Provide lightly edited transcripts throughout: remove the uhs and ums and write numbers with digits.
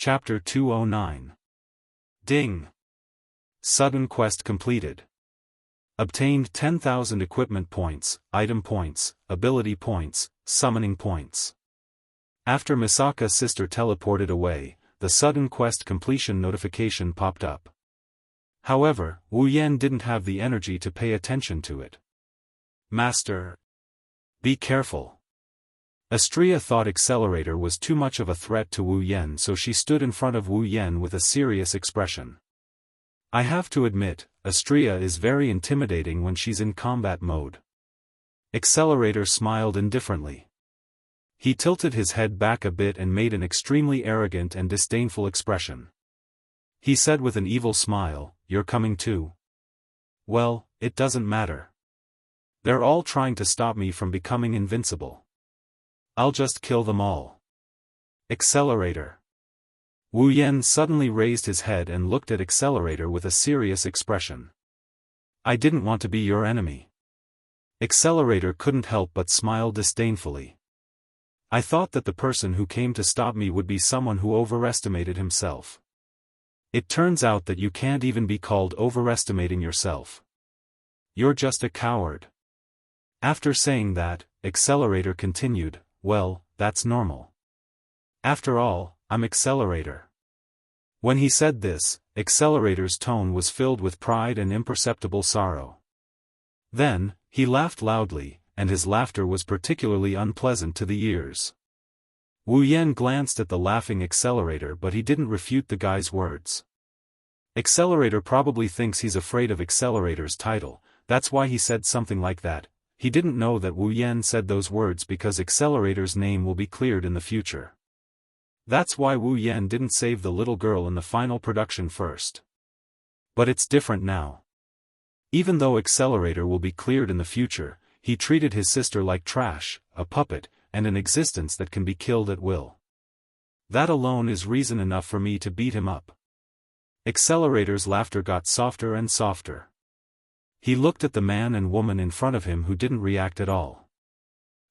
Chapter 209. Ding! Sudden quest completed. Obtained 10,000 equipment points, item points, ability points, summoning points. After Misaka's sister teleported away, the sudden quest completion notification popped up. However, Wu Yan didn't have the energy to pay attention to it. Master! Be careful. Astria thought Accelerator was too much of a threat to Wu Yan, so she stood in front of Wu Yan with a serious expression. I have to admit, Astria is very intimidating when she's in combat mode. Accelerator smiled indifferently. He tilted his head back a bit and made an extremely arrogant and disdainful expression. He said with an evil smile, "You're coming too? Well, it doesn't matter. They're all trying to stop me from becoming invincible. I'll just kill them all." Accelerator. Wu Yan suddenly raised his head and looked at Accelerator with a serious expression. I didn't want to be your enemy. Accelerator couldn't help but smile disdainfully. I thought that the person who came to stop me would be someone who overestimated himself. It turns out that you can't even be called overestimating yourself. You're just a coward. After saying that, Accelerator continued, well, that's normal. After all, I'm Accelerator. When he said this, Accelerator's tone was filled with pride and imperceptible sorrow. Then, he laughed loudly, and his laughter was particularly unpleasant to the ears. Wu Yan glanced at the laughing Accelerator, but he didn't refute the guy's words. Accelerator probably thinks he's afraid of Accelerator's title, that's why he said something like that. He didn't know that Wu Yan said those words because Accelerator's name will be cleared in the future. That's why Wu Yan didn't save the little girl in the final production first. But it's different now. Even though Accelerator will be cleared in the future, he treated his sister like trash, a puppet, and an existence that can be killed at will. That alone is reason enough for me to beat him up. Accelerator's laughter got softer and softer. He looked at the man and woman in front of him who didn't react at all.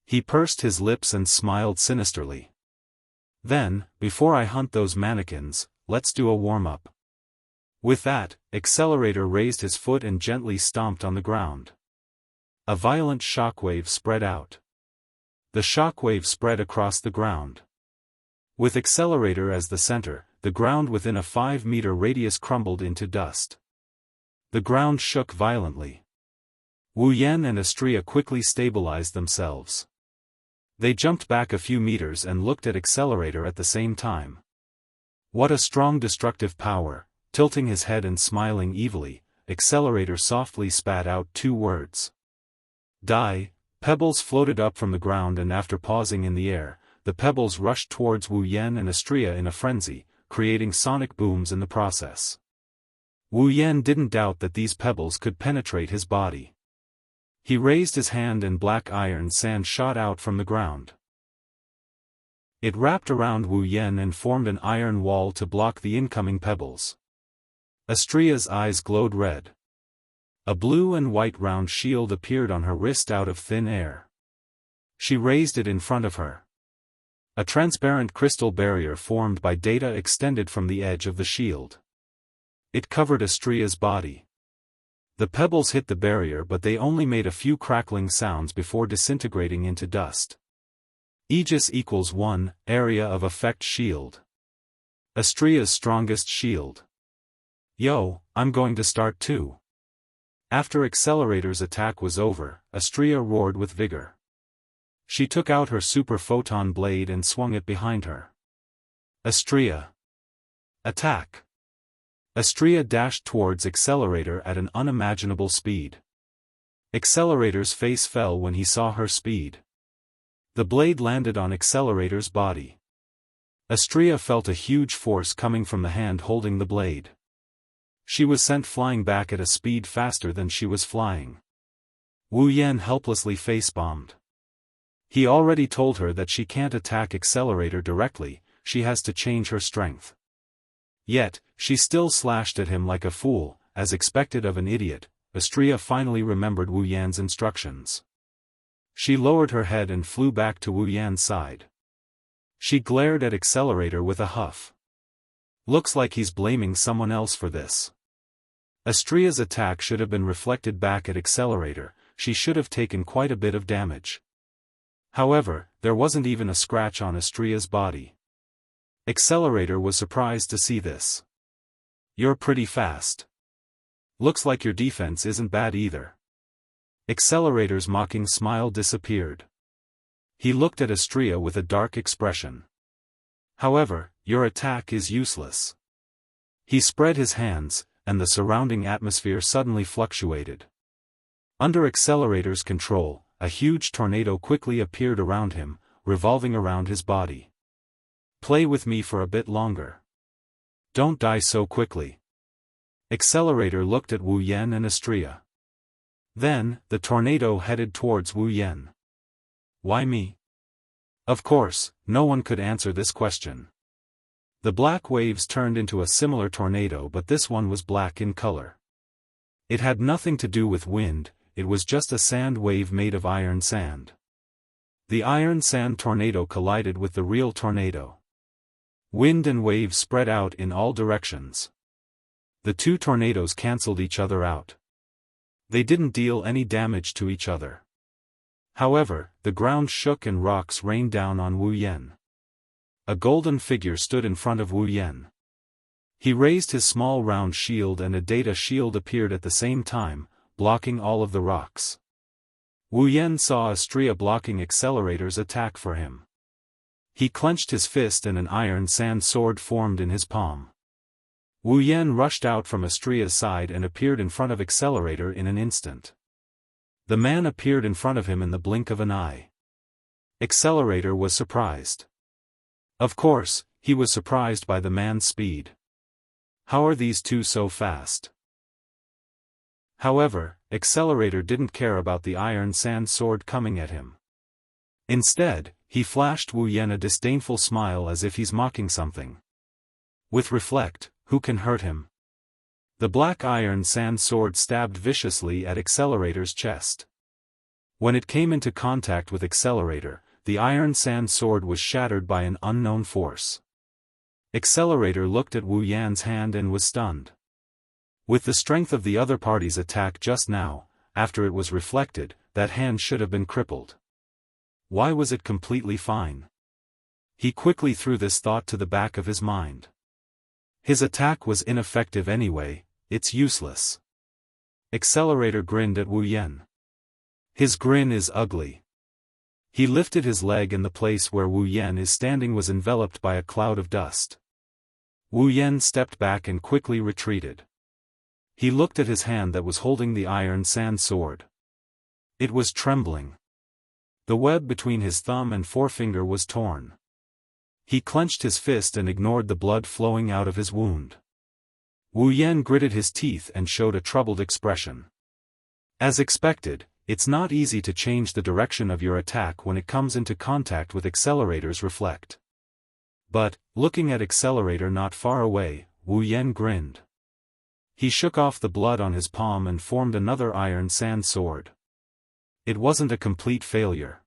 He pursed his lips and smiled sinisterly. Then, before I hunt those mannequins, let's do a warm-up. With that, Accelerator raised his foot and gently stomped on the ground. A violent shockwave spread out. The shockwave spread across the ground. With Accelerator as the center, the ground within a 5-meter radius crumbled into dust. The ground shook violently. Wu Yan and Astria quickly stabilized themselves. They jumped back a few meters and looked at Accelerator at the same time. What a strong destructive power! Tilting his head and smiling evilly, Accelerator softly spat out 2 words. Die! Pebbles floated up from the ground, and after pausing in the air, the pebbles rushed towards Wu Yan and Astria in a frenzy, creating sonic booms in the process. Wu Yan didn't doubt that these pebbles could penetrate his body. He raised his hand and black iron sand shot out from the ground. It wrapped around Wu Yan and formed an iron wall to block the incoming pebbles. Astria's eyes glowed red. A blue and white round shield appeared on her wrist out of thin air. She raised it in front of her. A transparent crystal barrier formed by data extended from the edge of the shield. It covered Astria's body. The pebbles hit the barrier, but they only made a few crackling sounds before disintegrating into dust. Aegis equals 1, area of effect shield. Astria's strongest shield. Yo, I'm going to start too. After Accelerator's attack was over, Astria roared with vigor. She took out her super photon blade and swung it behind her. Astria. Attack! Astria dashed towards Accelerator at an unimaginable speed. Accelerator's face fell when he saw her speed. The blade landed on Accelerator's body. Astria felt a huge force coming from the hand holding the blade. She was sent flying back at a speed faster than she was flying. Wu Yan helplessly face-bombed. He already told her that she can't attack Accelerator directly, she has to change her strength. Yet, she still slashed at him like a fool, as expected of an idiot. Astria finally remembered Wu Yan's instructions. She lowered her head and flew back to Wu Yan's side. She glared at Accelerator with a huff. Looks like he's blaming someone else for this. Astria's attack should have been reflected back at Accelerator. She should have taken quite a bit of damage. However, there wasn't even a scratch on Astria's body. Accelerator was surprised to see this. You're pretty fast. Looks like your defense isn't bad either. Accelerator's mocking smile disappeared. He looked at Astria with a dark expression. However, your attack is useless. He spread his hands, and the surrounding atmosphere suddenly fluctuated. Under Accelerator's control, a huge tornado quickly appeared around him, revolving around his body. Play with me for a bit longer. Don't die so quickly. Accelerator looked at Wu Yan and Astria. Then, the tornado headed towards Wu Yan. Why me? Of course, no one could answer this question. The black waves turned into a similar tornado, but this one was black in color. It had nothing to do with wind, it was just a sand wave made of iron sand. The iron sand tornado collided with the real tornado. Wind and waves spread out in all directions. The two tornadoes cancelled each other out. They didn't deal any damage to each other. However, the ground shook and rocks rained down on Wu Yan. A golden figure stood in front of Wu Yan. He raised his small round shield and a data shield appeared at the same time, blocking all of the rocks. Wu Yan saw Astria blocking Accelerator's attack for him. He clenched his fist and an iron sand sword formed in his palm. Wu Yan rushed out from Astria's side and appeared in front of Accelerator in an instant. The man appeared in front of him in the blink of an eye. Accelerator was surprised. Of course, he was surprised by the man's speed. How are these two so fast? However, Accelerator didn't care about the iron sand sword coming at him. Instead, he flashed Wu Yan a disdainful smile as if he's mocking something. With Reflect, who can hurt him? The black iron sand sword stabbed viciously at Accelerator's chest. When it came into contact with Accelerator, the iron sand sword was shattered by an unknown force. Accelerator looked at Wu Yan's hand and was stunned. With the strength of the other party's attack just now, after it was reflected, that hand should have been crippled. Why was it completely fine? He quickly threw this thought to the back of his mind. His attack was ineffective anyway, it's useless. Accelerator grinned at Wu Yan. His grin is ugly. He lifted his leg and the place where Wu Yan is standing was enveloped by a cloud of dust. Wu Yan stepped back and quickly retreated. He looked at his hand that was holding the iron sand sword. It was trembling. The web between his thumb and forefinger was torn. He clenched his fist and ignored the blood flowing out of his wound. Wu Yan gritted his teeth and showed a troubled expression. As expected, it's not easy to change the direction of your attack when it comes into contact with Accelerator's Reflect. But, looking at Accelerator not far away, Wu Yan grinned. He shook off the blood on his palm and formed another iron sand sword. It wasn't a complete failure.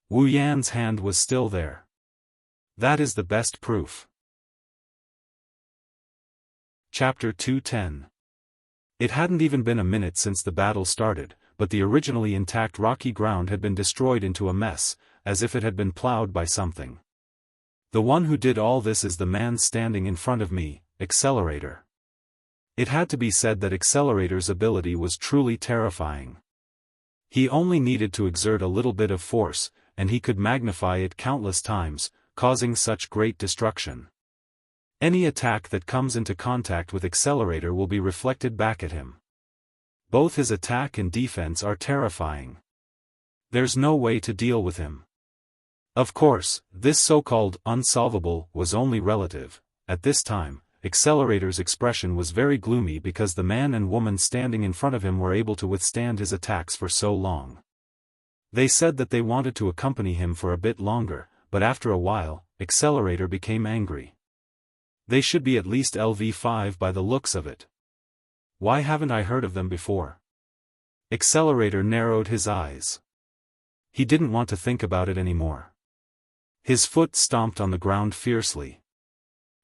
Wu Yan's hand was still there. That is the best proof. Chapter 210. It hadn't even been a minute since the battle started, but the originally intact rocky ground had been destroyed into a mess, as if it had been plowed by something. The one who did all this is the man standing in front of me, Accelerator. It had to be said that Accelerator's ability was truly terrifying. He only needed to exert a little bit of force, and he could magnify it countless times, causing such great destruction. Any attack that comes into contact with Accelerator will be reflected back at him. Both his attack and defense are terrifying. There's no way to deal with him. Of course, this so-called unsolvable was only relative. At this time, Accelerator's expression was very gloomy because the man and woman standing in front of him were able to withstand his attacks for so long. They said that they wanted to accompany him for a bit longer, but after a while, Accelerator became angry. They should be at least LV5 by the looks of it. Why haven't I heard of them before? Accelerator narrowed his eyes. He didn't want to think about it anymore. His foot stomped on the ground fiercely.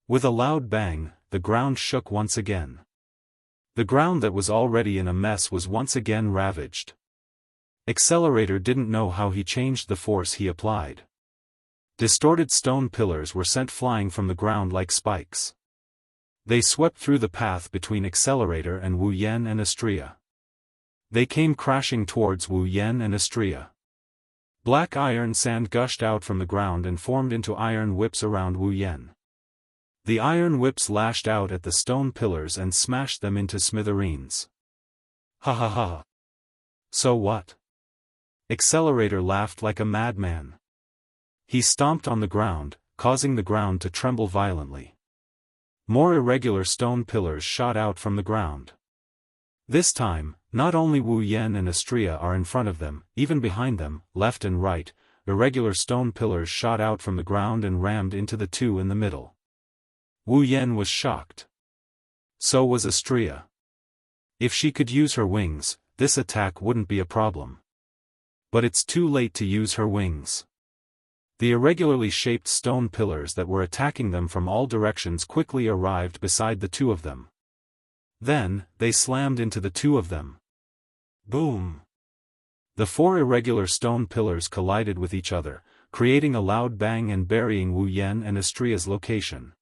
With a loud bang, the ground shook once again. The ground that was already in a mess was once again ravaged. Accelerator didn't know how he changed the force he applied. Distorted stone pillars were sent flying from the ground like spikes. They swept through the path between Accelerator and Wu Yan and Astria. They came crashing towards Wu Yan and Astria. Black iron sand gushed out from the ground and formed into iron whips around Wu Yan. The iron whips lashed out at the stone pillars and smashed them into smithereens. Ha ha ha. So what? Accelerator laughed like a madman. He stomped on the ground, causing the ground to tremble violently. More irregular stone pillars shot out from the ground. This time, not only Wu Yan and Astria are in front of them, even behind them, left and right, irregular stone pillars shot out from the ground and rammed into the two in the middle. Wu Yan was shocked. So was Astria. If she could use her wings, this attack wouldn't be a problem. But it's too late to use her wings. The irregularly shaped stone pillars that were attacking them from all directions quickly arrived beside the two of them. Then, they slammed into the two of them. Boom! The four irregular stone pillars collided with each other, creating a loud bang and burying Wu Yan and Astria's location.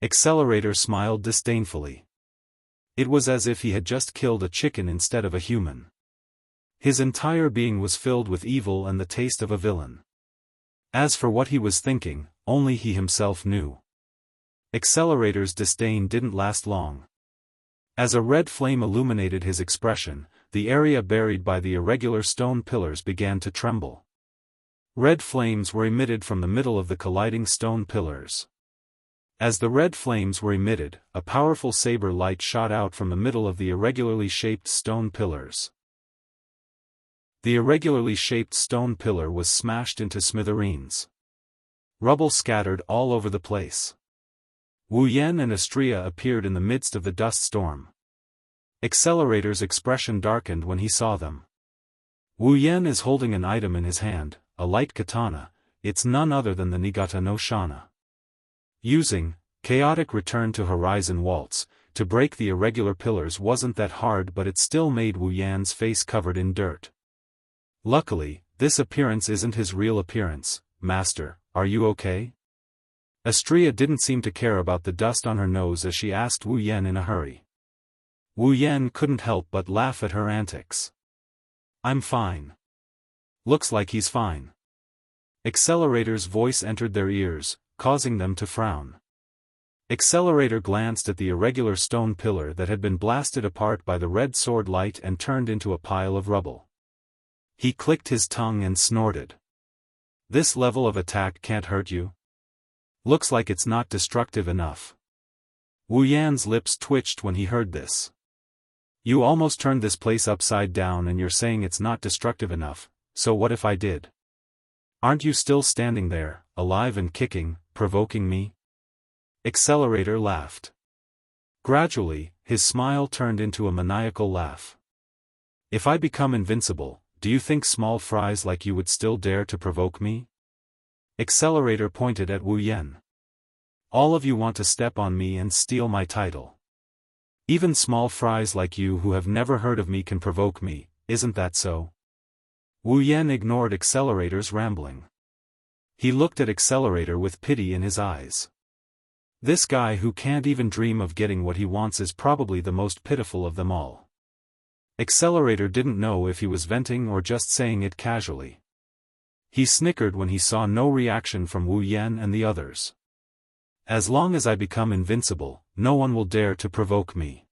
Accelerator smiled disdainfully. It was as if he had just killed a chicken instead of a human. His entire being was filled with evil and the taste of a villain. As for what he was thinking, only he himself knew. Accelerator's disdain didn't last long. As a red flame illuminated his expression, the area buried by the irregular stone pillars began to tremble. Red flames were emitted from the middle of the colliding stone pillars. As the red flames were emitted, a powerful saber light shot out from the middle of the irregularly shaped stone pillars. The irregularly shaped stone pillar was smashed into smithereens. Rubble scattered all over the place. Wu Yan and Astria appeared in the midst of the dust storm. Accelerator's expression darkened when he saw them. Wu Yan is holding an item in his hand, a light katana. It's none other than the Nigata no Shana. Using chaotic return to horizon waltz to break the irregular pillars wasn't that hard, but it still made Wu Yan's face covered in dirt. Luckily, this appearance isn't his real appearance. Master, are you okay? Astria didn't seem to care about the dust on her nose as she asked Wu Yan in a hurry. Wu Yan couldn't help but laugh at her antics. I'm fine. Looks like he's fine. Accelerator's voice entered their ears, causing them to frown. Accelerator glanced at the irregular stone pillar that had been blasted apart by the red sword light and turned into a pile of rubble. He clicked his tongue and snorted. This level of attack can't hurt you? Looks like it's not destructive enough. Wu Yan's lips twitched when he heard this. You almost turned this place upside down and you're saying it's not destructive enough, so what if I did? Aren't you still standing there, alive and kicking, provoking me? Accelerator laughed. Gradually, his smile turned into a maniacal laugh. If I become invincible, do you think small fries like you would still dare to provoke me? Accelerator pointed at Wu Yan. All of you want to step on me and steal my title. Even small fries like you who have never heard of me can provoke me, isn't that so? Wu Yan ignored Accelerator's rambling. He looked at Accelerator with pity in his eyes. This guy who can't even dream of getting what he wants is probably the most pitiful of them all. Accelerator didn't know if he was venting or just saying it casually. He snickered when he saw no reaction from Wu Yan and the others. As long as I become invincible, no one will dare to provoke me.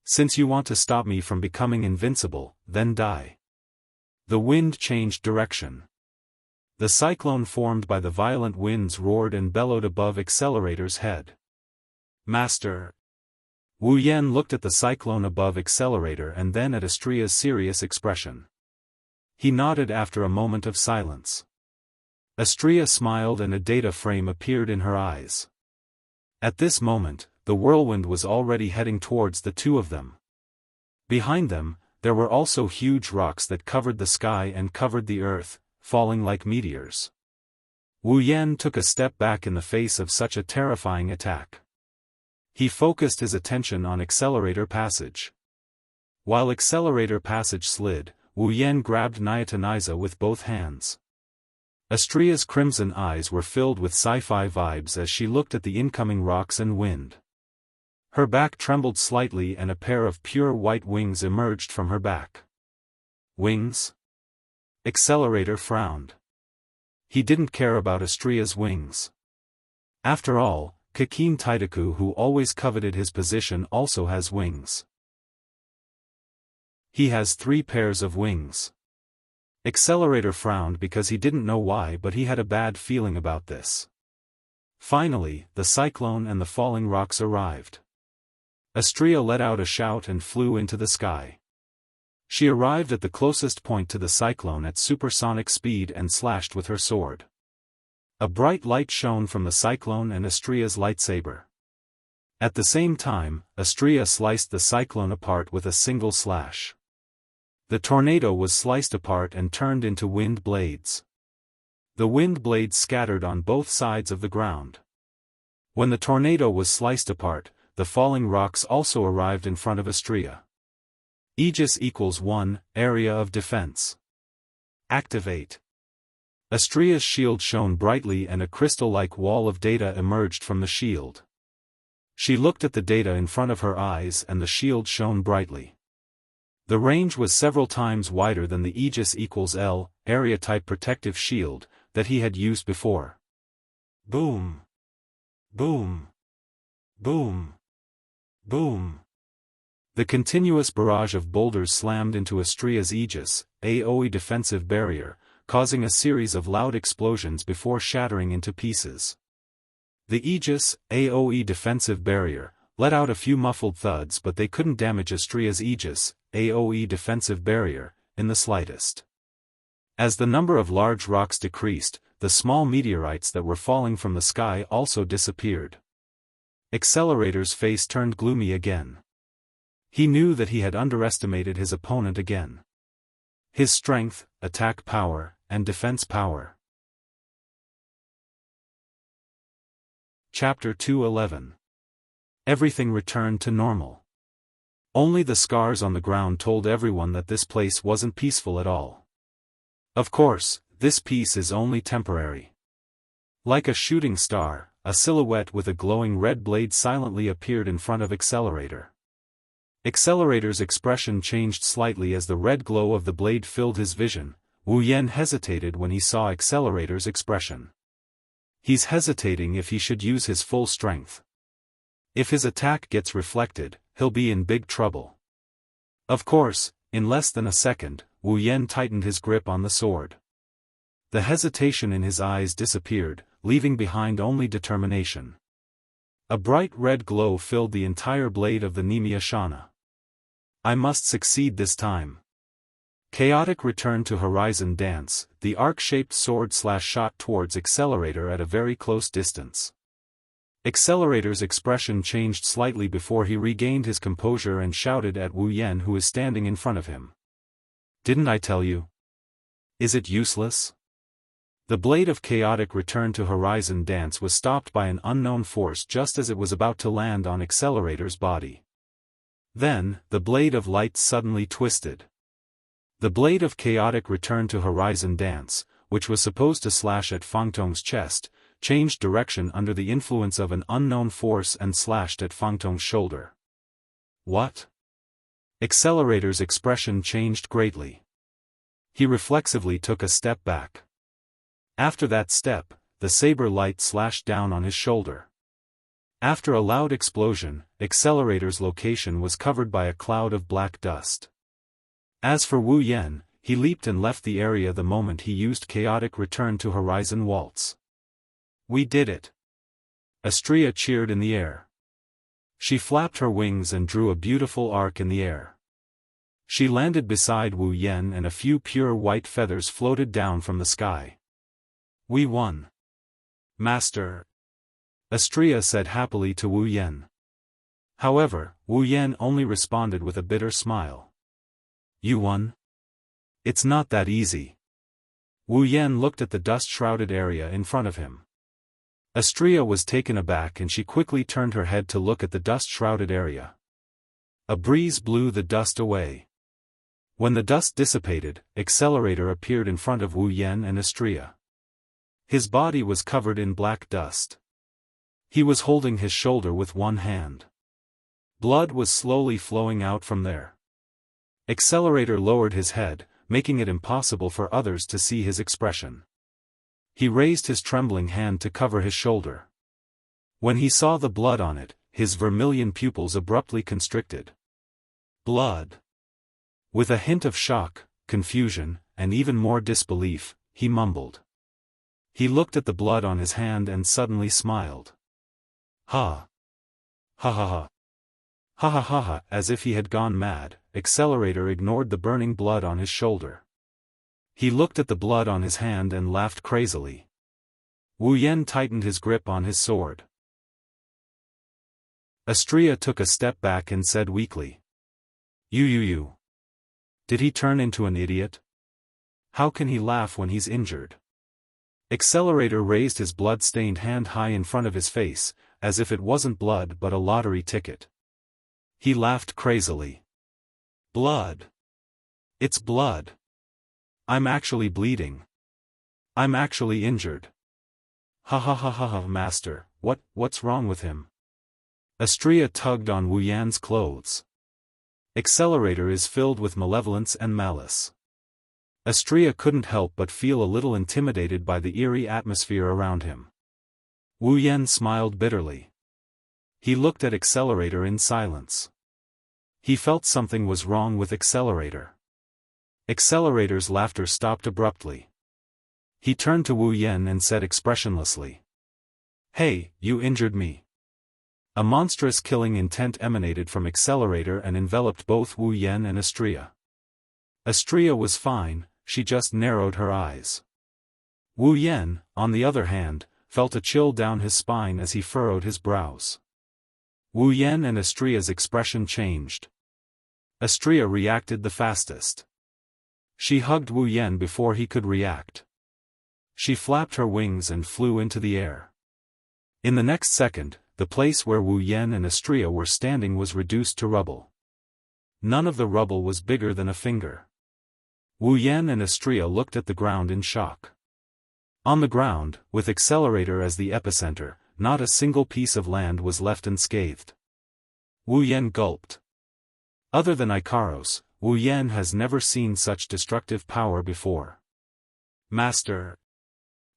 Since you want to stop me from becoming invincible, then die. The wind changed direction. The cyclone formed by the violent winds roared and bellowed above Accelerator's head. Master! Wu Yan looked at the cyclone above Accelerator and then at Astria's serious expression. He nodded after a moment of silence. Astria smiled and a data frame appeared in her eyes. At this moment, the whirlwind was already heading towards the two of them. Behind them, there were also huge rocks that covered the sky and covered the earth, falling like meteors. Wu Yan took a step back in the face of such a terrifying attack. He focused his attention on Accelerator Passage. While Accelerator Passage slid, Wu Yan grabbed Nyataniza with both hands. Astria's crimson eyes were filled with sci-fi vibes as she looked at the incoming rocks and wind. Her back trembled slightly and a pair of pure white wings emerged from her back. Wings? Accelerator frowned. He didn't care about Astria's wings. After all, Kakin Taidaku, who always coveted his position, also has wings. He has 3 pairs of wings. Accelerator frowned because he didn't know why, but he had a bad feeling about this. Finally, the cyclone and the falling rocks arrived. Astria let out a shout and flew into the sky. She arrived at the closest point to the cyclone at supersonic speed and slashed with her sword. A bright light shone from the cyclone and Astria's lightsaber. At the same time, Astria sliced the cyclone apart with a single slash. The tornado was sliced apart and turned into wind blades. The wind blades scattered on both sides of the ground. When the tornado was sliced apart, the falling rocks also arrived in front of Astria. Aegis equals 1, area of defense. Activate. Astria's shield shone brightly and a crystal-like wall of data emerged from the shield. She looked at the data in front of her eyes and the shield shone brightly. The range was several times wider than the Aegis equals L, area-type protective shield, that he had used before. Boom. Boom. Boom. Boom. The continuous barrage of boulders slammed into Astria's Aegis, AoE defensive barrier, causing a series of loud explosions before shattering into pieces. The Aegis, AoE defensive barrier, let out a few muffled thuds, but they couldn't damage Astria's Aegis, AoE defensive barrier, in the slightest. As the number of large rocks decreased, the small meteorites that were falling from the sky also disappeared. Accelerator's face turned gloomy again. He knew that he had underestimated his opponent again. His strength, attack power, and defense power. Chapter 211. Everything returned to normal. Only the scars on the ground told everyone that this place wasn't peaceful at all. Of course, this peace is only temporary. Like a shooting star, a silhouette with a glowing red blade silently appeared in front of Accelerator. Accelerator's expression changed slightly as the red glow of the blade filled his vision. Wu Yan hesitated when he saw Accelerator's expression. He's hesitating if he should use his full strength. If his attack gets reflected, he'll be in big trouble. Of course, in less than a second, Wu Yan tightened his grip on the sword. The hesitation in his eyes disappeared, leaving behind only determination. A bright red glow filled the entire blade of the Nemia Shana. I must succeed this time. Chaotic returned to Horizon Dance, the arc-shaped sword shot towards Accelerator at a very close distance. Accelerator's expression changed slightly before he regained his composure and shouted at Wu Yan, who is standing in front of him. Didn't I tell you? Is it useless? The blade of Chaotic Return to Horizon Dance was stopped by an unknown force just as it was about to land on Accelerator's body. Then, the blade of light suddenly twisted. The blade of Chaotic Return to Horizon Dance, which was supposed to slash at Fangtong's chest, changed direction under the influence of an unknown force and slashed at Fangtong's shoulder. What? Accelerator's expression changed greatly. He reflexively took a step back. After that step, the saber light slashed down on his shoulder. After a loud explosion, Accelerator's location was covered by a cloud of black dust. As for Wu Yan, he leaped and left the area the moment he used Chaotic Return to Horizon Waltz. We did it! Astria cheered in the air. She flapped her wings and drew a beautiful arc in the air. She landed beside Wu Yan and a few pure white feathers floated down from the sky. We won. Master. Astria said happily to Wu Yan. However, Wu Yan only responded with a bitter smile. You won? It's not that easy. Wu Yan looked at the dust-shrouded area in front of him. Astria was taken aback and she quickly turned her head to look at the dust-shrouded area. A breeze blew the dust away. When the dust dissipated, Accelerator appeared in front of Wu Yan and Astria. His body was covered in black dust. He was holding his shoulder with one hand. Blood was slowly flowing out from there. Accelerator lowered his head, making it impossible for others to see his expression. He raised his trembling hand to cover his shoulder. When he saw the blood on it, his vermilion pupils abruptly constricted. Blood. With a hint of shock, confusion, and even more disbelief, he mumbled. He looked at the blood on his hand and suddenly smiled. Ha! Ha ha ha! Ha ha ha ha! As if he had gone mad, Accelerator ignored the burning blood on his shoulder. He looked at the blood on his hand and laughed crazily. Wu Yan tightened his grip on his sword. Astria took a step back and said weakly. You. Did he turn into an idiot? How can he laugh when he's injured? Accelerator raised his blood-stained hand high in front of his face, as if it wasn't blood but a lottery ticket. He laughed crazily. Blood. It's blood. I'm actually bleeding. I'm actually injured. Ha ha ha ha ha, master, what's wrong with him? Astria tugged on Wu Yan's clothes. Accelerator is filled with malevolence and malice. Astria couldn't help but feel a little intimidated by the eerie atmosphere around him. Wu Yan smiled bitterly. He looked at Accelerator in silence. He felt something was wrong with Accelerator. Accelerator's laughter stopped abruptly. He turned to Wu Yan and said expressionlessly. Hey, you injured me. A monstrous killing intent emanated from Accelerator and enveloped both Wu Yan and Astria. Astria was fine, she just narrowed her eyes. Wu Yan, on the other hand, felt a chill down his spine as he furrowed his brows. Wu Yan and Astria's expression changed. Astria reacted the fastest. She hugged Wu Yan before he could react. She flapped her wings and flew into the air. In the next second, the place where Wu Yan and Astria were standing was reduced to rubble. None of the rubble was bigger than a finger. Wu Yan and Astria looked at the ground in shock. On the ground, with Accelerator as the epicenter, not a single piece of land was left unscathed. Wu Yan gulped. Other than Ikaros, Wu Yan has never seen such destructive power before. Master.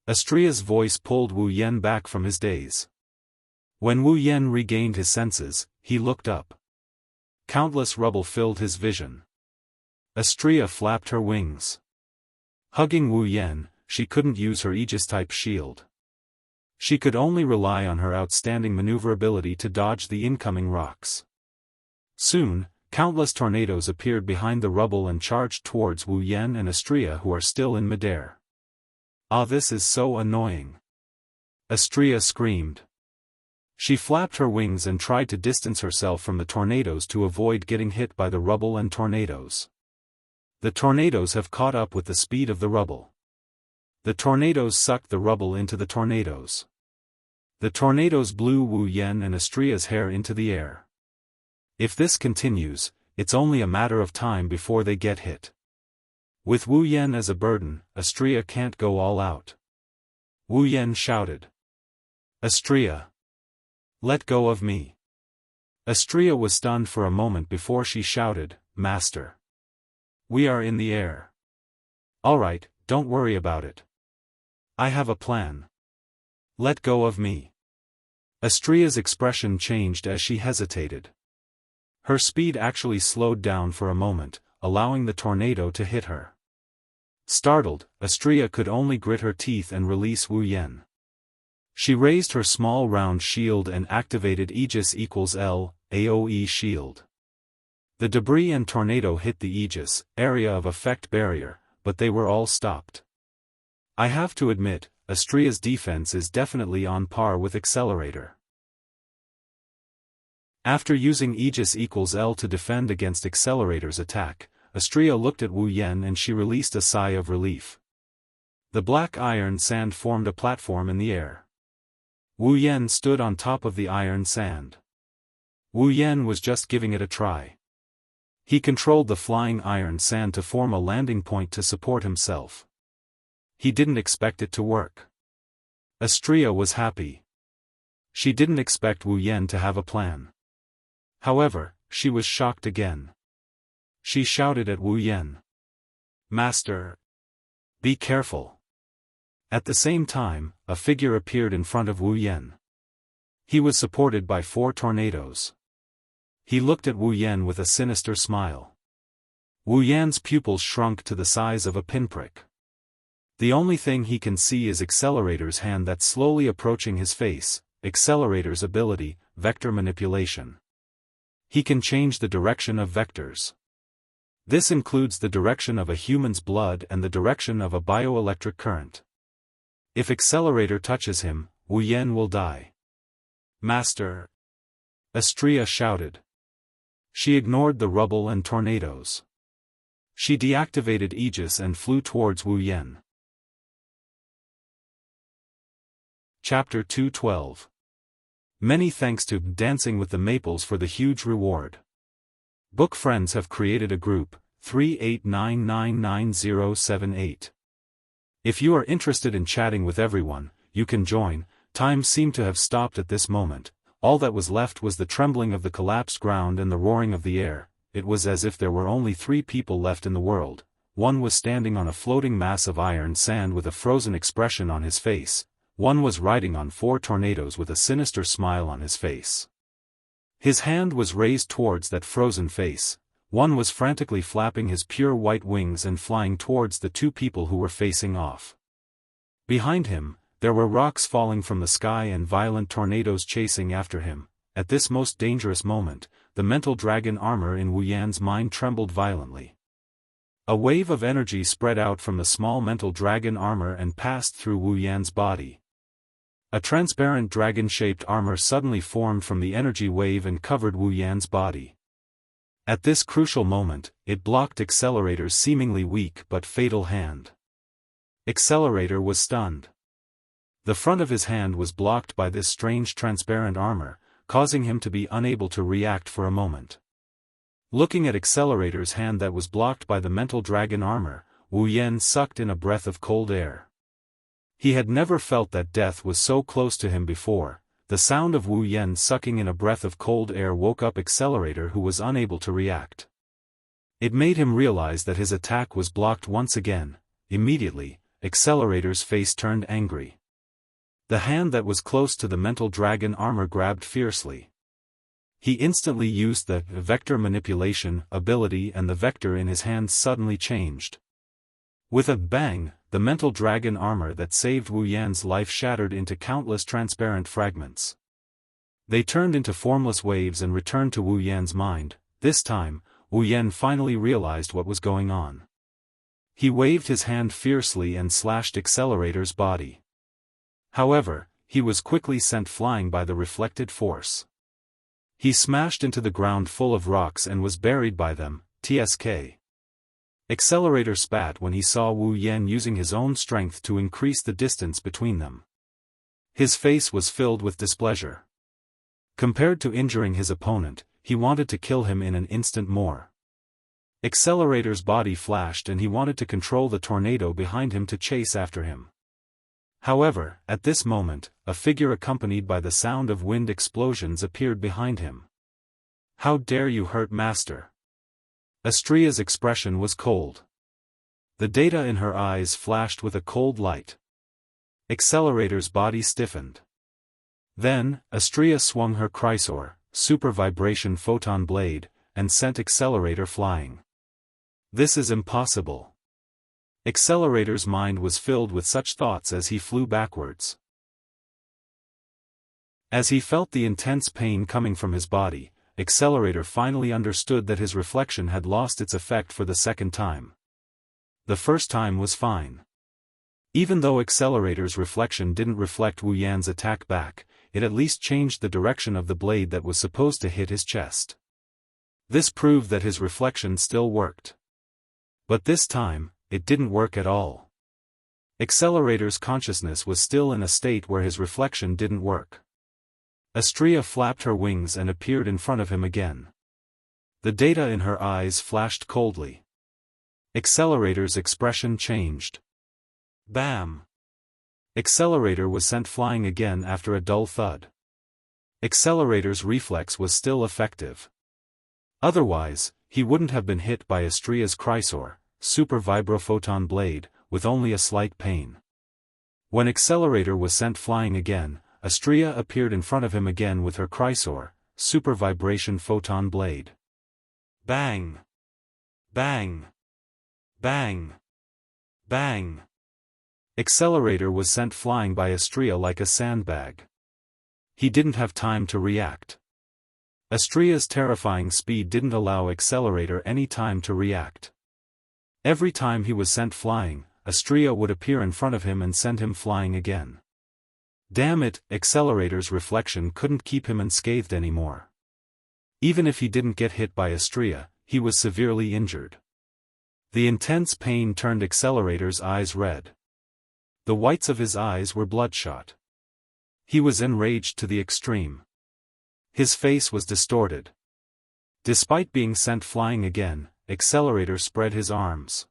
Astria's voice pulled Wu Yan back from his daze. When Wu Yan regained his senses, he looked up. Countless rubble filled his vision. Astria flapped her wings. Hugging Wu Yan, she couldn't use her Aegis-type shield. She could only rely on her outstanding maneuverability to dodge the incoming rocks. Soon, countless tornadoes appeared behind the rubble and charged towards Wu Yan and Astria, who are still in midair. Ah, this is so annoying. Astria screamed. She flapped her wings and tried to distance herself from the tornadoes to avoid getting hit by the rubble and tornadoes. The tornadoes have caught up with the speed of the rubble. The tornadoes sucked the rubble into the tornadoes. The tornadoes blew Wu Yan and Astria's hair into the air. If this continues, it's only a matter of time before they get hit. With Wu Yan as a burden, Astria can't go all out. Wu Yan shouted. Astria. Let go of me. Astria was stunned for a moment before she shouted, Master. We are in the air. Alright, don't worry about it. I have a plan. Let go of me. Astria's expression changed as she hesitated. Her speed actually slowed down for a moment, allowing the tornado to hit her. Startled, Astria could only grit her teeth and release Wu Yan. She raised her small round shield and activated Aegis equals L, AoE shield. The debris and tornado hit the Aegis, area of effect barrier, but they were all stopped. I have to admit, Astria's defense is definitely on par with Accelerator. After using Aegis equals L to defend against Accelerator's attack, Astria looked at Wu Yan and she released a sigh of relief. The black iron sand formed a platform in the air. Wu Yan stood on top of the iron sand. Wu Yan was just giving it a try. He controlled the flying iron sand to form a landing point to support himself. He didn't expect it to work. Astria was happy. She didn't expect Wu Yan to have a plan. However, she was shocked again. She shouted at Wu Yan. "Master! Be careful!" At the same time, a figure appeared in front of Wu Yan. He was supported by 4 tornadoes. He looked at Wu Yan with a sinister smile. Wu Yan's pupils shrunk to the size of a pinprick. The only thing he can see is Accelerator's hand that's slowly approaching his face. Accelerator's ability, vector manipulation. He can change the direction of vectors. This includes the direction of a human's blood and the direction of a bioelectric current. If Accelerator touches him, Wu Yan will die. "Master!" Astria shouted. She ignored the rubble and tornadoes. She deactivated Aegis and flew towards Wu Yan. Chapter 212. Many thanks to Dancing with the Maples for the huge reward. Book friends have created a group, 389999078. If you are interested in chatting with everyone, you can join. Time seemed to have stopped at this moment. All that was left was the trembling of the collapsed ground and the roaring of the air. It was as if there were only 3 people left in the world. One was standing on a floating mass of iron sand with a frozen expression on his face. One was riding on 4 tornadoes with a sinister smile on his face. His hand was raised towards that frozen face. One was frantically flapping his pure white wings and flying towards the 2 people who were facing off. Behind him, there were rocks falling from the sky and violent tornadoes chasing after him. At this most dangerous moment, the mental dragon armor in Wu Yan's mind trembled violently. A wave of energy spread out from the small mental dragon armor and passed through Wu Yan's body. A transparent dragon-shaped armor suddenly formed from the energy wave and covered Wu Yan's body. At this crucial moment, it blocked Accelerator's seemingly weak but fatal hand. Accelerator was stunned. The front of his hand was blocked by this strange transparent armor, causing him to be unable to react for a moment. Looking at Accelerator's hand that was blocked by the mental dragon armor, Wu Yan sucked in a breath of cold air. He had never felt that death was so close to him before. The sound of Wu Yan sucking in a breath of cold air woke up Accelerator, who was unable to react. It made him realize that his attack was blocked once again. Immediately, Accelerator's face turned angry. The hand that was close to the mental dragon armor grabbed fiercely. He instantly used the vector manipulation ability and the vector in his hand suddenly changed. With a bang, the mental dragon armor that saved Wu Yan's life shattered into countless transparent fragments. They turned into formless waves and returned to Wu Yan's mind. This time, Wu Yan finally realized what was going on. He waved his hand fiercely and slashed Accelerator's body. However, he was quickly sent flying by the reflected force. He smashed into the ground full of rocks and was buried by them. TSK. Accelerator spat when he saw Wu Yan using his own strength to increase the distance between them. His face was filled with displeasure. Compared to injuring his opponent, he wanted to kill him in an instant more. Accelerator's body flashed and he wanted to control the tornado behind him to chase after him. However, at this moment, a figure accompanied by the sound of wind explosions appeared behind him. "How dare you hurt Master?" Astria's expression was cold. The data in her eyes flashed with a cold light. Accelerator's body stiffened. Then, Astria swung her Chrysor, super vibration photon blade, and sent Accelerator flying. This is impossible. Accelerator's mind was filled with such thoughts as he flew backwards. As he felt the intense pain coming from his body, Accelerator finally understood that his reflection had lost its effect for the second time. The first time was fine. Even though Accelerator's reflection didn't reflect Wu Yan's attack back, it at least changed the direction of the blade that was supposed to hit his chest. This proved that his reflection still worked. But this time, it didn't work at all. Accelerator's consciousness was still in a state where his reflection didn't work. Astria flapped her wings and appeared in front of him again. The data in her eyes flashed coldly. Accelerator's expression changed. Bam! Accelerator was sent flying again after a dull thud. Accelerator's reflex was still effective. Otherwise, he wouldn't have been hit by Astria's Chrysor, super vibrophoton blade, with only a slight pain. When Accelerator was sent flying again, Astria appeared in front of him again with her Chrysor, super vibration photon blade. Bang! Bang! Bang! Bang! Accelerator was sent flying by Astria like a sandbag. He didn't have time to react. Astria's terrifying speed didn't allow Accelerator any time to react. Every time he was sent flying, Astria would appear in front of him and send him flying again. Damn it, Accelerator's reflection couldn't keep him unscathed anymore. Even if he didn't get hit by Astria, he was severely injured. The intense pain turned Accelerator's eyes red. The whites of his eyes were bloodshot. He was enraged to the extreme. His face was distorted. Despite being sent flying again, Accelerator spread his arms.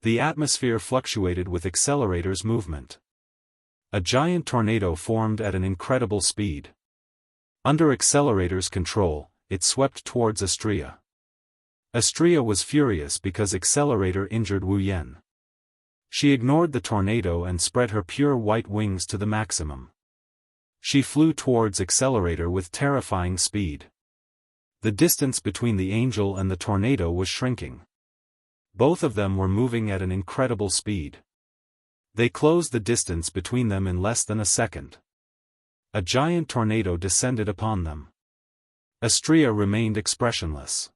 The atmosphere fluctuated with Accelerator's movement. A giant tornado formed at an incredible speed. Under Accelerator's control, it swept towards Astria. Astria was furious because Accelerator injured Wu Yan. She ignored the tornado and spread her pure white wings to the maximum. She flew towards Accelerator with terrifying speed. The distance between the angel and the tornado was shrinking. Both of them were moving at an incredible speed. They closed the distance between them in less than a second. A giant tornado descended upon them. Astria remained expressionless.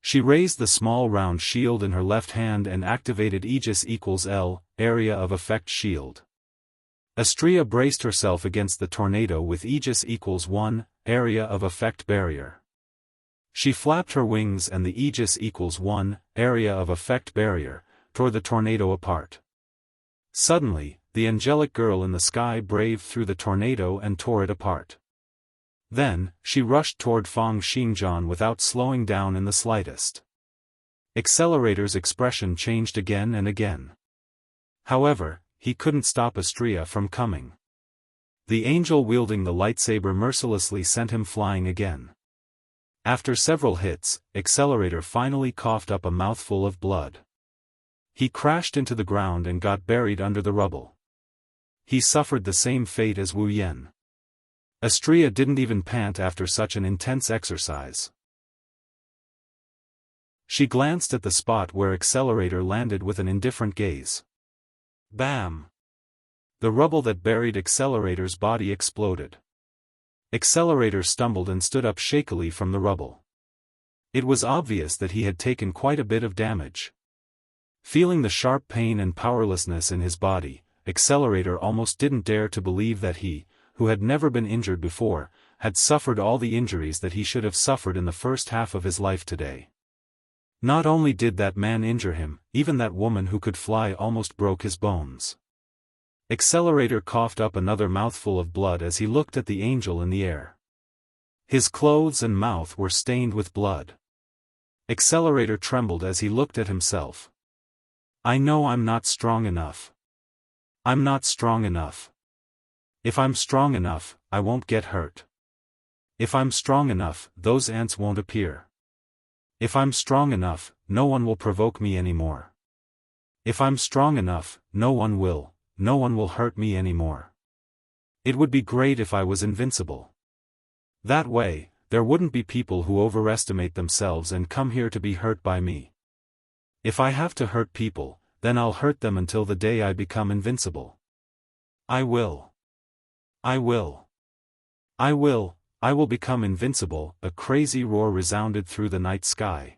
She raised the small round shield in her left hand and activated Aegis equals L, area of effect shield. Astria braced herself against the tornado with Aegis equals 1, area of effect barrier. She flapped her wings and the Aegis equals 1, area of effect barrier, tore the tornado apart. Suddenly, the angelic girl in the sky braved through the tornado and tore it apart. Then, she rushed toward Fang Xingjian without slowing down in the slightest. Accelerator's expression changed again and again. However, he couldn't stop Astria from coming. The angel wielding the lightsaber mercilessly sent him flying again. After several hits, Accelerator finally coughed up a mouthful of blood. He crashed into the ground and got buried under the rubble. He suffered the same fate as Wu Yan. Astria didn't even pant after such an intense exercise. She glanced at the spot where Accelerator landed with an indifferent gaze. Bam! The rubble that buried Accelerator's body exploded. Accelerator stumbled and stood up shakily from the rubble. It was obvious that he had taken quite a bit of damage. Feeling the sharp pain and powerlessness in his body, Accelerator almost didn't dare to believe that he, who had never been injured before, had suffered all the injuries that he should have suffered in the first half of his life today. Not only did that man injure him, even that woman who could fly almost broke his bones. Accelerator coughed up another mouthful of blood as he looked at the angel in the air. His clothes and mouth were stained with blood. Accelerator trembled as he looked at himself. I know I'm not strong enough. I'm not strong enough. If I'm strong enough, I won't get hurt. If I'm strong enough, those ants won't appear. If I'm strong enough, no one will provoke me anymore. If I'm strong enough, no one will hurt me anymore. It would be great if I was invincible. That way, there wouldn't be people who overestimate themselves and come here to be hurt by me. If I have to hurt people, then I'll hurt them until the day I become invincible. I will. I will. I will. I will become invincible. A crazy roar resounded through the night sky.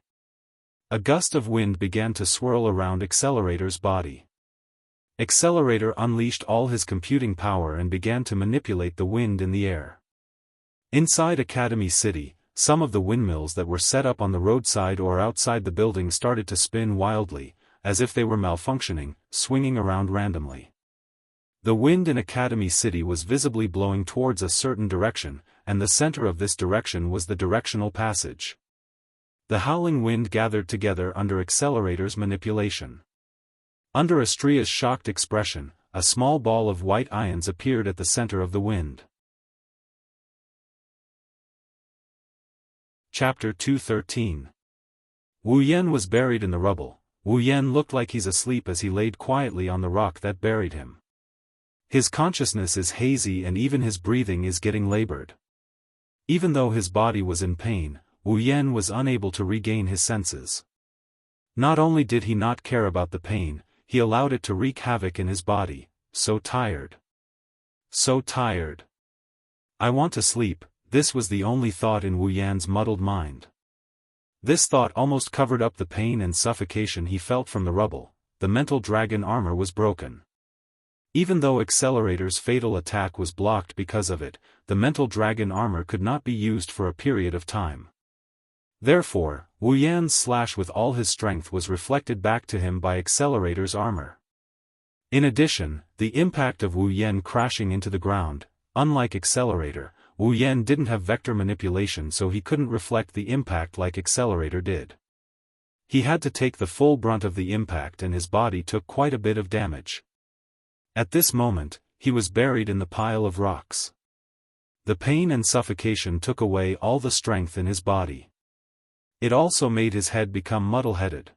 A gust of wind began to swirl around Accelerator's body. Accelerator unleashed all his computing power and began to manipulate the wind in the air. Inside Academy City, some of the windmills that were set up on the roadside or outside the building started to spin wildly, as if they were malfunctioning, swinging around randomly. The wind in Academy City was visibly blowing towards a certain direction, and the center of this direction was the directional passage. The howling wind gathered together under Accelerator's manipulation. Under Astria's shocked expression, a small ball of white ions appeared at the center of the wind. Chapter 213. Wu Yan was buried in the rubble. Wu Yan looked like he's asleep as he laid quietly on the rock that buried him. His consciousness is hazy and even his breathing is getting labored. Even though his body was in pain, Wu Yan was unable to regain his senses. Not only did he not care about the pain, he allowed it to wreak havoc in his body. So tired. So tired. I want to sleep, this was the only thought in Wu Yan's muddled mind. This thought almost covered up the pain and suffocation he felt from the rubble. The mental dragon armor was broken. Even though Accelerator's fatal attack was blocked because of it, the mental dragon armor could not be used for a period of time. Therefore, Wu Yan's slash with all his strength was reflected back to him by Accelerator's armor. In addition, the impact of Wu Yan crashing into the ground, unlike Accelerator, Wu Yan didn't have vector manipulation, so he couldn't reflect the impact like Accelerator did. He had to take the full brunt of the impact and his body took quite a bit of damage. At this moment, he was buried in the pile of rocks. The pain and suffocation took away all the strength in his body. It also made his head become muddle-headed.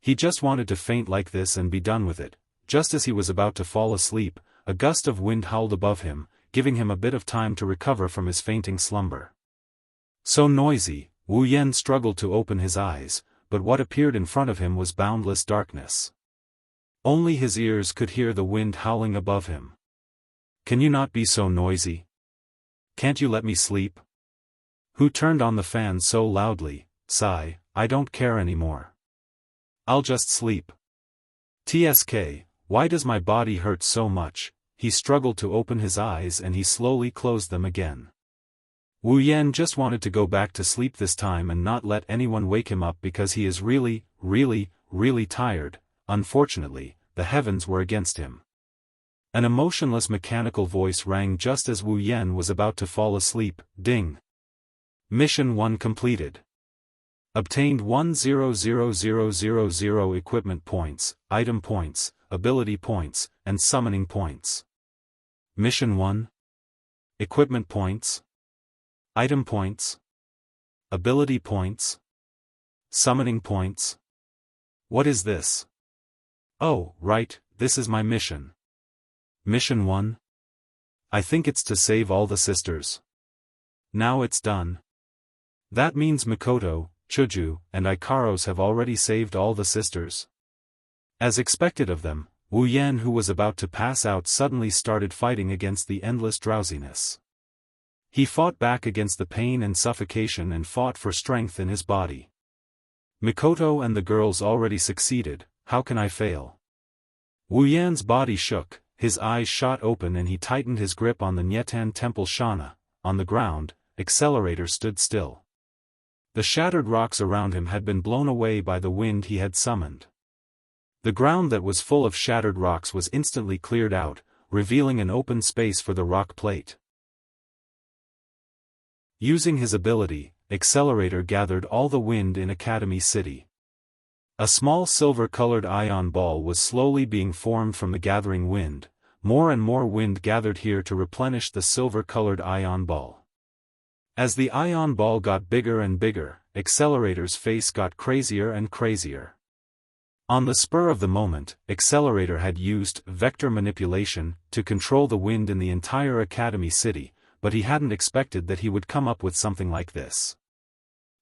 He just wanted to faint like this and be done with it. Just as he was about to fall asleep, a gust of wind howled above him, giving him a bit of time to recover from his fainting slumber. So noisy, Wu Yan struggled to open his eyes, but what appeared in front of him was boundless darkness. Only his ears could hear the wind howling above him. Can you not be so noisy? Can't you let me sleep? Who turned on the fan so loudly? Sigh, I don't care anymore. I'll just sleep. TSK, why does my body hurt so much? He struggled to open his eyes and he slowly closed them again. Wu Yan just wanted to go back to sleep this time and not let anyone wake him up because he is really, really, really tired. Unfortunately, the heavens were against him. An emotionless mechanical voice rang just as Wu Yan was about to fall asleep. Ding. Mission 1 completed. Obtained 100,000 equipment points, item points, ability points, and summoning points. Mission 1. Equipment points. Item points. Ability points. Summoning points. What is this? Oh, right, this is my mission. Mission 1? I think it's to save all the sisters. Now it's done. That means Mikoto, Chuju, and Ikaros have already saved all the sisters. As expected of them, Wu Yan, who was about to pass out, suddenly started fighting against the endless drowsiness. He fought back against the pain and suffocation and fought for strength in his body. Mikoto and the girls already succeeded, how can I fail? Wu Yan's body shook, his eyes shot open and he tightened his grip on the Nyetan Temple Shana. On the ground, Accelerator stood still. The shattered rocks around him had been blown away by the wind he had summoned. The ground that was full of shattered rocks was instantly cleared out, revealing an open space for the rock plate. Using his ability, Accelerator gathered all the wind in Academy City. A small silver-colored ion ball was slowly being formed from the gathering wind. More and more wind gathered here to replenish the silver-colored ion ball. As the ion ball got bigger and bigger, Accelerator's face got crazier and crazier. On the spur of the moment, Accelerator had used vector manipulation to control the wind in the entire Academy City, but he hadn't expected that he would come up with something like this.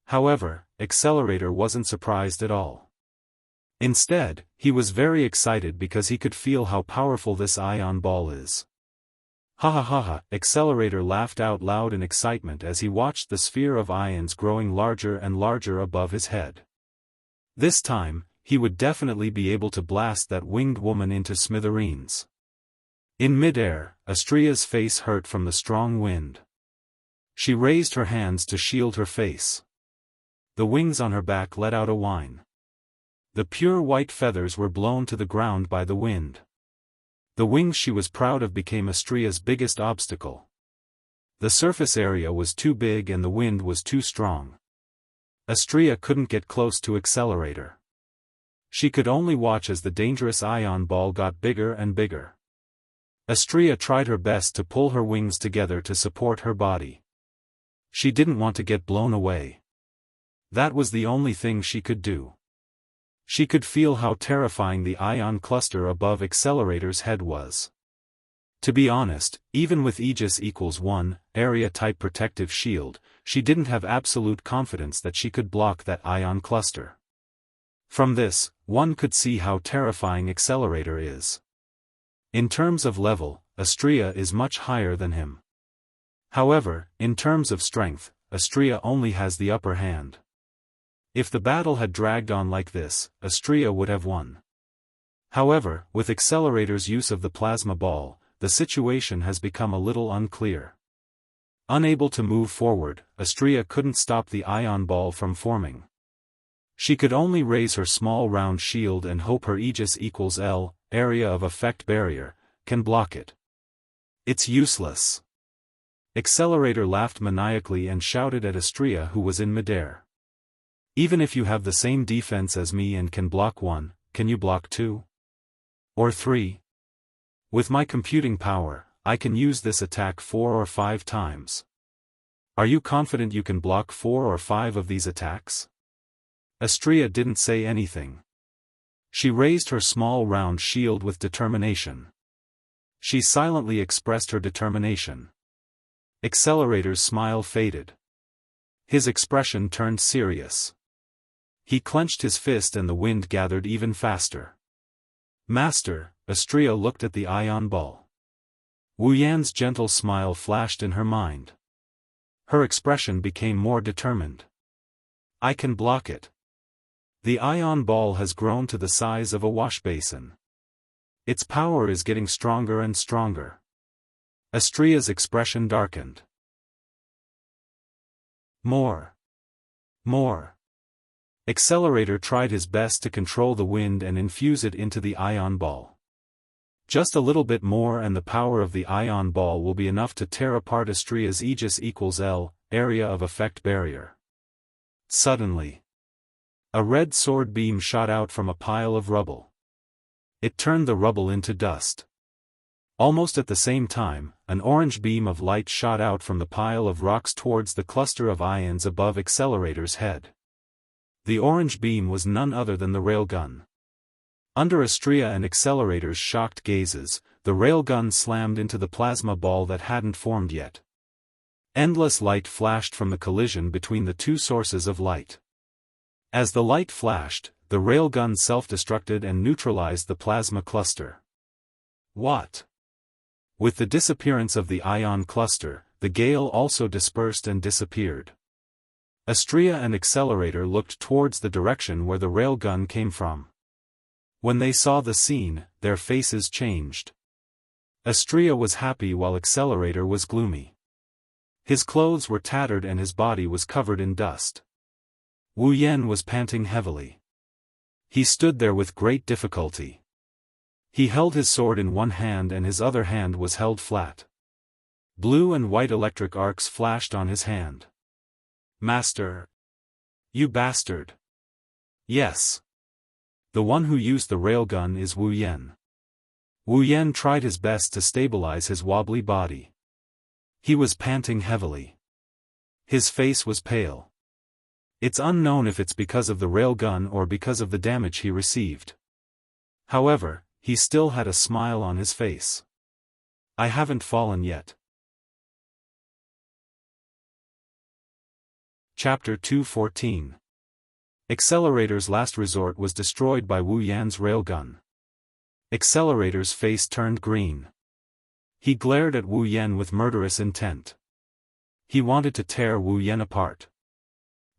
However, Accelerator wasn't surprised at all. Instead, he was very excited because he could feel how powerful this ion ball is. Ha ha ha ha! Accelerator laughed out loud in excitement as he watched the sphere of ions growing larger and larger above his head. This time, he would definitely be able to blast that winged woman into smithereens. In midair, Astria's face hurt from the strong wind. She raised her hands to shield her face. The wings on her back let out a whine. The pure white feathers were blown to the ground by the wind. The wings she was proud of became Astria's biggest obstacle. The surface area was too big and the wind was too strong. Astria couldn't get close to Accelerator. She could only watch as the dangerous ion ball got bigger and bigger. Astria tried her best to pull her wings together to support her body. She didn't want to get blown away. That was the only thing she could do. She could feel how terrifying the ion cluster above Accelerator's head was. To be honest, even with Aegis equals 1, area-type protective shield, she didn't have absolute confidence that she could block that ion cluster. From this, one could see how terrifying Accelerator is. In terms of level, Astria is much higher than him. However, in terms of strength, Astria only has the upper hand. If the battle had dragged on like this, Astria would have won. However, with Accelerator's use of the plasma ball, the situation has become a little unclear. Unable to move forward, Astria couldn't stop the ion ball from forming. She could only raise her small round shield and hope her Aegis equals L, area of effect barrier, can block it. It's useless. Accelerator laughed maniacally and shouted at Astria, who was in midair. Even if you have the same defense as me and can block 1, can you block 2? Or 3? With my computing power, I can use this attack 4 or 5 times. Are you confident you can block 4 or 5 of these attacks? Astria didn't say anything. She raised her small round shield with determination. She silently expressed her determination. Accelerator's smile faded. His expression turned serious. He clenched his fist and the wind gathered even faster. Master, Astria looked at the ion ball. Wu Yan's gentle smile flashed in her mind. Her expression became more determined. I can block it. The ion ball has grown to the size of a washbasin. Its power is getting stronger and stronger. Astria's expression darkened. More. More. Accelerator tried his best to control the wind and infuse it into the ion ball. Just a little bit more and the power of the ion ball will be enough to tear apart Astria's Aegis equals L, area of effect barrier. Suddenly, a red sword beam shot out from a pile of rubble. It turned the rubble into dust. Almost at the same time, an orange beam of light shot out from the pile of rocks towards the cluster of ions above Accelerator's head. The orange beam was none other than the railgun. Under Astria and Accelerator's shocked gazes, the railgun slammed into the plasma ball that hadn't formed yet. Endless light flashed from the collision between the two sources of light. As the light flashed, the railgun self-destructed and neutralized the plasma cluster. What? With the disappearance of the ion cluster, the gale also dispersed and disappeared. Astria and Accelerator looked towards the direction where the railgun came from. When they saw the scene, their faces changed. Astria was happy while Accelerator was gloomy. His clothes were tattered and his body was covered in dust. Wu Yan was panting heavily. He stood there with great difficulty. He held his sword in one hand and his other hand was held flat. Blue and white electric arcs flashed on his hand. Master! You bastard! Yes. The one who used the railgun is Wu Yan. Wu Yan tried his best to stabilize his wobbly body. He was panting heavily. His face was pale. It's unknown if it's because of the railgun or because of the damage he received. However, he still had a smile on his face. I haven't fallen yet. Chapter 214. Accelerator's last resort was destroyed by Wu Yan's railgun. Accelerator's face turned green. He glared at Wu Yan with murderous intent. He wanted to tear Wu Yan apart.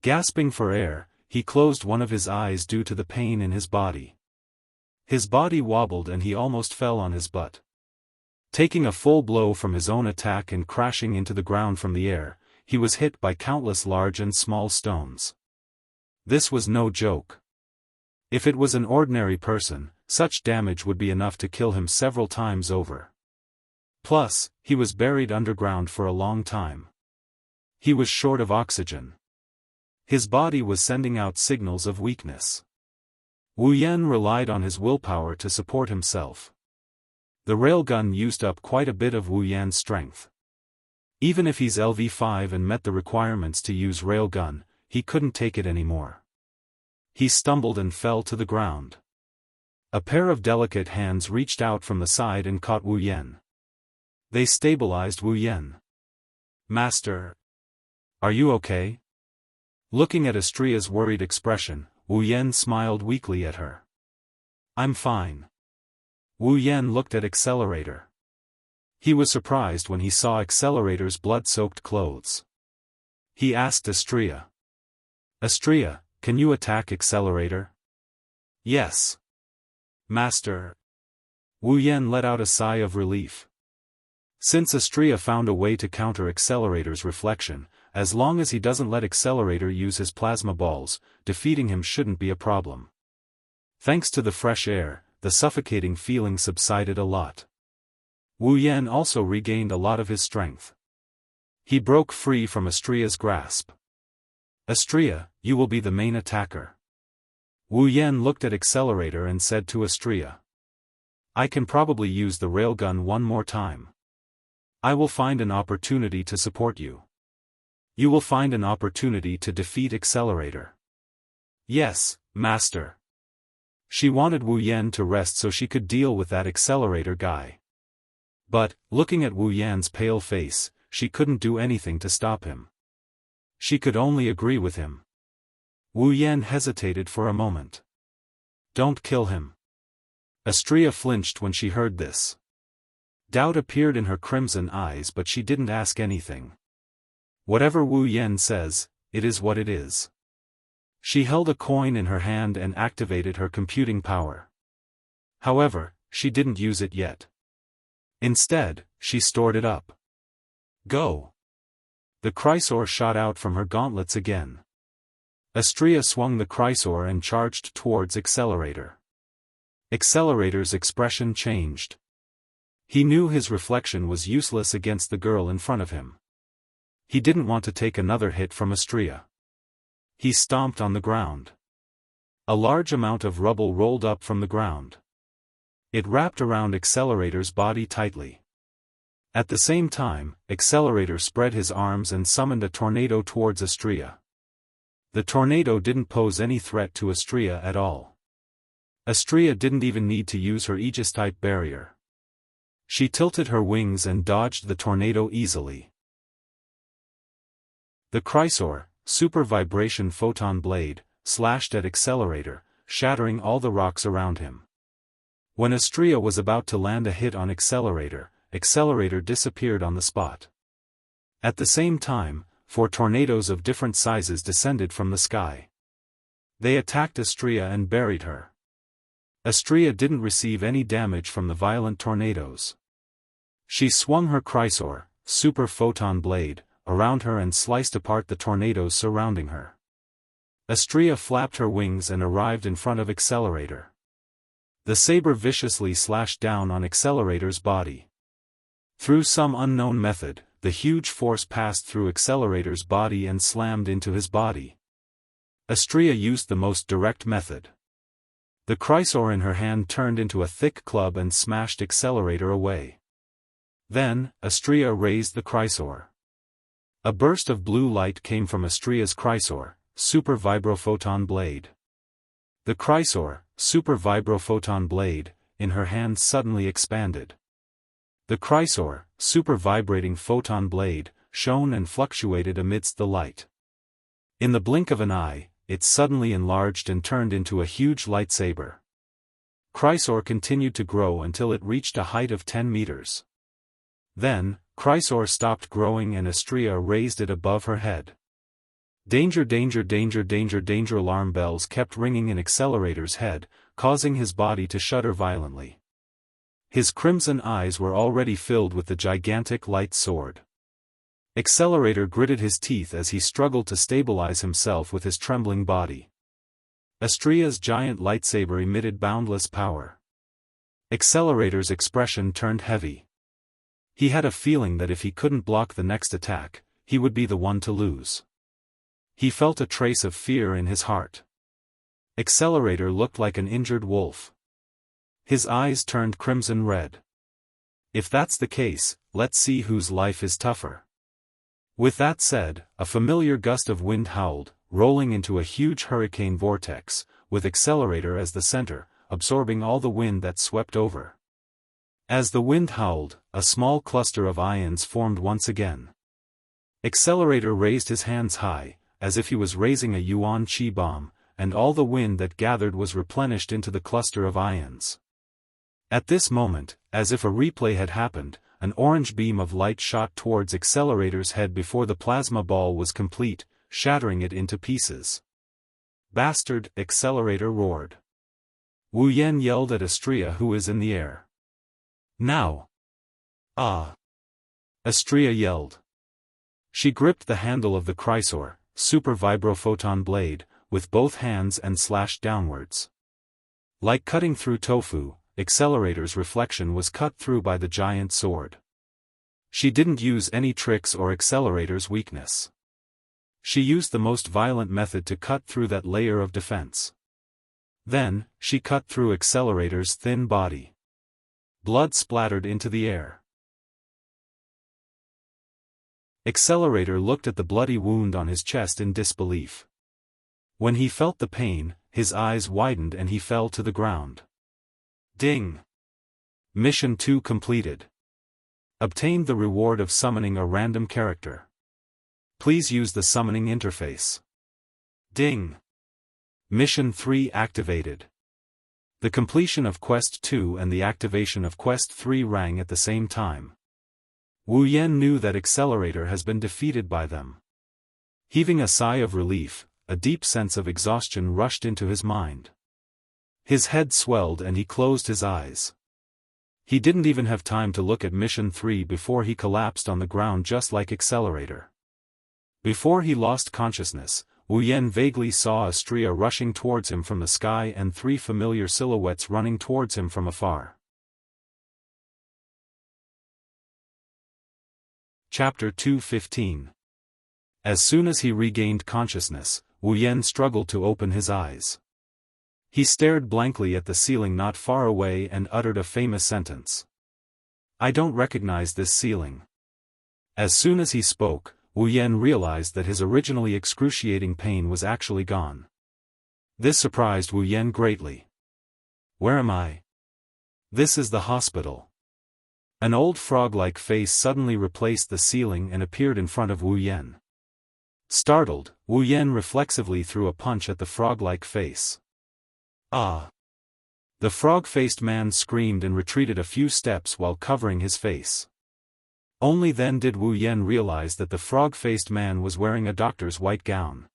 Gasping for air, he closed one of his eyes due to the pain in his body. His body wobbled and he almost fell on his butt. Taking a full blow from his own attack and crashing into the ground from the air, he was hit by countless large and small stones. This was no joke. If it was an ordinary person, such damage would be enough to kill him several times over. Plus, he was buried underground for a long time. He was short of oxygen. His body was sending out signals of weakness. Wu Yan relied on his willpower to support himself. The railgun used up quite a bit of Wu Yan's strength. Even if he's LV5 and met the requirements to use railgun, he couldn't take it anymore. He stumbled and fell to the ground. A pair of delicate hands reached out from the side and caught Wu Yan. They stabilized Wu Yan. "Master, are you okay?" Looking at Astria's worried expression, Wu Yan smiled weakly at her. "I'm fine." Wu Yan looked at Accelerator. He was surprised when he saw Accelerator's blood-soaked clothes. He asked Astria. "Astria, can you attack Accelerator?" "Yes. Master." Wu Yan let out a sigh of relief. Since Astria found a way to counter Accelerator's reflection, as long as he doesn't let Accelerator use his plasma balls, defeating him shouldn't be a problem. Thanks to the fresh air, the suffocating feeling subsided a lot. Wu Yan also regained a lot of his strength. He broke free from Astria's grasp. "Astria, you will be the main attacker." Wu Yan looked at Accelerator and said to Astria. "I can probably use the railgun one more time. I will find an opportunity to support you. You will find an opportunity to defeat Accelerator." "Yes, Master." She wanted Wu Yan to rest so she could deal with that Accelerator guy. But, looking at Wu Yan's pale face, she couldn't do anything to stop him. She could only agree with him. Wu Yan hesitated for a moment. "Don't kill him." Astria flinched when she heard this. Doubt appeared in her crimson eyes, but she didn't ask anything. Whatever Wu Yan says, it is what it is. She held a coin in her hand and activated her computing power. However, she didn't use it yet. Instead, she stored it up. "Go!" The Chrysor shot out from her gauntlets again. Astria swung the Chrysor and charged towards Accelerator. Accelerator's expression changed. He knew his reflection was useless against the girl in front of him. He didn't want to take another hit from Astria. He stomped on the ground. A large amount of rubble rolled up from the ground. It wrapped around Accelerator's body tightly. At the same time, Accelerator spread his arms and summoned a tornado towards Astria. The tornado didn't pose any threat to Astria at all. Astria didn't even need to use her Aegis-type barrier. She tilted her wings and dodged the tornado easily. The Chrysor, super vibration photon blade, slashed at Accelerator, shattering all the rocks around him. When Astria was about to land a hit on Accelerator, Accelerator disappeared on the spot. At the same time, 4 tornadoes of different sizes descended from the sky. They attacked Astria and buried her. Astria didn't receive any damage from the violent tornadoes. She swung her Chrysor, super photon blade, around her and sliced apart the tornadoes surrounding her. Astria flapped her wings and arrived in front of Accelerator. The saber viciously slashed down on Accelerator's body. Through some unknown method, the huge force passed through Accelerator's body and slammed into his body. Astria used the most direct method. The Chrysor in her hand turned into a thick club and smashed Accelerator away. Then, Astria raised the Chrysor. A burst of blue light came from Astria's Chrysor, super vibrophoton blade. The Chrysor, super vibrophoton blade, in her hand suddenly expanded. The Chrysor, super vibrating photon blade, shone and fluctuated amidst the light. In the blink of an eye, it suddenly enlarged and turned into a huge lightsaber. Chrysor continued to grow until it reached a height of 10 meters. Then, Chrysor stopped growing and Astria raised it above her head. Danger, danger, danger, danger, danger! Alarm bells kept ringing in Accelerator's head, causing his body to shudder violently. His crimson eyes were already filled with the gigantic light sword. Accelerator gritted his teeth as he struggled to stabilize himself with his trembling body. Astria's giant lightsaber emitted boundless power. Accelerator's expression turned heavy. He had a feeling that if he couldn't block the next attack, he would be the one to lose. He felt a trace of fear in his heart. Accelerator looked like an injured wolf. His eyes turned crimson red. If that's the case, let's see whose life is tougher. With that said, a familiar gust of wind howled, rolling into a huge hurricane vortex, with Accelerator as the center, absorbing all the wind that swept over. As the wind howled, a small cluster of ions formed once again. Accelerator raised his hands high, as if he was raising a yuan qi bomb, and all the wind that gathered was replenished into the cluster of ions. At this moment, as if a replay had happened, an orange beam of light shot towards Accelerator's head before the plasma ball was complete, shattering it into pieces. "Bastard!" Accelerator roared. Wu Yan yelled at Astria, who is in the air. "Now!" "Ah!" Astria yelled. She gripped the handle of the Chrysor, super vibrophoton blade, with both hands and slashed downwards. Like cutting through tofu, Accelerator's reflection was cut through by the giant sword. She didn't use any tricks or Accelerator's weakness. She used the most violent method to cut through that layer of defense. Then, she cut through Accelerator's thin body. Blood splattered into the air. Accelerator looked at the bloody wound on his chest in disbelief. When he felt the pain, his eyes widened and he fell to the ground. Ding! Mission 2 completed. Obtained the reward of summoning a random character. Please use the summoning interface. Ding! Mission 3 activated. The completion of Quest 2 and the activation of Quest 3 rang at the same time. Wu Yan knew that Accelerator has been defeated by them. Heaving a sigh of relief, a deep sense of exhaustion rushed into his mind. His head swelled and he closed his eyes. He didn't even have time to look at Mission 3 before he collapsed on the ground just like Accelerator. Before he lost consciousness, Wu Yan vaguely saw Astria rushing towards him from the sky and 3 familiar silhouettes running towards him from afar. Chapter 2:15. As soon as he regained consciousness, Wu Yan struggled to open his eyes. He stared blankly at the ceiling not far away and uttered a famous sentence. "I don't recognize this ceiling." As soon as he spoke, Wu Yan realized that his originally excruciating pain was actually gone. This surprised Wu Yan greatly. "Where am I?" "This is the hospital." An old frog-like face suddenly replaced the ceiling and appeared in front of Wu Yan. Startled, Wu Yan reflexively threw a punch at the frog-like face. "Ah!" The frog-faced man screamed and retreated a few steps while covering his face. Only then did Wu Yan realize that the frog-faced man was wearing a doctor's white gown.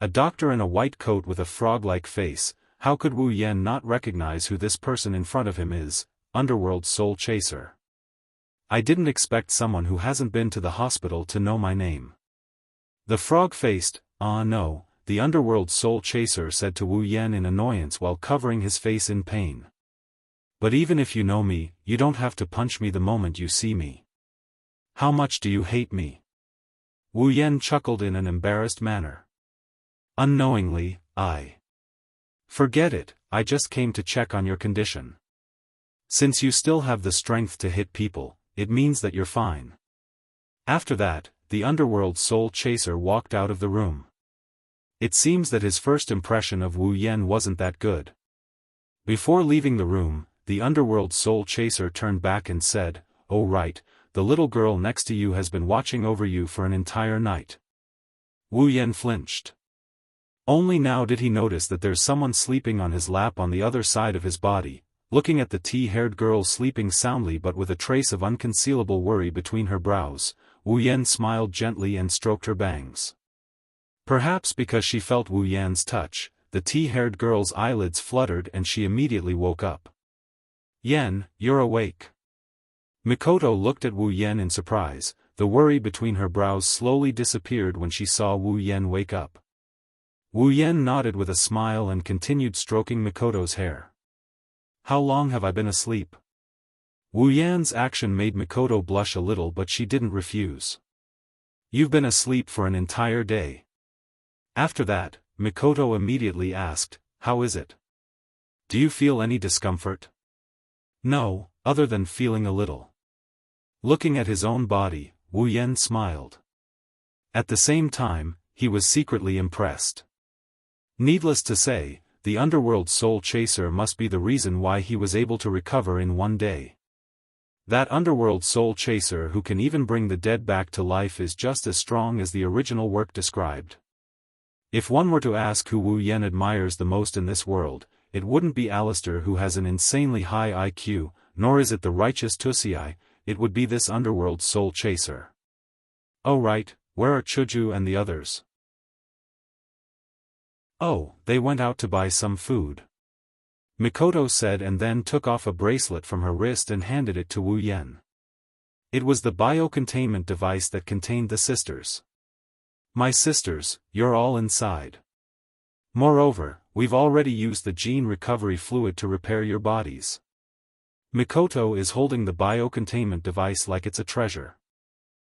A doctor in a white coat with a frog-like face, how could Wu Yan not recognize who this person in front of him is? Underworld Soul Chaser. "I didn't expect someone who hasn't been to the hospital to know my name." The frog-faced, no, the Underworld Soul Chaser said to Wu Yan in annoyance while covering his face in pain. "But even if you know me, you don't have to punch me the moment you see me. How much do you hate me?" Wu Yan chuckled in an embarrassed manner. "Unknowingly, I." "Forget it, I just came to check on your condition. Since you still have the strength to hit people, it means that you're fine." After that, the Underworld Soul Chaser walked out of the room. It seems that his first impression of Wu Yan wasn't that good. Before leaving the room, the Underworld Soul Chaser turned back and said, "Oh right, the little girl next to you has been watching over you for an entire night." Wu Yan flinched. Only now did he notice that there's someone sleeping on his lap on the other side of his body. Looking at the tea-haired girl sleeping soundly but with a trace of unconcealable worry between her brows, Wu Yan smiled gently and stroked her bangs. Perhaps because she felt Wu Yan's touch, the tea-haired girl's eyelids fluttered and she immediately woke up. "Yan, you're awake." Mikoto looked at Wu Yan in surprise. The worry between her brows slowly disappeared when she saw Wu Yan wake up. Wu Yan nodded with a smile and continued stroking Mikoto's hair. How long have I been asleep? Wu Yan's action made Mikoto blush a little, but she didn't refuse. You've been asleep for an entire day. After that, Mikoto immediately asked, how is it? Do you feel any discomfort? No, other than feeling a little. Looking at his own body, Wu Yan smiled. At the same time, he was secretly impressed. Needless to say, the underworld soul chaser must be the reason why he was able to recover in one day. That underworld soul chaser who can even bring the dead back to life is just as strong as the original work described. If one were to ask who Wu Yan admires the most in this world, it wouldn't be Alistair, who has an insanely high IQ, nor is it the righteous Tusii, it would be this underworld soul chaser. Oh right, where are Chuju and the others? Oh, they went out to buy some food. Mikoto said, and then took off a bracelet from her wrist and handed it to Wu Yan. It was the biocontainment device that contained the sisters. My sisters, you're all inside. Moreover, we've already used the gene recovery fluid to repair your bodies. Mikoto is holding the biocontainment device like it's a treasure.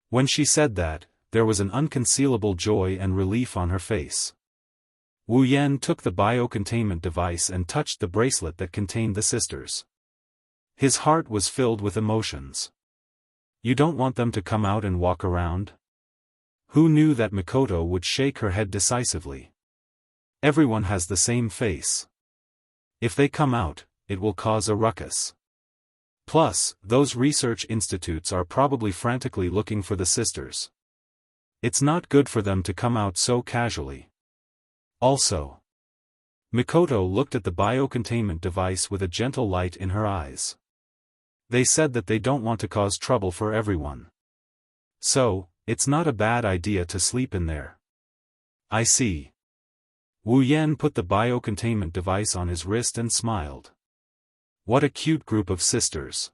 When she said that, there was an unconcealable joy and relief on her face. Wu Yan took the biocontainment device and touched the bracelet that contained the sisters. His heart was filled with emotions. You don't want them to come out and walk around? Who knew that Mikoto would shake her head decisively? Everyone has the same face. If they come out, it will cause a ruckus. Plus, those research institutes are probably frantically looking for the sisters. It's not good for them to come out so casually. Also, Mikoto looked at the biocontainment device with a gentle light in her eyes. They said that they don't want to cause trouble for everyone. So, it's not a bad idea to sleep in there. I see. Wu Yan put the biocontainment device on his wrist and smiled. What a cute group of sisters.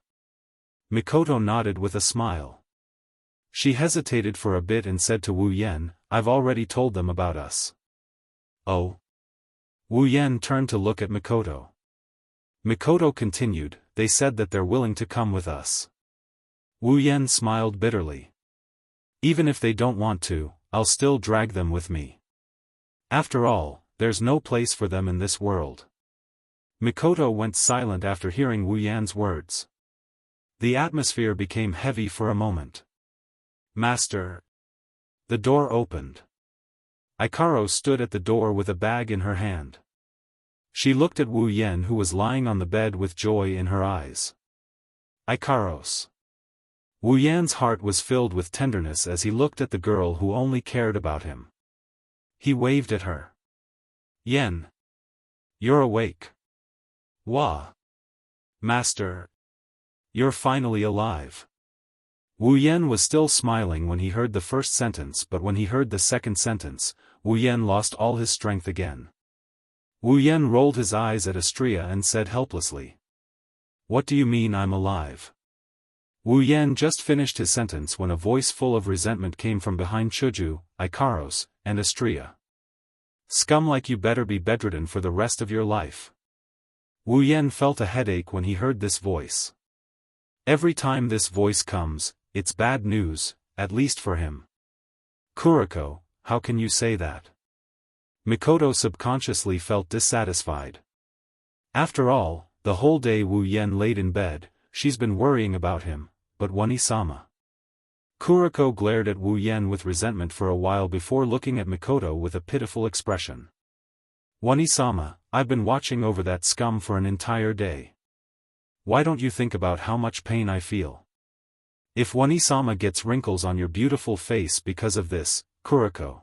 Mikoto nodded with a smile. She hesitated for a bit and said to Wu Yan, I've already told them about us. Oh? Wu Yan turned to look at Mikoto. Mikoto continued, they said that they're willing to come with us. Wu Yan smiled bitterly. Even if they don't want to, I'll still drag them with me. After all, there's no place for them in this world. Mikoto went silent after hearing Wu Yan's words. The atmosphere became heavy for a moment. Master. The door opened. Ikaro stood at the door with a bag in her hand. She looked at Wu Yan, who was lying on the bed with joy in her eyes. Ikaros. Wu Yan's heart was filled with tenderness as he looked at the girl who only cared about him. He waved at her. Yan. You're awake. Wah. Master. You're finally alive. Wu Yan was still smiling when he heard the first sentence, but when he heard the second sentence, Wu Yan lost all his strength again. Wu Yan rolled his eyes at Astria and said helplessly. What do you mean I'm alive? Wu Yan just finished his sentence when a voice full of resentment came from behind Chuju, Ikaros, and Astria. Scum like you better be bedridden for the rest of your life. Wu Yan felt a headache when he heard this voice. Every time this voice comes, it's bad news, at least for him. Kuriko, how can you say that? Mikoto subconsciously felt dissatisfied. After all, the whole day Wu Yan laid in bed, she's been worrying about him, but Wani-sama. Kuriko glared at Wu Yan with resentment for a while before looking at Mikoto with a pitiful expression. Wani-sama, I've been watching over that scum for an entire day. Why don't you think about how much pain I feel? If Wani-sama gets wrinkles on your beautiful face because of this, Kuriko.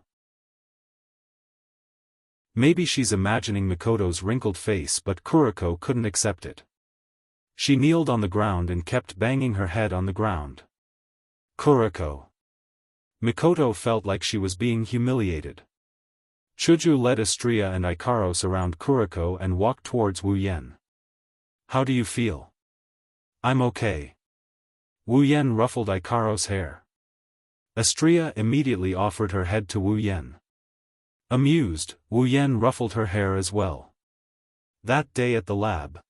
Maybe she's imagining Mikoto's wrinkled face, but Kuriko couldn't accept it. She kneeled on the ground and kept banging her head on the ground. Kuriko. Mikoto felt like she was being humiliated. Chuju led Astria and Ikaros around Kuriko and walked towards Wu Yan. How do you feel? I'm okay. Wu Yan ruffled Ikaros' hair. Astria immediately offered her head to Wu Yan. Amused, Wu Yan ruffled her hair as well. That day at the lab.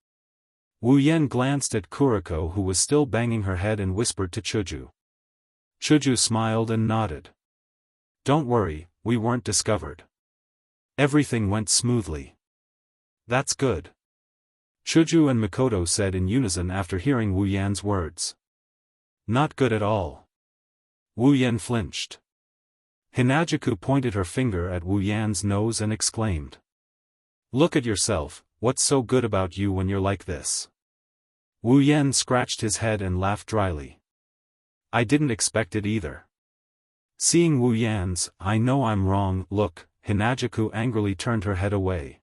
Wu Yan glanced at Kuriko, who was still banging her head, and whispered to Chuju. Chuju smiled and nodded. Don't worry, we weren't discovered. Everything went smoothly. That's good. Chuju and Mikoto said in unison after hearing Wu Yan's words. Not good at all. Wu Yan flinched. Hinajuku pointed her finger at Wu Yan's nose and exclaimed. Look at yourself, what's so good about you when you're like this? Wu Yan scratched his head and laughed dryly. I didn't expect it either. Seeing Wu Yan's, I know I'm wrong, look, Hinajuku angrily turned her head away.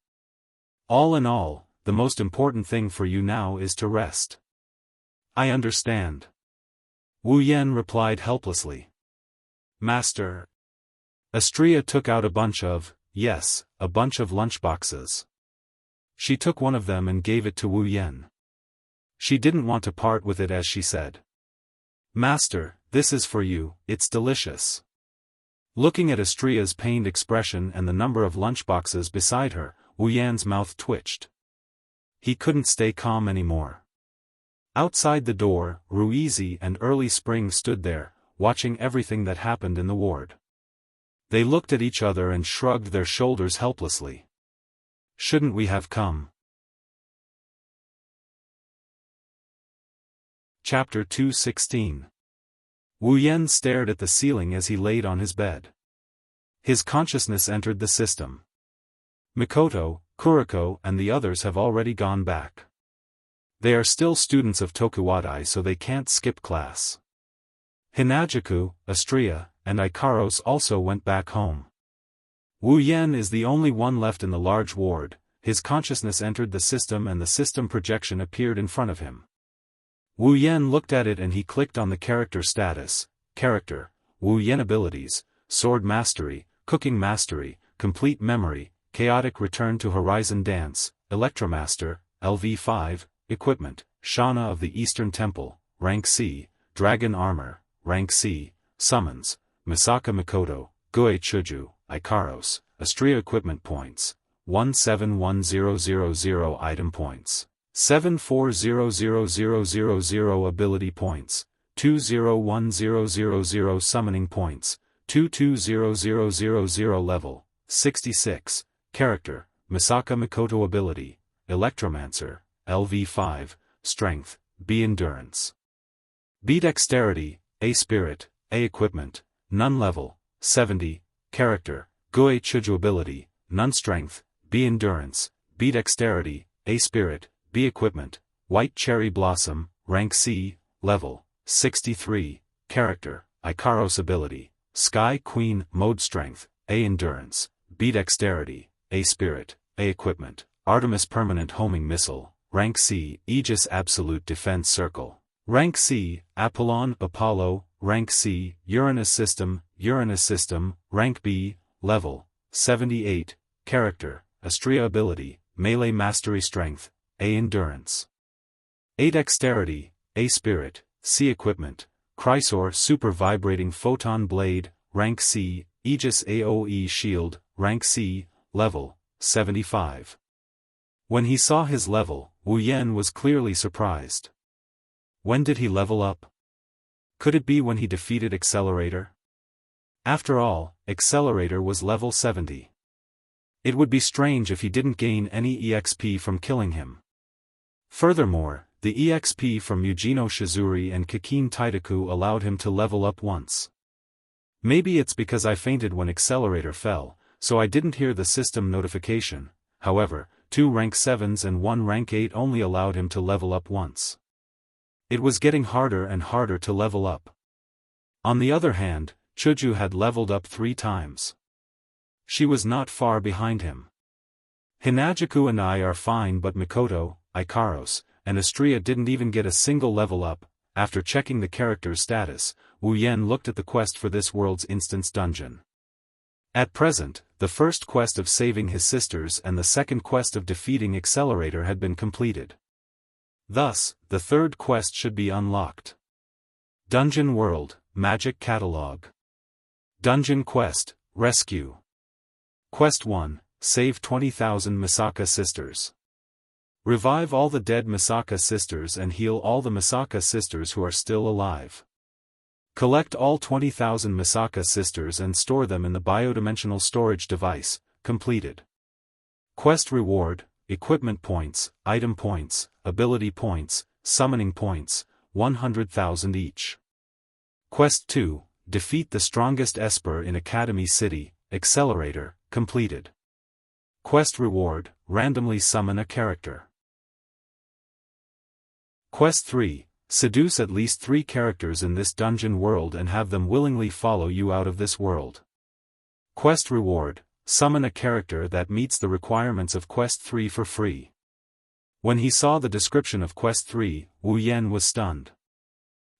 All in all, the most important thing for you now is to rest. I understand. Wu Yan replied helplessly. Master. Astria took out a bunch of lunchboxes. She took one of them and gave it to Wu Yan. She didn't want to part with it, as she said. Master, this is for you, it's delicious. Looking at Astria's pained expression and the number of lunchboxes beside her, Wu Yan's mouth twitched. He couldn't stay calm anymore. Outside the door, Ruizi and Early Spring stood there, watching everything that happened in the ward. They looked at each other and shrugged their shoulders helplessly. Shouldn't we have come? Chapter 216. Wu Yan stared at the ceiling as he laid on his bed. His consciousness entered the system. Mikoto, Kuriko and the others have already gone back. They are still students of Tokuwadai, so they can't skip class. Hinajuku, Astria, and Ikaros also went back home. Wu Yan is the only one left in the large ward. His consciousness entered the system and the system projection appeared in front of him. Wu Yan looked at it and he clicked on the character status, character, Wu Yan abilities, sword mastery, cooking mastery, complete memory, chaotic return to horizon dance, electromaster, LV5, equipment, Shana of the Eastern Temple, rank C, dragon armor, rank C, summons, Misaka Mikoto, Gue Chuju, Ikaros, Astria equipment points, 171000 item points. 740000 ability points, 201000 summoning points, 220000 level, 66, character, Misaka Mikoto ability, Electromancer, LV5, strength, B endurance. B dexterity, A spirit, A equipment, none level, 70, character, Gue Chuju ability, none strength, B endurance, B dexterity, A spirit, B equipment, White Cherry Blossom, rank C, level, 63, character, Ikaros ability, Sky Queen, mode strength, A endurance, B dexterity, A spirit, A equipment, Artemis permanent homing missile, rank C, Aegis absolute defense circle, rank C, Apollon Apollo, rank C, Uranus system, rank B, level, 78, character, Astria ability, melee mastery strength, A endurance. A dexterity, A spirit, C equipment, Chrysor super vibrating photon blade, rank C, Aegis AOE shield, rank C, level, 75. When he saw his level, Wu Yan was clearly surprised. When did he level up? Could it be when he defeated Accelerator? After all, Accelerator was level 70. It would be strange if he didn't gain any EXP from killing him. Furthermore, the EXP from Yujino Shizuri and Kikin Taidaku allowed him to level up once. Maybe it's because I fainted when Accelerator fell, so I didn't hear the system notification. However, 2 rank 7s and 1 rank 8 only allowed him to level up once. It was getting harder and harder to level up. On the other hand, Chuju had leveled up 3 times. She was not far behind him. Hinajuku and I are fine, but Mikoto, Ikaros, and Astria didn't even get a single level up. After checking the character's status, Wu Yan looked at the quest for this world's instance dungeon. At present, the first quest of saving his sisters and the second quest of defeating Accelerator had been completed. Thus, the third quest should be unlocked. Dungeon World, Magic Catalog. Dungeon Quest, Rescue. Quest 1, Save 20,000 Misaka Sisters. Revive all the dead Misaka sisters and heal all the Misaka sisters who are still alive. Collect all 20,000 Misaka sisters and store them in the biodimensional storage device. Completed. Quest reward, equipment points, item points, ability points, summoning points, 100,000 each. Quest 2, defeat the strongest Esper in Academy City. Accelerator, completed. Quest reward, randomly summon a character. Quest 3, seduce at least 3 characters in this dungeon world and have them willingly follow you out of this world. Quest reward, summon a character that meets the requirements of Quest 3 for free. When he saw the description of Quest 3, Wu Yan was stunned.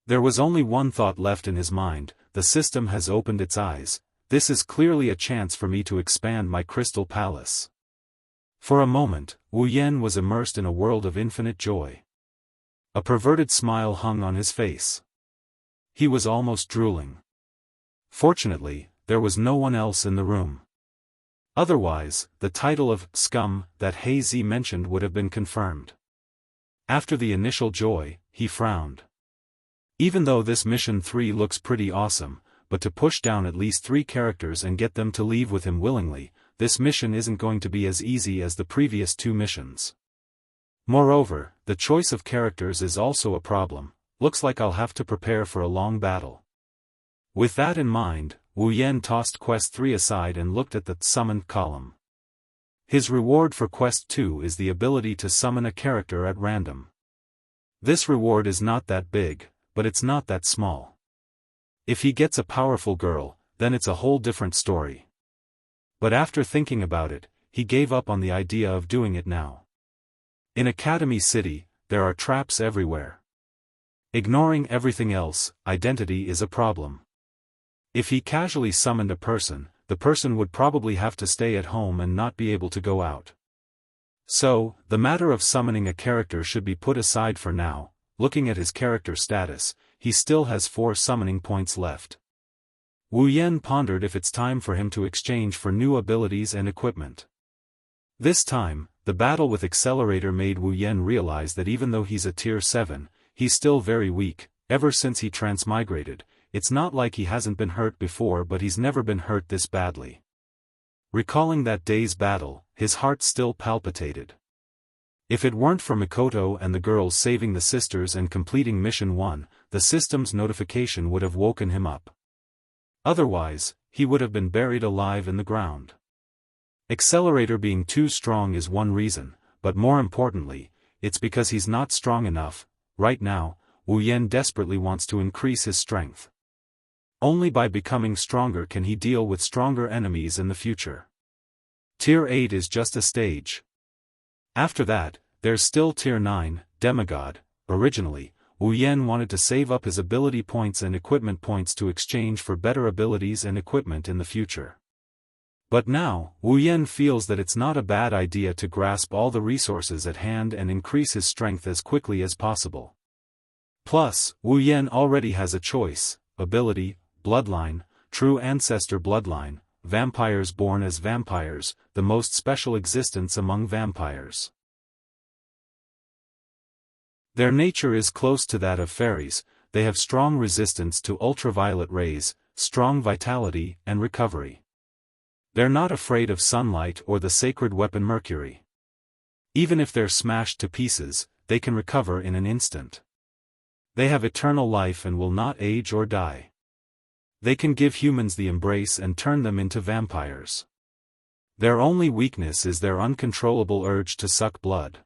There was only one thought left in his mind: the system has opened its eyes. This is clearly a chance for me to expand my crystal palace. For a moment, Wu Yan was immersed in a world of infinite joy. A perverted smile hung on his face. He was almost drooling. Fortunately, there was no one else in the room. Otherwise, the title of scum that Hazy mentioned would have been confirmed. After the initial joy, he frowned. Even though this mission 3 looks pretty awesome, but to push down at least 3 characters and get them to leave with him willingly, this mission isn't going to be as easy as the previous 2 missions. Moreover, the choice of characters is also a problem. Looks like I'll have to prepare for a long battle. With that in mind, Wu Yan tossed Quest 3 aside and looked at the summoned column. His reward for Quest 2 is the ability to summon a character at random. This reward is not that big, but it's not that small. If he gets a powerful girl, then it's a whole different story. But after thinking about it, he gave up on the idea of doing it now. In Academy City, there are traps everywhere. Ignoring everything else, identity is a problem. If he casually summoned a person, the person would probably have to stay at home and not be able to go out. So, the matter of summoning a character should be put aside for now. Looking at his character status, he still has 4 summoning points left. Wu Yan pondered if it's time for him to exchange for new abilities and equipment. This time, the battle with Accelerator made Wu Yan realize that even though he's a tier 7, he's still very weak. Ever since he transmigrated, it's not like he hasn't been hurt before, but he's never been hurt this badly. Recalling that day's battle, his heart still palpitated. If it weren't for Mikoto and the girls saving the sisters and completing Mission 1, the system's notification would have woken him up. Otherwise, he would have been buried alive in the ground. Accelerator being too strong is one reason, but more importantly, it's because he's not strong enough. Right now, Wu Yan desperately wants to increase his strength. Only by becoming stronger can he deal with stronger enemies in the future. Tier 8 is just a stage. After that, there's still Tier 9, Demigod. Originally, Wu Yan wanted to save up his ability points and equipment points to exchange for better abilities and equipment in the future. But now, Wu Yan feels that it's not a bad idea to grasp all the resources at hand and increase his strength as quickly as possible. Plus, Wu Yan already has a choice: ability, bloodline, true ancestor bloodline, vampires born as vampires, the most special existence among vampires. Their nature is close to that of fairies. They have strong resistance to ultraviolet rays, strong vitality and recovery. They're not afraid of sunlight or the sacred weapon Mercury. Even if they're smashed to pieces, they can recover in an instant. They have eternal life and will not age or die. They can give humans the embrace and turn them into vampires. Their only weakness is their uncontrollable urge to suck blood.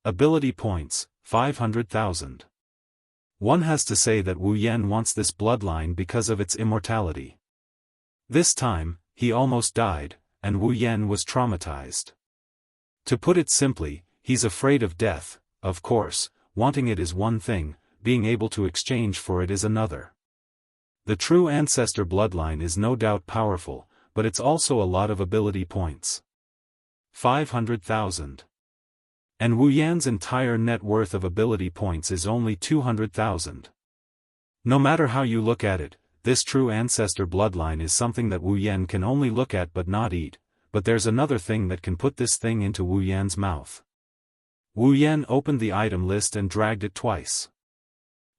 Ability points, 500,000. One has to say that Wu Yan wants this bloodline because of its immortality. This time, he almost died, and Wu Yan was traumatized. To put it simply, he's afraid of death. Of course, wanting it is one thing, being able to exchange for it is another. The true ancestor bloodline is no doubt powerful, but it's also a lot of ability points. 500,000. And Wu Yan's entire net worth of ability points is only 200,000. No matter how you look at it, this true ancestor bloodline is something that Wu Yan can only look at but not eat. but there's another thing that can put this thing into Wu Yan's mouth. Wu Yan opened the item list and dragged it twice.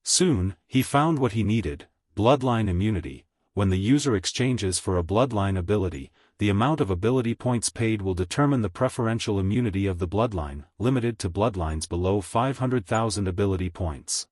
Soon, he found what he needed: bloodline immunity. When the user exchanges for a bloodline ability, the amount of ability points paid will determine the preferential immunity of the bloodline, limited to bloodlines below 500,000 ability points.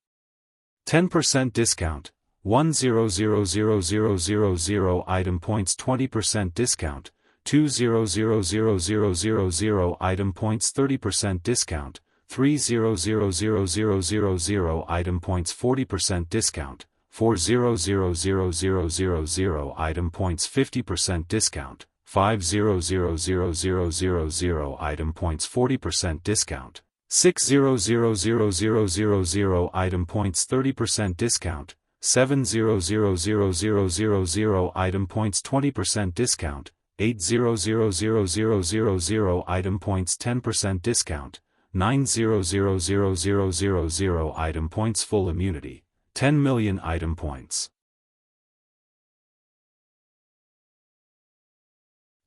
10% discount, 1000000 item points. 20% discount, 2000000 item points. 30% discount, 3000000 item points. 40% discount, 4000000 item points. 50% discount, 5000000 item points. 40% discount, 6000000 item points. 30% discount, 7000000 item points. 20% discount, 8000000 item points. 10% discount, 9000000 item points. Full immunity, 10 million item points.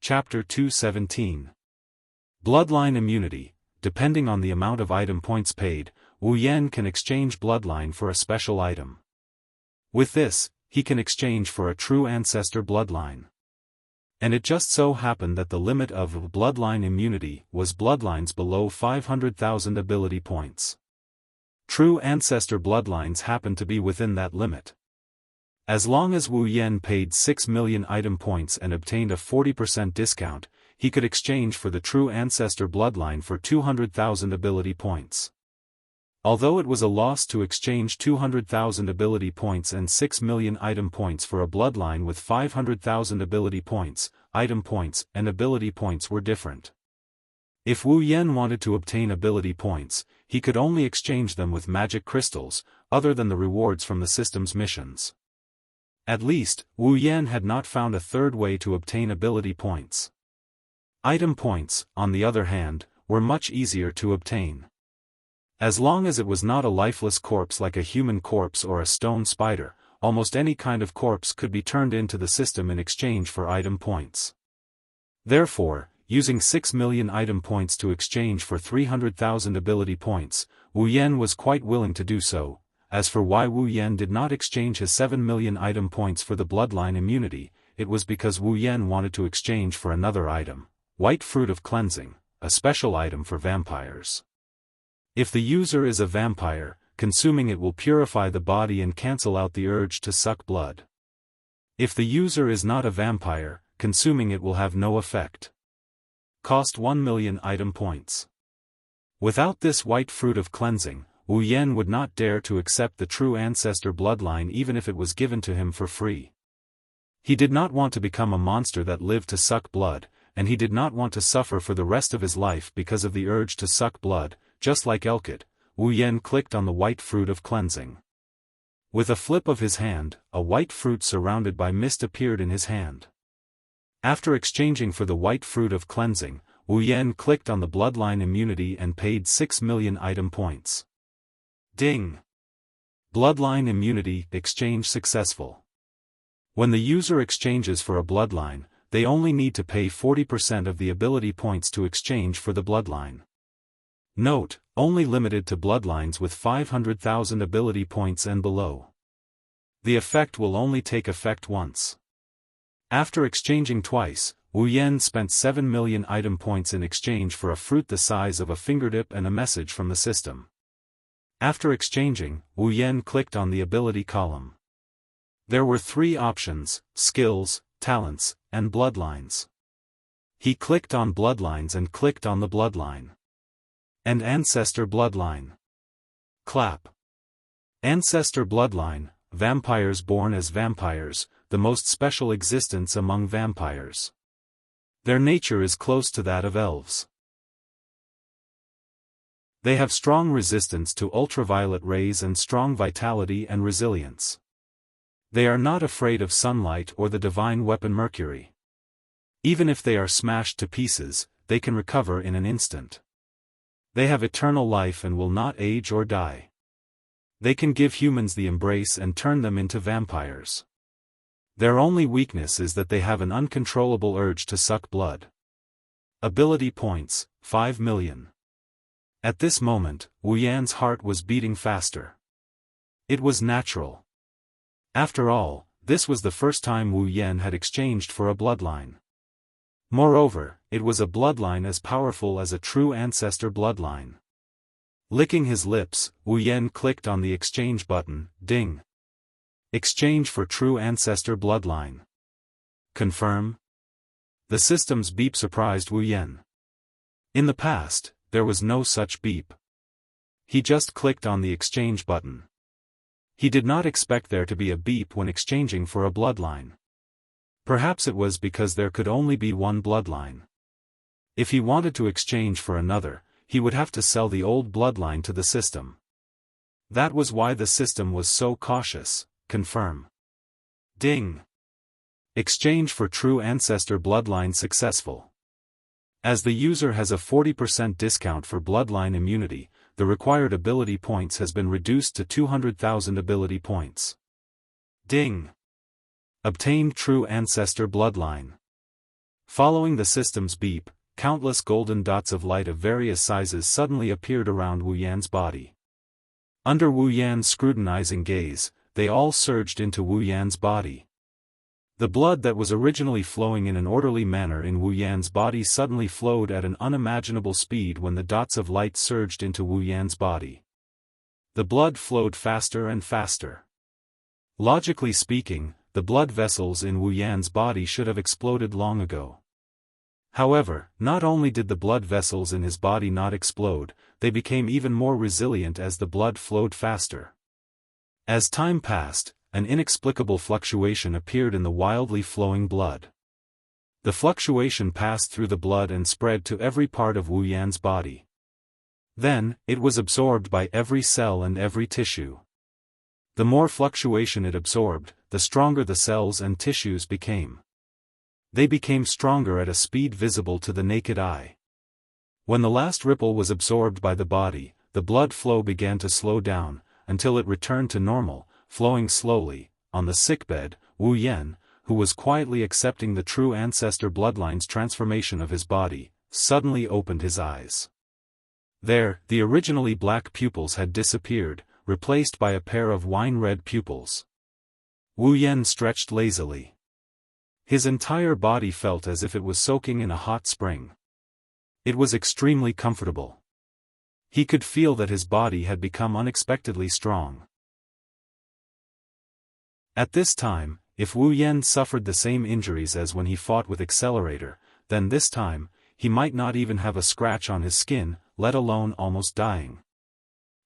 Chapter 217. Bloodline immunity. Depending on the amount of item points paid, Wu Yan can exchange bloodline for a special item. With this, he can exchange for a true ancestor bloodline. And it just so happened that the limit of bloodline immunity was bloodlines below 500,000 ability points. True ancestor bloodlines happen to be within that limit. As long as Wu Yan paid 6 million item points and obtained a 40% discount, he could exchange for the true ancestor bloodline for 200,000 ability points. Although it was a loss to exchange 200,000 ability points and 6 million item points for a bloodline with 500,000 ability points, item points and ability points were different. If Wu Yan wanted to obtain ability points, he could only exchange them with magic crystals, other than the rewards from the system's missions. At least, Wu Yan had not found a third way to obtain ability points. Item points, on the other hand, were much easier to obtain. As long as it was not a lifeless corpse like a human corpse or a stone spider, almost any kind of corpse could be turned into the system in exchange for item points. Therefore, using 6 million item points to exchange for 300,000 ability points, Wu Yan was quite willing to do so. As for why Wu Yan did not exchange his 7 million item points for the bloodline immunity, it was because Wu Yan wanted to exchange for another item, White Fruit of Cleansing, a special item for vampires. If the user is a vampire, consuming it will purify the body and cancel out the urge to suck blood. If the user is not a vampire, consuming it will have no effect. Cost 1 million item points. Without this White Fruit of Cleansing, Wu Yan would not dare to accept the true ancestor bloodline even if it was given to him for free. He did not want to become a monster that lived to suck blood, and he did not want to suffer for the rest of his life because of the urge to suck blood. Just like Elkid, Wu Yan clicked on the White Fruit of Cleansing. With a flip of his hand, a white fruit surrounded by mist appeared in his hand. After exchanging for the White Fruit of Cleansing, Wu Yan clicked on the bloodline immunity and paid 6 million item points. Ding! Bloodline immunity exchange successful. When the user exchanges for a bloodline, they only need to pay 40% of the ability points to exchange for the bloodline. Note, only limited to bloodlines with 500,000 ability points and below. The effect will only take effect once. After exchanging twice, Wu Yan spent 7 million item points in exchange for a fruit the size of a fingertip and a message from the system. After exchanging, Wu Yan clicked on the ability column. There were 3 options: skills, talents, and bloodlines. He clicked on bloodlines and clicked on the bloodline. And ancestor bloodline. Clap. Ancestor bloodline, vampires born as vampires, the most special existence among vampires. Their nature is close to that of elves. They have strong resistance to ultraviolet rays and strong vitality and resilience. They are not afraid of sunlight or the divine weapon Mercury. Even if they are smashed to pieces, they can recover in an instant. They have eternal life and will not age or die. They can give humans the embrace and turn them into vampires. Their only weakness is that they have an uncontrollable urge to suck blood. Ability points, 5 million. At this moment, Wu Yan's heart was beating faster. It was natural. After all, this was the first time Wu Yan had exchanged for a bloodline. Moreover, it was a bloodline as powerful as a true ancestor bloodline. Licking his lips, Wu Yan clicked on the exchange button. Ding. Exchange for true ancestor bloodline. Confirm. The system's beep surprised Wu Yan. In the past, there was no such beep. He just clicked on the exchange button. He did not expect there to be a beep when exchanging for a bloodline. Perhaps it was because there could only be one bloodline. If he wanted to exchange for another, he would have to sell the old bloodline to the system. That was why the system was so cautious. Confirm. Ding. Exchange for true ancestor bloodline successful. As the user has a 40% discount for bloodline immunity, the required ability points has been reduced to 200,000 ability points. Ding. Obtained true ancestor bloodline. Following the system's beep, countless golden dots of light of various sizes suddenly appeared around Wu Yan's body. Under Wu Yan's scrutinizing gaze, they all surged into Wu Yan's body. The blood that was originally flowing in an orderly manner in Wu Yan's body suddenly flowed at an unimaginable speed when the dots of light surged into Wu Yan's body. The blood flowed faster and faster. Logically speaking, the blood vessels in Wu Yan's body should have exploded long ago. However, not only did the blood vessels in his body not explode, they became even more resilient as the blood flowed faster. As time passed, an inexplicable fluctuation appeared in the wildly flowing blood. The fluctuation passed through the blood and spread to every part of Wu Yan's body. Then, it was absorbed by every cell and every tissue. The more fluctuation it absorbed, the stronger the cells and tissues became. They became stronger at a speed visible to the naked eye. When the last ripple was absorbed by the body, the blood flow began to slow down, until it returned to normal, flowing slowly. On the sickbed, Wu Yan, who was quietly accepting the true ancestor bloodline's transformation of his body, suddenly opened his eyes. There, the originally black pupils had disappeared, replaced by a pair of wine-red pupils. Wu Yan stretched lazily. His entire body felt as if it was soaking in a hot spring. It was extremely comfortable. He could feel that his body had become unexpectedly strong. At this time, if Wu Yan suffered the same injuries as when he fought with Accelerator, then this time, he might not even have a scratch on his skin, let alone almost dying.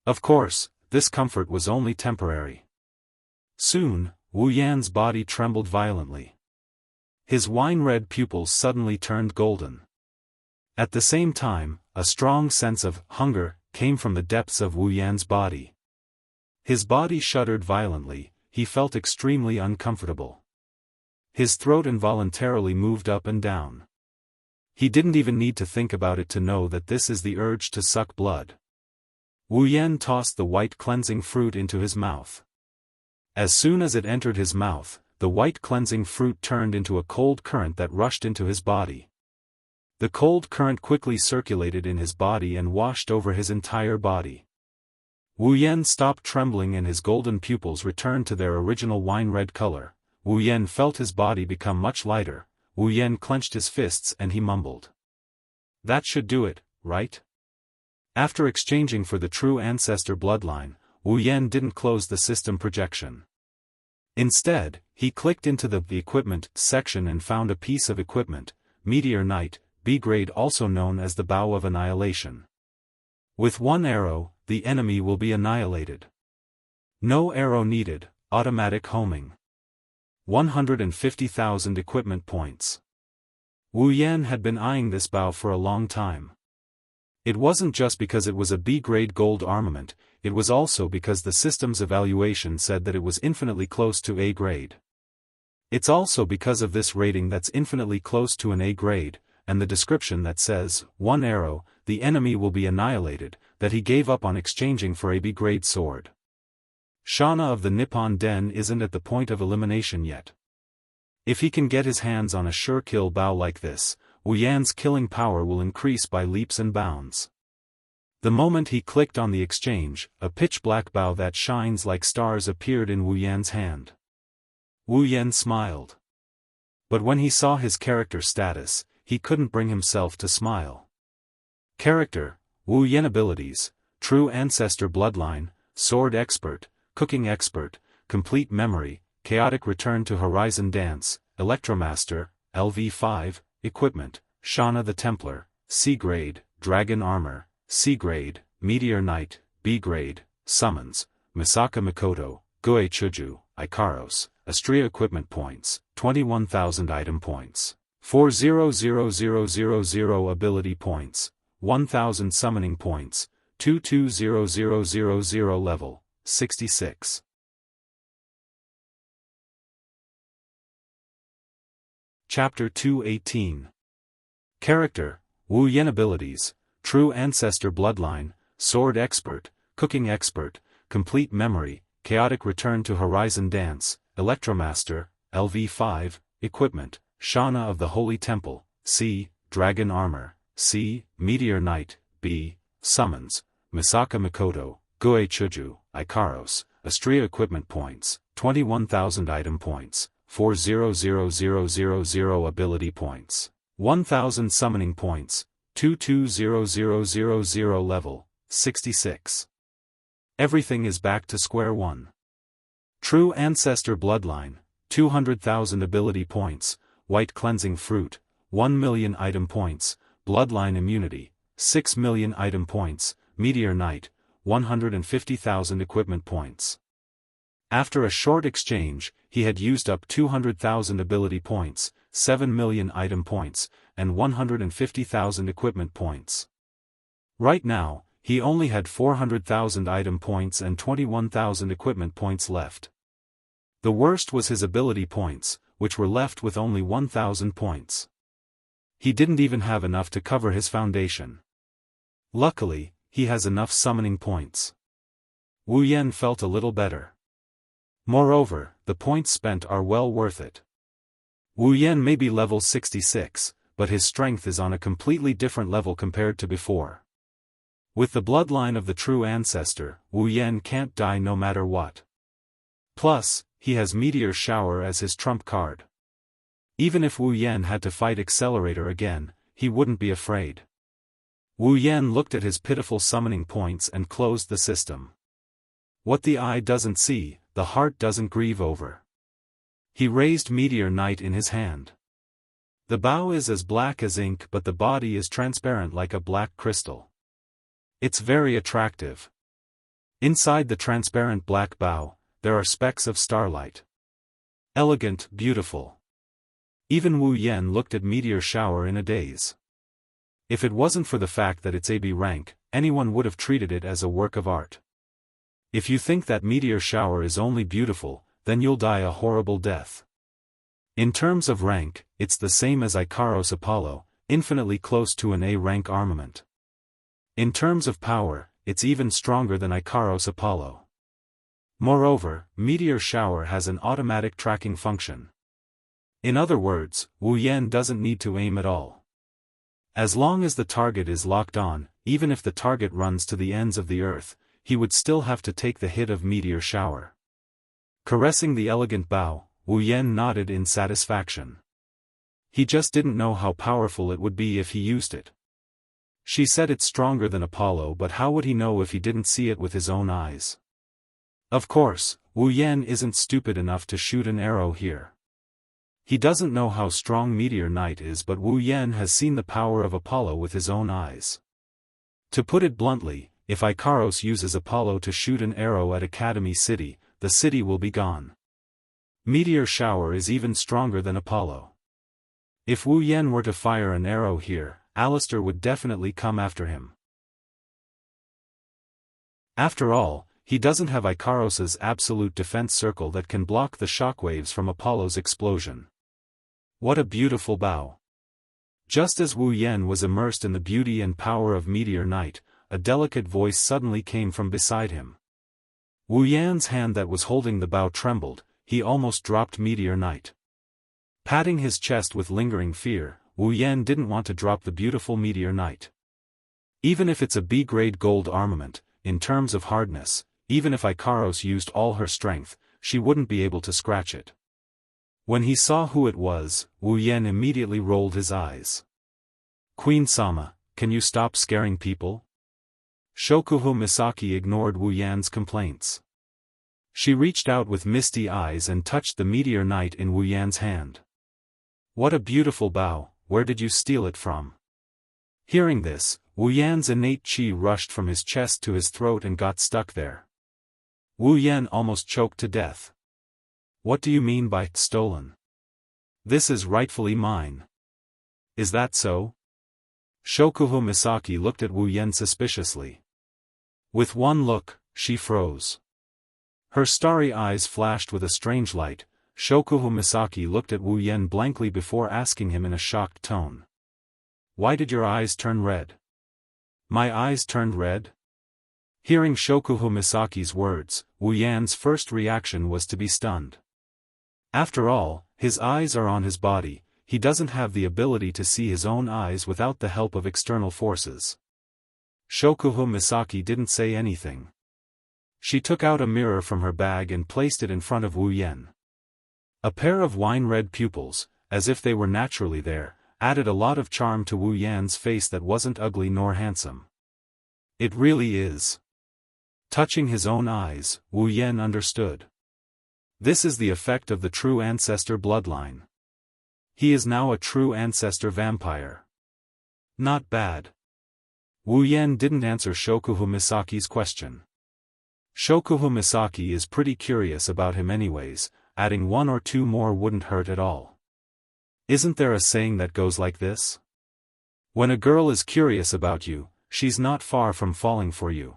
Of course, this comfort was only temporary. Soon, Wu Yan's body trembled violently. His wine-red pupils suddenly turned golden. At the same time, a strong sense of hunger came from the depths of Wu Yan's body. His body shuddered violently. He felt extremely uncomfortable. His throat involuntarily moved up and down. He didn't even need to think about it to know that this is the urge to suck blood. Wu Yan tossed the white cleansing fruit into his mouth. As soon as it entered his mouth, the white cleansing fruit turned into a cold current that rushed into his body. The cold current quickly circulated in his body and washed over his entire body. Wu Yan stopped trembling and his golden pupils returned to their original wine-red color. Wu Yan felt his body become much lighter. Wu Yan clenched his fists and he mumbled. That should do it, right? After exchanging for the true ancestor bloodline, Wu Yan didn't close the system projection. Instead, he clicked into the equipment section and found a piece of equipment, Meteor Knight, B grade, also known as the Bow of Annihilation. With one arrow, the enemy will be annihilated. No arrow needed, automatic homing. 150,000 equipment points. Wu Yan had been eyeing this bow for a long time. It wasn't just because it was a B-grade gold armament, it was also because the system's evaluation said that it was infinitely close to A grade. It's also because of this rating that's infinitely close to an A grade, and the description that says, one arrow, the enemy will be annihilated, that he gave up on exchanging for a B-grade sword. Shana of the Nippon Den isn't at the point of elimination yet. If he can get his hands on a sure kill bow like this, Wu Yan's killing power will increase by leaps and bounds. The moment he clicked on the exchange, a pitch-black bow that shines like stars appeared in Wu Yan's hand. Wu Yan smiled. But when he saw his character status, he couldn't bring himself to smile. Character: Wu Yan. Abilities: True Ancestor Bloodline, Sword Expert, Cooking Expert, Complete Memory, Chaotic Return to Horizon Dance, Electromaster, LV5, Equipment: Shauna the Templar, C Grade, Dragon Armor, C Grade, Meteor Knight, B Grade, Summons, Misaka Mikoto, Goei Chuju, Ikaros, Astria. Equipment Points, 21,000 Item Points, 400,000 Ability Points, 1,000 Summoning Points, 22,000 Level, 66. Chapter 218. Character: Wu Yan. Abilities: True Ancestor Bloodline, Sword Expert, Cooking Expert, Complete Memory, Chaotic Return to Horizon Dance, Electromaster, LV5, Equipment: Shauna of the Holy Temple, C, Dragon Armor, C, Meteor Knight, B, Summons, Misaka Mikoto, Goei Chuju, Ikaros, Astria. Equipment Points, 21,000 Item Points, 400,000 Ability Points, 1,000 Summoning Points, 22,000 Level, 66. Everything is back to square one. True Ancestor Bloodline, 200,000 Ability Points, White Cleansing Fruit, 1,000,000 Item Points, Bloodline Immunity, 6,000,000 Item Points, Meteor Knight, 150,000 Equipment Points. After a short exchange, he had used up 200,000 Ability Points, 7,000,000 Item Points, and 150,000 Equipment Points. Right now, he only had 400,000 Item Points and 21,000 Equipment Points left. The worst was his Ability Points, which were left with only 1,000 points. He didn't even have enough to cover his foundation. Luckily, he has enough Summoning Points. Wu Yan felt a little better. Moreover, the points spent are well worth it. Wu Yan may be level 66, but his strength is on a completely different level compared to before. With the bloodline of the true ancestor, Wu Yan can't die no matter what. Plus, he has Meteor Shower as his trump card. Even if Wu Yan had to fight Accelerator again, he wouldn't be afraid. Wu Yan looked at his pitiful summoning points and closed the system. What the eye doesn't see, the heart doesn't grieve over. He raised Meteor Knight in his hand. The bow is as black as ink, but the body is transparent like a black crystal. It's very attractive. Inside the transparent black bow, there are specks of starlight. Elegant, beautiful. Even Wu Yan looked at Meteor Shower in a daze. If it wasn't for the fact that it's AB rank, anyone would have treated it as a work of art. If you think that Meteor Shower is only beautiful, then you'll die a horrible death. In terms of rank, it's the same as Ikaros Apollo, infinitely close to an A-rank armament. In terms of power, it's even stronger than Ikaros Apollo. Moreover, Meteor Shower has an automatic tracking function. In other words, Wu Yan doesn't need to aim at all. As long as the target is locked on, even if the target runs to the ends of the earth, he would still have to take the hit of Meteor Shower. Caressing the elegant bow, Wu Yan nodded in satisfaction. He just didn't know how powerful it would be if he used it. She said it's stronger than Apollo, but how would he know if he didn't see it with his own eyes? Of course, Wu Yan isn't stupid enough to shoot an arrow here. He doesn't know how strong Meteor Knight is, but Wu Yan has seen the power of Apollo with his own eyes. To put it bluntly, if Ikaros uses Apollo to shoot an arrow at Academy City, the city will be gone. Meteor Shower is even stronger than Apollo. If Wu Yan were to fire an arrow here, Alistair would definitely come after him. After all, he doesn't have Ikaros's absolute defense circle that can block the shockwaves from Apollo's explosion. What a beautiful bow. Just as Wu Yan was immersed in the beauty and power of Meteor Knight, a delicate voice suddenly came from beside him. Wu Yan's hand that was holding the bow trembled, he almost dropped Meteor Knight. Patting his chest with lingering fear, Wu Yan didn't want to drop the beautiful meteor knight. Even if it's a B-grade gold armament, in terms of hardness, even if Ikaros used all her strength, she wouldn't be able to scratch it. When he saw who it was, Wu Yan immediately rolled his eyes. Queen Sama, can you stop scaring people? Shokuho Misaki ignored Wu Yan's complaints. She reached out with misty eyes and touched the meteor knight in Wu Yan's hand. What a beautiful bow, where did you steal it from? Hearing this, Wu Yan's innate qi rushed from his chest to his throat and got stuck there. Wu Yan almost choked to death. What do you mean by stolen? This is rightfully mine. Is that so? Shokuho Misaki looked at Wu Yan suspiciously. With one look, she froze. Her starry eyes flashed with a strange light. Shokuho Misaki looked at Wu Yan blankly before asking him in a shocked tone. Why did your eyes turn red? My eyes turned red? Hearing Shokuho Misaki's words, Wu Yan's first reaction was to be stunned. After all, his eyes are on his body, he doesn't have the ability to see his own eyes without the help of external forces. Shokuho Misaki didn't say anything. She took out a mirror from her bag and placed it in front of Wu Yan. A pair of wine-red pupils, as if they were naturally there, added a lot of charm to Wu Yan's face that wasn't ugly nor handsome. It really is. Touching his own eyes, Wu Yan understood. This is the effect of the true ancestor bloodline. He is now a true ancestor vampire. Not bad. Wu Yan didn't answer Shokuho Misaki's question. Shokuho Misaki is pretty curious about him anyways, adding one or two more wouldn't hurt at all. Isn't there a saying that goes like this? When a girl is curious about you, she's not far from falling for you.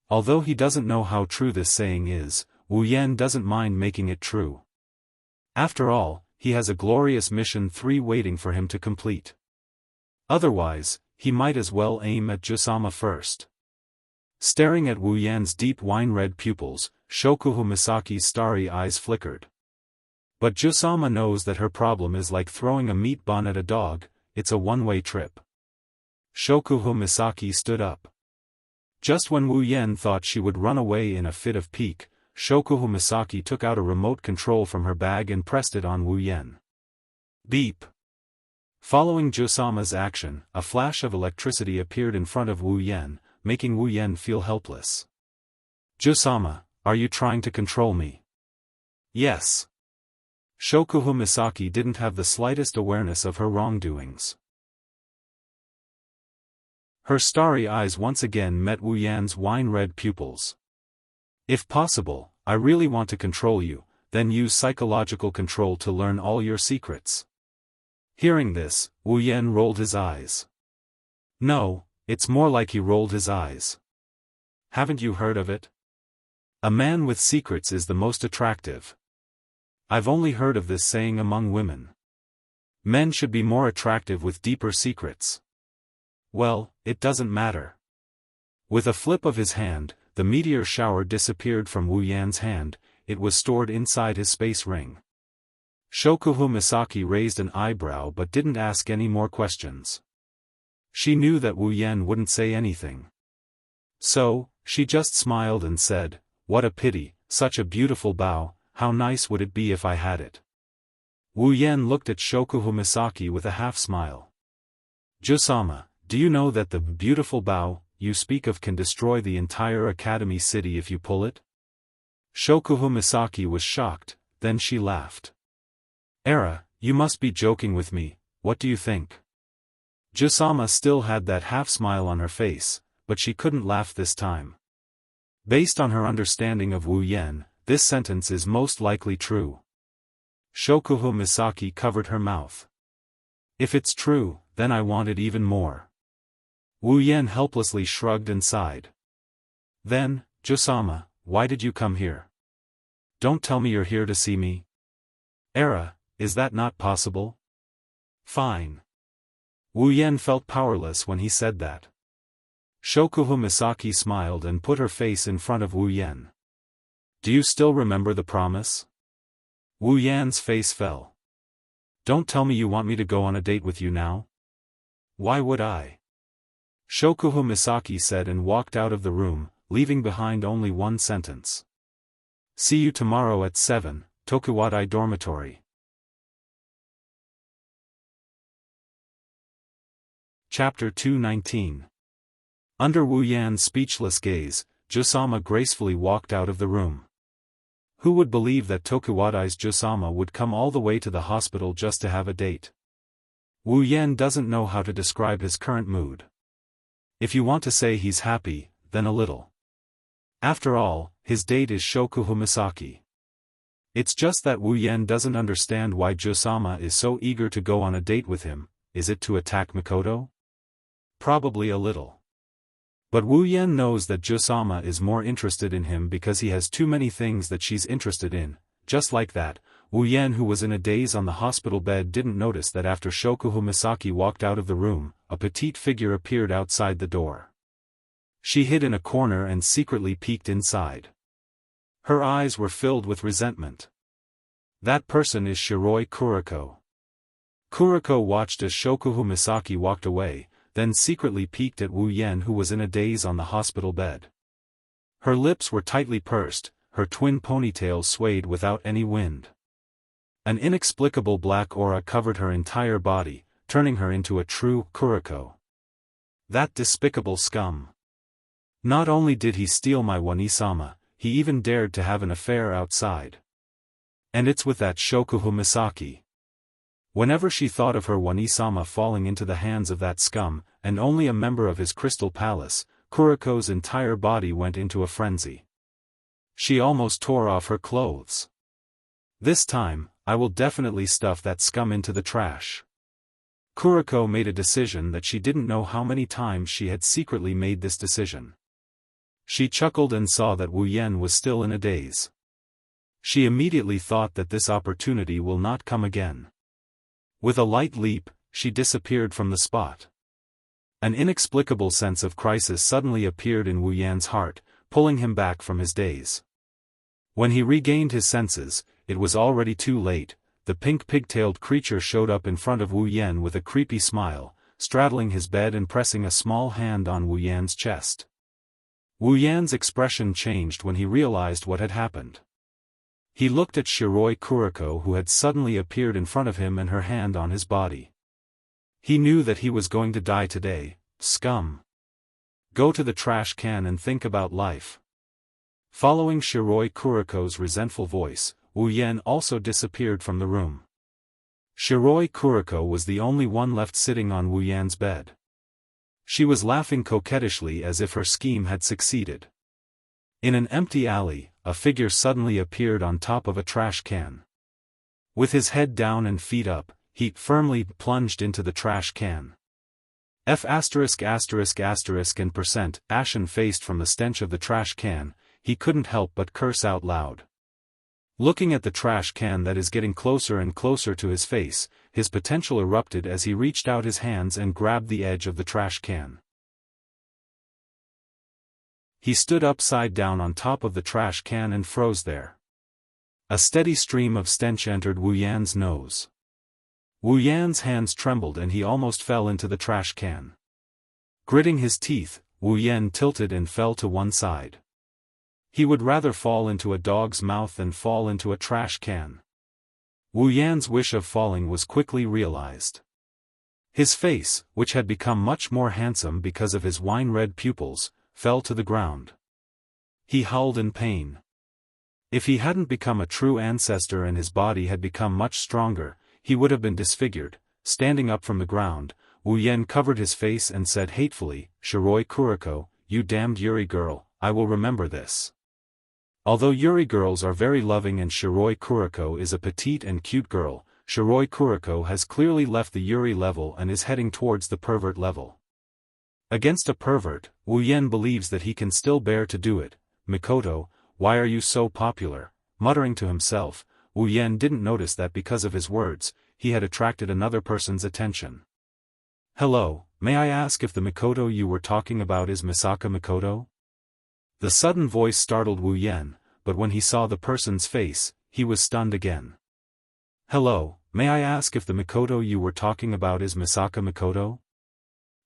Although he doesn't know how true this saying is, Wu Yan doesn't mind making it true. After all, he has a glorious mission 3 waiting for him to complete. Otherwise, he might as well aim at Jusama first. Staring at Wu Yan's deep wine-red pupils, Shokuho Misaki's starry eyes flickered. But Jusama knows that her problem is like throwing a meat bun at a dog, it's a one-way trip. Shokuho Misaki stood up. Just when Wu Yan thought she would run away in a fit of pique, Shokuho Misaki took out a remote control from her bag and pressed it on Wu Yan. Beep. Following Jusama's action, a flash of electricity appeared in front of Wu Yan, making Wu Yan feel helpless. Jusama, are you trying to control me? Yes. Shokuho Misaki didn't have the slightest awareness of her wrongdoings. Her starry eyes once again met Wu Yan's wine-red pupils. If possible, I really want to control you, then use psychological control to learn all your secrets. Hearing this, Wu Yan rolled his eyes. No, it's more like he rolled his eyes. Haven't you heard of it? A man with secrets is the most attractive. I've only heard of this saying among women. Men should be more attractive with deeper secrets. Well, it doesn't matter. With a flip of his hand, the meteor shower disappeared from Wu Yan's hand, it was stored inside his space ring. Shokuho Misaki raised an eyebrow but didn't ask any more questions. She knew that Wu Yan wouldn't say anything. So, she just smiled and said, "What a pity, such a beautiful bow, how nice would it be if I had it?" Wu Yan looked at Shokuho Misaki with a half-smile. "Jusama, do you know that the beautiful bow you speak of can destroy the entire academy city if you pull it?" Shokuho Misaki was shocked, then she laughed. "Era, you must be joking with me, what do you think?" Jusama still had that half-smile on her face, but she couldn't laugh this time. Based on her understanding of Wu Yan, this sentence is most likely true. Shokuho Misaki covered her mouth. "If it's true, then I want it even more." Wu Yan helplessly shrugged and sighed. "Then, Jusama, why did you come here? Don't tell me you're here to see me." "Era, is that not possible?" "Fine." Wu Yan felt powerless when he said that. Shokuho Misaki smiled and put her face in front of Wu Yan. "Do you still remember the promise?" Wu Yan's face fell. Don't tell me you want me to go on a date with you now? Why would I? Shokuho Misaki said and walked out of the room, leaving behind only one sentence. See you tomorrow at 7, Tokuwadai Dormitory. Chapter 219. Under Wu Yan's speechless gaze, Jusama gracefully walked out of the room. Who would believe that Tokuwadai's Jusama would come all the way to the hospital just to have a date? Wu Yan doesn't know how to describe his current mood. If you want to say he's happy, then a little. After all, his date is Shokuho Misaki. It's just that Wu Yan doesn't understand why Jusama is so eager to go on a date with him. Is it to attack Mikoto? Probably a little. But Wu Yan knows that Jusama is more interested in him because he has too many things that she's interested in. Just like that, Wu Yan, who was in a daze on the hospital bed, didn't notice that after Shokuho Misaki walked out of the room, a petite figure appeared outside the door. She hid in a corner and secretly peeked inside. Her eyes were filled with resentment. That person is Shiroi Kuriko. Kuriko watched as Shokuho Misaki walked away, then secretly peeked at Wu Yan, who was in a daze on the hospital bed. Her lips were tightly pursed, her twin ponytails swayed without any wind. An inexplicable black aura covered her entire body, turning her into a true Kuriko. That despicable scum. Not only did he steal my Wani-sama, he even dared to have an affair outside. And it's with that Shokuho Misaki. Whenever she thought of her Wani-sama falling into the hands of that scum, and only a member of his crystal palace, Kuriko's entire body went into a frenzy. She almost tore off her clothes. This time, I will definitely stuff that scum into the trash. Kuriko made a decision that she didn't know how many times she had secretly made this decision. She chuckled and saw that Wu Yan was still in a daze. She immediately thought that this opportunity will not come again. With a light leap, she disappeared from the spot. An inexplicable sense of crisis suddenly appeared in Wu Yan's heart, pulling him back from his daze. When he regained his senses, it was already too late. The pink pigtailed creature showed up in front of Wu Yan with a creepy smile, straddling his bed and pressing a small hand on Wu Yan's chest. Wu Yan's expression changed when he realized what had happened. He looked at Shiroi Kuriko, who had suddenly appeared in front of him and her hand on his body. He knew that he was going to die today, scum. Go to the trash can and think about life. Following Shiroi Kuriko's resentful voice, Wu Yan also disappeared from the room. Shiroi Kuriko was the only one left sitting on Wu Yan's bed. She was laughing coquettishly as if her scheme had succeeded. In an empty alley, a figure suddenly appeared on top of a trash can. With his head down and feet up, he firmly plunged into the trash can. And ashen-faced from the stench of the trash can, he couldn't help but curse out loud. Looking at the trash can that is getting closer and closer to his face, his potential erupted as he reached out his hands and grabbed the edge of the trash can. He stood upside down on top of the trash can and froze there. A steady stream of stench entered Wu Yan's nose. Wu Yan's hands trembled and he almost fell into the trash can. Gritting his teeth, Wu Yan tilted and fell to one side. He would rather fall into a dog's mouth than fall into a trash can. Wu Yan's wish of falling was quickly realized. His face, which had become much more handsome because of his wine-red pupils, fell to the ground. He howled in pain. If he hadn't become a true ancestor and his body had become much stronger, he would have been disfigured. Standing up from the ground, Wu Yan covered his face and said hatefully, "Shiroi Kuriko, you damned Yuri girl, I will remember this." Although Yuri girls are very loving and Shiroi Kuriko is a petite and cute girl, Shiroi Kuriko has clearly left the Yuri level and is heading towards the pervert level. Against a pervert, Wu Yan believes that he can still bear to do it. "Mikoto, why are you so popular?" Muttering to himself, Wu Yan didn't notice that because of his words, he had attracted another person's attention. "Hello, may I ask if the Mikoto you were talking about is Misaka Mikoto?" The sudden voice startled Wu Yan, but when he saw the person's face, he was stunned again. "Hello, May I ask if the Mikoto you were talking about is Misaka Mikoto?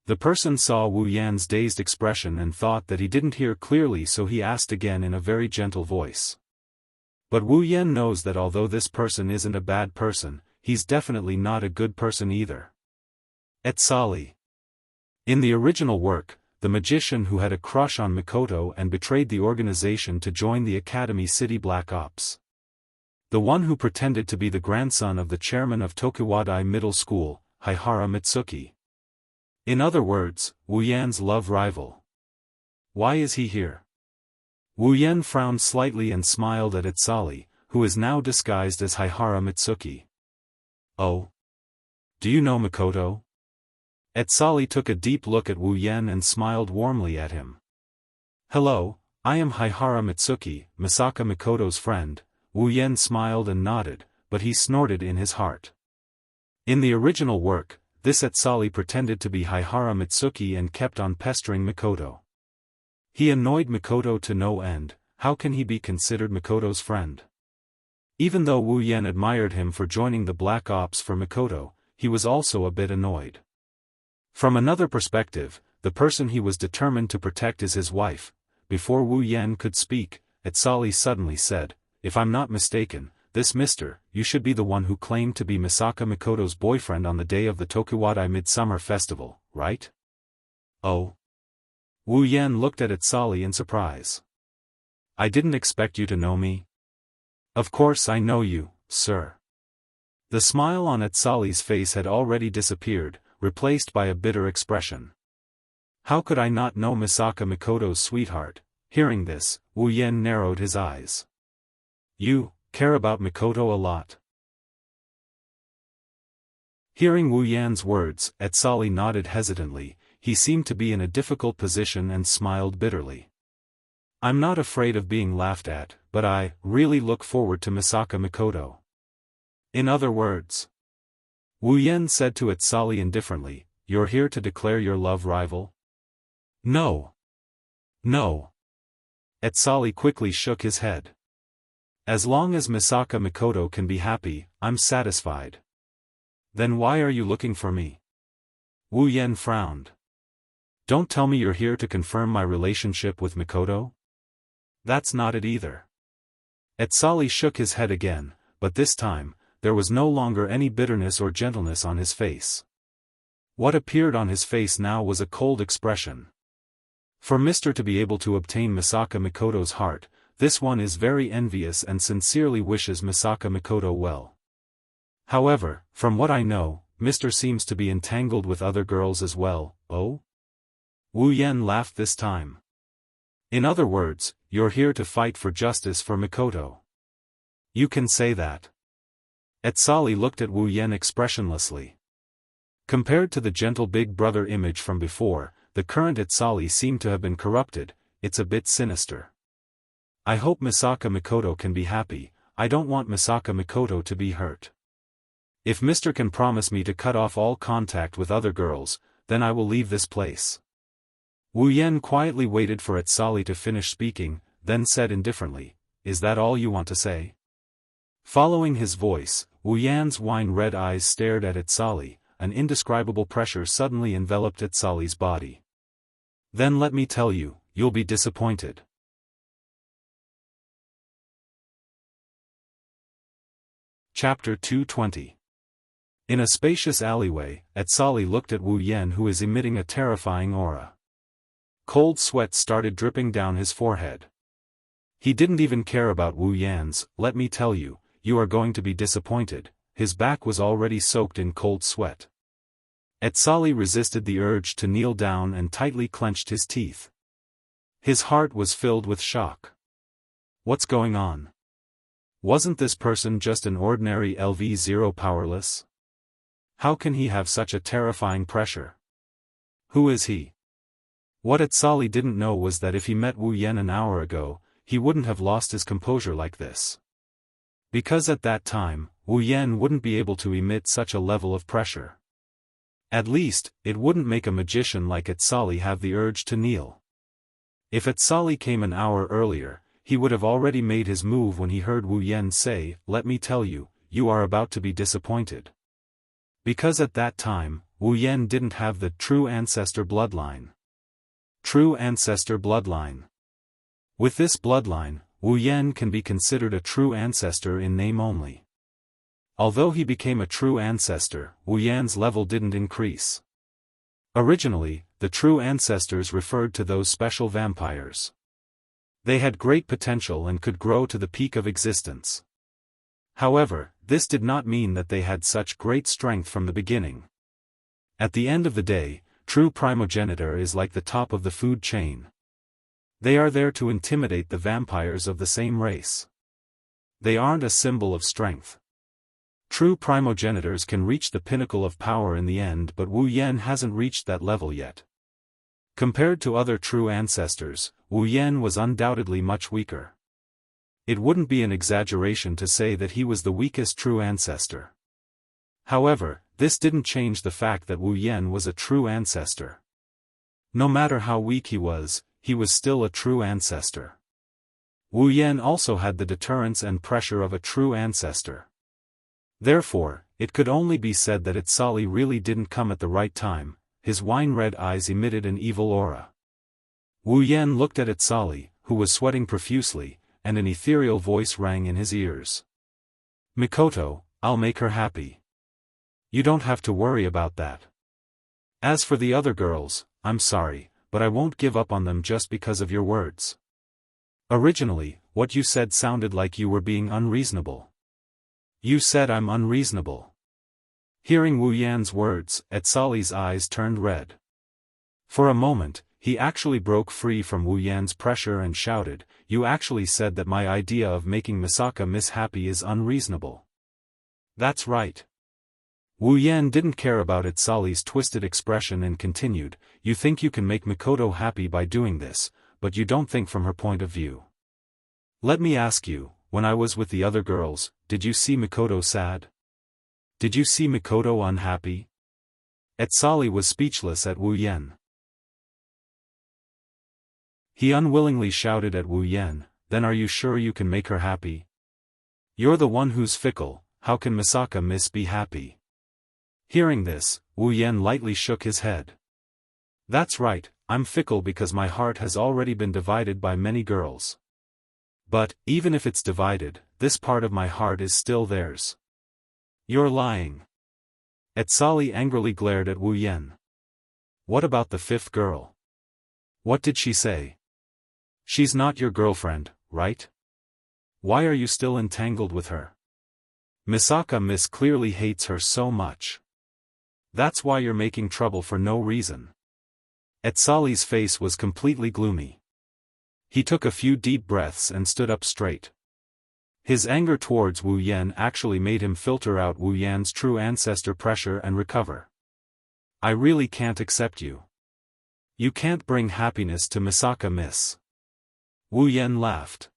The person saw Wu Yan's dazed expression and thought that he didn't hear clearly, so he asked again in a very gentle voice. But Wu Yan knows that although this person isn't a bad person, he's definitely not a good person either. Etsali. In the original work, the magician who had a crush on Mikoto and betrayed the organization to join the Academy City Black Ops. The one who pretended to be the grandson of the chairman of Tokuwadai Middle School, Haihara Mitsuki. In other words, Wu Yan's love rival. Why is he here? Wu Yan frowned slightly and smiled at Etsali, who is now disguised as Haihara Mitsuki. Oh? Do you know Mikoto? Etsali took a deep look at Wu Yan and smiled warmly at him. Hello, I am Haihara Mitsuki, Misaka Mikoto's friend. Wu Yan smiled and nodded, but he snorted in his heart. In the original work, this Etsali pretended to be Haihara Mitsuki and kept on pestering Mikoto. He annoyed Mikoto to no end. How can he be considered Mikoto's friend? Even though Wu Yan admired him for joining the Black Ops for Mikoto, he was also a bit annoyed. From another perspective, the person he was determined to protect is his wife. Before Wu Yan could speak, Etsali suddenly said, "If I'm not mistaken, this mister, you should be the one who claimed to be Misaka Mikoto's boyfriend on the day of the Tokuwadai Midsummer Festival, right?" Oh? Wu Yan looked at Etsali in surprise. "I didn't expect you to know me." "Of course I know you, sir." The smile on Etsali's face had already disappeared, replaced by a bitter expression. How could I not know Misaka Mikoto's sweetheart? Hearing this, Wu Yan narrowed his eyes. You care about Mikoto a lot. Hearing Wu Yan's words, Etsali nodded hesitantly. He seemed to be in a difficult position and smiled bitterly. I'm not afraid of being laughed at, but I really look forward to Misaka Mikoto. In other words, Wu Yan said to Etsali indifferently, you're here to declare your love rival? No. No. Etsali quickly shook his head. As long as Misaka Mikoto can be happy, I'm satisfied. Then why are you looking for me? Wu Yan frowned. Don't tell me you're here to confirm my relationship with Mikoto? That's not it either. Etsali shook his head again, but this time, there was no longer any bitterness or gentleness on his face. What appeared on his face now was a cold expression. For Mr. to be able to obtain Misaka Mikoto's heart, this one is very envious and sincerely wishes Misaka Mikoto well. However, from what I know, Mr. seems to be entangled with other girls as well, oh? Wu Yan laughed this time. In other words, you're here to fight for justice for Mikoto. You can say that. Etsali looked at Wu Yan expressionlessly. Compared to the gentle big brother image from before, the current Etsali seemed to have been corrupted. It's a bit sinister. I hope Misaka Mikoto can be happy. I don't want Misaka Mikoto to be hurt. If Mr. can promise me to cut off all contact with other girls, then I will leave this place. Wu Yan quietly waited for Etsali to finish speaking, then said indifferently, is that all you want to say? Following his voice, Wu Yan's wine-red eyes stared at Etsali. An indescribable pressure suddenly enveloped Etsali's body. Then let me tell you, you'll be disappointed. Chapter 220. In a spacious alleyway, Etsali looked at Wu Yan, who is emitting a terrifying aura. Cold sweat started dripping down his forehead. He didn't even care about Wu Yan's, let me tell you, you are going to be disappointed. His back was already soaked in cold sweat. Etsali resisted the urge to kneel down and tightly clenched his teeth. His heart was filled with shock. What's going on? Wasn't this person just an ordinary LV0 powerless? How can he have such a terrifying pressure? Who is he? What Etsali didn't know was that if he met Wu Yan an hour ago, he wouldn't have lost his composure like this. Because at that time, Wu Yan wouldn't be able to emit such a level of pressure. At least, it wouldn't make a magician like Etsali have the urge to kneel. If Etsali came an hour earlier, he would have already made his move when he heard Wu Yan say, let me tell you, you are about to be disappointed. Because at that time, Wu Yan didn't have the true ancestor bloodline. True ancestor bloodline. With this bloodline, Wu Yan can be considered a true ancestor in name only. Although he became a true ancestor, Wu Yan's level didn't increase. Originally, the true ancestors referred to those special vampires. They had great potential and could grow to the peak of existence. However, this did not mean that they had such great strength from the beginning. At the end of the day, true primogeniture is like the top of the food chain. They are there to intimidate the vampires of the same race. They aren't a symbol of strength. True primogenitors can reach the pinnacle of power in the end, but Wu Yan hasn't reached that level yet. Compared to other true ancestors, Wu Yan was undoubtedly much weaker. It wouldn't be an exaggeration to say that he was the weakest true ancestor. However, this didn't change the fact that Wu Yan was a true ancestor. No matter how weak he was still a true ancestor. Wu Yan also had the deterrence and pressure of a true ancestor. Therefore, it could only be said that Itzali really didn't come at the right time. His wine-red eyes emitted an evil aura. Wu Yan looked at Itzali, who was sweating profusely, and an ethereal voice rang in his ears. "Mikoto, I'll make her happy. You don't have to worry about that. As for the other girls, I'm sorry, but I won't give up on them just because of your words. Originally, what you said sounded like you were being unreasonable. You said I'm unreasonable." Hearing Wu Yan's words, Itzali's eyes turned red. For a moment, he actually broke free from Wu Yan's pressure and shouted, "You actually said that my idea of making Misaka Miss happy is unreasonable." "That's right." Wu Yan didn't care about Itzali's twisted expression and continued, "You think you can make Mikoto happy by doing this, but you don't think from her point of view. Let me ask you, when I was with the other girls, did you see Mikoto sad? Did you see Mikoto unhappy?" Itzali was speechless at Wu Yan. He unwillingly shouted at Wu Yan, "Then are you sure you can make her happy? You're the one who's fickle, how can Misaka Miss be happy?" Hearing this, Wu Yan lightly shook his head. "That's right, I'm fickle because my heart has already been divided by many girls. But, even if it's divided, this part of my heart is still theirs." "You're lying." Itzali angrily glared at Wu Yan. "What about the fifth girl? What did she say? She's not your girlfriend, right? Why are you still entangled with her? Misaka Miss clearly hates her so much. That's why you're making trouble for no reason." Itzali's face was completely gloomy. He took a few deep breaths and stood up straight. His anger towards Wu Yan actually made him filter out Wu Yan's true ancestor pressure and recover. "I really can't accept you. You can't bring happiness to Misaka Miss." Wu Yan laughed.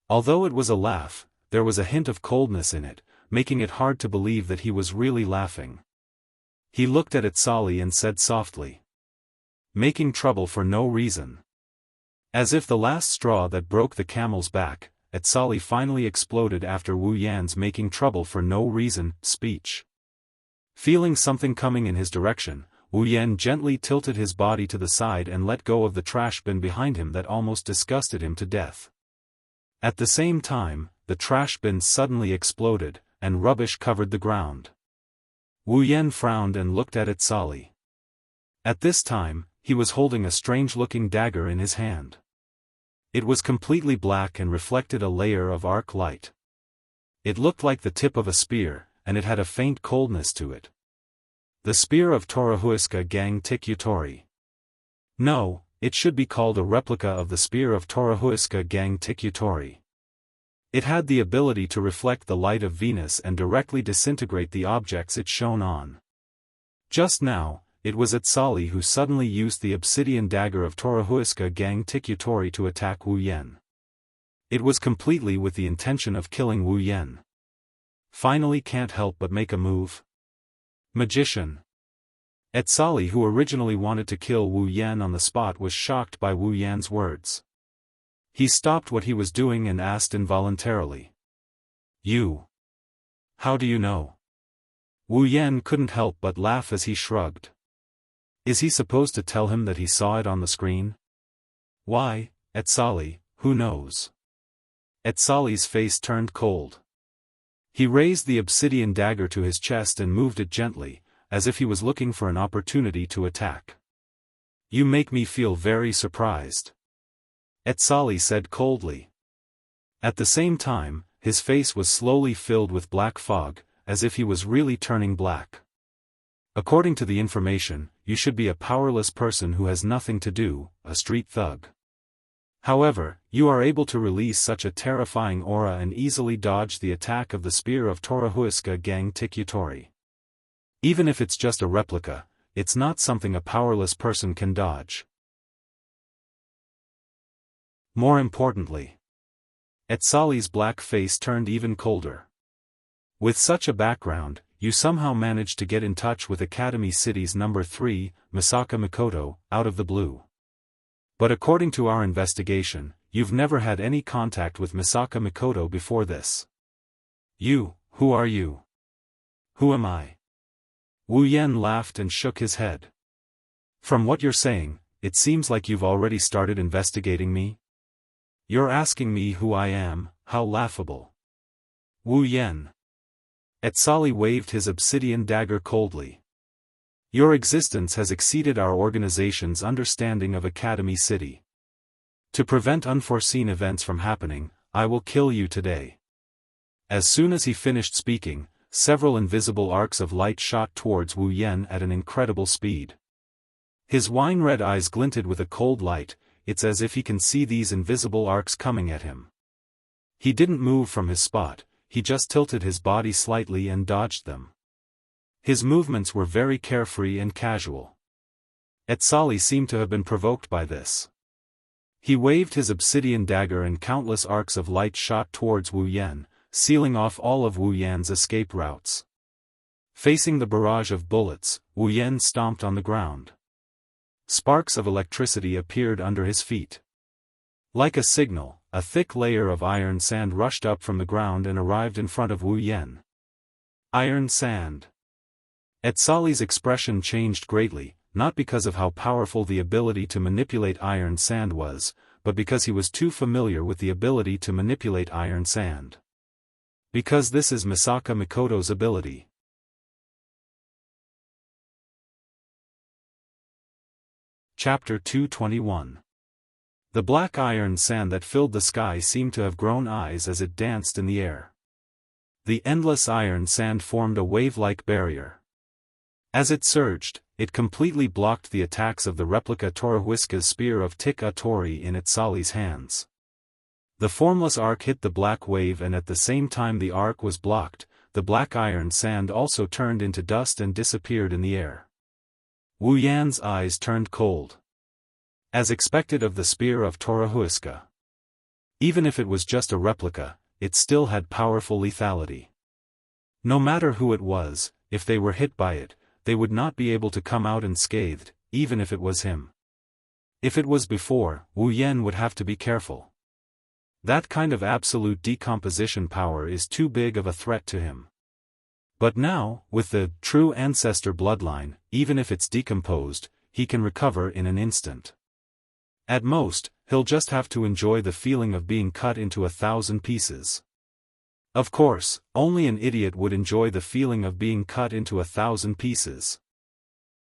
Although it was a laugh, there was a hint of coldness in it, making it hard to believe that he was really laughing. He looked at Itzali and said softly, "Making trouble for no reason." As if the last straw that broke the camel's back, Itzali finally exploded after Wu Yan's "making trouble for no reason" speech. Feeling something coming in his direction, Wu Yan gently tilted his body to the side and let go of the trash bin behind him that almost disgusted him to death. At the same time, the trash bin suddenly exploded, and rubbish covered the ground. Wu Yan frowned and looked at Itzali. At this time, he was holding a strange-looking dagger in his hand. It was completely black and reflected a layer of arc light. It looked like the tip of a spear, and it had a faint coldness to it. The spear of Torahuiska Gang Tikyutori. No, it should be called a replica of the spear of Torahuiska Gang Tikyutori. It had the ability to reflect the light of Venus and directly disintegrate the objects it shone on. Just now, it was Itzali who suddenly used the obsidian dagger of Torahuiska Gang Tikyutori to attack Wu Yan. It was completely with the intention of killing Wu Yan. Finally can't help but make a move. Magician. Itzali, who originally wanted to kill Wu Yan on the spot, was shocked by Wu Yan's words. He stopped what he was doing and asked involuntarily. "You. How do you know? Wu Yan couldn't help but laugh as he shrugged. Is he supposed to tell him that he saw it on the screen? Why, Etsali, who knows? Etsali's face turned cold. He raised the obsidian dagger to his chest and moved it gently, as if he was looking for an opportunity to attack. You make me feel very surprised. Etsali said coldly. At the same time, his face was slowly filled with black fog, as if he was really turning black. According to the information, you should be a powerless person who has nothing to do, a street thug. However, you are able to release such a terrifying aura and easily dodge the attack of the spear of Torohuiska Gang Tikutori. Even if it's just a replica, it's not something a powerless person can dodge. More importantly, Etsali's black face turned even colder. With such a background, you somehow managed to get in touch with Academy City's number 3, Misaka Mikoto, out of the blue. But according to our investigation, you've never had any contact with Misaka Mikoto before this. Who are you? Who am I? Wu Yan laughed and shook his head. From what you're saying, it seems like you've already started investigating me. You're asking me who I am, how laughable. Wu Yan. Etsali waved his obsidian dagger coldly. Your existence has exceeded our organization's understanding of Academy City. To prevent unforeseen events from happening, I will kill you today. As soon as he finished speaking, several invisible arcs of light shot towards Wu Yan at an incredible speed. His wine-red eyes glinted with a cold light. It's as if he can see these invisible arcs coming at him. He didn't move from his spot, he just tilted his body slightly and dodged them. His movements were very carefree and casual. Etsali seemed to have been provoked by this. He waved his obsidian dagger and countless arcs of light shot towards Wu Yan, sealing off all of Wu Yan's escape routes. Facing the barrage of bullets, Wu Yan stomped on the ground. Sparks of electricity appeared under his feet. Like a signal, a thick layer of iron sand rushed up from the ground and arrived in front of Wu Yan. Iron sand. Etsali's expression changed greatly, not because of how powerful the ability to manipulate iron sand was, but because he was too familiar with the ability to manipulate iron sand. Because this is Misaka Mikoto's ability. Chapter 221. The black iron sand that filled the sky seemed to have grown eyes as it danced in the air. The endless iron sand formed a wave-like barrier. As it surged, it completely blocked the attacks of the replica Torohuiska's spear of Tik-a-Tori in Etsali's hands. The formless arc hit the black wave, and at the same time the arc was blocked, the black iron sand also turned into dust and disappeared in the air. Wu Yan's eyes turned cold. As expected of the spear of Torohuiska. Even if it was just a replica, it still had powerful lethality. No matter who it was, if they were hit by it, they would not be able to come out unscathed, even if it was him. If it was before, Wu Yan would have to be careful. That kind of absolute decomposition power is too big of a threat to him. But now, with the true ancestor bloodline, even if it's decomposed, he can recover in an instant. At most, he'll just have to enjoy the feeling of being cut into 1,000 pieces. Of course, only an idiot would enjoy the feeling of being cut into 1,000 pieces.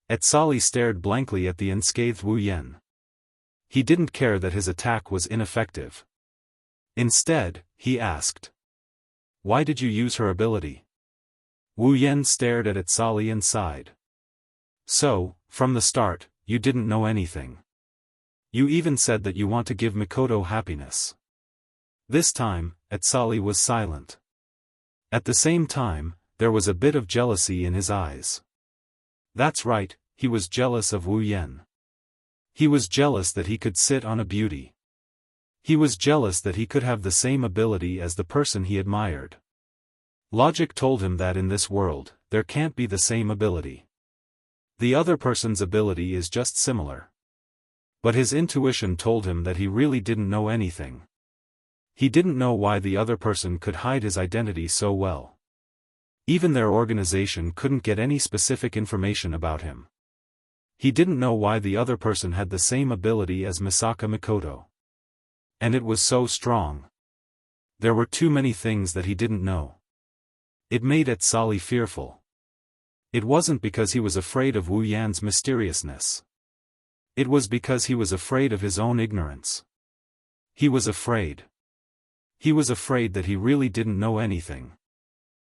Etsali stared blankly at the unscathed Wu Yan. He didn't care that his attack was ineffective. Instead, he asked, "Why did you use her ability?" Wu Yan stared at Etsali and sighed. "So, from the start, you didn't know anything. You even said that you want to give Mikoto happiness." This time, Etsali was silent. At the same time, there was a bit of jealousy in his eyes. That's right, he was jealous of Wu Yan. He was jealous that he could sit on a beauty. He was jealous that he could have the same ability as the person he admired. Logic told him that in this world, there can't be the same ability. The other person's ability is just similar. But his intuition told him that he really didn't know anything. He didn't know why the other person could hide his identity so well. Even their organization couldn't get any specific information about him. He didn't know why the other person had the same ability as Misaka Mikoto. And it was so strong. There were too many things that he didn't know. It made Etsali fearful. It wasn't because he was afraid of Wu Yan's mysteriousness. It was because he was afraid of his own ignorance. He was afraid. He was afraid that he really didn't know anything.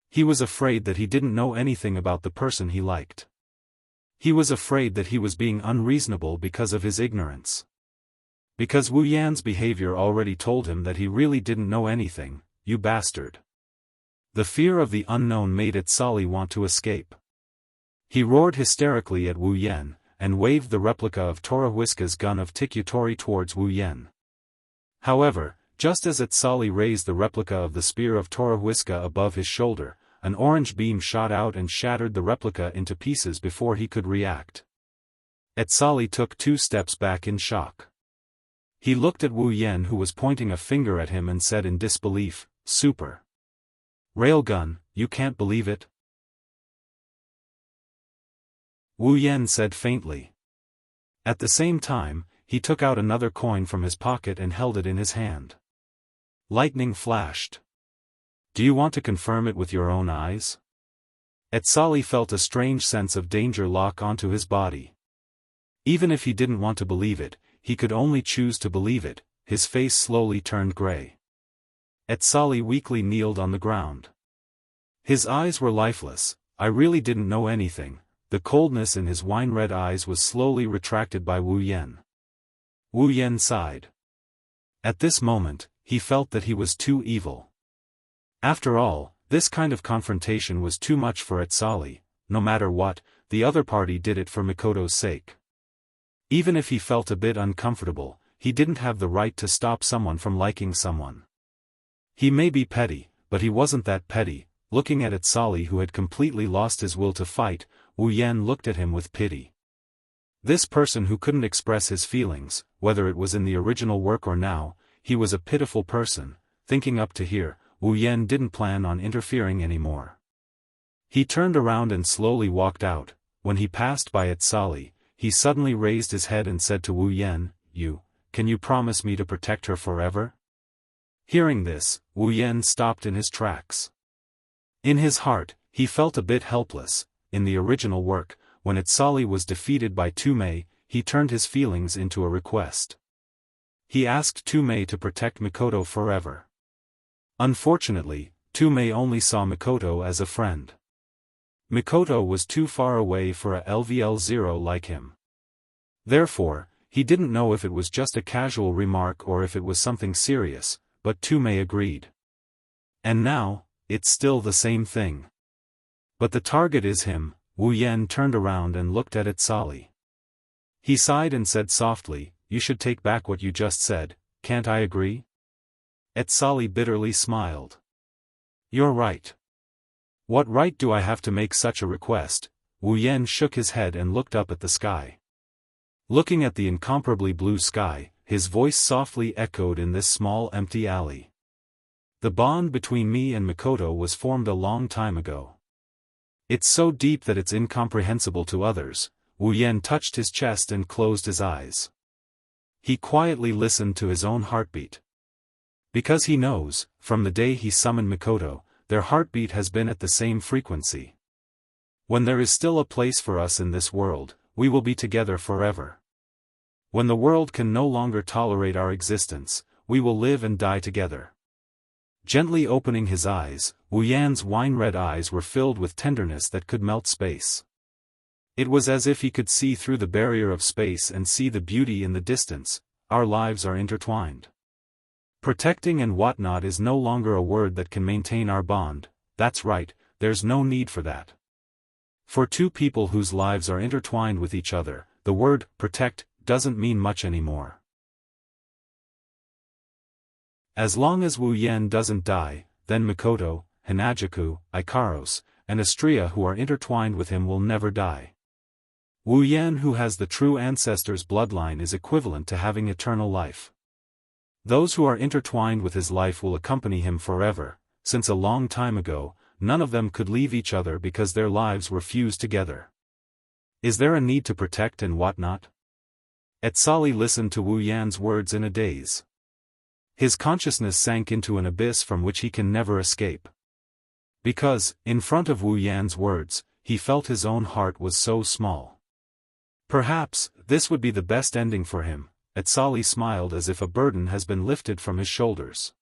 He was afraid that he didn't know anything about the person he liked. He was afraid that he was being unreasonable because of his ignorance. Because Wu Yan's behavior already told him that he really didn't know anything, you bastard. The fear of the unknown made Etsali want to escape. He roared hysterically at Wu Yan, and waved the replica of Torahuiska's gun of Tikutori towards Wu Yan. However, just as Etsali raised the replica of the spear of Torahuiska above his shoulder, an orange beam shot out and shattered the replica into pieces before he could react. Etsali took 2 steps back in shock. He looked at Wu Yan, who was pointing a finger at him, and said in disbelief, "Super railgun, you can't believe it?" Wu Yan said faintly. At the same time, he took out another coin from his pocket and held it in his hand. Lightning flashed. "Do you want to confirm it with your own eyes?" Etsali felt a strange sense of danger lock onto his body. Even if he didn't want to believe it, he could only choose to believe it. His face slowly turned gray. Etsali weakly kneeled on the ground. His eyes were lifeless. "I really didn't know anything." The coldness in his wine-red eyes was slowly retracted by Wu Yan. Wu Yan sighed. At this moment, he felt that he was too evil. After all, this kind of confrontation was too much for Etsali. No matter what, the other party did it for Mikoto's sake. Even if he felt a bit uncomfortable, he didn't have the right to stop someone from liking someone. He may be petty, but he wasn't that petty. Looking at Etsali, who had completely lost his will to fight, Wu Yan looked at him with pity. This person who couldn't express his feelings, whether it was in the original work or now, he was a pitiful person. Thinking up to here, Wu Yan didn't plan on interfering anymore. He turned around and slowly walked out. When he passed by Etsali, he suddenly raised his head and said to Wu Yan, Can you promise me to protect her forever?" Hearing this, Wu Yan stopped in his tracks. In his heart, he felt a bit helpless. In the original work, when Etsali was defeated by Tumei, he turned his feelings into a request. He asked Tumei to protect Mikoto forever. Unfortunately, Tumei only saw Mikoto as a friend. Mikoto was too far away for a LVL0 like him. Therefore, he didn't know if it was just a casual remark or if it was something serious, but Tumei agreed. And now, it's still the same thing. But the target is him. Wu Yan turned around and looked at Etsali. He sighed and said softly, "You should take back what you just said, can't I agree?" Etsali bitterly smiled. "You're right. What right do I have to make such a request?" Wu Yan shook his head and looked up at the sky. Looking at the incomparably blue sky, his voice softly echoed in this small empty alley. "The bond between me and Mikoto was formed a long time ago. It's so deep that it's incomprehensible to others." Wu Yan touched his chest and closed his eyes. He quietly listened to his own heartbeat. Because he knows, from the day he summoned Mikoto, their heartbeat has been at the same frequency. When there is still a place for us in this world, we will be together forever. When the world can no longer tolerate our existence, we will live and die together. Gently opening his eyes, Wu Yan's wine-red eyes were filled with tenderness that could melt space. It was as if he could see through the barrier of space and see the beauty in the distance. Our lives are intertwined. Protecting and whatnot is no longer a word that can maintain our bond. That's right, there's no need for that. For two people whose lives are intertwined with each other, the word protect doesn't mean much anymore. As long as Wu Yan doesn't die, then Mikoto, Hanajuku, Ikaros, and Astria who are intertwined with him will never die. Wu Yan, who has the true ancestor's bloodline, is equivalent to having eternal life. Those who are intertwined with his life will accompany him forever. Since a long time ago, none of them could leave each other because their lives were fused together. Is there a need to protect and whatnot? Atsali listened to Wu Yan's words in a daze. His consciousness sank into an abyss from which he can never escape. Because, in front of Wu Yan's words, he felt his own heart was so small. Perhaps, this would be the best ending for him. Atsali smiled as if a burden has been lifted from his shoulders.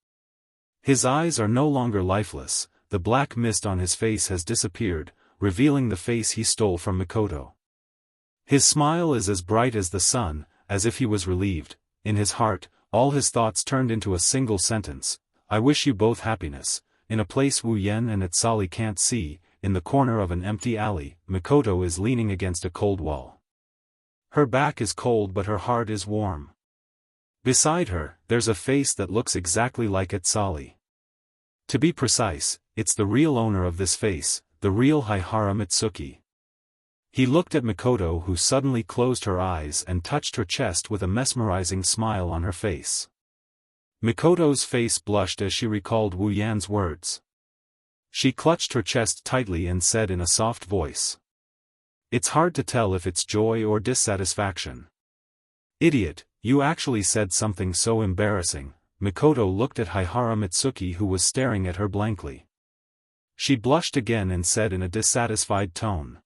His eyes are no longer lifeless, the black mist on his face has disappeared, revealing the face he stole from Mikoto. His smile is as bright as the sun, as if he was relieved. In his heart, all his thoughts turned into a single sentence: I wish you both happiness. In a place Wu Yan and Atsali can't see, in the corner of an empty alley, Mikoto is leaning against a cold wall. Her back is cold but her heart is warm. Beside her, there's a face that looks exactly like Atsali. To be precise, it's the real owner of this face, the real Haihara Mitsuki. He looked at Mikoto, who suddenly closed her eyes and touched her chest with a mesmerizing smile on her face. Mikoto's face blushed as she recalled Wu Yan's words. She clutched her chest tightly and said in a soft voice. It's hard to tell if it's joy or dissatisfaction. Idiot, you actually said something so embarrassing. Mikoto looked at Haihara Mitsuki, who was staring at her blankly. She blushed again and said in a dissatisfied tone.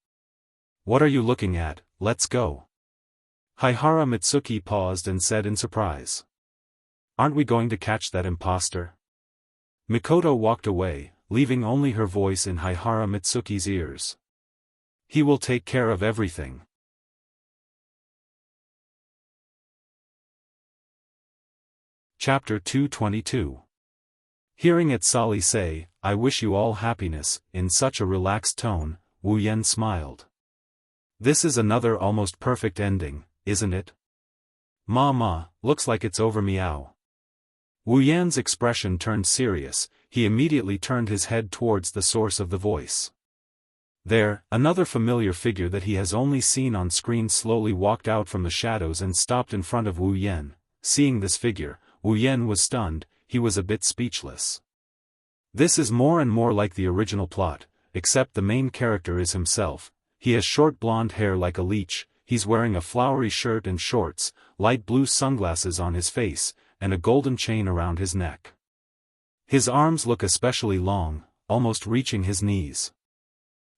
What are you looking at? Let's go. Haihara Mitsuki paused and said in surprise. Aren't we going to catch that imposter? Mikoto walked away, leaving only her voice in Haihara Mitsuki's ears. He will take care of everything. Chapter 222. Hearing Atsali say, I wish you all happiness, in such a relaxed tone, Wu Yan smiled. This is another almost perfect ending, isn't it? Ma, looks like it's over meow. Wu Yan's expression turned serious, he immediately turned his head towards the source of the voice. There, another familiar figure that he has only seen on screen slowly walked out from the shadows and stopped in front of Wu Yan. Seeing this figure, Wu Yan was stunned, he was a bit speechless. This is more and more like the original plot, except the main character is himself. He has short blonde hair like a leech, he's wearing a flowery shirt and shorts, light blue sunglasses on his face, and a golden chain around his neck. His arms look especially long, almost reaching his knees.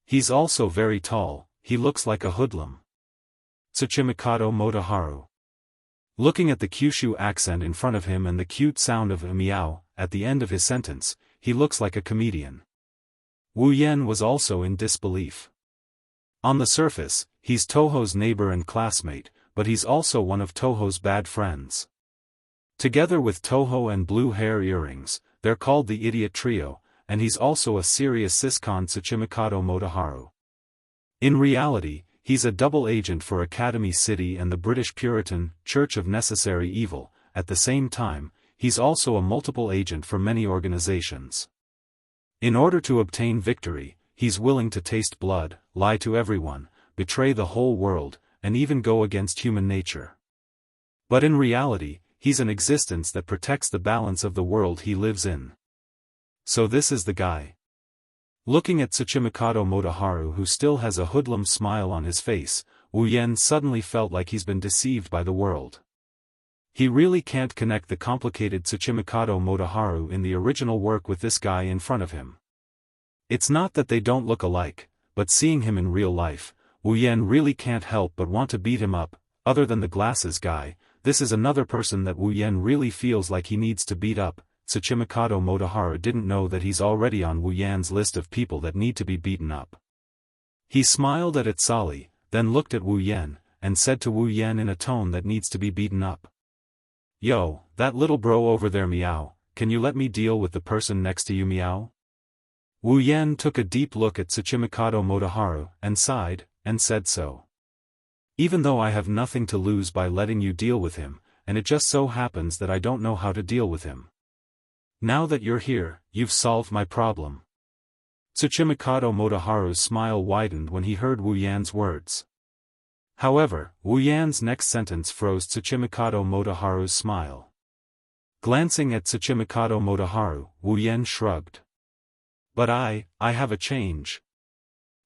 He's also very tall, he looks like a hoodlum. Tsuchimikado Motoharu. Looking at the Kyushu accent in front of him and the cute sound of a meow at the end of his sentence, he looks like a comedian. Wu Yan was also in disbelief. On the surface, he's Toho's neighbor and classmate, but he's also one of Toho's bad friends. Together with Toho and blue hair earrings, they're called the Idiot Trio, and he's also a serious siscon Tsuchimikado Motoharu. In reality, he's a double agent for Academy City and the British Puritan Church of Necessary Evil. At the same time, he's also a multiple agent for many organizations. In order to obtain victory, he's willing to taste blood, lie to everyone, betray the whole world, and even go against human nature. But in reality, he's an existence that protects the balance of the world he lives in. So this is the guy. Looking at Tsuchimikado Motoharu, who still has a hoodlum smile on his face, Wu Yan suddenly felt like he's been deceived by the world. He really can't connect the complicated Tsuchimikado Motoharu in the original work with this guy in front of him. It's not that they don't look alike, but seeing him in real life, Wu Yan really can't help but want to beat him up. Other than the glasses guy, this is another person that Wu Yan really feels like he needs to beat up. Tsuchimikado Motoharu didn't know that he's already on Wu Yan's list of people that need to be beaten up. He smiled at Atsali, then looked at Wu Yan, and said to Wu Yan in a tone that needs to be beaten up. Yo, that little bro over there meow, can you let me deal with the person next to you meow? Wu Yan took a deep look at Tsuchimikado Motoharu, and sighed, and said so. Even though I have nothing to lose by letting you deal with him, and it just so happens that I don't know how to deal with him. Now that you're here, you've solved my problem. Tsuchimikado Motoharu's smile widened when he heard Wu Yan's words. However, Wu Yan's next sentence froze Tsuchimikado Motoharu's smile. Glancing at Tsuchimikado Motoharu, Wu Yan shrugged. But I have a change.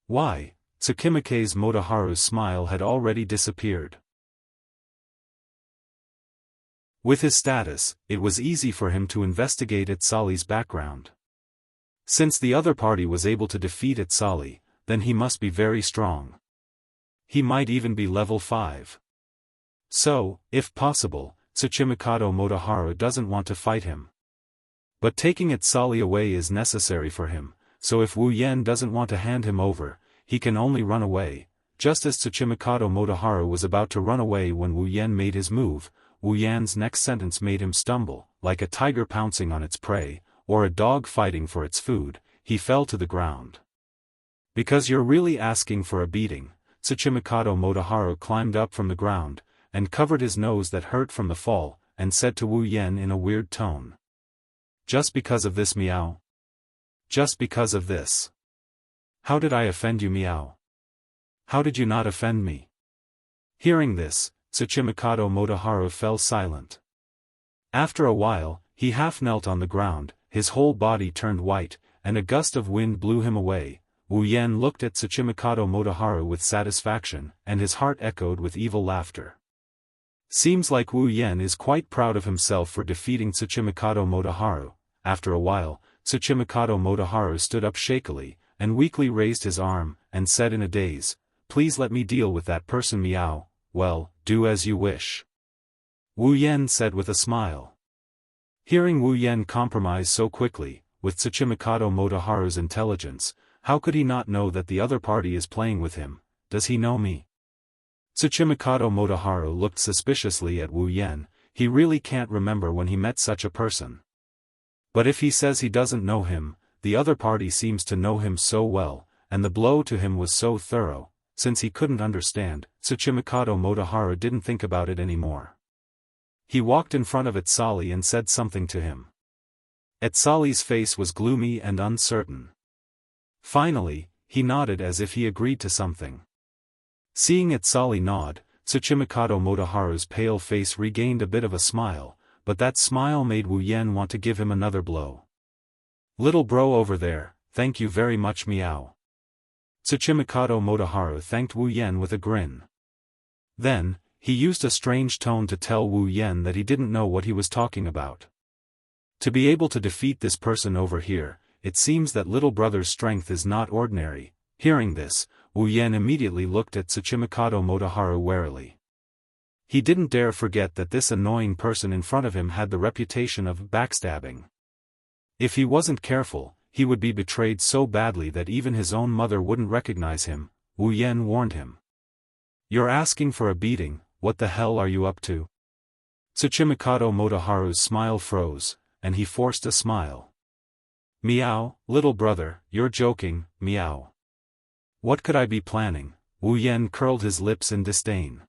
Why? Tsukimike's Motoharu's smile had already disappeared. With his status, it was easy for him to investigate Itsali's background. Since the other party was able to defeat Itsali, then he must be very strong. He might even be level 5. So, if possible, Tsuchimikado Motoharu doesn't want to fight him. But taking Itsali away is necessary for him, so if Wu Yen doesn't want to hand him over, he can only run away. Just as Tsuchimikado Motoharu was about to run away when Wu Yen made his move, Wu Yan's next sentence made him stumble, like a tiger pouncing on its prey, or a dog fighting for its food. He fell to the ground. Because you're really asking for a beating, Tsuchimikado Motoharu climbed up from the ground, and covered his nose that hurt from the fall, and said to Wu Yen in a weird tone. Just because of this, Miao? Just because of this? How did I offend you, Miao? How did you not offend me? Hearing this, Tsuchimikado Motoharu fell silent. After a while, he half knelt on the ground, his whole body turned white, and a gust of wind blew him away. Wu Yen looked at Tsuchimikado Motoharu with satisfaction, and his heart echoed with evil laughter. Seems like Wu Yen is quite proud of himself for defeating Tsuchimikado Motoharu. After a while, Tsuchimikado Motoharu stood up shakily, and weakly raised his arm, and said in a daze, "Please let me deal with that person, Miao." "Well, do as you wish," Wu Yen said with a smile. Hearing Wu Yen compromise so quickly, with Tsuchimikado Motoharu's intelligence, how could he not know that the other party is playing with him? Does he know me? Tsuchimikado Motoharu looked suspiciously at Wu Yen. He really can't remember when he met such a person. But if he says he doesn't know him, the other party seems to know him so well, and the blow to him was so thorough. Since he couldn't understand, Tsuchimikado Motoharu didn't think about it anymore. He walked in front of Itsali and said something to him. Itsali's face was gloomy and uncertain. Finally, he nodded as if he agreed to something. Seeing Itsali nod, Tsuchimikado Motoharu's pale face regained a bit of a smile, but that smile made Wu Yen want to give him another blow. "Little bro over there, thank you very much, Miao." Tsuchimikado Motoharu thanked Wu Yen with a grin. Then, he used a strange tone to tell Wu Yen that he didn't know what he was talking about. To be able to defeat this person over here, it seems that little brother's strength is not ordinary. Hearing this, Wu Yen immediately looked at Tsuchimikado Motoharu warily. He didn't dare forget that this annoying person in front of him had the reputation of backstabbing. If he wasn't careful, he would be betrayed so badly that even his own mother wouldn't recognize him. Wu Yen warned him. "You're asking for a beating, what the hell are you up to?" Tsuchimikado Motoharu's smile froze, and he forced a smile. "Miao, little brother, you're joking, Miao. What could I be planning?" Wu Yen curled his lips in disdain.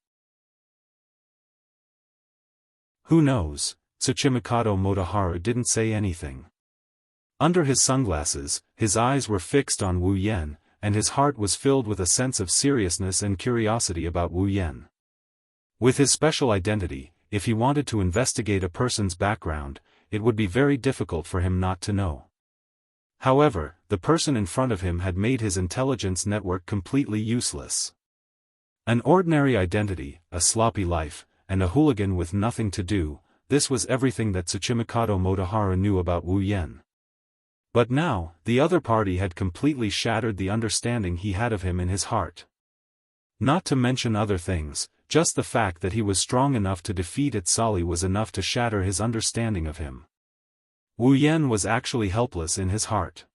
"Who knows?" Tsuchimikado Motoharu didn't say anything. Under his sunglasses, his eyes were fixed on Wu Yen, and his heart was filled with a sense of seriousness and curiosity about Wu Yen. With his special identity, if he wanted to investigate a person's background, it would be very difficult for him not to know. However, the person in front of him had made his intelligence network completely useless. An ordinary identity, a sloppy life, and a hooligan with nothing to do, this was everything that Tsuchimikado Motoharu knew about Wu Yen. But now, the other party had completely shattered the understanding he had of him in his heart. Not to mention other things, just the fact that he was strong enough to defeat Itsali was enough to shatter his understanding of him. Wu Yen was actually helpless in his heart.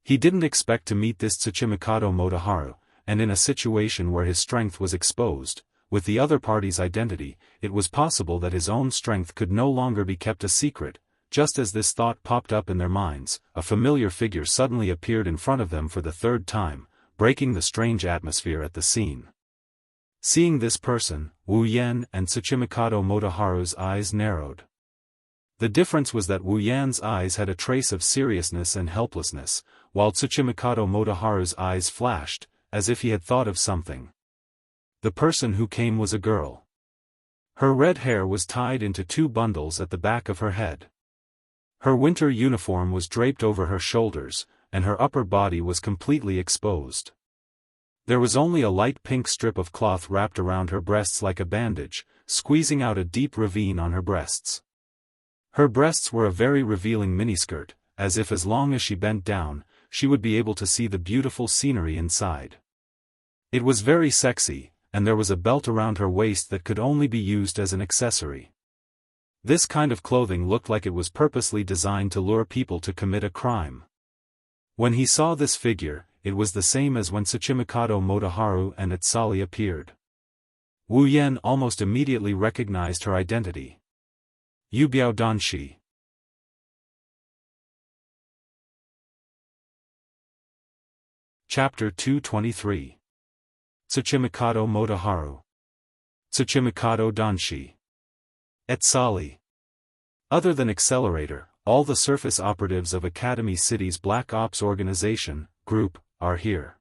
He didn't expect to meet this Tsuchimikado Motoharu, and in a situation where his strength was exposed, with the other party's identity, it was possible that his own strength could no longer be kept a secret. Just as this thought popped up in their minds, a familiar figure suddenly appeared in front of them for the third time, breaking the strange atmosphere at the scene. Seeing this person, Wu Yen and Tsuchimikado Motoharu's eyes narrowed. The difference was that Wu Yan's eyes had a trace of seriousness and helplessness, while Tsuchimikado Motoharu's eyes flashed, as if he had thought of something. The person who came was a girl. Her red hair was tied into 2 bundles at the back of her head. Her winter uniform was draped over her shoulders, and her upper body was completely exposed. There was only a light pink strip of cloth wrapped around her breasts like a bandage, squeezing out a deep ravine on her breasts. Her breasts were a very revealing miniskirt, as if as long as she bent down, she would be able to see the beautiful scenery inside. It was very sexy, and there was a belt around her waist that could only be used as an accessory. This kind of clothing looked like it was purposely designed to lure people to commit a crime. When he saw this figure, it was the same as when Tsuchimikado Motoharu and Atsali appeared. Wu Yan almost immediately recognized her identity. Yubiao Danshi. Chapter 223. Tsuchimikado Motoharu. Tsuchimikado Danshi. Atsali. Other than Accelerator, all the surface operatives of Academy City's Black Ops organization, group, are here.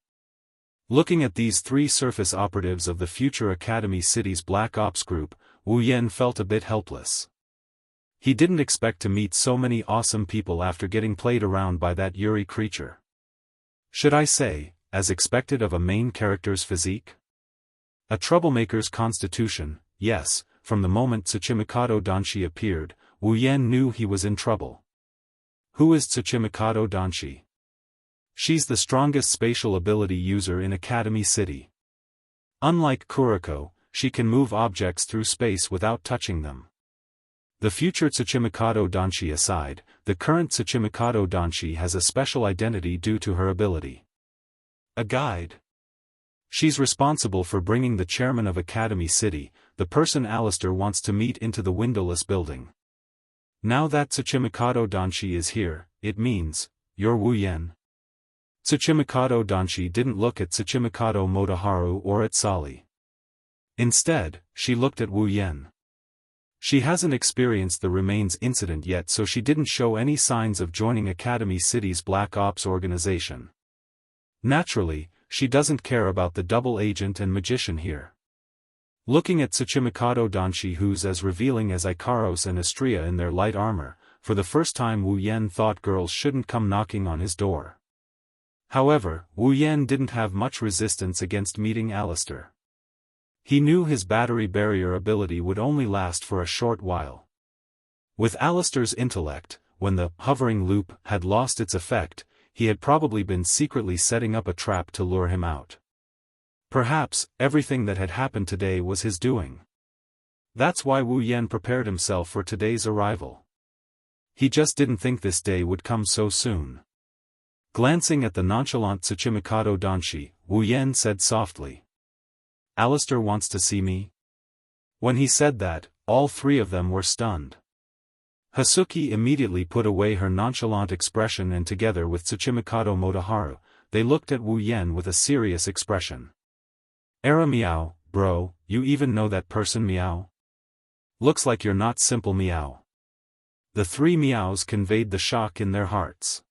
Looking at these three surface operatives of the future Academy City's Black Ops group, Wu Yan felt a bit helpless. He didn't expect to meet so many awesome people after getting played around by that Yuri creature. Should I say, as expected of a main character's physique? A troublemaker's constitution, yes, from the moment Tsuchimikado Danshi appeared, Wu Yan knew he was in trouble. Who is Tsuchimikado Danshi? She's the strongest spatial ability user in Academy City. Unlike Kuriko, she can move objects through space without touching them. The future Tsuchimikado Danshi aside, the current Tsuchimikado Danshi has a special identity due to her ability. A guide. She's responsible for bringing the chairman of Academy City, the person Alistair wants to meet, into the windowless building. Now that Tsuchimikado Danshi is here, it means, you're Wu Yan. Tsuchimikado Danshi didn't look at Tsuchimikado Motoharu or at Sali. Instead, she looked at Wu Yan. She hasn't experienced the remains incident yet, so she didn't show any signs of joining Academy City's Black Ops organization. Naturally, she doesn't care about the double agent and magician here. Looking at Tsuchimikado Danshi, who's as revealing as Ikaros and Astria in their light armor, for the first time Wu Yan thought girls shouldn't come knocking on his door. However, Wu Yan didn't have much resistance against meeting Alistair. He knew his battery barrier ability would only last for a short while. With Alistair's intellect, when the hovering loop had lost its effect, he had probably been secretly setting up a trap to lure him out. Perhaps, everything that had happened today was his doing. That's why Wu Yan prepared himself for today's arrival. He just didn't think this day would come so soon. Glancing at the nonchalant Tsuchimikado Danshi, Wu Yan said softly. Alistair wants to see me? When he said that, all three of them were stunned. Hasuki immediately put away her nonchalant expression, and together with Tsuchimikado Motoharu, they looked at Wu Yan with a serious expression. Era meow, bro, you even know that person meow? Looks like you're not simple meow. The three meows conveyed the shock in their hearts.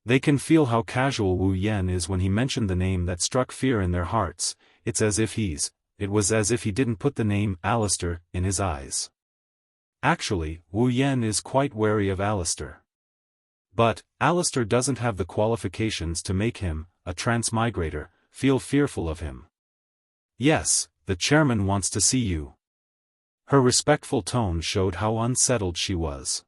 They can feel how casual Wu Yan is when he mentioned the name that struck fear in their hearts. It was as if he didn't put the name Alistair in his eyes. Actually, Wu Yan is quite wary of Alistair. But, Alistair doesn't have the qualifications to make him, a transmigrator, feel fearful of him. Yes, the chairman wants to see you. Her respectful tone showed how unsettled she was.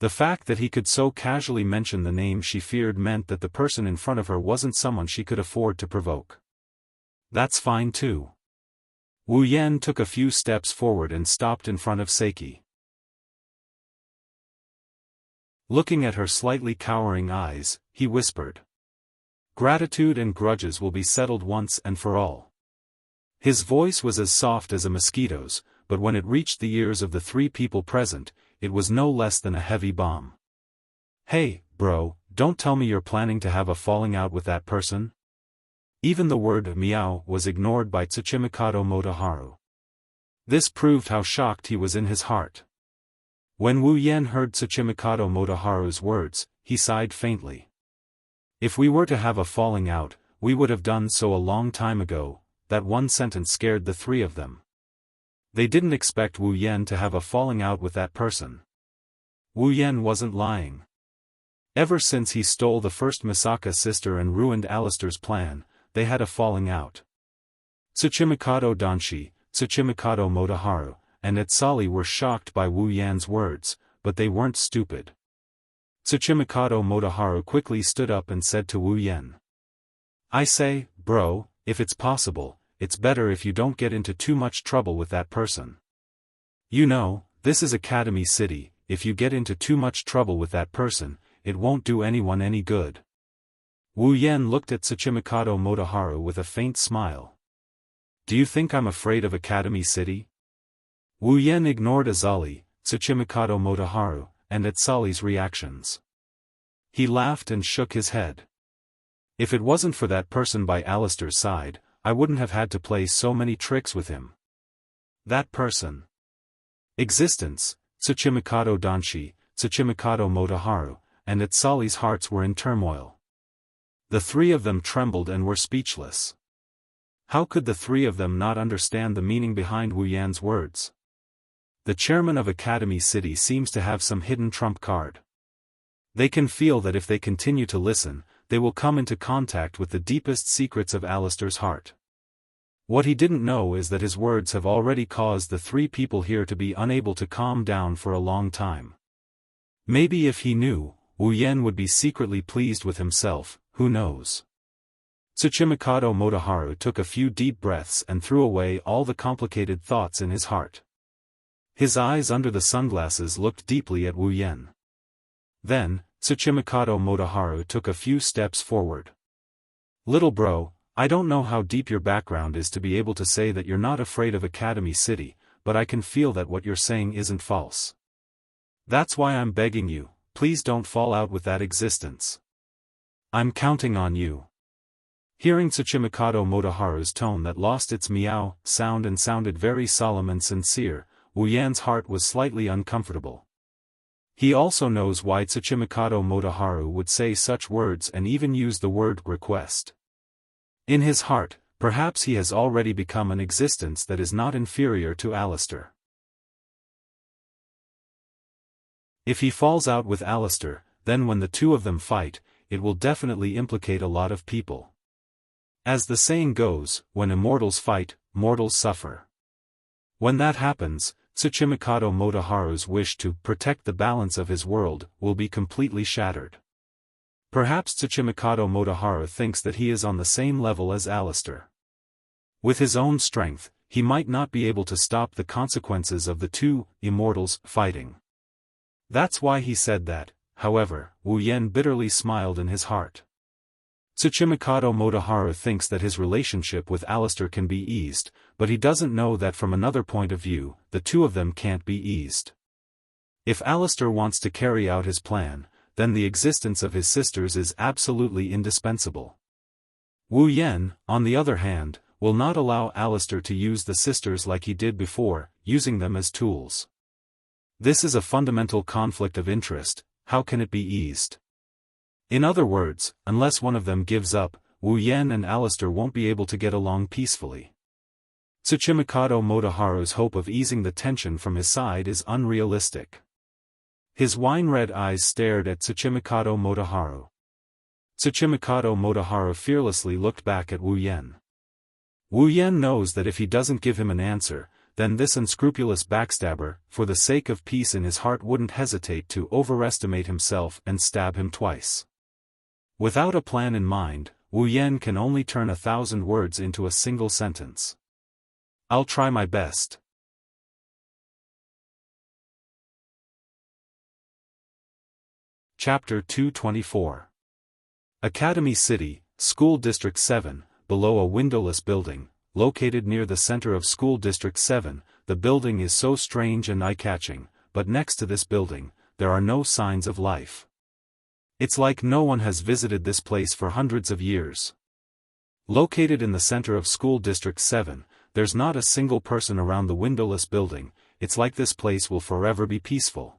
The fact that he could so casually mention the name she feared meant that the person in front of her wasn't someone she could afford to provoke. That's fine too. Wu Yan took a few steps forward and stopped in front of Seiki. Looking at her slightly cowering eyes, he whispered. Gratitude and grudges will be settled once and for all. His voice was as soft as a mosquito's, but when it reached the ears of the three people present, it was no less than a heavy bomb. Hey, bro, don't tell me you're planning to have a falling out with that person? Even the word meow was ignored by Tsuchimikado Motoharu. This proved how shocked he was in his heart. When Wu Yan heard Tsuchimikado Motoharu's words, he sighed faintly. If we were to have a falling out, we would have done so a long time ago. That one sentence scared the three of them. They didn't expect Wu Yan to have a falling out with that person. Wu Yan wasn't lying. Ever since he stole the first Misaka sister and ruined Alistair's plan, they had a falling out. Tsuchimikado Danshi, Tsuchimikado Motoharu, and Etsali were shocked by Wu Yan's words, but they weren't stupid. Tsuchimikado Motoharu quickly stood up and said to Wu Yan. I say, bro, if it's possible, it's better if you don't get into too much trouble with that person. You know, this is Academy City, if you get into too much trouble with that person, it won't do anyone any good. Wu Yan looked at Tsuchimikado Motoharu with a faint smile. Do you think I'm afraid of Academy City? Wu Yan ignored Azali, Tsuchimikado Motoharu, and Etsali's reactions. He laughed and shook his head. If it wasn't for that person by Alistair's side, I wouldn't have had to play so many tricks with him. That person. Existence, Tsuchimikado Danshi, Tsuchimikado Motoharu, and Etsali's hearts were in turmoil. The three of them trembled and were speechless. How could the three of them not understand the meaning behind Wu Yan's words? The chairman of Academy City seems to have some hidden trump card. They can feel that if they continue to listen, they will come into contact with the deepest secrets of Alistair's heart. What he didn't know is that his words have already caused the three people here to be unable to calm down for a long time. Maybe if he knew, Wu Yan would be secretly pleased with himself, who knows? Tsuchimikado Motoharu took a few deep breaths and threw away all the complicated thoughts in his heart. His eyes under the sunglasses looked deeply at Wu Yan. Then, Tsuchimikado Motoharu took a few steps forward. Little bro, I don't know how deep your background is to be able to say that you're not afraid of Academy City, but I can feel that what you're saying isn't false. That's why I'm begging you, please don't fall out with that existence. I'm counting on you. Hearing Tsuchimikado Motoharu's tone that lost its meow sound and sounded very solemn and sincere, Wu Yan's heart was slightly uncomfortable. He also knows why Tsuchimikado Motoharu would say such words and even use the word request. In his heart, perhaps he has already become an existence that is not inferior to Alistair. If he falls out with Alistair, then when the two of them fight, it will definitely implicate a lot of people. As the saying goes, when immortals fight, mortals suffer. When that happens, Tsuchimikado Motoharu's wish to protect the balance of his world will be completely shattered. Perhaps Tsuchimikado Motoharu thinks that he is on the same level as Alistair. With his own strength, he might not be able to stop the consequences of the two immortals fighting. That's why he said that. However, Wu Yan bitterly smiled in his heart. Tsuchimikado Motoharu thinks that his relationship with Alistair can be eased, but he doesn't know that from another point of view, the two of them can't be eased. If Alistair wants to carry out his plan, then the existence of his sisters is absolutely indispensable. Wu Yan, on the other hand, will not allow Alistair to use the sisters like he did before, using them as tools. This is a fundamental conflict of interest. How can it be eased? In other words, unless one of them gives up, Wu Yan and Alistair won't be able to get along peacefully. Tsuchimikado Motoharu's hope of easing the tension from his side is unrealistic. His wine-red eyes stared at Tsuchimikado Motoharu. Tsuchimikado Motoharu fearlessly looked back at Wu Yan. Wu Yan knows that if he doesn't give him an answer, then this unscrupulous backstabber, for the sake of peace in his heart, wouldn't hesitate to overestimate himself and stab him twice. Without a plan in mind, Wu Yan can only turn 1,000 words into a single sentence. I'll try my best. Chapter 224. Academy City, School District 7, below a windowless building, located near the center of School District 7, the building is so strange and eye-catching, but next to this building, there are no signs of life. It's like no one has visited this place for hundreds of years. Located in the center of School District 7, there's not a single person around the windowless building. It's like this place will forever be peaceful.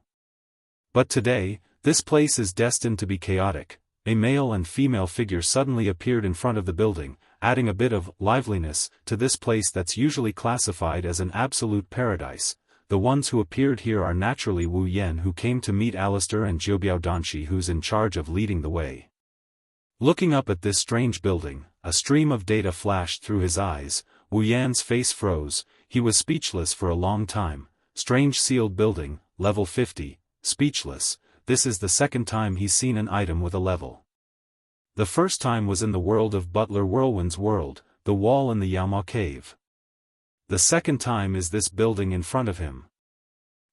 But today, this place is destined to be chaotic. A male and female figure suddenly appeared in front of the building, adding a bit of liveliness to this place that's usually classified as an absolute paradise. the ones who appeared here are naturally Wu Yan, who came to meet Alistair, and Zhoubiao Danshi, who's in charge of leading the way. Looking up at this strange building, a stream of data flashed through his eyes. Wu Yan's face froze, he was speechless for a long time. Strange sealed building, level 50, speechless. This is the second time he's seen an item with a level. The first time was in the world of Butler Whirlwind's world, the wall in the Yaoma cave. The second time is this building in front of him.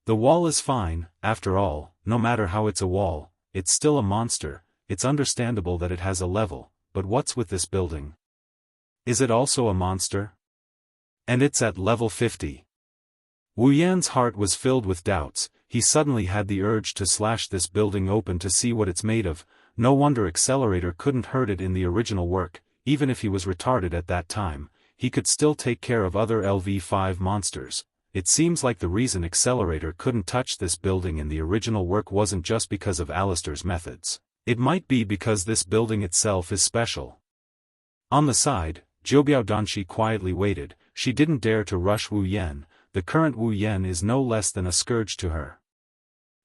The wall is fine, after all, no matter how it's a wall, it's still a monster. It's understandable that it has a level, but what's with this building? Is it also a monster? And it's at level 50. Wu Yan's heart was filled with doubts. He suddenly had the urge to slash this building open to see what it's made of. No wonder Accelerator couldn't hurt it in the original work. Even if he was retarded at that time, he could still take care of other LV5 monsters. It seems like the reason Accelerator couldn't touch this building in the original work wasn't just because of Alistair's methods. It might be because this building itself is special. On the side, Zhoubiao Danshi quietly waited. She didn't dare to rush Wu Yan. The current Wu Yan is no less than a scourge to her.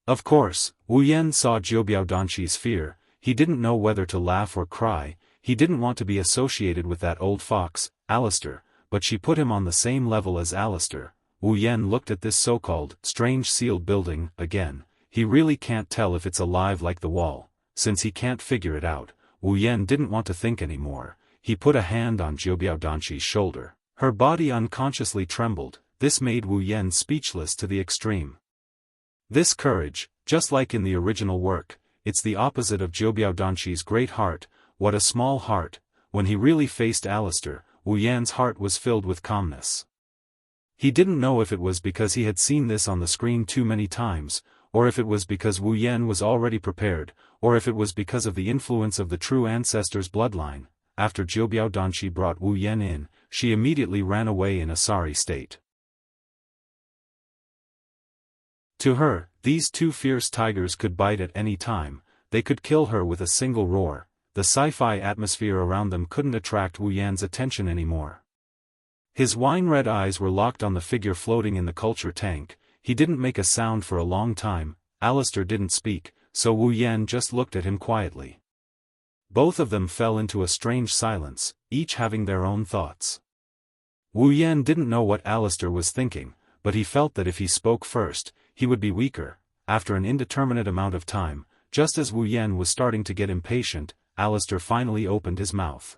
Of course, Wu Yan saw Zhoubiao Danshi's fear. He didn't know whether to laugh or cry. He didn't want to be associated with that old fox, Alistair, but she put him on the same level as Alistair. Wu Yan looked at this so-called strange sealed building again. He really can't tell if it's alive like the wall. Since he can't figure it out, Wu Yan didn't want to think anymore. He put a hand on Zhoubiao Danshi's shoulder. Her body unconsciously trembled. This made Wu Yan speechless to the extreme. This courage, just like in the original work, it's the opposite of Zhoubiao Danshi's great heart. What a small heart. When he really faced Alistair, Wu Yan's heart was filled with calmness. He didn't know if it was because he had seen this on the screen too many times, or if it was because Wu Yan was already prepared, or if it was because of the influence of the true ancestor's bloodline. After Zhoubiao Danshi brought Wu Yan in, she immediately ran away in a sorry state. To her, these two fierce tigers could bite at any time. They could kill her with a single roar. The sci-fi atmosphere around them couldn't attract Wu Yan's attention anymore. His wine-red eyes were locked on the figure floating in the culture tank. He didn't make a sound for a long time. Alistair didn't speak, so Wu Yan just looked at him quietly. Both of them fell into a strange silence, each having their own thoughts. Wu Yan didn't know what Alistair was thinking, but he felt that if he spoke first, he would be weaker. After an indeterminate amount of time, just as Wu Yan was starting to get impatient, Alistair finally opened his mouth.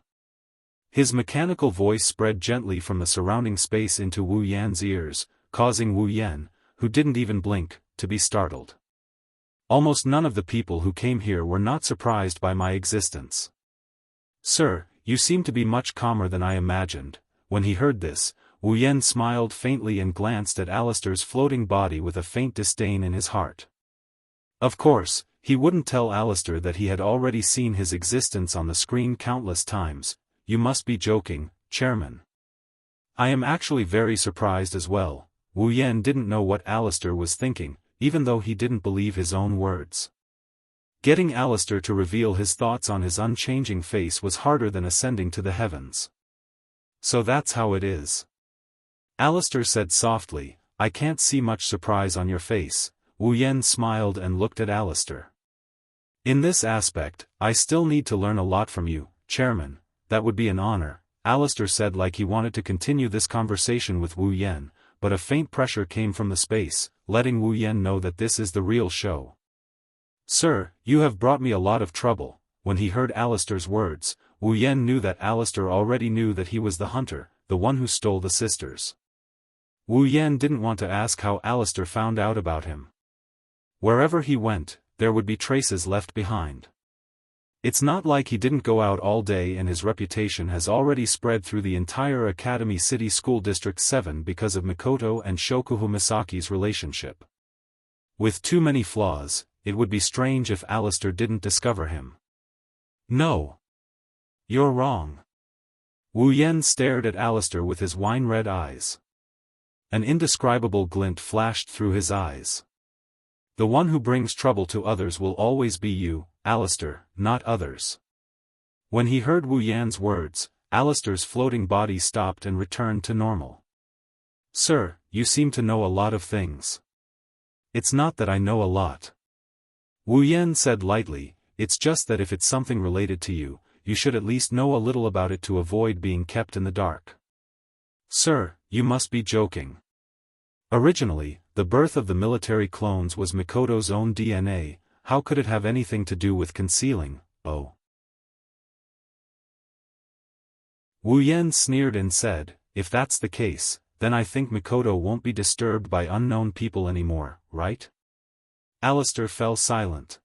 His mechanical voice spread gently from the surrounding space into Wu Yan's ears, causing Wu Yan, who didn't even blink, to be startled. Almost none of the people who came here were not surprised by my existence. Sir, you seem to be much calmer than I imagined. When he heard this, Wu Yan smiled faintly and glanced at Alistair's floating body with a faint disdain in his heart. Of course, he wouldn't tell Alistair that he had already seen his existence on the screen countless times. You must be joking, Chairman. I am actually very surprised as well. Wu Yan didn't know what Alistair was thinking, even though he didn't believe his own words. Getting Alistair to reveal his thoughts on his unchanging face was harder than ascending to the heavens. So that's how it is. Alistair said softly, I can't see much surprise on your face. Wu Yan smiled and looked at Alistair. In this aspect, I still need to learn a lot from you, Chairman. That would be an honor, Alistair said, like he wanted to continue this conversation with Wu Yan, but a faint pressure came from the space, letting Wu Yan know that this is the real show. Sir, you have brought me a lot of trouble. When he heard Alistair's words, Wu Yan knew that Alistair already knew that he was the hunter, the one who stole the sisters. Wu Yan didn't want to ask how Alistair found out about him. Wherever he went, there would be traces left behind. It's not like he didn't go out all day, and his reputation has already spread through the entire Academy City School District 7 because of Mikoto and Shokuhu Misaki's relationship. With too many flaws, it would be strange if Alistair didn't discover him. No. You're wrong. Wu Yan stared at Alistair with his wine-red eyes. An indescribable glint flashed through his eyes. The one who brings trouble to others will always be you, Alistair, not others. When he heard Wu Yan's words, Alistair's floating body stopped and returned to normal. Sir, you seem to know a lot of things. It's not that I know a lot. Wu Yan said lightly, it's just that if it's something related to you, you should at least know a little about it to avoid being kept in the dark. Sir, you must be joking. Originally, the birth of the military clones was Mikoto's own DNA, how could it have anything to do with concealing, oh? Wu Yan sneered and said, if that's the case, then I think Mikoto won't be disturbed by unknown people anymore, right? Alistair fell silent.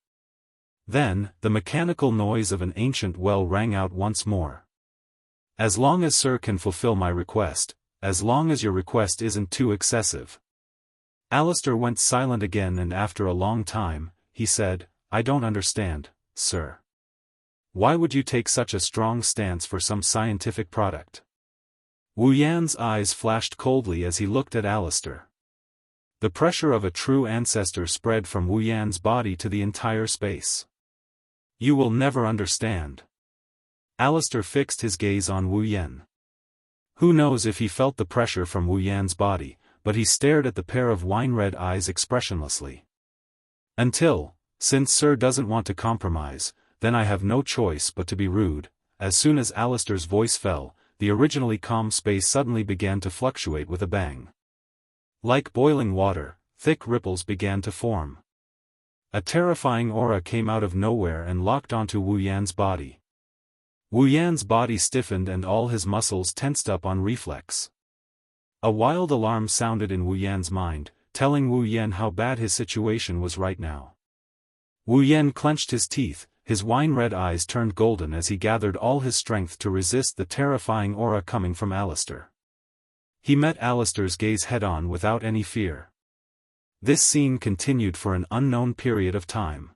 Then, the mechanical noise of an ancient well rang out once more. As long as Sir can fulfill my request, as long as your request isn't too excessive. Alistair went silent again, and after a long time, he said, I don't understand, sir. Why would you take such a strong stance for some scientific product? Wu Yan's eyes flashed coldly as he looked at Alistair. The pressure of a true ancestor spread from Wu Yan's body to the entire space. You will never understand. Alistair fixed his gaze on Wu Yan. Who knows if he felt the pressure from Wu Yan's body, but he stared at the pair of wine-red eyes expressionlessly. Since Sir doesn't want to compromise, then I have no choice but to be rude. As soon as Alistair's voice fell, the originally calm space suddenly began to fluctuate with a bang. Like boiling water, thick ripples began to form. A terrifying aura came out of nowhere and locked onto Wu Yan's body. Wu Yan's body stiffened and all his muscles tensed up on reflex. A wild alarm sounded in Wu Yan's mind, telling Wu Yan how bad his situation was right now. Wu Yan clenched his teeth, his wine-red eyes turned golden as he gathered all his strength to resist the terrifying aura coming from Alistair. He met Alistair's gaze head-on without any fear. This scene continued for an unknown period of time.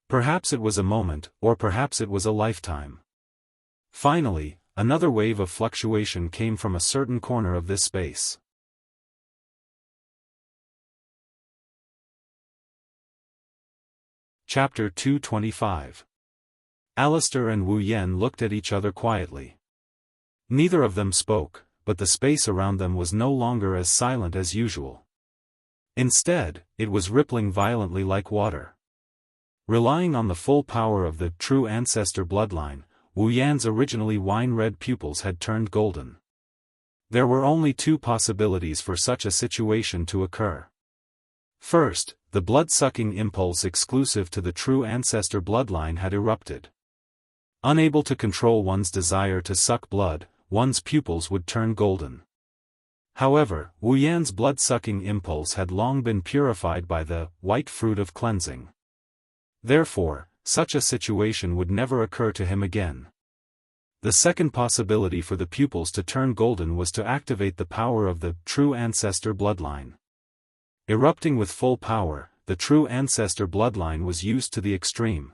Perhaps it was a moment, or perhaps it was a lifetime. Finally, another wave of fluctuation came from a certain corner of this space. Chapter 225. Alistair and Wu Yan looked at each other quietly. Neither of them spoke, but the space around them was no longer as silent as usual. Instead, it was rippling violently like water. Relying on the full power of the true ancestor bloodline, Wu Yan's originally wine-red pupils had turned golden. There were only two possibilities for such a situation to occur. First, the blood-sucking impulse exclusive to the true ancestor bloodline had erupted. Unable to control one's desire to suck blood, one's pupils would turn golden. However, Wu Yan's blood-sucking impulse had long been purified by the white fruit of cleansing. Therefore, such a situation would never occur to him again. The second possibility for the pupils to turn golden was to activate the power of the true ancestor bloodline. Erupting with full power, the true ancestor bloodline was used to the extreme.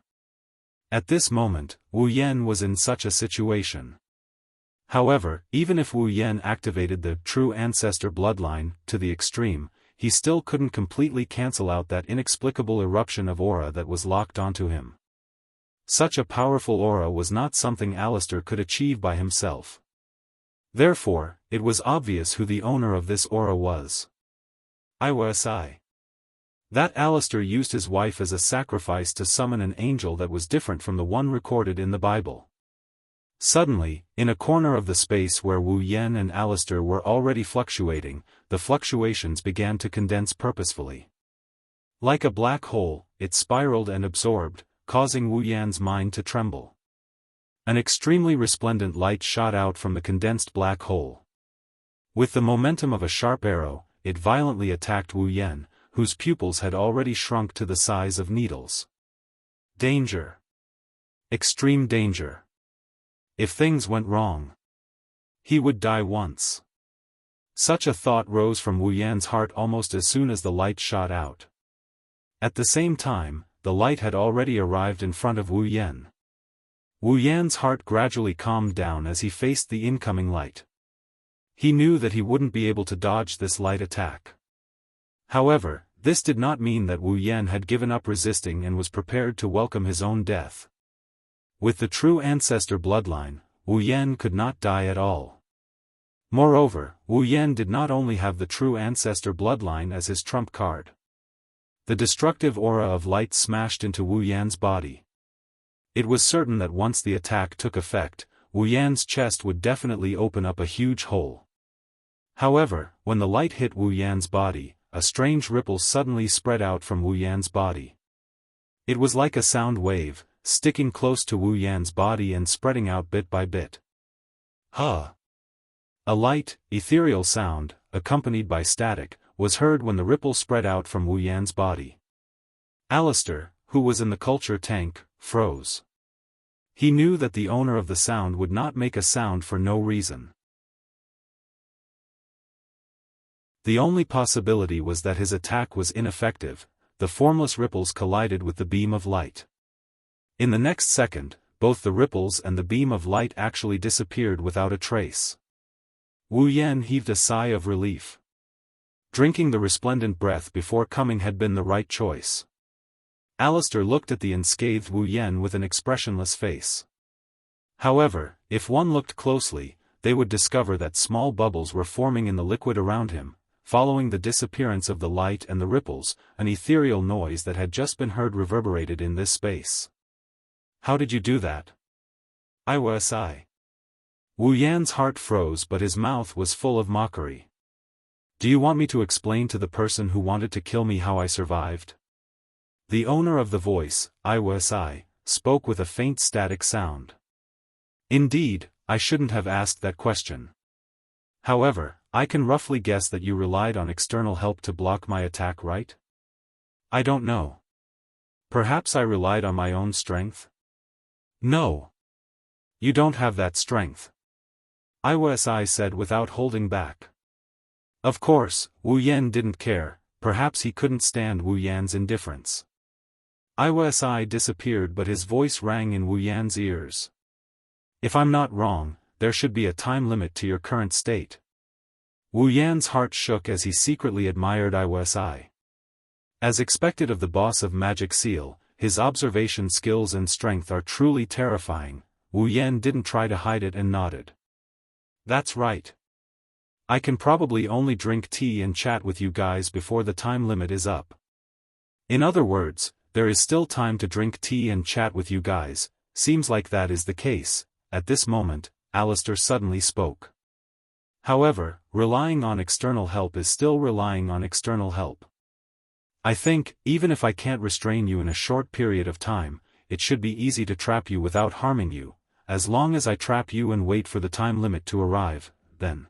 At this moment, Wu Yan was in such a situation. However, even if Wu Yan activated the true ancestor bloodline to the extreme, he still couldn't completely cancel out that inexplicable eruption of aura that was locked onto him. Such a powerful aura was not something Alistair could achieve by himself. Therefore, it was obvious who the owner of this aura was. I. That Alistair used his wife as a sacrifice to summon an angel that was different from the one recorded in the Bible. Suddenly, in a corner of the space where Wu Yan and Alistair were already fluctuating, the fluctuations began to condense purposefully. Like a black hole, it spiraled and absorbed, causing Wu Yan's mind to tremble. An extremely resplendent light shot out from the condensed black hole. With the momentum of a sharp arrow, it violently attacked Wu Yan, whose pupils had already shrunk to the size of needles. Danger. Extreme danger. If things went wrong, he would die once. Such a thought rose from Wu Yan's heart almost as soon as the light shot out. At the same time, the light had already arrived in front of Wu Yan. Wu Yan's heart gradually calmed down as he faced the incoming light. He knew that he wouldn't be able to dodge this light attack. However, this did not mean that Wu Yan had given up resisting and was prepared to welcome his own death. With the true ancestor bloodline, Wu Yan could not die at all. Moreover, Wu Yan did not only have the true ancestor bloodline as his trump card. The destructive aura of light smashed into Wu Yan's body. It was certain that once the attack took effect, Wu Yan's chest would definitely open up a huge hole. However, when the light hit Wu Yan's body, a strange ripple suddenly spread out from Wu Yan's body. It was like a sound wave, sticking close to Wu Yan's body and spreading out bit by bit. Huh! A light, ethereal sound, accompanied by static, was heard when the ripple spread out from Wu Yan's body. Alistair, who was in the culture tank, froze. He knew that the owner of the sound would not make a sound for no reason. The only possibility was that his attack was ineffective. The formless ripples collided with the beam of light. In the next second, both the ripples and the beam of light actually disappeared without a trace. Wu Yan heaved a sigh of relief. Drinking the resplendent breath before coming had been the right choice. Alistair looked at the unscathed Wu Yan with an expressionless face. However, if one looked closely, they would discover that small bubbles were forming in the liquid around him. Following the disappearance of the light and the ripples, an ethereal noise that had just been heard reverberated in this space. How did you do that? I was I. Wu Yan's heart froze, but his mouth was full of mockery. Do you want me to explain to the person who wanted to kill me how I survived? The owner of the voice, I was I, spoke with a faint static sound. Indeed, I shouldn't have asked that question. However, I can roughly guess that you relied on external help to block my attack, right? I don't know. Perhaps I relied on my own strength? No. You don't have that strength. I said without holding back. Of course, Wu Yan didn't care, perhaps he couldn't stand Wu Yan's indifference. I disappeared, but his voice rang in Wu Yan's ears. If I'm not wrong, there should be a time limit to your current state. Wu Yan's heart shook as he secretly admired I. As expected of the boss of Magic Seal, his observation skills and strength are truly terrifying. Wu Yan didn't try to hide it and nodded. That's right. I can probably only drink tea and chat with you guys before the time limit is up. In other words, there is still time to drink tea and chat with you guys. Seems like that is the case. At this moment, Alistair suddenly spoke. However, relying on external help is still relying on external help. I think, even if I can't restrain you in a short period of time, it should be easy to trap you without harming you, as long as I trap you and wait for the time limit to arrive, then.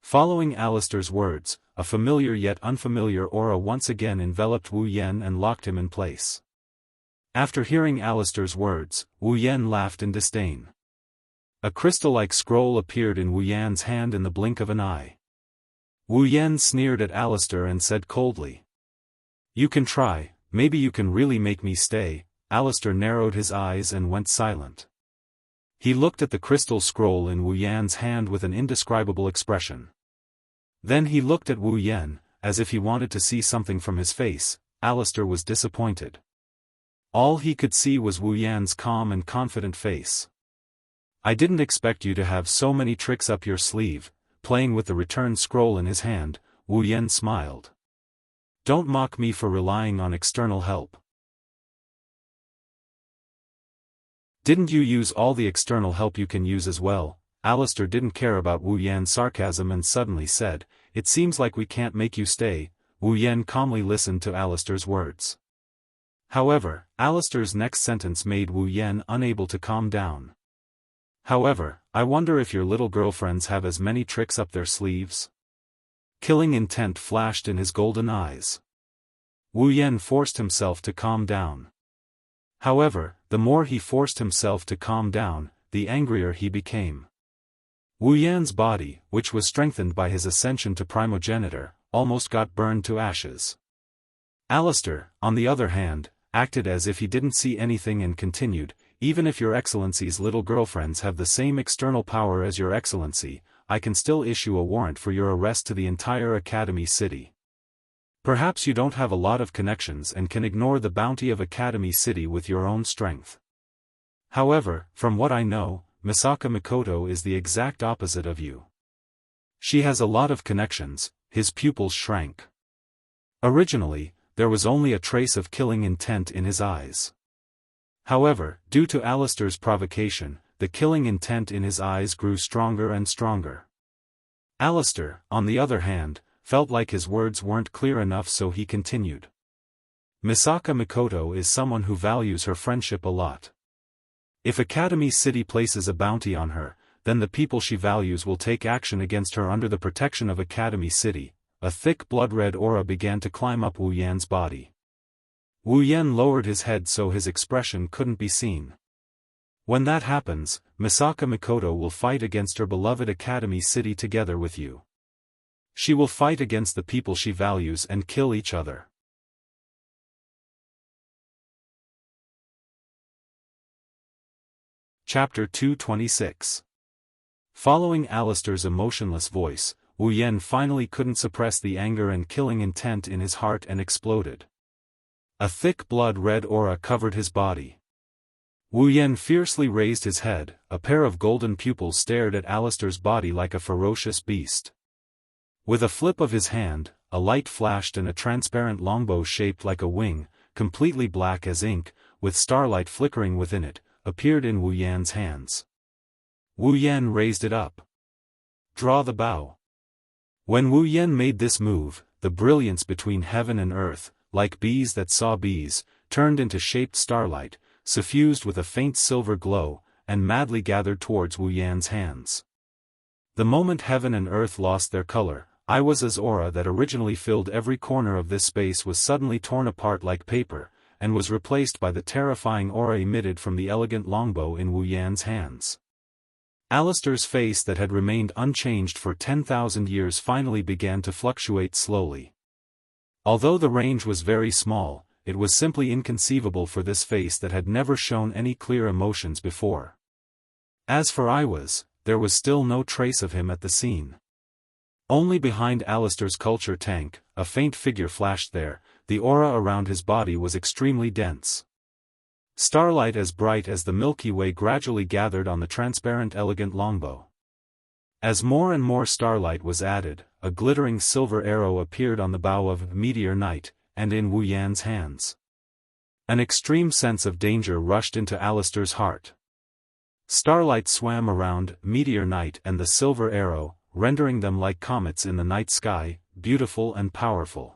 Following Alistair's words, a familiar yet unfamiliar aura once again enveloped Wu Yan and locked him in place. After hearing Alistair's words, Wu Yan laughed in disdain. A crystal-like scroll appeared in Wu Yan's hand in the blink of an eye. Wu Yan sneered at Alistair and said coldly. You can try, maybe you can really make me stay. Alistair narrowed his eyes and went silent. He looked at the crystal scroll in Wu Yan's hand with an indescribable expression. Then he looked at Wu Yan, as if he wanted to see something from his face. Alistair was disappointed. All he could see was Wu Yan's calm and confident face. I didn't expect you to have so many tricks up your sleeve. Playing with the return scroll in his hand, Wu Yan smiled. Don't mock me for relying on external help. Didn't you use all the external help you can use as well? Alistair didn't care about Wu Yan's sarcasm and suddenly said, It seems like we can't make you stay. Wu Yan calmly listened to Alistair's words. However, Alistair's next sentence made Wu Yan unable to calm down. However, I wonder if your little girlfriends have as many tricks up their sleeves? Killing intent flashed in his golden eyes. Wu Yan forced himself to calm down. However, the more he forced himself to calm down, the angrier he became. Wu Yan's body, which was strengthened by his ascension to primogenitor, almost got burned to ashes. Alistair, on the other hand, acted as if he didn't see anything and continued, Even if your excellency's little girlfriends have the same external power as your excellency, I can still issue a warrant for your arrest to the entire Academy City. Perhaps you don't have a lot of connections and can ignore the bounty of Academy City with your own strength. However, from what I know, Misaka Mikoto is the exact opposite of you. She has a lot of connections. His pupils shrank. Originally, there was only a trace of killing intent in his eyes. However, due to Alistair's provocation, the killing intent in his eyes grew stronger and stronger. Alistair, on the other hand, felt like his words weren't clear enough, so he continued. Misaka Mikoto is someone who values her friendship a lot. If Academy City places a bounty on her, then the people she values will take action against her under the protection of Academy City. A thick blood-red aura began to climb up Wu Yan's body. Wu Yan lowered his head so his expression couldn't be seen. When that happens, Misaka Mikoto will fight against her beloved Academy City together with you. She will fight against the people she values and kill each other. Chapter 226. Following Alistair's emotionless voice, Wu Yan finally couldn't suppress the anger and killing intent in his heart and exploded. A thick blood-red aura covered his body. Wu Yan fiercely raised his head, a pair of golden pupils stared at Alistair's body like a ferocious beast. With a flip of his hand, a light flashed and a transparent longbow shaped like a wing, completely black as ink, with starlight flickering within it, appeared in Wu Yan's hands. Wu Yan raised it up. Draw the bow. When Wu Yan made this move, the brilliance between heaven and earth, like bees that saw bees, turned into shaped starlight, suffused with a faint silver glow, and madly gathered towards Wu Yan's hands. The moment heaven and earth lost their color, Iwasa's aura that originally filled every corner of this space was suddenly torn apart like paper, and was replaced by the terrifying aura emitted from the elegant longbow in Wu Yan's hands. Alistair's face that had remained unchanged for 10,000 years finally began to fluctuate slowly. Although the range was very small, it was simply inconceivable for this face that had never shown any clear emotions before. As for Iwas, there was still no trace of him at the scene. Only behind Alistair's culture tank, a faint figure flashed there. The aura around his body was extremely dense. Starlight as bright as the Milky Way gradually gathered on the transparent elegant longbow. As more and more starlight was added, a glittering silver arrow appeared on the bow of Meteor Knight, and in Wu Yan's hands. An extreme sense of danger rushed into Alistair's heart. Starlight swam around Meteor Knight and the silver arrow, rendering them like comets in the night sky, beautiful and powerful.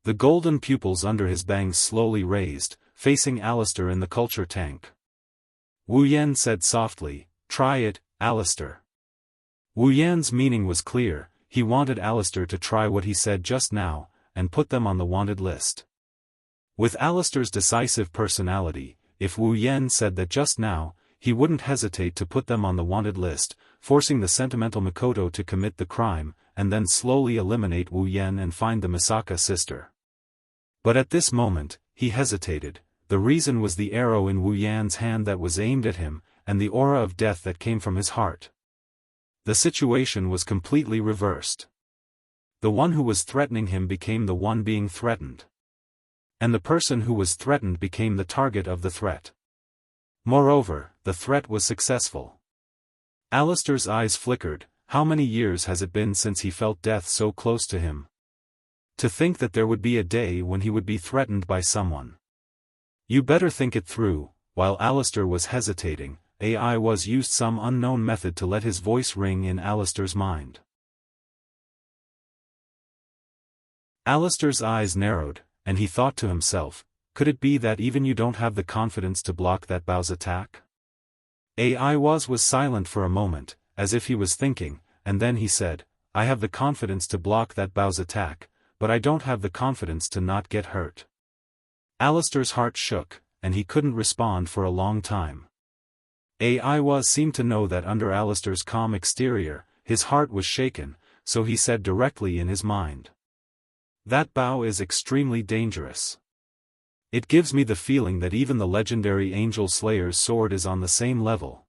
The golden pupils under his bangs slowly raised, facing Alistair in the culture tank. Wu Yan said softly, "Try it, Alistair." Wu Yan's meaning was clear. He wanted Alistair to try what he said just now, and put them on the wanted list. With Alistair's decisive personality, if Wu Yan said that just now, he wouldn't hesitate to put them on the wanted list, forcing the sentimental Mikoto to commit the crime, and then slowly eliminate Wu Yan and find the Misaka sister. But at this moment, he hesitated. The reason was the arrow in Wu Yan's hand that was aimed at him, and the aura of death that came from his heart. The situation was completely reversed. The one who was threatening him became the one being threatened. And the person who was threatened became the target of the threat. Moreover, the threat was successful. Alistair's eyes flickered. How many years has it been since he felt death so close to him? To think that there would be a day when he would be threatened by someone. You better think it through. While Alistair was hesitating, AI was used some unknown method to let his voice ring in Alistair's mind. Alistair's eyes narrowed, and he thought to himself, could it be that even you don't have the confidence to block that bow's attack? AI was silent for a moment, as if he was thinking, and then he said, I have the confidence to block that bow's attack, but I don't have the confidence to not get hurt. Alistair's heart shook, and he couldn't respond for a long time. AI seemed to know that under Alistair's calm exterior, his heart was shaken, so he said directly in his mind. That bow is extremely dangerous. It gives me the feeling that even the legendary Angel Slayer's sword is on the same level.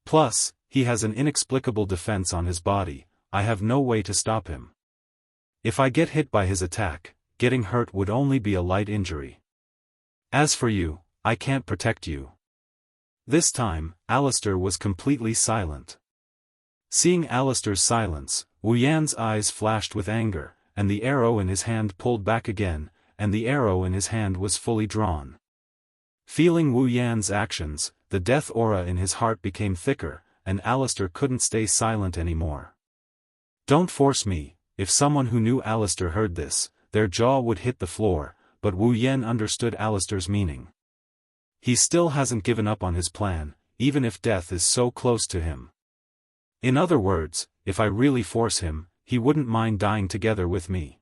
Plus, he has an inexplicable defense on his body. I have no way to stop him. If I get hit by his attack, getting hurt would only be a light injury. As for you, I can't protect you. This time, Alistair was completely silent. Seeing Alistair's silence, Wu Yan's eyes flashed with anger, and the arrow in his hand pulled back again, and the arrow in his hand was fully drawn. Feeling Wu Yan's actions, the death aura in his heart became thicker, and Alistair couldn't stay silent anymore. "Don't force me." If someone who knew Alistair heard this, their jaw would hit the floor, but Wu Yan understood Alistair's meaning. He still hasn't given up on his plan, even if death is so close to him. In other words, if I really force him, he wouldn't mind dying together with me.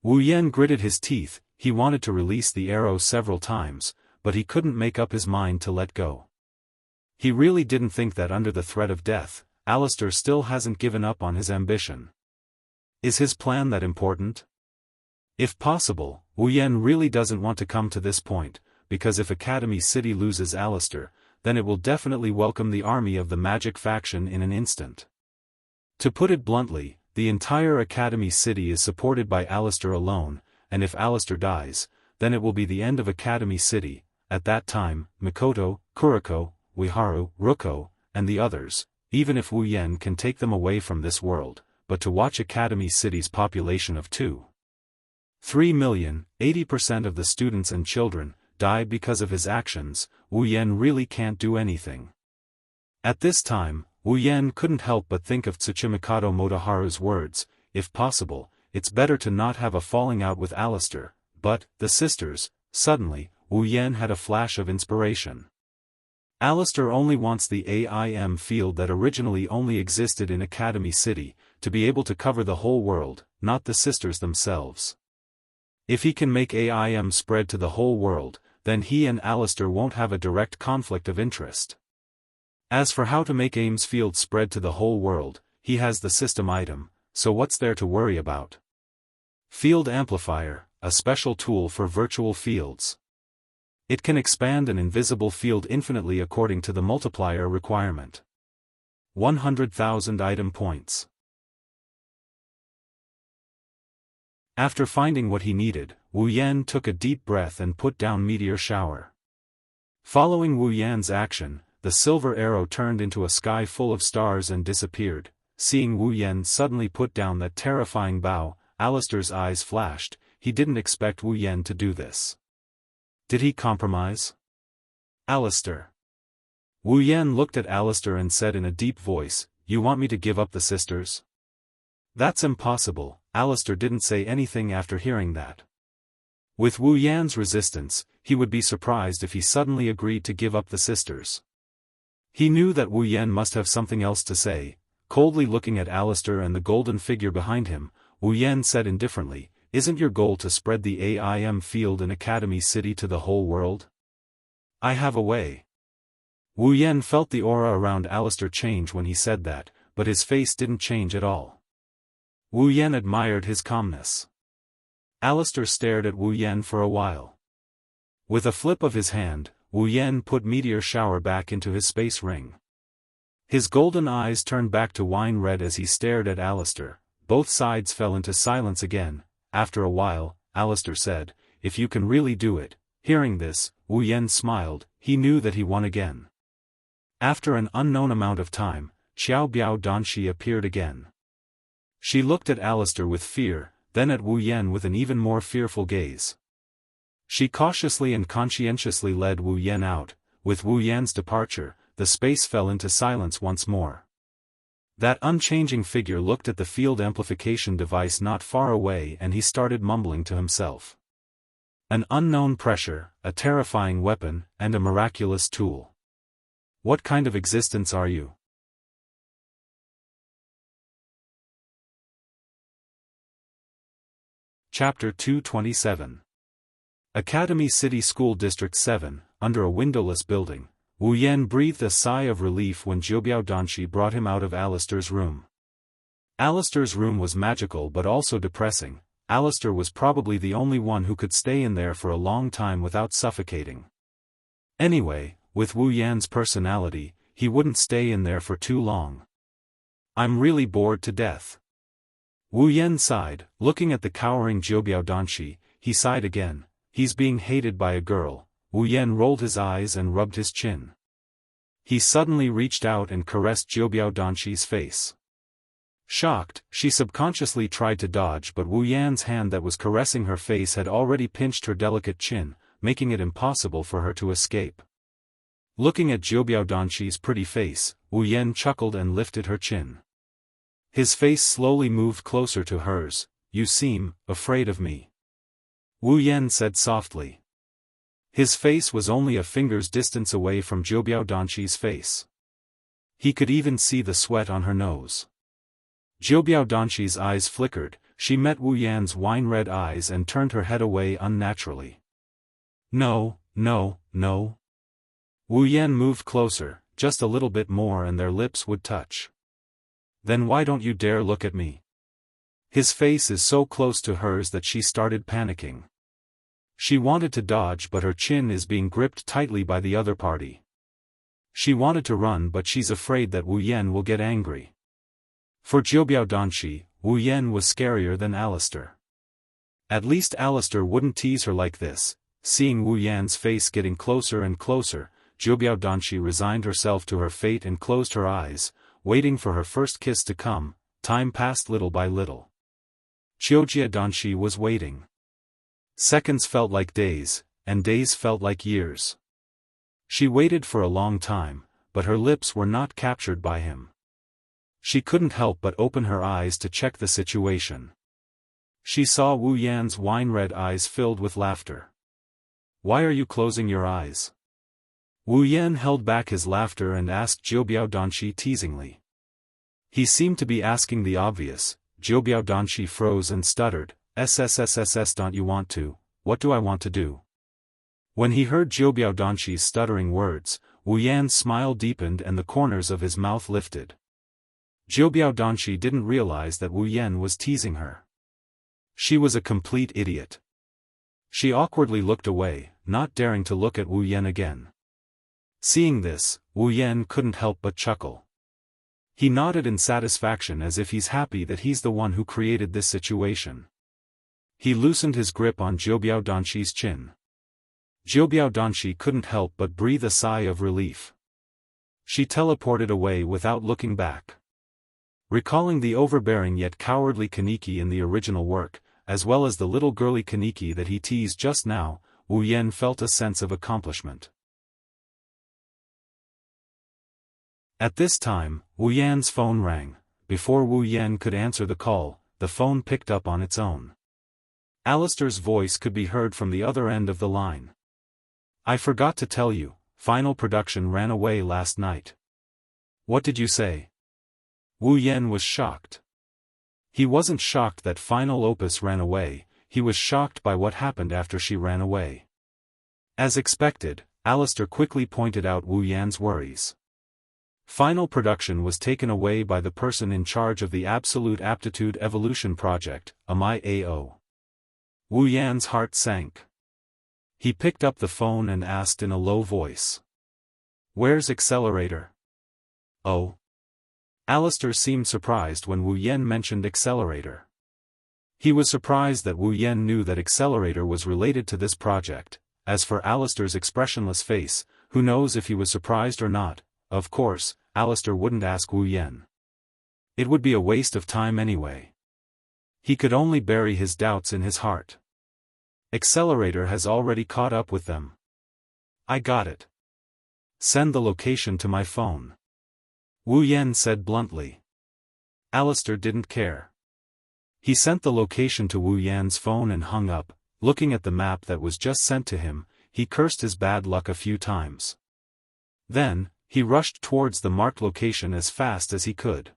Wu Yan gritted his teeth. He wanted to release the arrow several times, but he couldn't make up his mind to let go. He really didn't think that under the threat of death, Alistair still hasn't given up on his ambition. Is his plan that important? If possible, Wu Yan really doesn't want to come to this point, because if Academy City loses Alistair, then it will definitely welcome the army of the magic faction in an instant. To put it bluntly, the entire Academy City is supported by Alistair alone, and if Alistair dies, then it will be the end of Academy City. At that time, Mikoto, Kuriko, Ueharu, Ruko, and the others, even if Wu Yan can take them away from this world, but to watch Academy City's population of 2.3 million, 80% of the students and children, die because of his actions, Wu Yan really can't do anything. At this time, Wu Yan couldn't help but think of Tsuchimikado Motoharu's words, if possible, it's better to not have a falling out with Alistair, but, the sisters, suddenly, Wu Yan had a flash of inspiration. Alistair only wants the AIM field that originally only existed in Academy City, to be able to cover the whole world, not the sisters themselves. If he can make AIM spread to the whole world, then he and Alistair won't have a direct conflict of interest. As for how to make AIM's field spread to the whole world, he has the system item, so what's there to worry about? Field Amplifier, a special tool for virtual fields. It can expand an invisible field infinitely according to the multiplier requirement. 100,000 item points. After finding what he needed, Wu Yan took a deep breath and put down Meteor Shower. Following Wu Yan's action, the silver arrow turned into a sky full of stars and disappeared. Seeing Wu Yan suddenly put down that terrifying bow, Alistair's eyes flashed. He didn't expect Wu Yan to do this. Did he compromise? Alistair. Wu Yan looked at Alistair and said in a deep voice, "You want me to give up the sisters?" "That's impossible." Alistair didn't say anything after hearing that. With Wu Yan's resistance, he would be surprised if he suddenly agreed to give up the sisters. He knew that Wu Yan must have something else to say. Coldly looking at Alistair and the golden figure behind him, Wu Yan said indifferently, "Isn't your goal to spread the AIM field in Academy City to the whole world?" "I have a way." Wu Yan felt the aura around Alistair change when he said that, but his face didn't change at all. Wu Yan admired his calmness. Alistair stared at Wu Yan for a while. With a flip of his hand, Wu Yan put Meteor Shower back into his space ring. His golden eyes turned back to wine red as he stared at Alistair. Both sides fell into silence again. After a while, Alistair said, "If you can really do it." Hearing this, Wu Yan smiled. He knew that he won again. After an unknown amount of time, Xiao Biao Danshi appeared again. She looked at Alistair with fear, then at Wu Yan with an even more fearful gaze. She cautiously and conscientiously led Wu Yan out. With Wu Yan's departure, the space fell into silence once more. That unchanging figure looked at the field amplification device not far away and he started mumbling to himself. An unknown pressure, a terrifying weapon, and a miraculous tool. What kind of existence are you? Chapter 227. Academy City School District 7, under a windowless building. Wu Yan breathed a sigh of relief when Xiaobiao Danshi brought him out of Alistair's room. Alistair's room was magical but also depressing. Alistair was probably the only one who could stay in there for a long time without suffocating. Anyway, with Wu Yan's personality, he wouldn't stay in there for too long. "I'm really bored to death." Wu Yan sighed, looking at the cowering Xiaobiao Danshi. He sighed again. He's being hated by a girl. Wu Yan rolled his eyes and rubbed his chin. He suddenly reached out and caressed Zhoubiao Danqi's face. Shocked, she subconsciously tried to dodge, but Wu Yan's hand that was caressing her face had already pinched her delicate chin, making it impossible for her to escape. Looking at Zhoubiao Danqi's pretty face, Wu Yan chuckled and lifted her chin. His face slowly moved closer to hers. "You seem afraid of me," Wu Yan said softly. His face was only a finger's distance away from Zhoubiao Danqi's face. He could even see the sweat on her nose. Zhoubiao Danqi's eyes flickered. She met Wu Yan's wine-red eyes and turned her head away unnaturally. "No, no, no." Wu Yan moved closer, just a little bit more and their lips would touch. "Then why don't you dare look at me?" His face is so close to hers that she started panicking. She wanted to dodge, but her chin is being gripped tightly by the other party. She wanted to run, but she's afraid that Wu Yan will get angry. For Zhoubiao Danqi, Wu Yan was scarier than Alistair. At least Alistair wouldn't tease her like this. Seeing Wu Yan's face getting closer and closer, Zhoubiao Danqi resigned herself to her fate and closed her eyes, waiting for her first kiss to come. Time passed little by little. Zhoubiao Danqi was waiting. Seconds felt like days, and days felt like years. She waited for a long time, but her lips were not captured by him. She couldn't help but open her eyes to check the situation. She saw Wu Yan's wine-red eyes filled with laughter. "Why are you closing your eyes?" Wu Yan held back his laughter and asked Zhoubiao Danqi teasingly. He seemed to be asking the obvious. Zhoubiao Danqi froze and stuttered, "SSSSS, don't you want to? What do I want to do?" When he heard Zhoubiao Danqi's stuttering words, Wu Yan's smile deepened and the corners of his mouth lifted. Zhoubiao Danqi didn't realize that Wu Yan was teasing her. She was a complete idiot. She awkwardly looked away, not daring to look at Wu Yan again. Seeing this, Wu Yan couldn't help but chuckle. He nodded in satisfaction as if he's happy that he's the one who created this situation. He loosened his grip on Zhoubiao Danqi's chin. Zhoubiao Danqi couldn't help but breathe a sigh of relief. She teleported away without looking back. Recalling the overbearing yet cowardly Kaneki in the original work, as well as the little girly Kaneki that he teased just now, Wu Yan felt a sense of accomplishment. At this time, Wu Yan's phone rang. Before Wu Yan could answer the call, the phone picked up on its own. Alistair's voice could be heard from the other end of the line. "I forgot to tell you, final production ran away last night." "What did you say?" Wu Yan was shocked. He wasn't shocked that Final Opus ran away, he was shocked by what happened after she ran away. As expected, Alistair quickly pointed out Wu Yan's worries. Final production was taken away by the person in charge of the Absolute Aptitude Evolution Project, IMAO. Wu Yan's heart sank. He picked up the phone and asked in a low voice. "Where's Accelerator?" "Oh." Alistair seemed surprised when Wu Yan mentioned Accelerator. He was surprised that Wu Yan knew that Accelerator was related to this project. As for Alistair's expressionless face, who knows if he was surprised or not. Of course, Alistair wouldn't ask Wu Yan. It would be a waste of time anyway. He could only bury his doubts in his heart. Accelerator has already caught up with them. "I got it. Send the location to my phone," Wu Yan said bluntly. Alistair didn't care. He sent the location to Wu Yan's phone and hung up. Looking at the map that was just sent to him, he cursed his bad luck a few times. Then, he rushed towards the marked location as fast as he could.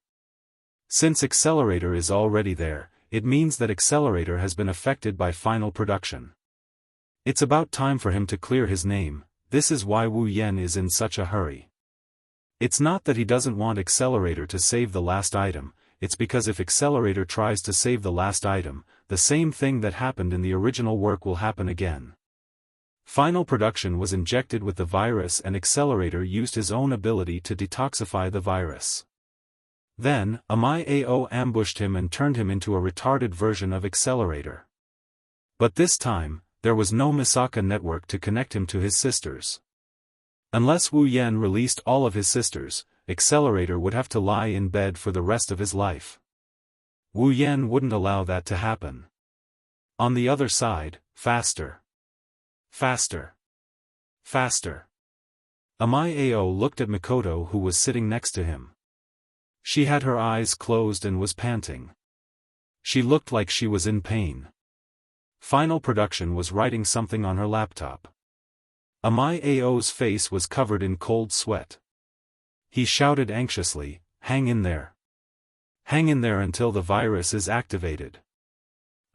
Since Accelerator is already there, it means that Accelerator has been affected by final production. It's about time for him to clear his name. This is why Wu Yan is in such a hurry. It's not that he doesn't want Accelerator to save the last item, it's because if Accelerator tries to save the last item, the same thing that happened in the original work will happen again. Final production was injected with the virus and Accelerator used his own ability to detoxify the virus. Then, IMAO ambushed him and turned him into a retarded version of Accelerator. But this time, there was no Misaka network to connect him to his sisters. Unless Wu Yan released all of his sisters, Accelerator would have to lie in bed for the rest of his life. Wu Yan wouldn't allow that to happen. On the other side, faster. Faster. Faster. Amai Ao looked at Mikoto, who was sitting next to him. She had her eyes closed and was panting. She looked like she was in pain. Final Production was writing something on her laptop. Amai Ao's face was covered in cold sweat. He shouted anxiously, "Hang in there. Hang in there until the virus is activated."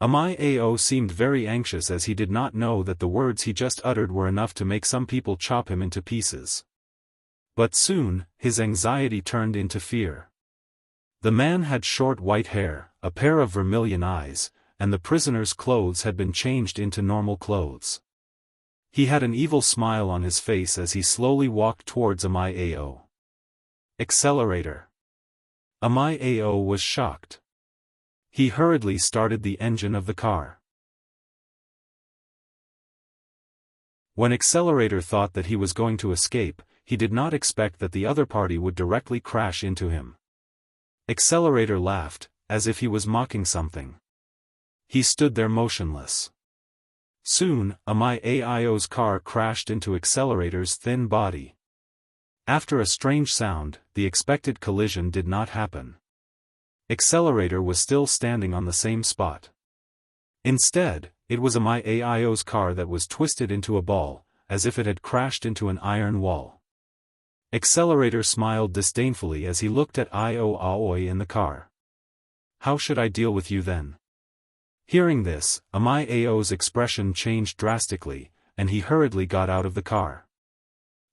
Amai Ao seemed very anxious, as he did not know that the words he just uttered were enough to make some people chop him into pieces. But soon, his anxiety turned into fear. The man had short white hair, a pair of vermilion eyes, and the prisoner's clothes had been changed into normal clothes. He had an evil smile on his face as he slowly walked towards Amai Ao. Accelerator. Amai Ao was shocked. He hurriedly started the engine of the car. When Accelerator thought that he was going to escape, he did not expect that the other party would directly crash into him. Accelerator laughed, as if he was mocking something. He stood there motionless. Soon, Amai Ao's car crashed into Accelerator's thin body. After a strange sound, the expected collision did not happen. Accelerator was still standing on the same spot. Instead, it was Amai Ao's car that was twisted into a ball, as if it had crashed into an iron wall. Accelerator smiled disdainfully as he looked at Io Aoi in the car. "How should I deal with you then?" Hearing this, Amai Ao's expression changed drastically, and he hurriedly got out of the car.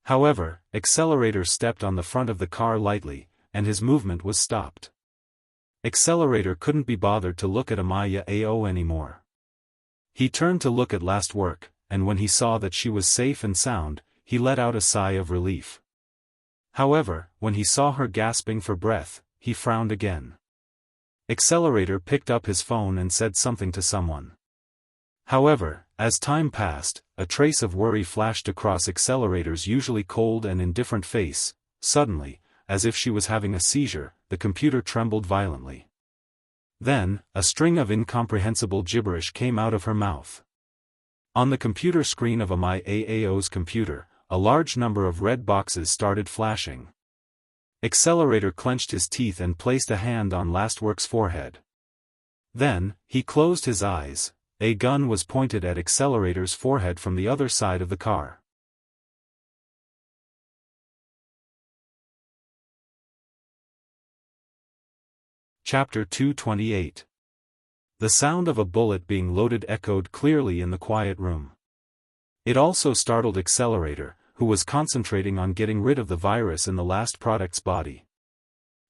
However, Accelerator stepped on the front of the car lightly, and his movement was stopped. Accelerator couldn't be bothered to look at Amai Ao anymore. He turned to look at Last Work, and when he saw that she was safe and sound, he let out a sigh of relief. However, when he saw her gasping for breath, he frowned again. Accelerator picked up his phone and said something to someone. However, as time passed, a trace of worry flashed across Accelerator's usually cold and indifferent face. Suddenly, as if she was having a seizure, the computer trembled violently. Then, a string of incomprehensible gibberish came out of her mouth. On the computer screen of Amai Ao's computer, a large number of red boxes started flashing. Accelerator clenched his teeth and placed a hand on Last Work's forehead. Then, he closed his eyes. A gun was pointed at Accelerator's forehead from the other side of the car. Chapter 228. The sound of a bullet being loaded echoed clearly in the quiet room. It also startled Accelerator, who was concentrating on getting rid of the virus in the last product's body.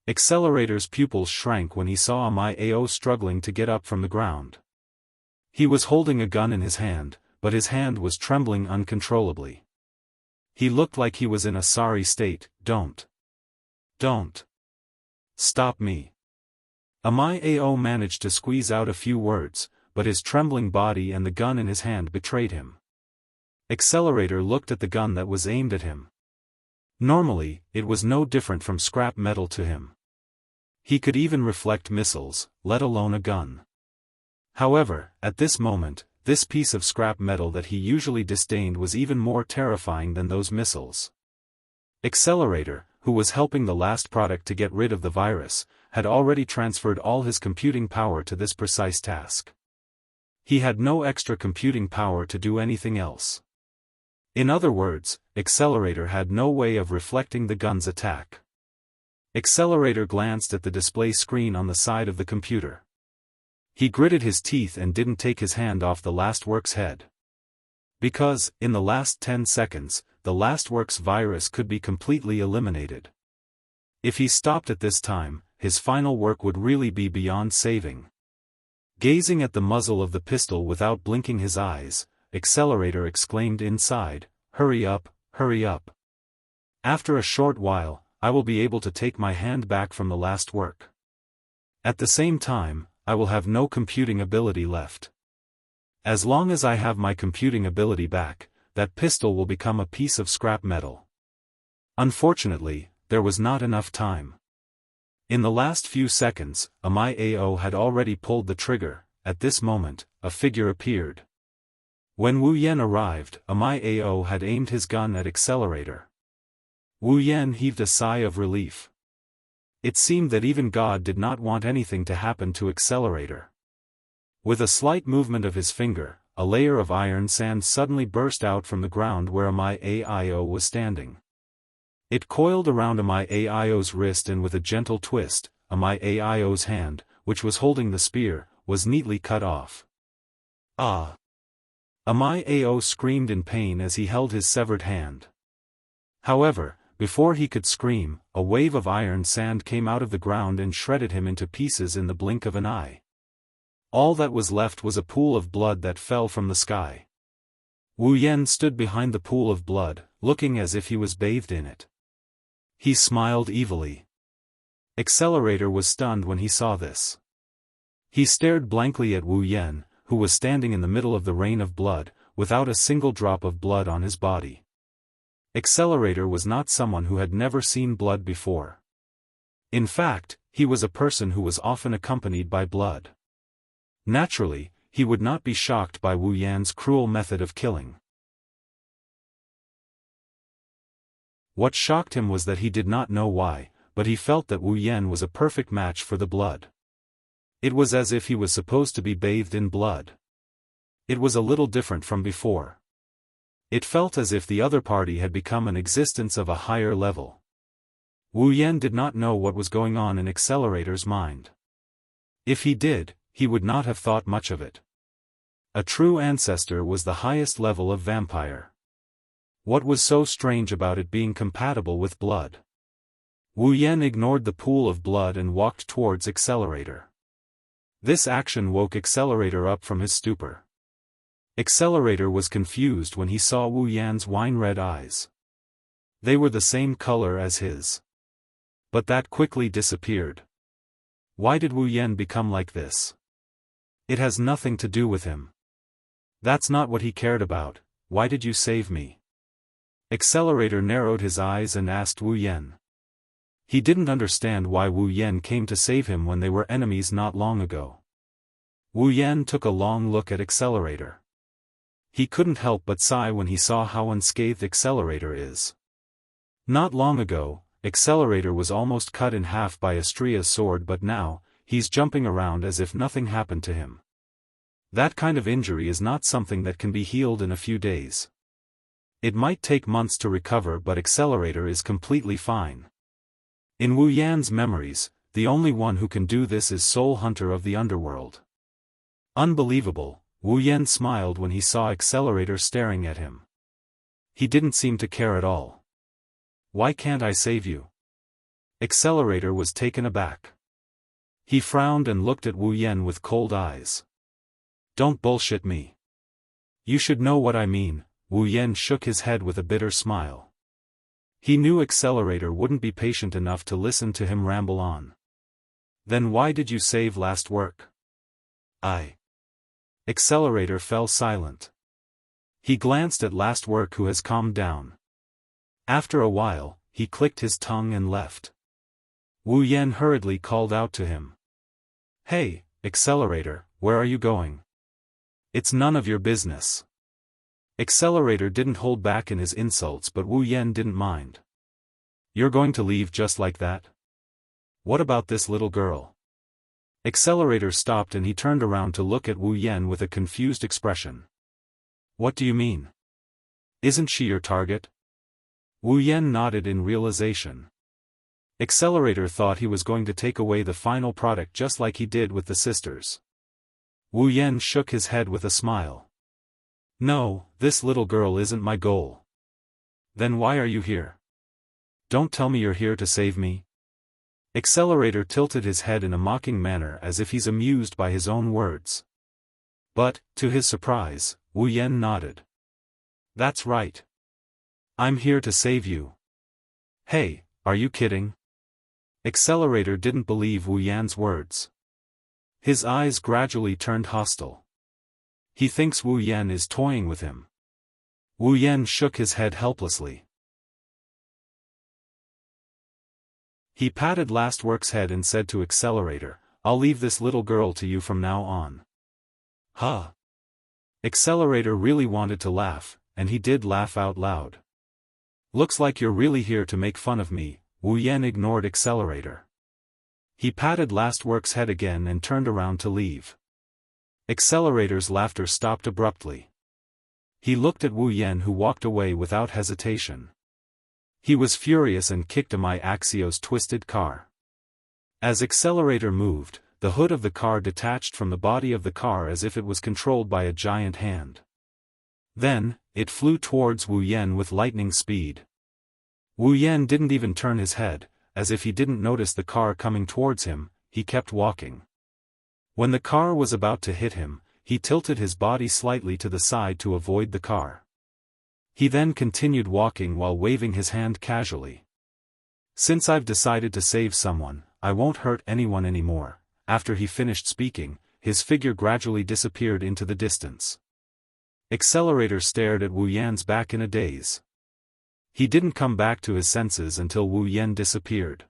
Accelerator's pupils shrank when he saw Amai Ao struggling to get up from the ground. He was holding a gun in his hand, but his hand was trembling uncontrollably. He looked like he was in a sorry state. Don't stop me." Amai Ao managed to squeeze out a few words, but his trembling body and the gun in his hand betrayed him. Accelerator looked at the gun that was aimed at him. Normally, it was no different from scrap metal to him. He could even reflect missiles, let alone a gun. However, at this moment, this piece of scrap metal that he usually disdained was even more terrifying than those missiles. Accelerator, who was helping the last product to get rid of the virus, had already transferred all his computing power to this precise task. He had no extra computing power to do anything else. In other words, Accelerator had no way of reflecting the gun's attack. Accelerator glanced at the display screen on the side of the computer. He gritted his teeth and didn't take his hand off the Last Work's head. Because, in the last 10 seconds, the Last Work's virus could be completely eliminated. If he stopped at this time, his final work would really be beyond saving. Gazing at the muzzle of the pistol without blinking his eyes, Accelerator exclaimed inside, hurry up, hurry up. After a short while, I will be able to take my hand back from the Last Work. At the same time, I will have no computing ability left. As long as I have my computing ability back, that pistol will become a piece of scrap metal. Unfortunately, there was not enough time. In the last few seconds, Immortal had already pulled the trigger. At this moment, a figure appeared. When Wu Yan arrived, Immortal had aimed his gun at Accelerator. Wu Yan heaved a sigh of relief. It seemed that even God did not want anything to happen to Accelerator. With a slight movement of his finger, a layer of iron sand suddenly burst out from the ground where Immortal was standing. It coiled around Immortal's wrist, and with a gentle twist, Immortal's hand, which was holding the spear, was neatly cut off. Ah! Immortal screamed in pain as he held his severed hand. However, before he could scream, a wave of iron sand came out of the ground and shredded him into pieces in the blink of an eye. All that was left was a pool of blood that fell from the sky. Wu Yan stood behind the pool of blood, looking as if he was bathed in it. He smiled evilly. Accelerator was stunned when he saw this. He stared blankly at Wu Yan, who was standing in the middle of the rain of blood, without a single drop of blood on his body. Accelerator was not someone who had never seen blood before. In fact, he was a person who was often accompanied by blood. Naturally, he would not be shocked by Wu Yan's cruel method of killing. What shocked him was that he did not know why, but he felt that Wu Yan was a perfect match for the blood. It was as if he was supposed to be bathed in blood. It was a little different from before. It felt as if the other party had become an existence of a higher level. Wu Yan did not know what was going on in Accelerator's mind. If he did, he would not have thought much of it. A true ancestor was the highest level of vampire. What was so strange about it being compatible with blood? Wu Yan ignored the pool of blood and walked towards Accelerator. This action woke Accelerator up from his stupor. Accelerator was confused when he saw Wu Yan's wine-red eyes. They were the same color as his. But that quickly disappeared. Why did Wu Yan become like this? It has nothing to do with him. That's not what he cared about. Why did you save me? Accelerator narrowed his eyes and asked Wu Yan. He didn't understand why Wu Yan came to save him when they were enemies not long ago. Wu Yan took a long look at Accelerator. He couldn't help but sigh when he saw how unscathed Accelerator is. Not long ago, Accelerator was almost cut in half by Astria's sword, but now, he's jumping around as if nothing happened to him. That kind of injury is not something that can be healed in a few days. It might take months to recover, but Accelerator is completely fine. In Wu Yan's memories, the only one who can do this is Soul Hunter of the Underworld. Unbelievable, Wu Yan smiled when he saw Accelerator staring at him. He didn't seem to care at all. Why can't I save you? Accelerator was taken aback. He frowned and looked at Wu Yan with cold eyes. Don't bullshit me. You should know what I mean. Wu Yan shook his head with a bitter smile. He knew Accelerator wouldn't be patient enough to listen to him ramble on. Then why did you save last work? Accelerator fell silent. He glanced at last work, who has calmed down. After a while, he clicked his tongue and left. Wu Yan hurriedly called out to him. Hey, Accelerator, where are you going? It's none of your business. Accelerator didn't hold back in his insults, but Wu Yan didn't mind. You're going to leave just like that? What about this little girl? Accelerator stopped and he turned around to look at Wu Yan with a confused expression. What do you mean? Isn't she your target? Wu Yan nodded in realization. Accelerator thought he was going to take away the final product just like he did with the sisters. Wu Yan shook his head with a smile. No, this little girl isn't my goal. Then why are you here? Don't tell me you're here to save me. Accelerator tilted his head in a mocking manner as if he's amused by his own words. But, to his surprise, Wu Yan nodded. That's right. I'm here to save you. Hey, are you kidding? Accelerator didn't believe Wu Yan's words. His eyes gradually turned hostile. He thinks Wu Yan is toying with him. Wu Yan shook his head helplessly. He patted Lastwork's head and said to Accelerator, "I'll leave this little girl to you from now on." Huh? Accelerator really wanted to laugh, and he did laugh out loud. "Looks like you're really here to make fun of me." Wu Yan ignored Accelerator. He patted Lastwork's head again and turned around to leave. Accelerator's laughter stopped abruptly. He looked at Wu Yan, who walked away without hesitation. He was furious and kicked my Axio's twisted car. As Accelerator moved, the hood of the car detached from the body of the car as if it was controlled by a giant hand. Then, it flew towards Wu Yan with lightning speed. Wu Yan didn't even turn his head, as if he didn't notice the car coming towards him. He kept walking. When the car was about to hit him, he tilted his body slightly to the side to avoid the car. He then continued walking while waving his hand casually. "Since I've decided to save someone, I won't hurt anyone anymore." After he finished speaking, his figure gradually disappeared into the distance. Accelerator stared at Wu Yan's back in a daze. He didn't come back to his senses until Wu Yan disappeared.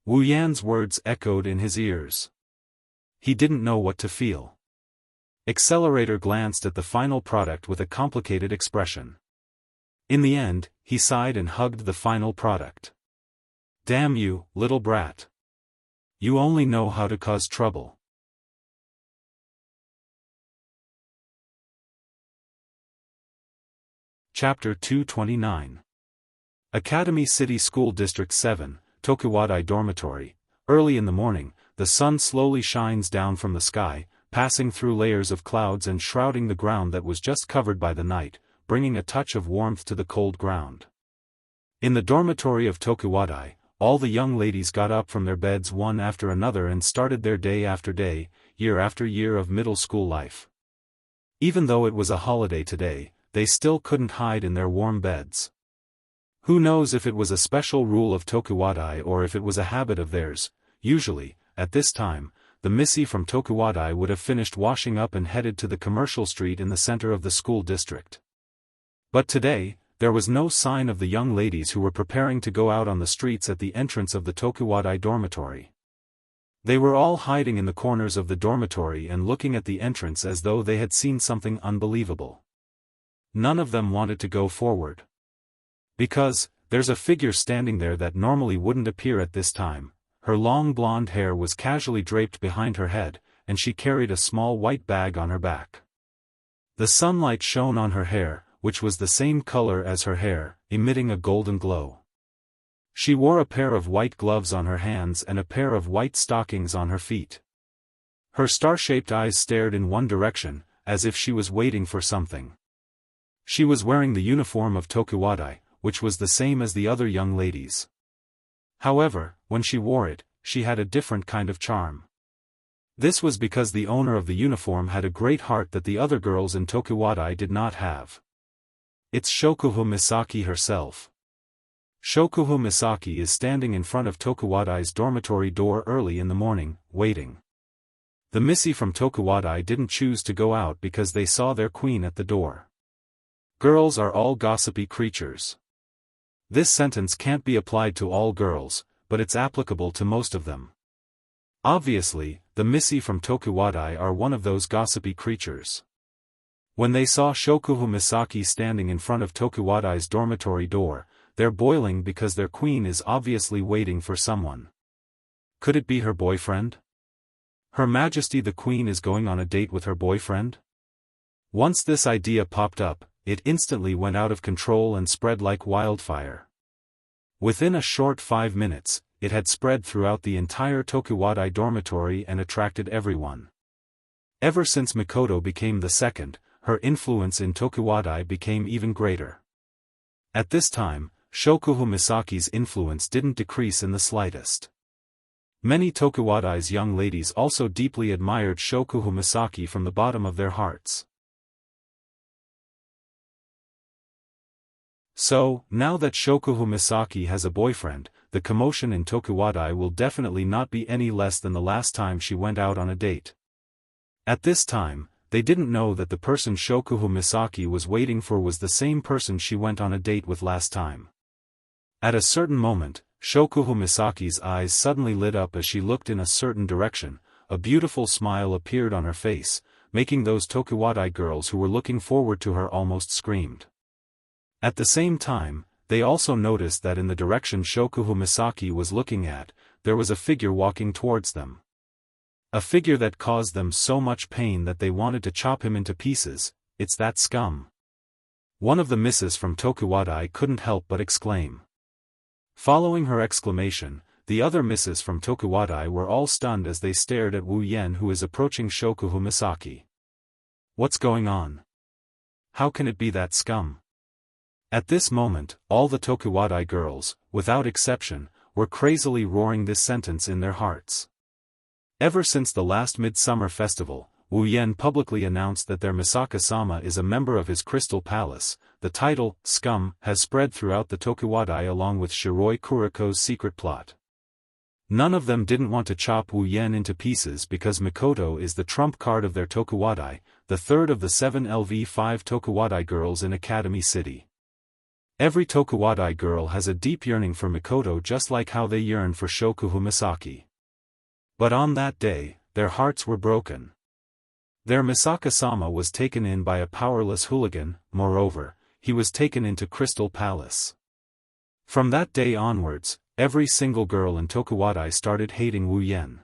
Wu Yan's words echoed in his ears. He didn't know what to feel. Accelerator glanced at the final product with a complicated expression. In the end, he sighed and hugged the final product. "Damn you, little brat. You only know how to cause trouble." Chapter 229. Academy City School District 7, Tokuwadai Dormitory. Early in the morning, the sun slowly shines down from the sky, passing through layers of clouds and shrouding the ground that was just covered by the night, bringing a touch of warmth to the cold ground. In the dormitory of Tokuwadai, all the young ladies got up from their beds one after another and started their day after day, year after year of middle school life. Even though it was a holiday today, they still couldn't hide in their warm beds. Who knows if it was a special rule of Tokuwadai or if it was a habit of theirs. Usually, at this time, the Missy from Tokuwadai would have finished washing up and headed to the commercial street in the center of the school district. But today, there was no sign of the young ladies who were preparing to go out on the streets at the entrance of the Tokuwadai dormitory. They were all hiding in the corners of the dormitory and looking at the entrance as though they had seen something unbelievable. None of them wanted to go forward. Because, there's a figure standing there that normally wouldn't appear at this time. Her long blonde hair was casually draped behind her head, and she carried a small white bag on her back. The sunlight shone on her hair, which was the same color as her hair, emitting a golden glow. She wore a pair of white gloves on her hands and a pair of white stockings on her feet. Her star-shaped eyes stared in one direction, as if she was waiting for something. She was wearing the uniform of Tokuwadai, which was the same as the other young ladies. However, when she wore it, she had a different kind of charm. This was because the owner of the uniform had a great heart that the other girls in Tokuwadai did not have. It's Shokuho Misaki herself. Shokuho Misaki is standing in front of Tokuwadai's dormitory door early in the morning, waiting. The Missy from Tokuwadai didn't choose to go out because they saw their queen at the door. Girls are all gossipy creatures. This sentence can't be applied to all girls, but it's applicable to most of them. Obviously, the Missy from Tokuwadai are one of those gossipy creatures. When they saw Shokuho Misaki standing in front of Tokuwadai's dormitory door, they're boiling because their queen is obviously waiting for someone. Could it be her boyfriend? Her Majesty the Queen is going on a date with her boyfriend? Once this idea popped up, it instantly went out of control and spread like wildfire. Within a short 5 minutes, it had spread throughout the entire Tokuwadai dormitory and attracted everyone. Ever since Mikoto became the second, her influence in Tokuwadai became even greater. At this time, Shokuho Misaki's influence didn't decrease in the slightest. Many Tokuwadai's young ladies also deeply admired Shokuho Misaki from the bottom of their hearts. So, now that Shokuho Misaki has a boyfriend, the commotion in Tokuwadai will definitely not be any less than the last time she went out on a date. At this time, they didn't know that the person Shokuho Misaki was waiting for was the same person she went on a date with last time. At a certain moment, Shokuhu Misaki's eyes suddenly lit up as she looked in a certain direction. A beautiful smile appeared on her face, making those Tokuwadai girls who were looking forward to her almost screamed. At the same time, they also noticed that in the direction Shokuhu Misaki was looking at, there was a figure walking towards them. A figure that caused them so much pain that they wanted to chop him into pieces. It's that scum. One of the misses from Tokuwadai couldn't help but exclaim. Following her exclamation, the other misses from Tokuwadai were all stunned as they stared at Wu Yen, who is approaching Shokuhu Misaki. What's going on? How can it be that scum? At this moment, all the Tokuwadai girls, without exception, were crazily roaring this sentence in their hearts. Ever since the last midsummer festival, Wu Yen publicly announced that their Misaka-sama is a member of his Crystal Palace. The title, scum, has spread throughout the Tokuwadai along with Shiroi Kuriko's secret plot. None of them didn't want to chop Wu Yen into pieces because Mikoto is the trump card of their Tokuwadai, the third of the 7 LV5 Tokuwadai girls in Academy City. Every Tokuwadai girl has a deep yearning for Mikoto, just like how they yearn for Shokuhu Misaki. But on that day, their hearts were broken. Their Misaka-sama was taken in by a powerless hooligan. Moreover, he was taken into Crystal Palace. From that day onwards, every single girl in Tokuwadai started hating Wu Yen.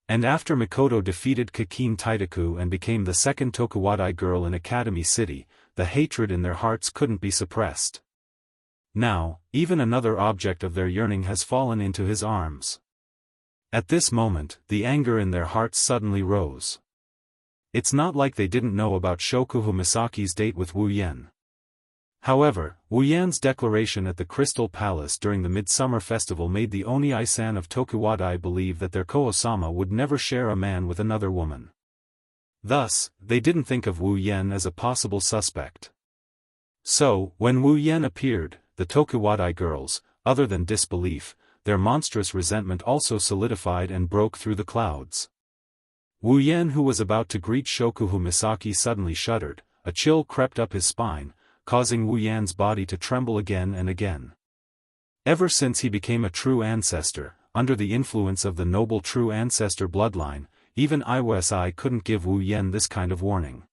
And after Mikoto defeated Kakin Taidaku and became the second Tokuwadai girl in Academy City, the hatred in their hearts couldn't be suppressed. Now, even another object of their yearning has fallen into his arms. At this moment, the anger in their hearts suddenly rose. It's not like they didn't know about Shokuhu Misaki's date with Wu Yen. However, Wu Yen's declaration at the Crystal Palace during the Midsummer Festival made the Oni-san of Tokuwadai believe that their Ko-sama would never share a man with another woman. Thus, they didn't think of Wu Yen as a possible suspect. So, when Wu Yen appeared, the Tokuwadai girls, other than disbelief, their monstrous resentment also solidified and broke through the clouds. Wu Yen, who was about to greet Shokuhu Misaki, suddenly shuddered. A chill crept up his spine, causing Wu Yan's body to tremble again and again. Ever since he became a true ancestor, under the influence of the noble true ancestor bloodline, even IWSI couldn't give Wu Yen this kind of warning.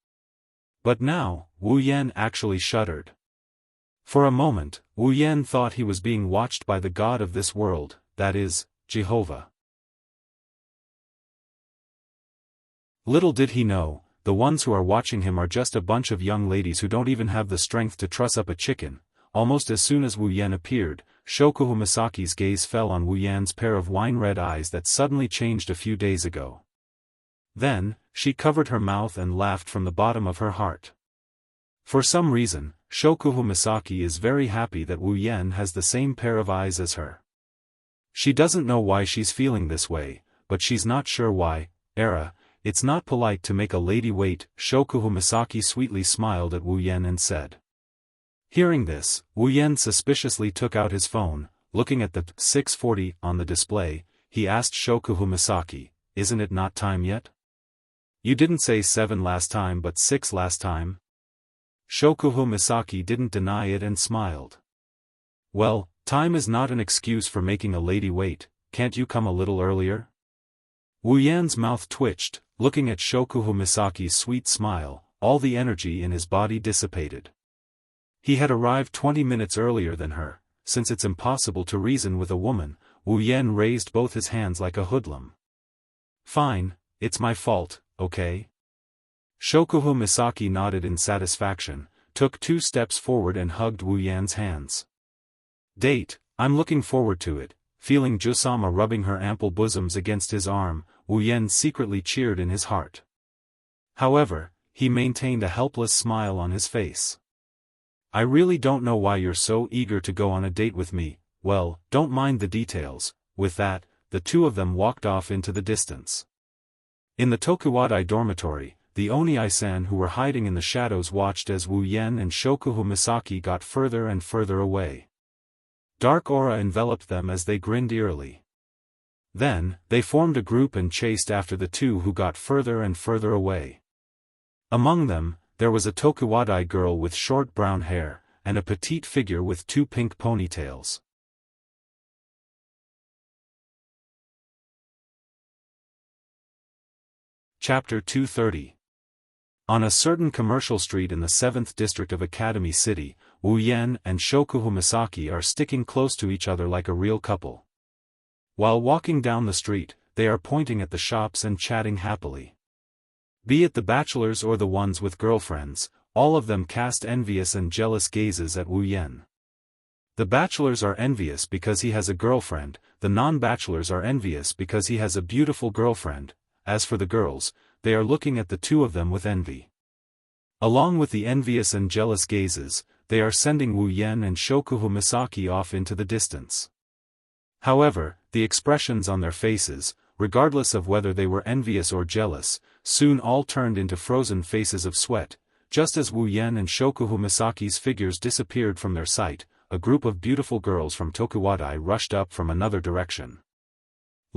But now, Wu Yen actually shuddered. For a moment, Wu Yen thought he was being watched by the god of this world, that is, Jehovah. Little did he know, the ones who are watching him are just a bunch of young ladies who don't even have the strength to truss up a chicken. Almost as soon as Wu Yen appeared, Shokuhu Misaki's gaze fell on Wu Yan's pair of wine-red eyes that suddenly changed a few days ago. Then, she covered her mouth and laughed from the bottom of her heart. For some reason, Shokuhu Misaki is very happy that Wu Yen has the same pair of eyes as her. She doesn't know why she's feeling this way, but she's not sure why. It's not polite to make a lady wait. Shokuhu Misaki sweetly smiled at Wu Yen and said. Hearing this, Wu Yen suspiciously took out his phone. Looking at the 6:40 on the display, he asked Shokuhu Misaki, "Isn't it not time yet? You didn't say 7 last time but 6 last time?" Shokuhu Misaki didn't deny it and smiled. "Well, time is not an excuse for making a lady wait. Can't you come a little earlier?" Wu Yan's mouth twitched. Looking at Shokuhu Misaki's sweet smile, all the energy in his body dissipated. He had arrived 20 minutes earlier than her. Since it's impossible to reason with a woman, Wu Yen raised both his hands like a hoodlum. "Fine, it's my fault, okay?" Shokuhu Misaki nodded in satisfaction, took 2 steps forward and hugged Wu Yan's hands. "Date, I'm looking forward to it." Feeling Jusama rubbing her ample bosoms against his arm, Wu Yen secretly cheered in his heart. However, he maintained a helpless smile on his face. "I really don't know why you're so eager to go on a date with me. Well, don't mind the details." With that, the two of them walked off into the distance. In the Tokuwadai dormitory, the Oni-san who were hiding in the shadows watched as Wu Yen and Shokuhu Misaki got further and further away. Dark aura enveloped them as they grinned eerily. Then, they formed a group and chased after the two who got further and further away. Among them, there was a Tokuwadai girl with short brown hair, and a petite figure with 2 pink ponytails. Chapter 230. On a certain commercial street in the 7th district of Academy City, Wu Yan and Shokuhu Misaki are sticking close to each other like a real couple. While walking down the street, they are pointing at the shops and chatting happily. Be it the bachelors or the ones with girlfriends, all of them cast envious and jealous gazes at Wu Yan. The bachelors are envious because he has a girlfriend, the non-bachelors are envious because he has a beautiful girlfriend. As for the girls, they are looking at the two of them with envy. Along with the envious and jealous gazes, they are sending Wu Yan and Shokuhu Misaki off into the distance. However, the expressions on their faces, regardless of whether they were envious or jealous, soon all turned into frozen faces of sweat. Just as Wu Yan and Shokuhu Misaki's figures disappeared from their sight, a group of beautiful girls from Tokuwadai rushed up from another direction.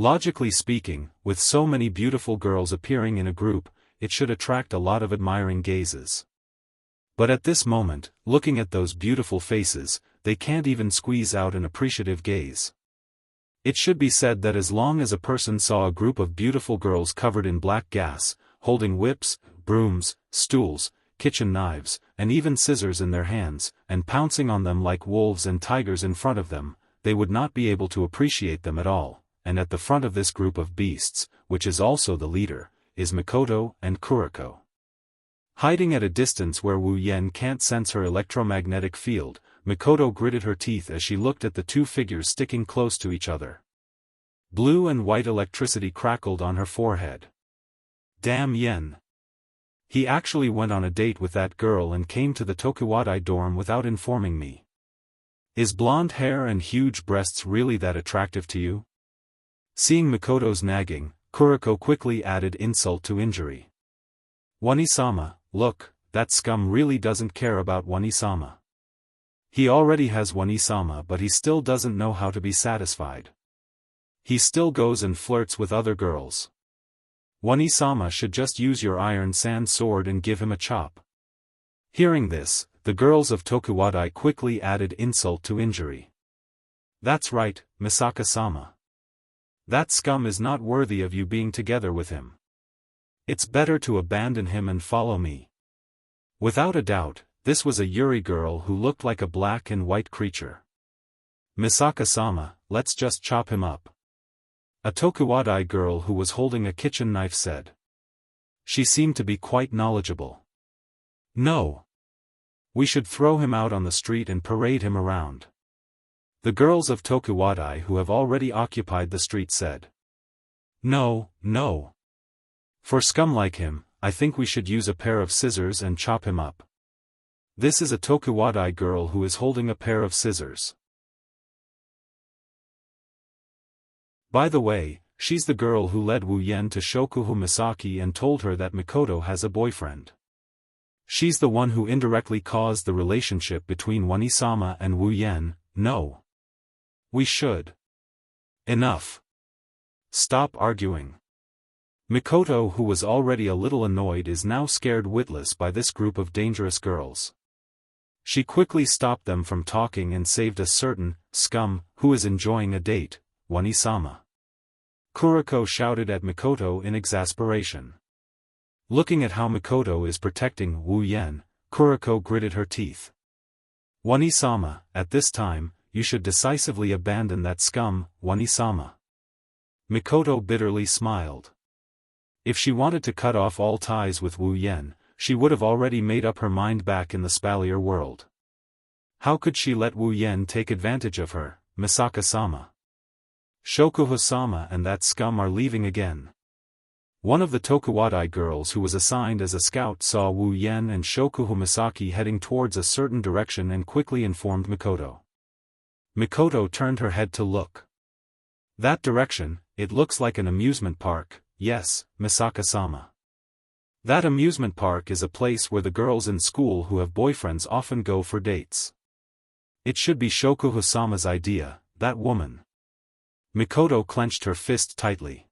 Logically speaking, with so many beautiful girls appearing in a group, it should attract a lot of admiring gazes. But at this moment, looking at those beautiful faces, they can't even squeeze out an appreciative gaze. It should be said that as long as a person saw a group of beautiful girls covered in black gas, holding whips, brooms, stools, kitchen knives, and even scissors in their hands, and pouncing on them like wolves and tigers in front of them, they would not be able to appreciate them at all. And at the front of this group of beasts, which is also the leader, is Mikoto and Kuriko. Hiding at a distance where Wu Yan can't sense her electromagnetic field, Mikoto gritted her teeth as she looked at the two figures sticking close to each other. Blue and white electricity crackled on her forehead. Damn Yen. He actually went on a date with that girl and came to the Tokuwadai dorm without informing me. Is blonde hair and huge breasts really that attractive to you? Seeing Mikoto's nagging, Kuriko quickly added insult to injury. Wani-sama, look, that scum really doesn't care about Wani-sama. He already has Wani-sama, but he still doesn't know how to be satisfied. He still goes and flirts with other girls. Wani-sama should just use your iron sand sword and give him a chop. Hearing this, the girls of Tokuwadai quickly added insult to injury. That's right, Misaka-sama. That scum is not worthy of you being together with him. It's better to abandon him and follow me. Without a doubt, this was a Yuri girl who looked like a black and white creature. Misaka-sama, let's just chop him up. A Tokuwadai girl who was holding a kitchen knife said. She seemed to be quite knowledgeable. No. We should throw him out on the street and parade him around. The girls of Tokuwadai who have already occupied the street said. No, no. For scum like him, I think we should use a pair of scissors and chop him up. This is a Tokuwadai girl who is holding a pair of scissors. By the way, she's the girl who led Wu Yan to Shokuhu Misaki and told her that Mikoto has a boyfriend. She's the one who indirectly caused the relationship between Wani-sama and Wu Yan. No. We should. Enough. Stop arguing. Mikoto, who was already a little annoyed, is now scared witless by this group of dangerous girls. She quickly stopped them from talking and saved a certain scum who is enjoying a date, Wani-sama. Kuriko shouted at Mikoto in exasperation. Looking at how Mikoto is protecting Wu Yan, Kuriko gritted her teeth. Wani-sama, at this time, you should decisively abandon that scum, Wani-sama. Mikoto bitterly smiled. If she wanted to cut off all ties with Wu Yan, she would have already made up her mind back in the Spalier world. How could she let Wu Yan take advantage of her, Misaka-sama? Shokuhu-sama and that scum are leaving again. One of the Tokuwadai girls who was assigned as a scout saw Wu Yan and Shokuhu Misaki heading towards a certain direction and quickly informed Mikoto. Mikoto turned her head to look. That direction, it looks like an amusement park. Yes, Misaka-sama. That amusement park is a place where the girls in school who have boyfriends often go for dates. It should be Shokuhu-sama's idea, that woman. Mikoto clenched her fist tightly.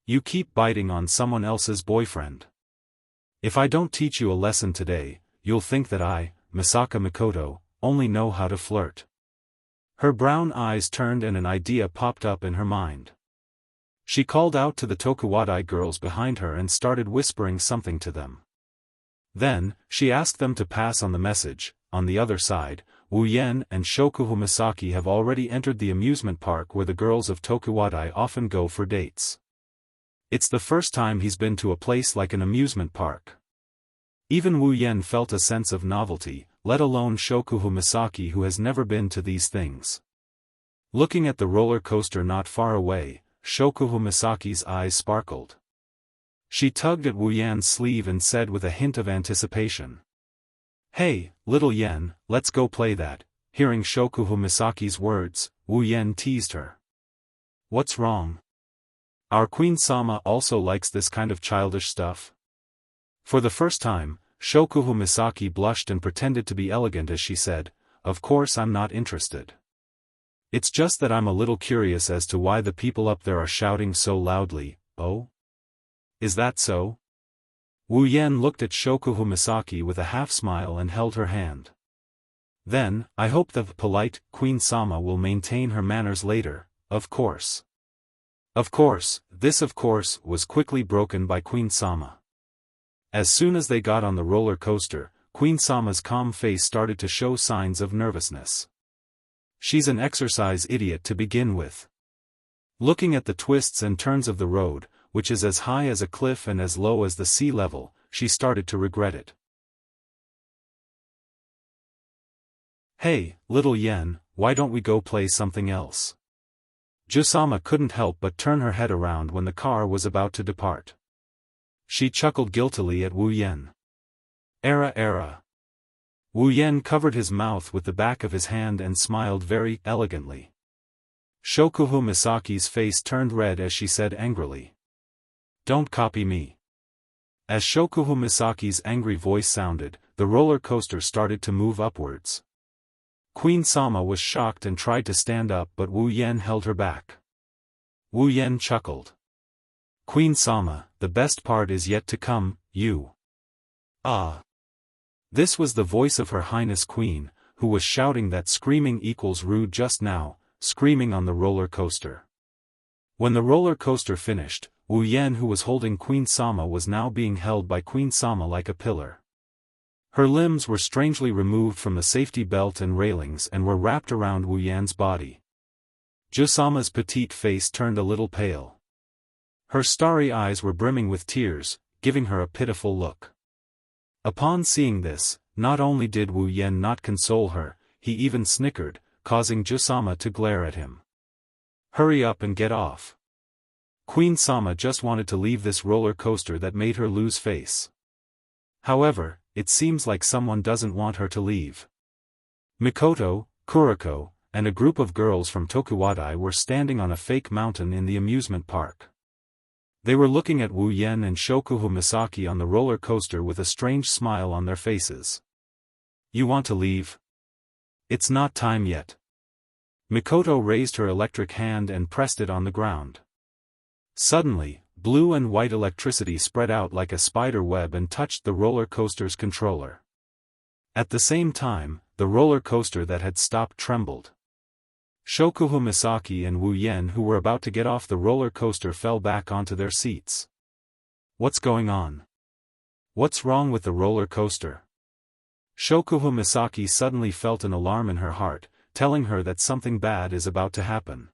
You keep biting on someone else's boyfriend. If I don't teach you a lesson today, you'll think that I, Misaka Mikoto, only know how to flirt. Her brown eyes turned and an idea popped up in her mind. She called out to the Tokuwadai girls behind her and started whispering something to them. Then, she asked them to pass on the message. On the other side, Wu Yan and Shokuhu Misaki have already entered the amusement park where the girls of Tokuwadai often go for dates. It's the first time he's been to a place like an amusement park. Even Wu Yan felt a sense of novelty, let alone Shokuhu Misaki who has never been to these things. Looking at the roller coaster not far away, Shokuhu Misaki's eyes sparkled. She tugged at Wu Yan's sleeve and said with a hint of anticipation. "Hey, little Yan, let's go play that." Hearing Shokuhu Misaki's words, Wu Yan teased her. "What's wrong? Our Queen-sama also likes this kind of childish stuff." For the first time, Shokuhu Misaki blushed and pretended to be elegant as she said, "Of course I'm not interested. It's just that I'm a little curious as to why the people up there are shouting so loudly." "Oh? Is that so?" Wu Yan looked at Shokuhu Misaki with a half-smile and held her hand. "Then, I hope the polite Queen-sama will maintain her manners later, of course." "Of course," this "of course" was quickly broken by Queen-sama. As soon as they got on the roller coaster, Queen-sama's calm face started to show signs of nervousness. She's an exercise idiot to begin with. Looking at the twists and turns of the road, which is as high as a cliff and as low as the sea level, she started to regret it. "Hey, little Yen, why don't we go play something else?" Jusama couldn't help but turn her head around when the car was about to depart. She chuckled guiltily at Wu Yan. Era. Wu Yan covered his mouth with the back of his hand and smiled very elegantly. Shokuhu Misaki's face turned red as she said angrily, "Don't copy me." As Shokuhu Misaki's angry voice sounded, the roller coaster started to move upwards. Queen-sama was shocked and tried to stand up but Wu Yan held her back. Wu Yan chuckled. "Queen-sama, the best part is yet to come, you." "Ah." This was the voice of Her Highness Queen, who was shouting that screaming equals rude just now, screaming on the roller coaster. When the roller coaster finished, Wu Yan who was holding Queen-sama was now being held by Queen-sama like a pillar. Her limbs were strangely removed from the safety belt and railings and were wrapped around Wu Yan's body. Jusama's petite face turned a little pale. Her starry eyes were brimming with tears, giving her a pitiful look. Upon seeing this, not only did Wu Yan not console her, he even snickered, causing Jusama to glare at him. "Hurry up and get off." Queen-sama just wanted to leave this roller coaster that made her lose face. However, it seems like someone doesn't want her to leave. Mikoto, Kuriko, and a group of girls from Tokuwadai were standing on a fake mountain in the amusement park. They were looking at Wu Yan and Shokuhu Misaki on the roller coaster with a strange smile on their faces. "You want to leave? It's not time yet." Mikoto raised her electric hand and pressed it on the ground. Suddenly, blue and white electricity spread out like a spider web and touched the roller coaster's controller. At the same time, the roller coaster that had stopped trembled. Shokuhu Misaki and Wu Yan who were about to get off the roller coaster fell back onto their seats. "What's going on? What's wrong with the roller coaster?" Shokuhu Misaki suddenly felt an alarm in her heart, telling her that something bad is about to happen.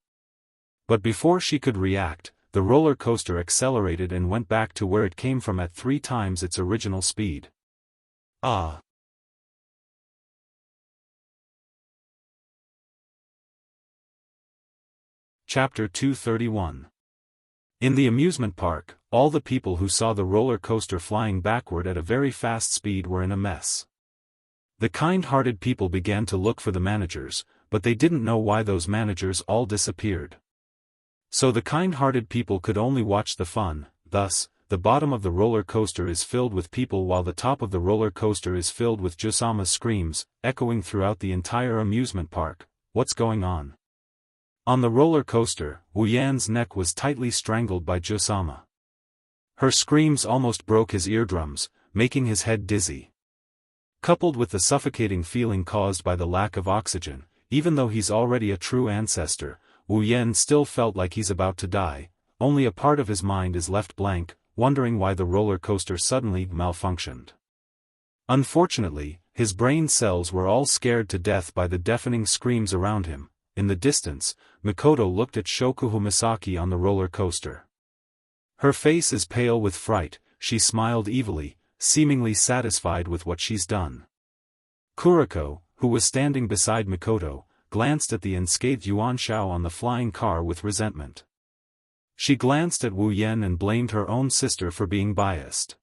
But before she could react, the roller coaster accelerated and went back to where it came from at 3 times its original speed. "Ah!" Chapter 231. In the amusement park, all the people who saw the roller coaster flying backward at a very fast speed were in a mess. The kind-hearted people began to look for the managers, but they didn't know why those managers all disappeared. So the kind-hearted people could only watch the fun. Thus, the bottom of the roller coaster is filled with people while the top of the roller coaster is filled with Jusama's screams, echoing throughout the entire amusement park. "What's going on?" On the roller coaster, Wu Yan's neck was tightly strangled by Jusama. Her screams almost broke his eardrums, making his head dizzy. Coupled with the suffocating feeling caused by the lack of oxygen, even though he's already a true ancestor, Wu Yan still felt like he's about to die. only a part of his mind is left blank, wondering why the roller coaster suddenly malfunctioned. Unfortunately, his brain cells were all scared to death by the deafening screams around him. In the distance, Mikoto looked at Shokuhu Misaki on the roller coaster. Her face is pale with fright, she smiled evilly, seemingly satisfied with what she's done. Kuriko, who was standing beside Mikoto, glanced at the unscathed Yuan Shao on the flying car with resentment. She glanced at Wu Yen and blamed her own sister for being biased.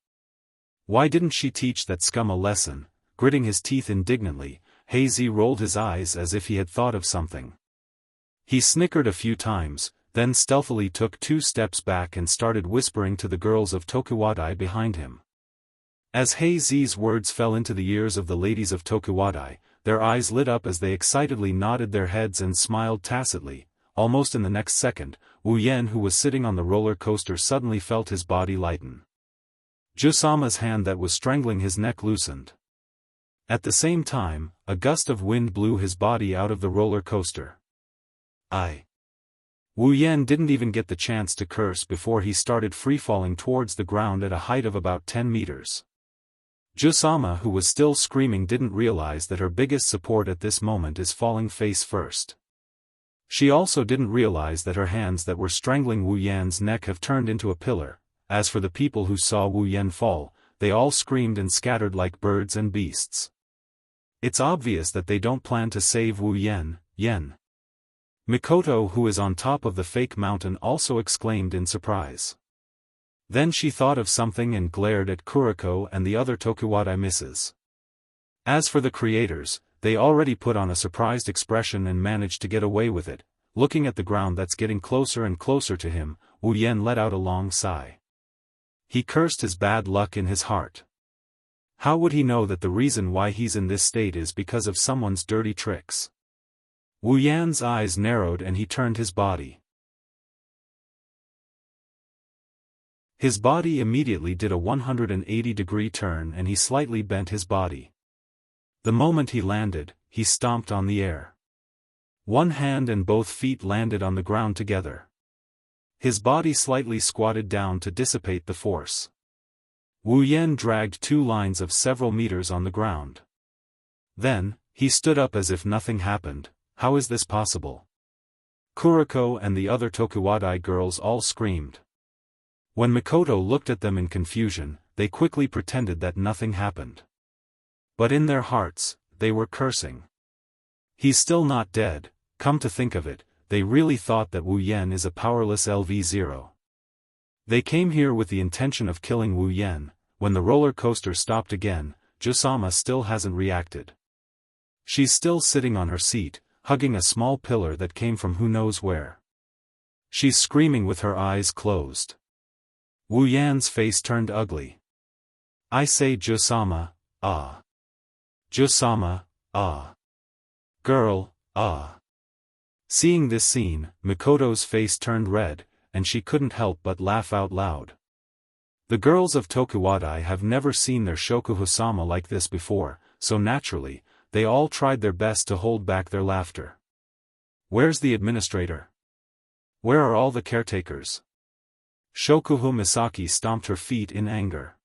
Why didn't she teach that scum a lesson? Gritting his teeth indignantly, Hazy rolled his eyes as if he had thought of something. He snickered a few times, then stealthily took 2 steps back and started whispering to the girls of Tokuwadai behind him. As Hazy's words fell into the ears of the ladies of Tokuwadai, their eyes lit up as they excitedly nodded their heads and smiled tacitly. Almost in the next second, Wu Yen, who was sitting on the roller coaster, suddenly felt his body lighten. Jusama's hand that was strangling his neck loosened. At the same time, a gust of wind blew his body out of the roller coaster. Wu Yen didn't even get the chance to curse before he started free-falling towards the ground at a height of about 10 meters. Jusama, who was still screaming, didn't realize that her biggest support at this moment is falling face first. She also didn't realize that her hands that were strangling Wu Yan's neck have turned into a pillar. As for the people who saw Wu Yen fall, they all screamed and scattered like birds and beasts. It's obvious that they don't plan to save Wu Yen. Mikoto, who is on top of the fake mountain, also exclaimed in surprise. Then she thought of something and glared at Kuriko and the other Tokuwadai misses. As for the creators, they already put on a surprised expression and managed to get away with it. Looking at the ground that's getting closer and closer to him, Wu Yen let out a long sigh. He cursed his bad luck in his heart. How would he know that the reason why he's in this state is because of someone's dirty tricks? Wu Yan's eyes narrowed and he turned his body. His body immediately did a 180-degree turn and he slightly bent his body. The moment he landed, he stomped on the air. One hand and both feet landed on the ground together. His body slightly squatted down to dissipate the force. Wu Yen dragged 2 lines of several meters on the ground. Then, he stood up as if nothing happened. How is this possible? Kuriko and the other Tokuwadai girls all screamed. When Mikoto looked at them in confusion, they quickly pretended that nothing happened. But in their hearts, they were cursing. He's still not dead. Come to think of it, they really thought that Wu Yen is a powerless LV0. They came here with the intention of killing Wu Yen. When the roller coaster stopped again, Jusama still hasn't reacted. She's still sitting on her seat, hugging a small pillar that came from who knows where. She's screaming with her eyes closed. Wu Yan's face turned ugly. I say, Jusama, ah. Jusama, ah. Girl, ah. Seeing this scene, Mikoto's face turned red, and she couldn't help but laugh out loud. The girls of Tokuwadai have never seen their Shokuhu-sama like this before, so naturally, they all tried their best to hold back their laughter. Where's the administrator? Where are all the caretakers? Shokuhu Misaki stomped her feet in anger.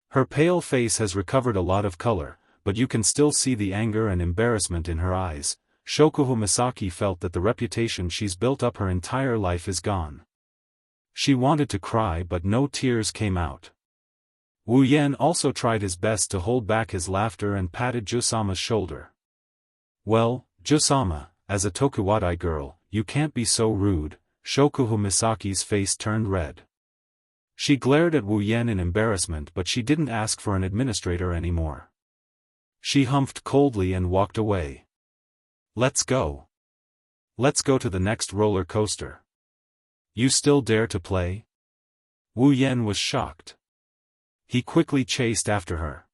Her pale face has recovered a lot of color, but you can still see the anger and embarrassment in her eyes. Shokuhu Misaki felt that the reputation she's built up her entire life is gone. She wanted to cry but no tears came out. Wu Yen also tried his best to hold back his laughter and patted Jusama's shoulder. Well, Jusama, as a Tokuwadai girl, you can't be so rude. Shokuhu Misaki's face turned red. She glared at Wu Yen in embarrassment, but she didn't ask for an administrator anymore. She humphed coldly and walked away. Let's go. Let's go to the next roller coaster. You still dare to play? Wu Yen was shocked. He quickly chased after her.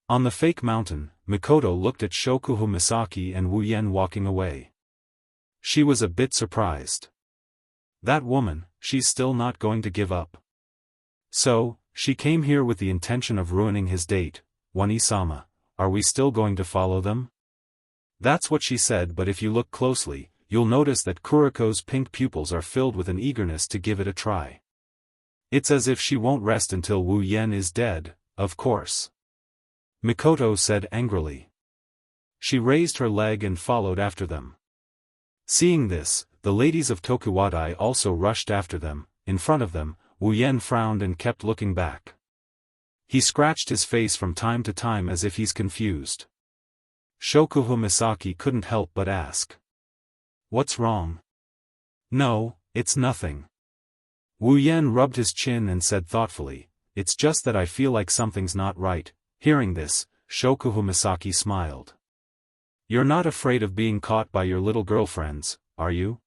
On the fake mountain, Mikoto looked at Shokuhu Misaki and Wu Yen walking away. She was a bit surprised. That woman, she's still not going to give up. So, she came here with the intention of ruining his date. Wani-sama, are we still going to follow them? That's what she said, but if you look closely, you'll notice that Kuriko's pink pupils are filled with an eagerness to give it a try. It's as if she won't rest until Wu Yan is dead, of course. Mikoto said angrily. She raised her leg and followed after them. Seeing this, the ladies of Tokuwadai also rushed after them. In front of them, Wu Yan frowned and kept looking back. He scratched his face from time to time as if he's confused. Shokuhu Misaki couldn't help but ask. What's wrong? No, it's nothing. Wu Yan rubbed his chin and said thoughtfully, it's just that I feel like something's not right. Hearing this, Shokuhu Misaki smiled. You're not afraid of being caught by your little girlfriends, are you?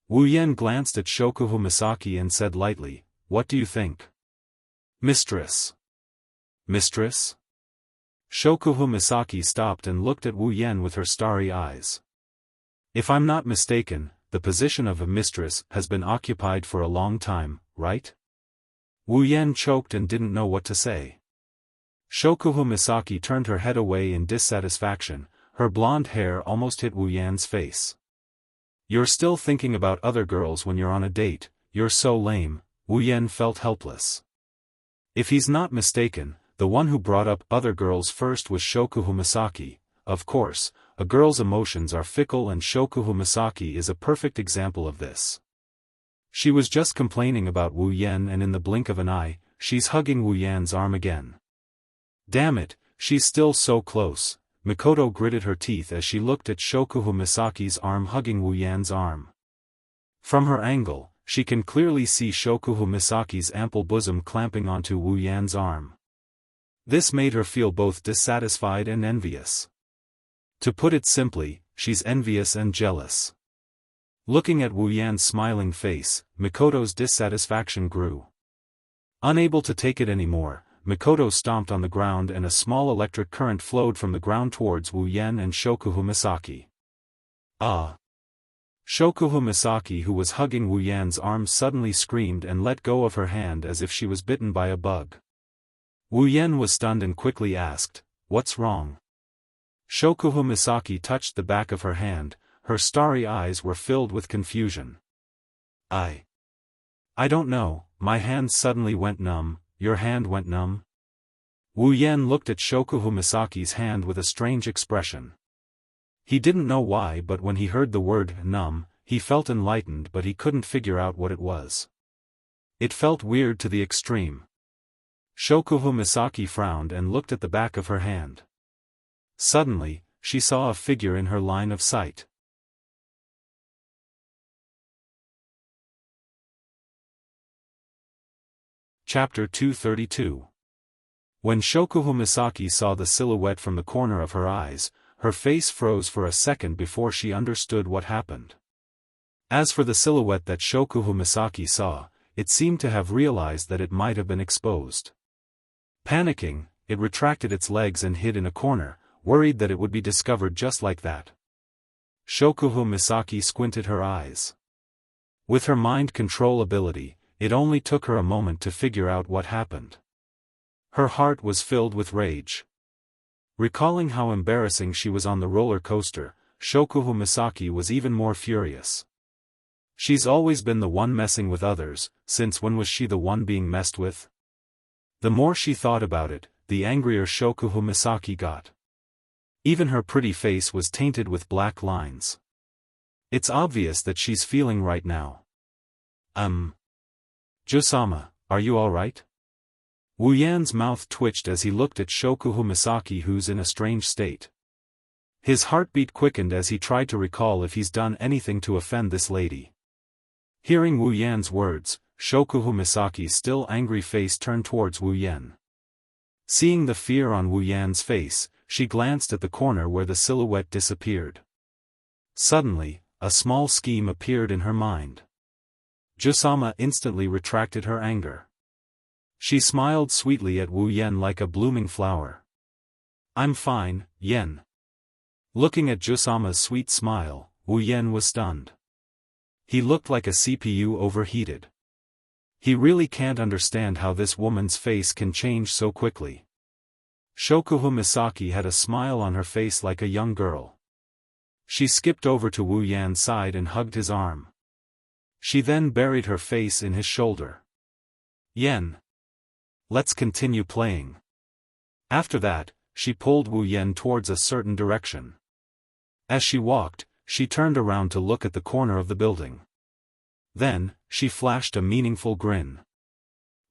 Wu Yan glanced at Shokuhu Misaki and said lightly, what do you think? Mistress. Mistress? Shokuhu Misaki stopped and looked at Wu Yan with her starry eyes. If I'm not mistaken, the position of a mistress has been occupied for a long time, right? Wu Yan choked and didn't know what to say. Shokuhu Misaki turned her head away in dissatisfaction, her blonde hair almost hit Wu Yan's face. You're still thinking about other girls when you're on a date, you're so lame. Wu Yan felt helpless. If he's not mistaken, the one who brought up other girls first was Shokuhu Misaki. Of course, a girl's emotions are fickle and Shokuhu Misaki is a perfect example of this. She was just complaining about Wu Yan and in the blink of an eye, she's hugging Wu Yan's arm again. Damn it, she's still so close. Mikoto gritted her teeth as she looked at Shokuhu Misaki's arm hugging Wu Yan's arm. From her angle, she can clearly see Shokuhu Misaki's ample bosom clamping onto Wu Yan's arm. This made her feel both dissatisfied and envious. To put it simply, she's envious and jealous. Looking at Wu Yan's smiling face, Mikoto's dissatisfaction grew. Unable to take it anymore, Mikoto stomped on the ground and a small electric current flowed from the ground towards Wu Yan and Shokuhu Misaki. Ah! Shokuhu Misaki, who was hugging Wu Yan's arm, suddenly screamed and let go of her hand as if she was bitten by a bug. Wu Yan was stunned and quickly asked, what's wrong? Shokuhu Misaki touched the back of her hand, her starry eyes were filled with confusion. I don't know, my hand suddenly went numb. Your hand went numb? Wu Yan looked at Shokuhu Misaki's hand with a strange expression. He didn't know why, but when he heard the word numb, he felt enlightened, but he couldn't figure out what it was. It felt weird to the extreme. Shokuhu Misaki frowned and looked at the back of her hand. Suddenly, she saw a figure in her line of sight. Chapter 232. When Shokuhu Misaki saw the silhouette from the corner of her eyes, her face froze for a second before she understood what happened. As for the silhouette that Shokuhu Misaki saw, it seemed to have realized that it might have been exposed. Panicking, it retracted its legs and hid in a corner, worried that it would be discovered just like that. Shokuhu Misaki squinted her eyes. With her mind control ability, it only took her a moment to figure out what happened. Her heart was filled with rage. Recalling how embarrassing she was on the roller coaster, Shokuhu Misaki was even more furious. She's always been the one messing with others, since when was she the one being messed with? The more she thought about it, the angrier Shokuhu Misaki got. Even her pretty face was tainted with black lines. It's obvious that she's feeling right now. Jusama, are you alright? Wu Yan's mouth twitched as he looked at Shokuhu Misaki, who's in a strange state. His heartbeat quickened as he tried to recall if he's done anything to offend this lady. Hearing Wu Yan's words, Shokuhu Misaki's still angry face turned towards Wu Yan. Seeing the fear on Wu Yan's face, she glanced at the corner where the silhouette disappeared. Suddenly, a small scheme appeared in her mind. Jusama instantly retracted her anger. She smiled sweetly at Wu Yan like a blooming flower. I'm fine, Yen. Looking at Jusama's sweet smile, Wu Yan was stunned. He looked like a CPU overheated. He really can't understand how this woman's face can change so quickly. Shokuhu Misaki had a smile on her face like a young girl. She skipped over to Wu Yan's side and hugged his arm. She then buried her face in his shoulder. Yan. Let's continue playing. After that, she pulled Wu Yan towards a certain direction. As she walked, she turned around to look at the corner of the building. Then, she flashed a meaningful grin.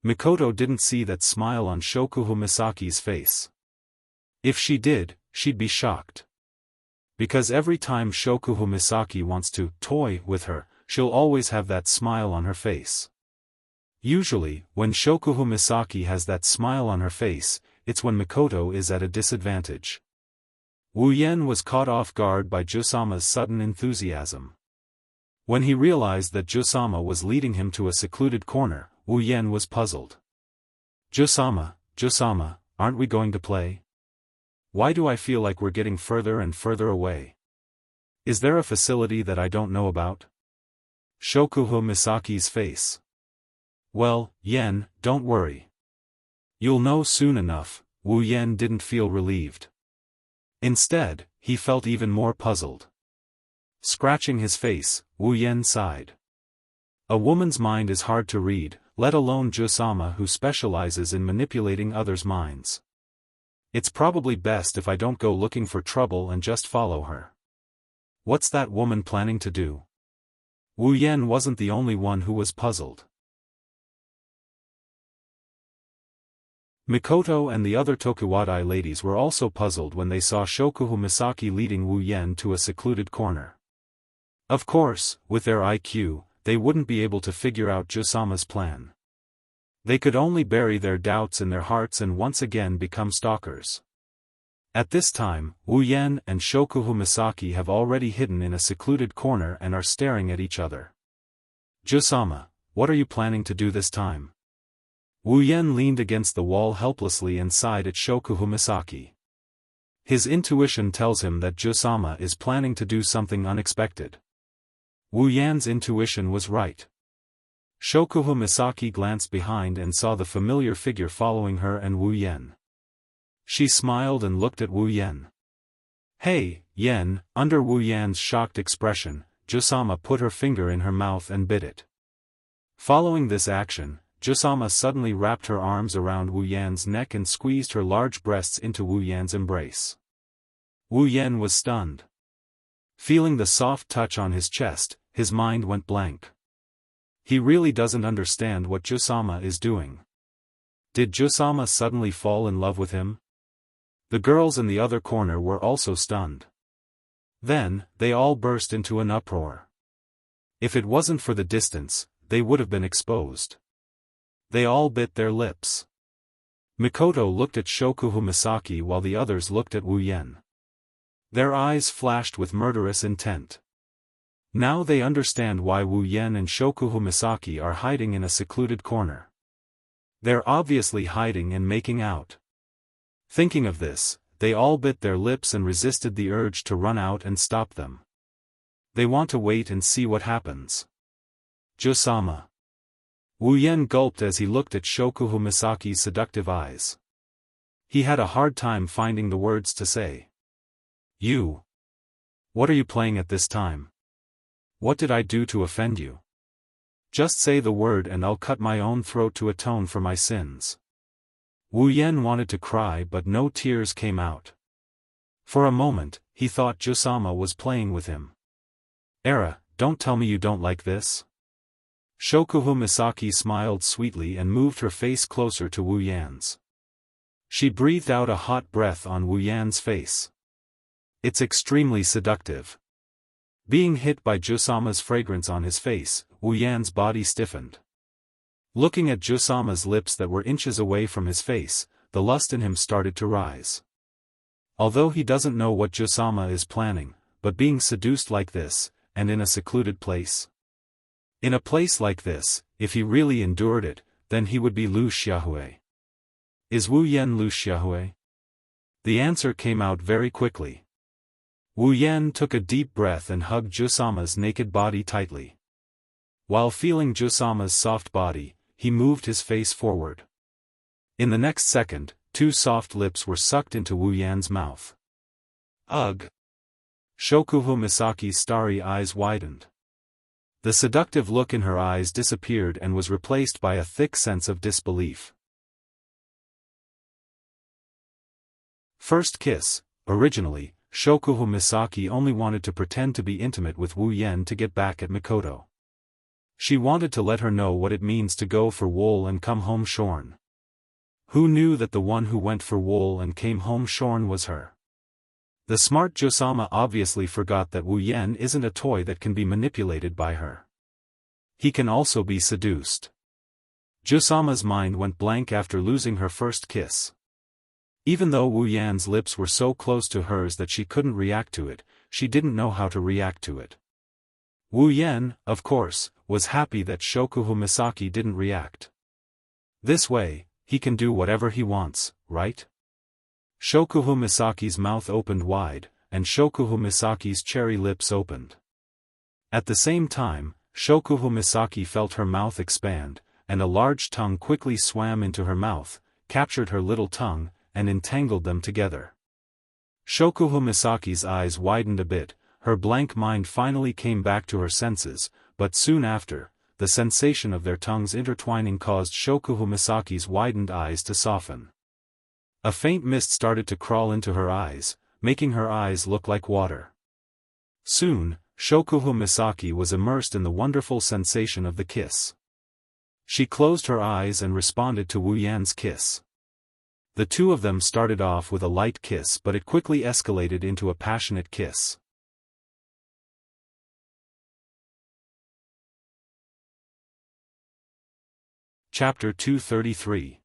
Mikoto didn't see that smile on Shokuhu Misaki's face. If she did, she'd be shocked. Because every time Shokuhu Misaki wants to toy with her, she'll always have that smile on her face. Usually, when Shokuhu Misaki has that smile on her face, it's when Mikoto is at a disadvantage. Wu Yan was caught off guard by Jusama's sudden enthusiasm. When he realized that Jusama was leading him to a secluded corner, Wu Yan was puzzled. Jusama, aren't we going to play? Why do I feel like we're getting further and further away? Is there a facility that I don't know about? Shokuhu Misaki's face. Well, Yan, don't worry. You'll know soon enough. Wu Yan didn't feel relieved. Instead, he felt even more puzzled. Scratching his face, Wu Yan sighed. A woman's mind is hard to read, let alone Jusama who specializes in manipulating others' minds. It's probably best if I don't go looking for trouble and just follow her. What's that woman planning to do? Wu Yan wasn't the only one who was puzzled. Mikoto and the other Tokuwadai ladies were also puzzled when they saw Shokuhu Misaki leading Wu Yan to a secluded corner. Of course, with their IQ, they wouldn't be able to figure out Jusama's plan. They could only bury their doubts in their hearts and once again become stalkers. At this time, Wu Yan and Shokuhu Misaki have already hidden in a secluded corner and are staring at each other. Jusama, what are you planning to do this time? Wu Yan leaned against the wall helplessly and sighed at Shokuhu Misaki. His intuition tells him that Jusama is planning to do something unexpected. Wu Yan's intuition was right. Shokuhu Misaki glanced behind and saw the familiar figure following her and Wu Yan. She smiled and looked at Wu Yan. Hey, Yan, under Wu Yan's shocked expression, Jusama put her finger in her mouth and bit it. Following this action, Jusama suddenly wrapped her arms around Wu Yan's neck and squeezed her large breasts into Wu Yan's embrace. Wu Yan was stunned. Feeling the soft touch on his chest, his mind went blank. He really doesn't understand what Jusama is doing. Did Jusama suddenly fall in love with him? The girls in the other corner were also stunned. Then, they all burst into an uproar. If it wasn't for the distance, they would have been exposed. They all bit their lips. Mikoto looked at Shokuhu Misaki while the others looked at Wu Yan. Their eyes flashed with murderous intent. Now they understand why Wu Yan and Shokuhu Misaki are hiding in a secluded corner. They're obviously hiding and making out. Thinking of this, they all bit their lips and resisted the urge to run out and stop them. They want to wait and see what happens. Jusama. Wu Yan gulped as he looked at Shokuhu Misaki's seductive eyes. He had a hard time finding the words to say. You. What are you playing at this time? What did I do to offend you? Just say the word and I'll cut my own throat to atone for my sins. Wu Yan wanted to cry but no tears came out. For a moment, he thought Jusama was playing with him. Era, don't tell me you don't like this? Shokuhu Misaki smiled sweetly and moved her face closer to Wu Yan's. She breathed out a hot breath on Wu Yan's face. It's extremely seductive. Being hit by Jusama's fragrance on his face, Wu Yan's body stiffened. Looking at Jusama's lips that were inches away from his face, the lust in him started to rise. Although he doesn't know what Jusama is planning, but being seduced like this, and in a secluded place. In a place like this, if he really endured it, then he would be Lu Xiaohui. Is Wu Yan Lu Xiaohui? The answer came out very quickly. Wu Yan took a deep breath and hugged Jusama's naked body tightly. While feeling Jusama's soft body, he moved his face forward. In the next second, two soft lips were sucked into Wu Yan's mouth. Ugh! Shokuho Misaki's starry eyes widened. The seductive look in her eyes disappeared and was replaced by a thick sense of disbelief. First kiss. Originally, Shokuho Misaki only wanted to pretend to be intimate with Wu Yan to get back at Mikoto. She wanted to let her know what it means to go for wool and come home shorn. Who knew that the one who went for wool and came home shorn was her? The smart Josama obviously forgot that Wu Yan isn't a toy that can be manipulated by her. He can also be seduced. Josama's mind went blank after losing her first kiss. Even though Wu Yan's lips were so close to hers that she couldn't react to it, she didn't know how to react to it. Wu Yan, of course, was happy that Shokuho Misaki didn't react. This way, he can do whatever he wants, right? Shokuho Misaki's mouth opened wide, and Shokuho Misaki's cherry lips opened. At the same time, Shokuho Misaki felt her mouth expand, and a large tongue quickly swam into her mouth, captured her little tongue, and entangled them together. Shokuho Misaki's eyes widened a bit, her blank mind finally came back to her senses, but soon after, the sensation of their tongues intertwining caused Shokuho Misaki's widened eyes to soften. A faint mist started to crawl into her eyes, making her eyes look like water. Soon, Shokuho Misaki was immersed in the wonderful sensation of the kiss. She closed her eyes and responded to Wu Yan's kiss. The two of them started off with a light kiss, but it quickly escalated into a passionate kiss. Chapter 233.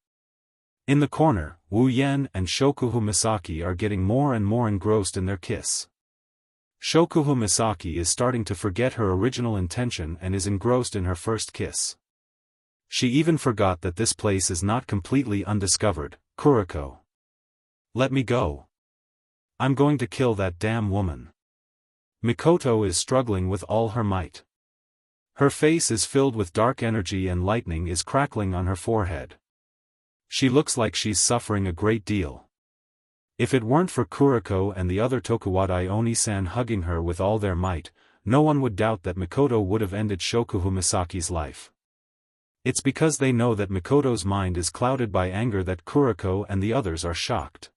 In the corner, Wu Yan and Shokuho Misaki are getting more and more engrossed in their kiss. Shokuho Misaki is starting to forget her original intention and is engrossed in her first kiss. She even forgot that this place is not completely undiscovered. Kuriko. Let me go. I'm going to kill that damn woman. Mikoto is struggling with all her might. Her face is filled with dark energy and lightning is crackling on her forehead. She looks like she's suffering a great deal. If it weren't for Kuriko and the other Tokuwadai Oni-san hugging her with all their might, no one would doubt that Mikoto would have ended Shokuho Misaki's life. It's because they know that Mikoto's mind is clouded by anger that Kuriko and the others are shocked.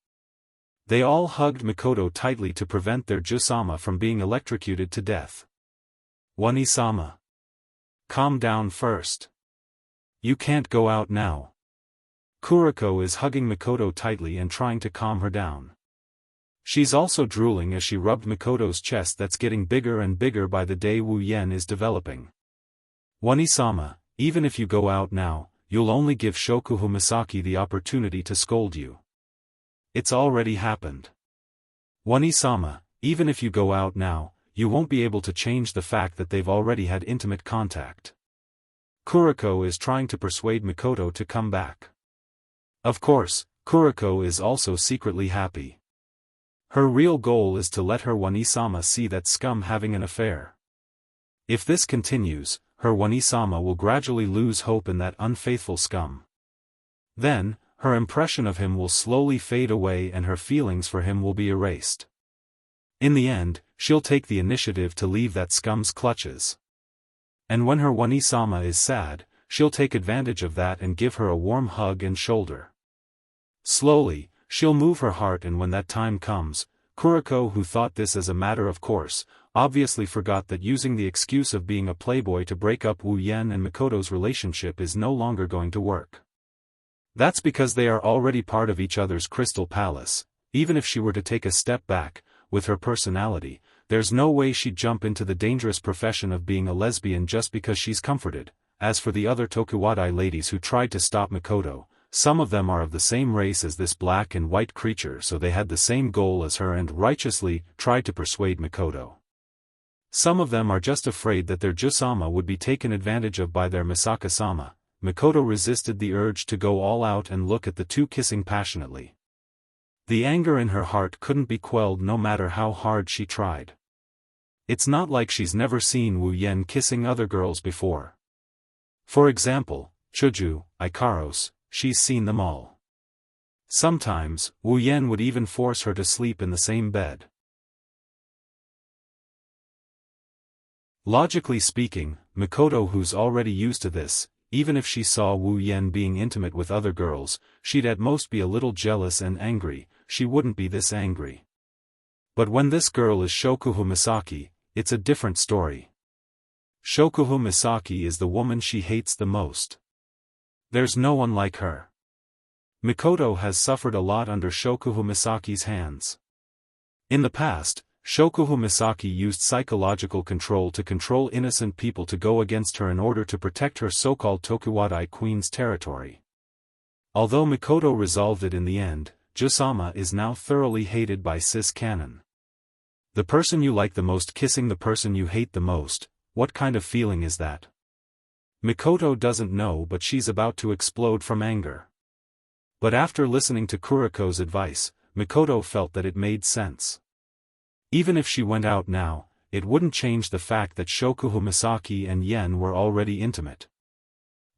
They all hugged Mikoto tightly to prevent their Josama from being electrocuted to death. Wani-sama. Calm down first. You can't go out now. Kuriko is hugging Mikoto tightly and trying to calm her down. She's also drooling as she rubbed Mikoto's chest that's getting bigger and bigger by the day Wu Yan is developing. Wani-sama, even if you go out now, you'll only give Shokuho Misaki the opportunity to scold you. It's already happened. Wani-sama, even if you go out now, you won't be able to change the fact that they've already had intimate contact. Kuriko is trying to persuade Mikoto to come back. Of course, Kuriko is also secretly happy. Her real goal is to let her Wani-sama see that scum having an affair. If this continues, her Wani-sama will gradually lose hope in that unfaithful scum. Then, her impression of him will slowly fade away and her feelings for him will be erased. In the end, she'll take the initiative to leave that scum's clutches. And when her Wani-sama is sad, she'll take advantage of that and give her a warm hug and shoulder. Slowly, she'll move her heart, and when that time comes, Kuriko, who thought this as a matter of course, obviously forgot that using the excuse of being a playboy to break up Wu Yan and Mikoto's relationship is no longer going to work. That's because they are already part of each other's crystal palace. Even if she were to take a step back, with her personality, there's no way she'd jump into the dangerous profession of being a lesbian just because she's comforted. As for the other Tokuwadai ladies who tried to stop Mikoto, some of them are of the same race as this black and white creature, so they had the same goal as her and righteously tried to persuade Mikoto. Some of them are just afraid that their Josama would be taken advantage of by their Misaka-sama. Mikoto resisted the urge to go all out and look at the two kissing passionately. The anger in her heart couldn't be quelled no matter how hard she tried. It's not like she's never seen Wu Yan kissing other girls before. For example, Choju, Ikaros, she's seen them all. Sometimes, Wu Yan would even force her to sleep in the same bed. Logically speaking, Mikoto, who's already used to this, even if she saw Wu Yan being intimate with other girls, she'd at most be a little jealous and angry. She wouldn't be this angry. But when this girl is Shokuhu Misaki, it's a different story. Shokuhu Misaki is the woman she hates the most. There's no one like her. Mikoto has suffered a lot under Shokuhu Misaki's hands. In the past, Shokuhu Misaki used psychological control to control innocent people to go against her in order to protect her so-called Tokuwadai queen's territory. Although Mikoto resolved it in the end, Jusama is now thoroughly hated by cis canon. The person you like the most kissing the person you hate the most, what kind of feeling is that? Mikoto doesn't know, but she's about to explode from anger. But after listening to Kuriko's advice, Mikoto felt that it made sense. Even if she went out now, it wouldn't change the fact that Shokuhu Misaki and Yen were already intimate.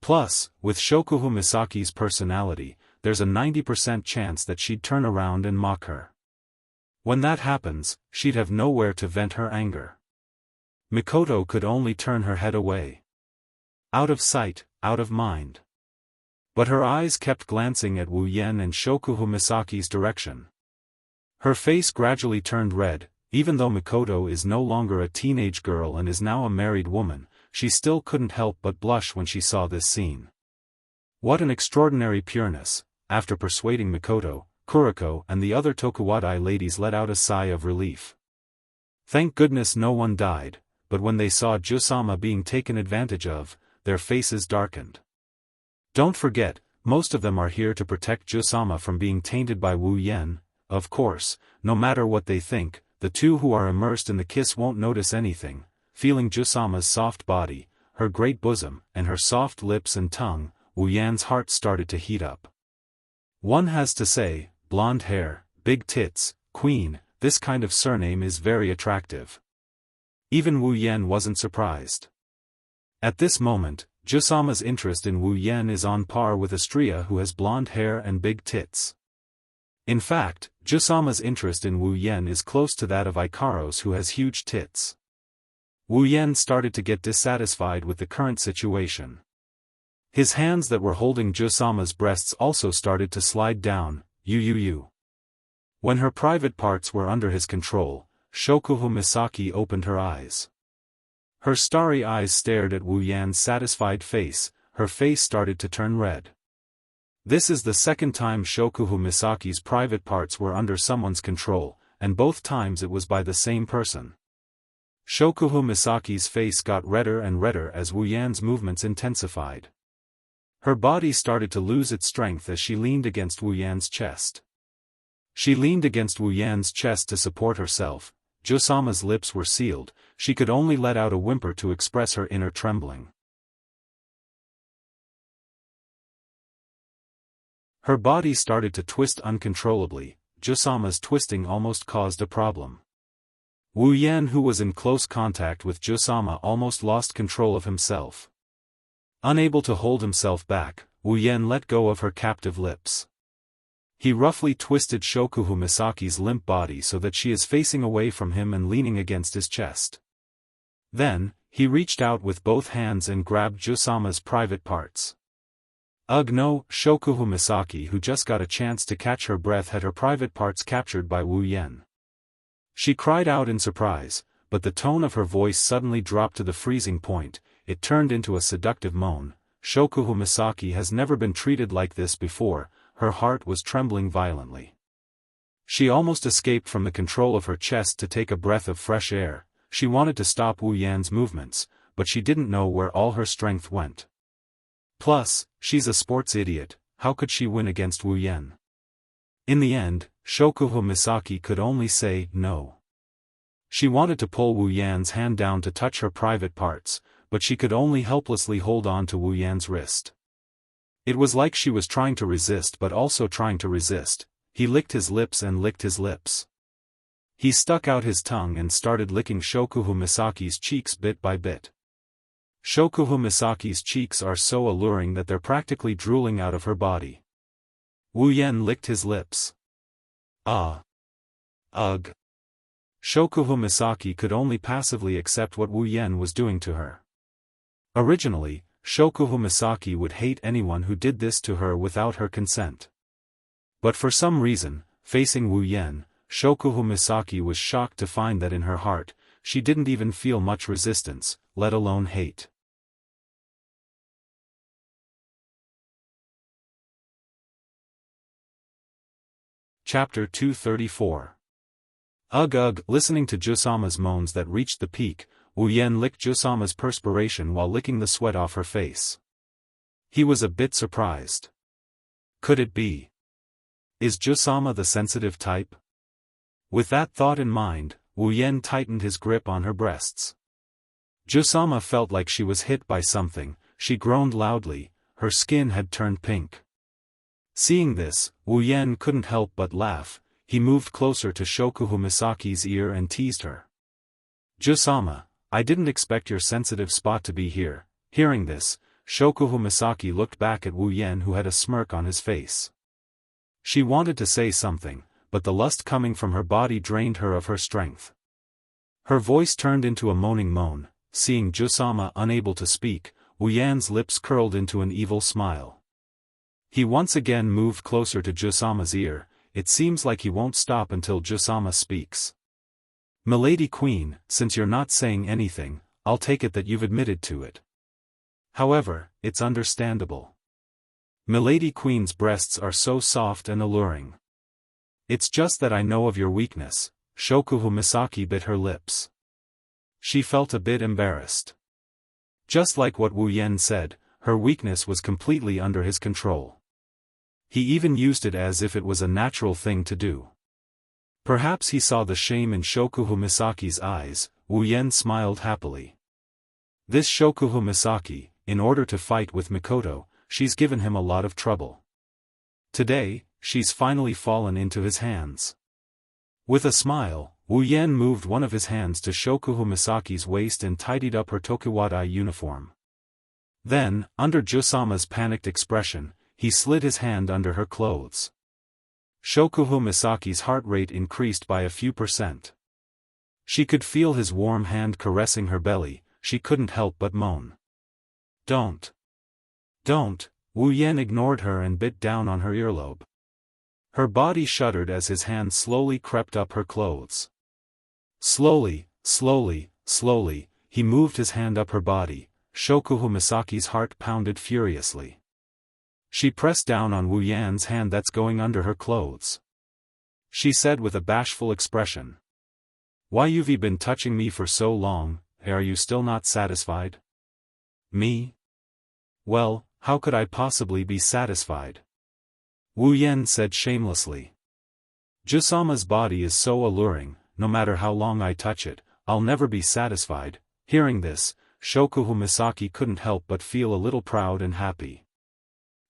Plus, with Shokuhu Misaki's personality, there's a 90% chance that she'd turn around and mock her. When that happens, she'd have nowhere to vent her anger. Mikoto could only turn her head away. Out of sight, out of mind. But her eyes kept glancing at Wu Yen and Shokuhu Misaki's direction. Her face gradually turned red. Even though Mikoto is no longer a teenage girl and is now a married woman, she still couldn't help but blush when she saw this scene. What an extraordinary pureness! After persuading Mikoto, Kuriko and the other Tokuwadai ladies let out a sigh of relief. Thank goodness no one died, but when they saw Jusama being taken advantage of, their faces darkened. Don't forget, most of them are here to protect Jusama from being tainted by Wu Yen. Of course, no matter what they think, the two who are immersed in the kiss won't notice anything. Feeling Jusama's soft body, her great bosom, and her soft lips and tongue, Wu Yan's heart started to heat up. One has to say, blonde hair, big tits, queen, this kind of surname is very attractive. Even Wu Yan wasn't surprised. At this moment, Jusama's interest in Wu Yan is on par with Astria, who has blonde hair and big tits. In fact, Jusama's interest in Wu Yen is close to that of Ikaro's, who has huge tits. Wu Yen started to get dissatisfied with the current situation. His hands that were holding Jusama's breasts also started to slide down. When her private parts were under his control, Shokuhu Misaki opened her eyes. Her starry eyes stared at Wu Yan's satisfied face. Her face started to turn red. This is the second time Shokuhu Misaki's private parts were under someone's control, and both times it was by the same person. Shokuhu Misaki's face got redder and redder as Wu Yan's movements intensified. Her body started to lose its strength as she leaned against Wu Yan's chest. She leaned against Wu Yan's chest to support herself. Jusama's lips were sealed, she could only let out a whimper to express her inner trembling. Her body started to twist uncontrollably. Jusama's twisting almost caused a problem. Wu Yan, who was in close contact with Jusama, almost lost control of himself. Unable to hold himself back, Wu Yan let go of her captive lips. He roughly twisted Shokuhu Misaki's limp body so that she is facing away from him and leaning against his chest. Then, he reached out with both hands and grabbed Jusama's private parts. Ugh no, Shokuhu Misaki, who just got a chance to catch her breath, had her private parts captured by Wu Yan. She cried out in surprise, but the tone of her voice suddenly dropped to the freezing point. It turned into a seductive moan. Shokuhu Misaki has never been treated like this before. Her heart was trembling violently. She almost escaped from the control of her chest to take a breath of fresh air. She wanted to stop Wu Yan's movements, but she didn't know where all her strength went. Plus, she's a sports idiot. How could she win against Wu Yan? In the end, Shokuhu Misaki could only say no. She wanted to pull Wu Yan's hand down to touch her private parts, but she could only helplessly hold on to Wu Yan's wrist. It was like she was trying to resist but also trying to resist. He licked his lips and licked his lips. He stuck out his tongue and started licking Shokuhu Misaki's cheeks bit by bit. Shokuhu Misaki's cheeks are so alluring that they're practically drooling out of her body. Wu Yan licked his lips. Ah. Ugh. Shokuhu Misaki could only passively accept what Wu Yan was doing to her. Originally, Shokuhu Misaki would hate anyone who did this to her without her consent. But for some reason, facing Wu Yan, Shokuhu Misaki was shocked to find that in her heart, she didn't even feel much resistance, let alone hate. Chapter 234. Ugh. Listening to Jusama's moans that reached the peak, Wu Yan licked Jusama's perspiration while licking the sweat off her face. He was a bit surprised. Could it be? Is Jusama the sensitive type? With that thought in mind, Wu Yan tightened his grip on her breasts. Jusama felt like she was hit by something, she groaned loudly, her skin had turned pink. Seeing this, Wu Yan couldn't help but laugh. He moved closer to Shokuhu Misaki's ear and teased her. Jusama, I didn't expect your sensitive spot to be here. Hearing this, Shokuhu Misaki looked back at Wu Yan who had a smirk on his face. She wanted to say something, but the lust coming from her body drained her of her strength. Her voice turned into a moaning moan. Seeing Jusama unable to speak, Wu Yan's lips curled into an evil smile. He once again moved closer to Jusama's ear. It seems like he won't stop until Jusama speaks. Milady Queen, since you're not saying anything, I'll take it that you've admitted to it. However, it's understandable. Milady Queen's breasts are so soft and alluring. It's just that I know of your weakness. Shokuhu Misaki bit her lips. She felt a bit embarrassed. Just like what Wu Yan said, her weakness was completely under his control. He even used it as if it was a natural thing to do. Perhaps he saw the shame in Shokuhu Misaki's eyes. Wu Yan smiled happily. This Shokuhu Misaki, in order to fight with Mikoto, she's given him a lot of trouble. Today, she's finally fallen into his hands. With a smile, Wu Yan moved one of his hands to Shokuhu Misaki's waist and tidied up her Tokuwadai uniform. Then, under Jusama's panicked expression, he slid his hand under her clothes. Shokuhu Misaki's heart rate increased by a few %. She could feel his warm hand caressing her belly. She couldn't help but moan. Don't. Wu Yan ignored her and bit down on her earlobe. Her body shuddered as his hand slowly crept up her clothes. Slowly, he moved his hand up her body. Shokuhu Misaki's heart pounded furiously. She pressed down on Wu Yan's hand that's going under her clothes. She said with a bashful expression. Why you've been touching me for so long, are you still not satisfied? Me? Well, how could I possibly be satisfied? Wu Yan said shamelessly. Jusama's body is so alluring, no matter how long I touch it, I'll never be satisfied. Hearing this, Shokuhu Misaki couldn't help but feel a little proud and happy.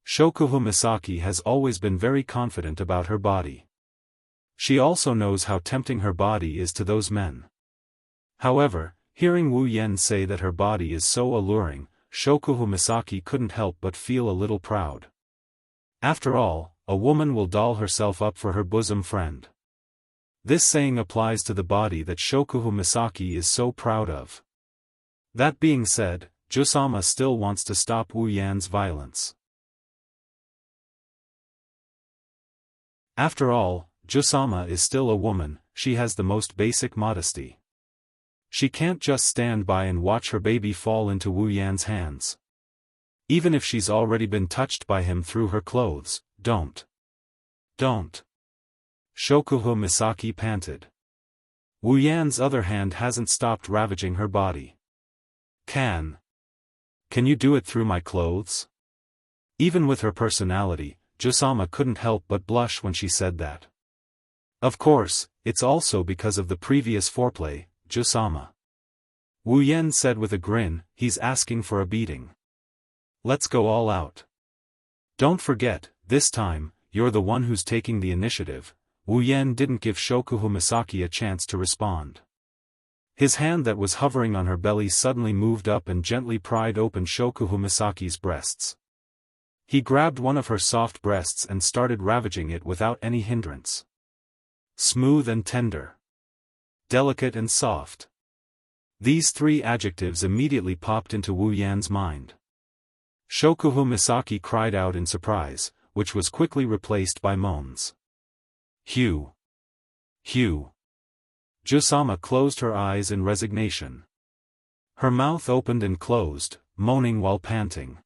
Shokuhu Misaki has always been very confident about her body. She also knows how tempting her body is to those men. However, hearing Wu Yan say that her body is so alluring, Shokuhu Misaki couldn't help but feel a little proud. After all, a woman will doll herself up for her bosom friend. This saying applies to the body that Shokuhu Misaki is so proud of. That being said, Jusama still wants to stop Wu Yan's violence. After all, Jusama is still a woman, she has the most basic modesty. She can't just stand by and watch her baby fall into Wu Yan's hands. Even if she's already been touched by him through her clothes, don't. Shokuhu Misaki panted. Wu Yan's other hand hasn't stopped ravaging her body. Can you do it through my clothes? Even with her personality, Jusama couldn't help but blush when she said that. Of course, it's also because of the previous foreplay, Jusama. Wu Yan said with a grin, he's asking for a beating. Let's go all out. Don't forget, this time, you're the one who's taking the initiative. Wu Yan didn't give Shokuhu Misaki a chance to respond. His hand that was hovering on her belly suddenly moved up and gently pried open Shokuhu Misaki's breasts. He grabbed one of her soft breasts and started ravaging it without any hindrance. Smooth and tender. Delicate and soft. These three adjectives immediately popped into Wu Yan's mind. Shokuhu Misaki cried out in surprise, which was quickly replaced by moans. Hugh. Hugh. Jusama closed her eyes in resignation. Her mouth opened and closed, moaning while panting.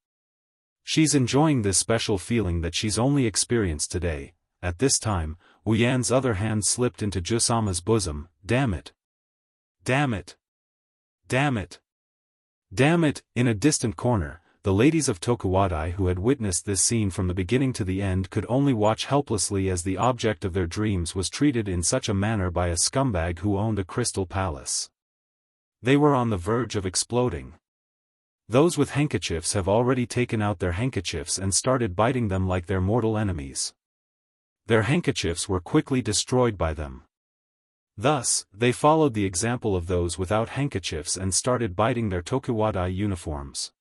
She's enjoying this special feeling that she's only experienced today. At this time, Wu Yan's other hand slipped into Jusama's bosom. Damn it. Damn it. Damn it. Damn it. In a distant corner, the ladies of Tokuwadai who had witnessed this scene from the beginning to the end could only watch helplessly as the object of their dreams was treated in such a manner by a scumbag who owned a crystal palace. They were on the verge of exploding. Those with handkerchiefs have already taken out their handkerchiefs and started biting them like their mortal enemies. Their handkerchiefs were quickly destroyed by them. Thus, they followed the example of those without handkerchiefs and started biting their Tokuwadai uniforms.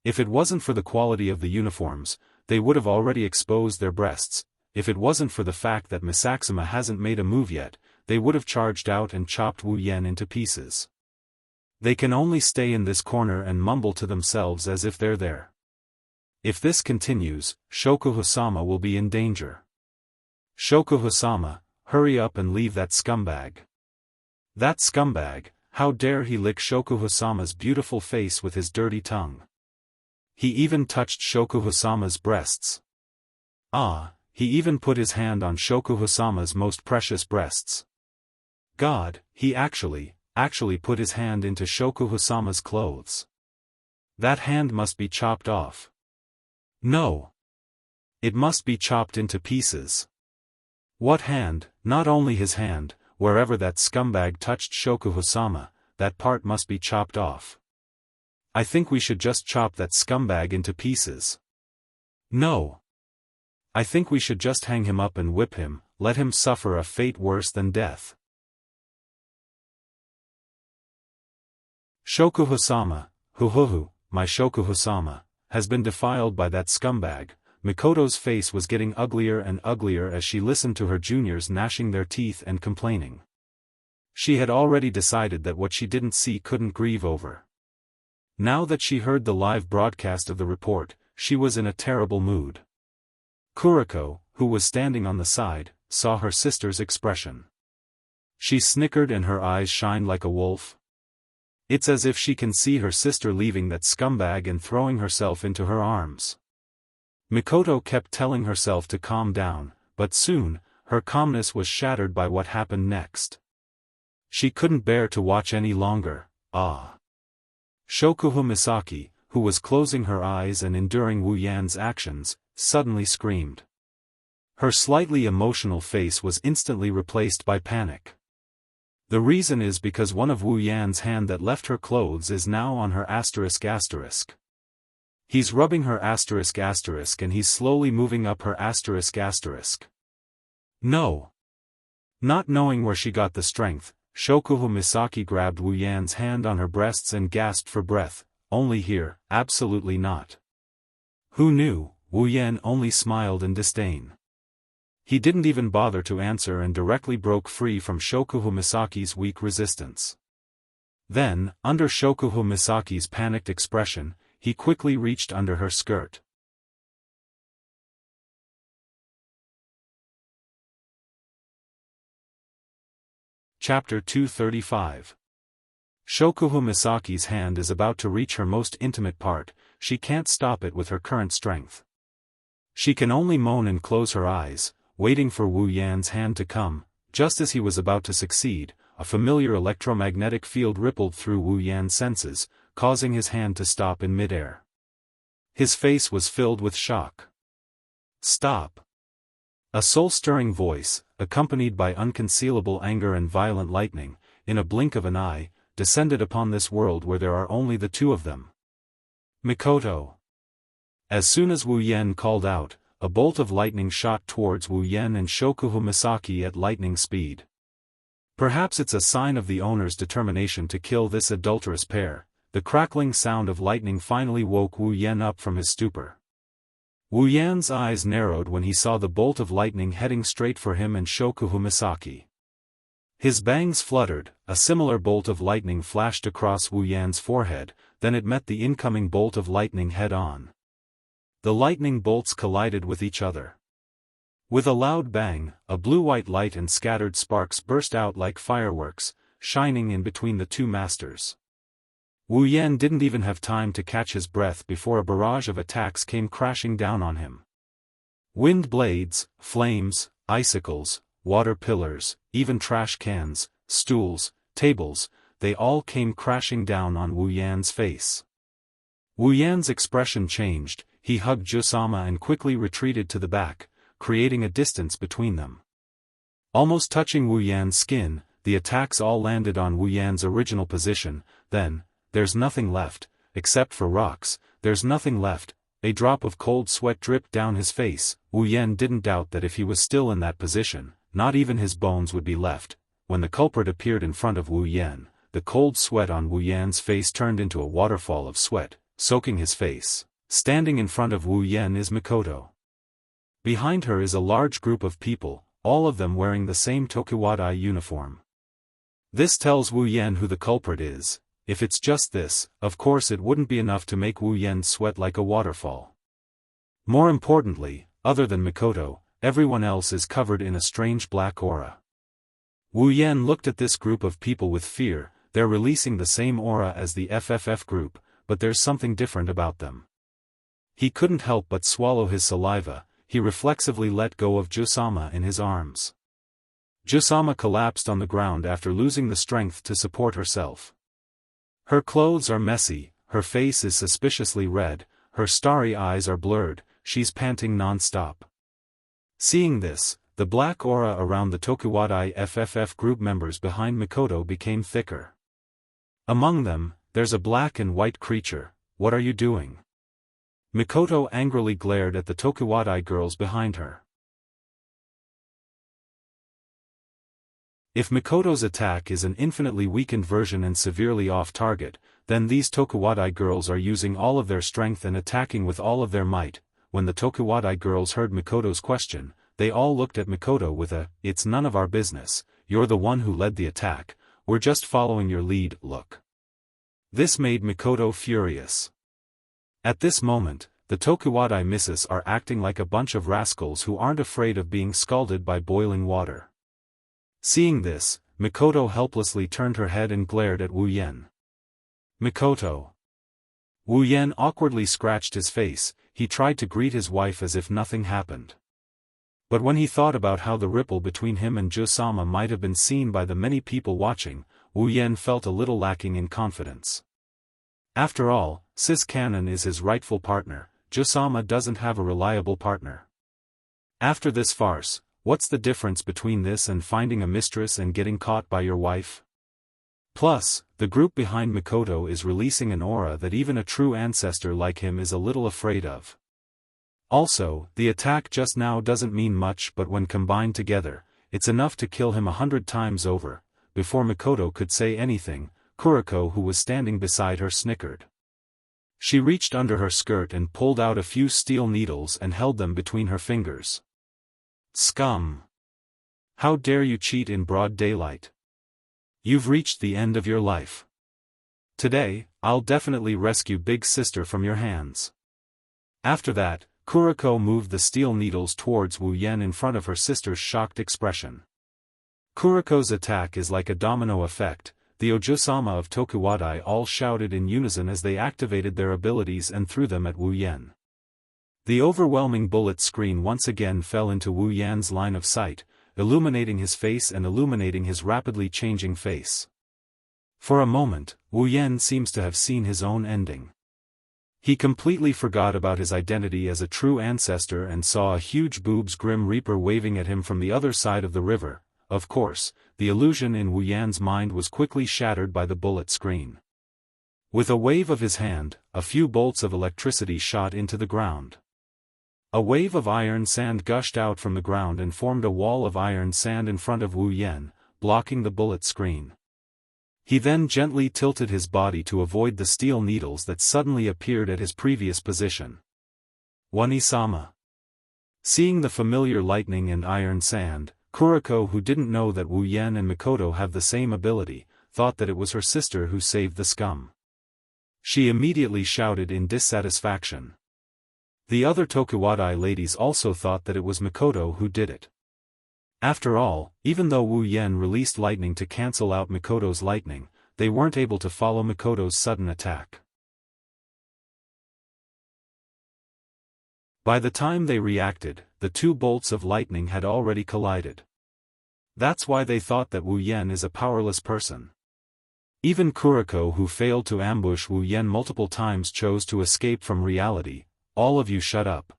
If it wasn't for the quality of the uniforms, they would have already exposed their breasts. If it wasn't for the fact that Misaksuma hasn't made a move yet, they would have charged out and chopped Wu Yan into pieces. They can only stay in this corner and mumble to themselves as if they're there. If this continues, Shokuhu-sama will be in danger. Shokuhu-sama, hurry up and leave that scumbag. That scumbag, how dare he lick Shokuhu-sama's beautiful face with his dirty tongue. He even touched Shokuhu-sama's breasts. Ah, he even put his hand on Shokuhu-sama's most precious breasts. God, he actually put his hand into Shokuhu-sama's clothes. That hand must be chopped off. No. It must be chopped into pieces. What hand? Not only his hand, wherever that scumbag touched Shokuhu-sama, that part must be chopped off. I think we should just chop that scumbag into pieces. No. I think we should just hang him up and whip him, let him suffer a fate worse than death. Shokuhu-sama, hu, my Shokuhu-sama, has been defiled by that scumbag. Mikoto's face was getting uglier and uglier as she listened to her juniors gnashing their teeth and complaining. She had already decided that what she didn't see couldn't grieve over. Now that she heard the live broadcast of the report, she was in a terrible mood. Kuriko, who was standing on the side, saw her sister's expression. She snickered and her eyes shined like a wolf. It's as if she can see her sister leaving that scumbag and throwing herself into her arms. Mikoto kept telling herself to calm down, but soon, her calmness was shattered by what happened next. She couldn't bear to watch any longer. Ah. Shokuhu Misaki, who was closing her eyes and enduring Wu Yan's actions, suddenly screamed. Her slightly emotional face was instantly replaced by panic. The reason is because one of Wu Yan's hand that left her clothes is now on her ***. He's rubbing her *** and he's slowly moving up her ***. No. Not knowing where she got the strength, Shokuhu Misaki grabbed Wu Yan's hand on her breasts and gasped for breath. Only here, absolutely not. Who knew? Wu Yan only smiled in disdain. He didn't even bother to answer and directly broke free from Shokuhu Misaki's weak resistance. Then, under Shokuhu Misaki's panicked expression, he quickly reached under her skirt. Chapter 235. Shokuhu Misaki's hand is about to reach her most intimate part. She can't stop it with her current strength. She can only moan and close her eyes, waiting for Wu Yan's hand to come. Just as he was about to succeed, a familiar electromagnetic field rippled through Wu Yan's senses, causing his hand to stop in midair. His face was filled with shock. Stop! A soul-stirring voice, accompanied by unconcealable anger and violent lightning, in a blink of an eye, descended upon this world where there are only the two of them. Mikoto. As soon as Wu Yan called out, a bolt of lightning shot towards Wu Yan and Shokuhu Misaki at lightning speed. Perhaps it's a sign of the owner's determination to kill this adulterous pair. The crackling sound of lightning finally woke Wu Yan up from his stupor. Wu Yan's eyes narrowed when he saw the bolt of lightning heading straight for him and Shokuhu Misaki. His bangs fluttered, a similar bolt of lightning flashed across Wu Yan's forehead, then it met the incoming bolt of lightning head-on. The lightning bolts collided with each other. With a loud bang, a blue-white light and scattered sparks burst out like fireworks, shining in between the two masters. Wu Yan didn't even have time to catch his breath before a barrage of attacks came crashing down on him. Wind blades, flames, icicles, water pillars, even trash cans, stools, tables, they all came crashing down on Wu Yan's face. Wu Yan's expression changed, he hugged Jusama and quickly retreated to the back, creating a distance between them. Almost touching Wu Yan's skin, the attacks all landed on Wu Yan's original position. Then, there's nothing left, except for rocks, there's nothing left. A drop of cold sweat dripped down his face. Wu Yan didn't doubt that if he was still in that position, not even his bones would be left. When the culprit appeared in front of Wu Yan, the cold sweat on Wu Yan's face turned into a waterfall of sweat, soaking his face. Standing in front of Wu Yan is Mikoto. Behind her is a large group of people, all of them wearing the same Tokuwadai uniform. This tells Wu Yan who the culprit is. If it's just this, of course it wouldn't be enough to make Wu Yan sweat like a waterfall. More importantly, other than Mikoto, everyone else is covered in a strange black aura. Wu Yan looked at this group of people with fear. They're releasing the same aura as the FFF group, but there's something different about them. He couldn't help but swallow his saliva. He reflexively let go of Jusama in his arms. Jusama collapsed on the ground after losing the strength to support herself. Her clothes are messy, her face is suspiciously red, her starry eyes are blurred, she's panting non-stop. Seeing this, the black aura around the Tokuwadai FFF group members behind Mikoto became thicker. Among them, there's a black and white creature. What are you doing? Mikoto angrily glared at the Tokuwadai girls behind her. If Mikoto's attack is an infinitely weakened version and severely off-target, then these Tokuwadai girls are using all of their strength and attacking with all of their might. When the Tokuwadai girls heard Mikoto's question, they all looked at Mikoto with a, "It's none of our business, you're the one who led the attack, we're just following your lead" look. This made Mikoto furious. At this moment, the Tokuwadai misses are acting like a bunch of rascals who aren't afraid of being scalded by boiling water. Seeing this, Mikoto helplessly turned her head and glared at Wu Yan. Mikoto. Wu Yan awkwardly scratched his face. He tried to greet his wife as if nothing happened. But when he thought about how the ripple between him and Jusama might have been seen by the many people watching, Wu Yan felt a little lacking in confidence. After all, Sis Cannon is his rightful partner. Jusama doesn't have a reliable partner. After this farce, what's the difference between this and finding a mistress and getting caught by your wife? Plus, the group behind Mikoto is releasing an aura that even a true ancestor like him is a little afraid of. Also, the attack just now doesn't mean much, but when combined together, it's enough to kill him 100 times over. Before Mikoto could say anything, Kuriko, who was standing beside her, snickered. She reached under her skirt and pulled out a few steel needles and held them between her fingers. Scum! How dare you cheat in broad daylight? You've reached the end of your life. Today, I'll definitely rescue Big Sister from your hands. After that, Kuriko moved the steel needles towards Wu Yan in front of her sister's shocked expression. Kuriko's attack is like a domino effect. The Ojusama of Tokuwadai all shouted in unison as they activated their abilities and threw them at Wu Yan. The overwhelming bullet screen once again fell into Wu Yan's line of sight, illuminating his face and illuminating his rapidly changing face. For a moment, Wu Yan seems to have seen his own ending. He completely forgot about his identity as a true ancestor and saw a huge boobs Grim Reaper waving at him from the other side of the river. Of course, the illusion in Wu Yan's mind was quickly shattered by the bullet screen. With a wave of his hand, a few bolts of electricity shot into the ground. A wave of iron sand gushed out from the ground and formed a wall of iron sand in front of Wu Yan, blocking the bullet screen. He then gently tilted his body to avoid the steel needles that suddenly appeared at his previous position. One-sama. Seeing the familiar lightning and iron sand, Kuriko, who didn't know that Wu Yan and Mikoto have the same ability, thought that it was her sister who saved the scum. She immediately shouted in dissatisfaction. The other Tokuwadai ladies also thought that it was Mikoto who did it. After all, even though Wu Yan released lightning to cancel out Mikoto's lightning, they weren't able to follow Mikoto's sudden attack. By the time they reacted, the two bolts of lightning had already collided. That's why they thought that Wu Yan is a powerless person. Even Kuriko, who failed to ambush Wu Yan multiple times, chose to escape from reality. All of you shut up.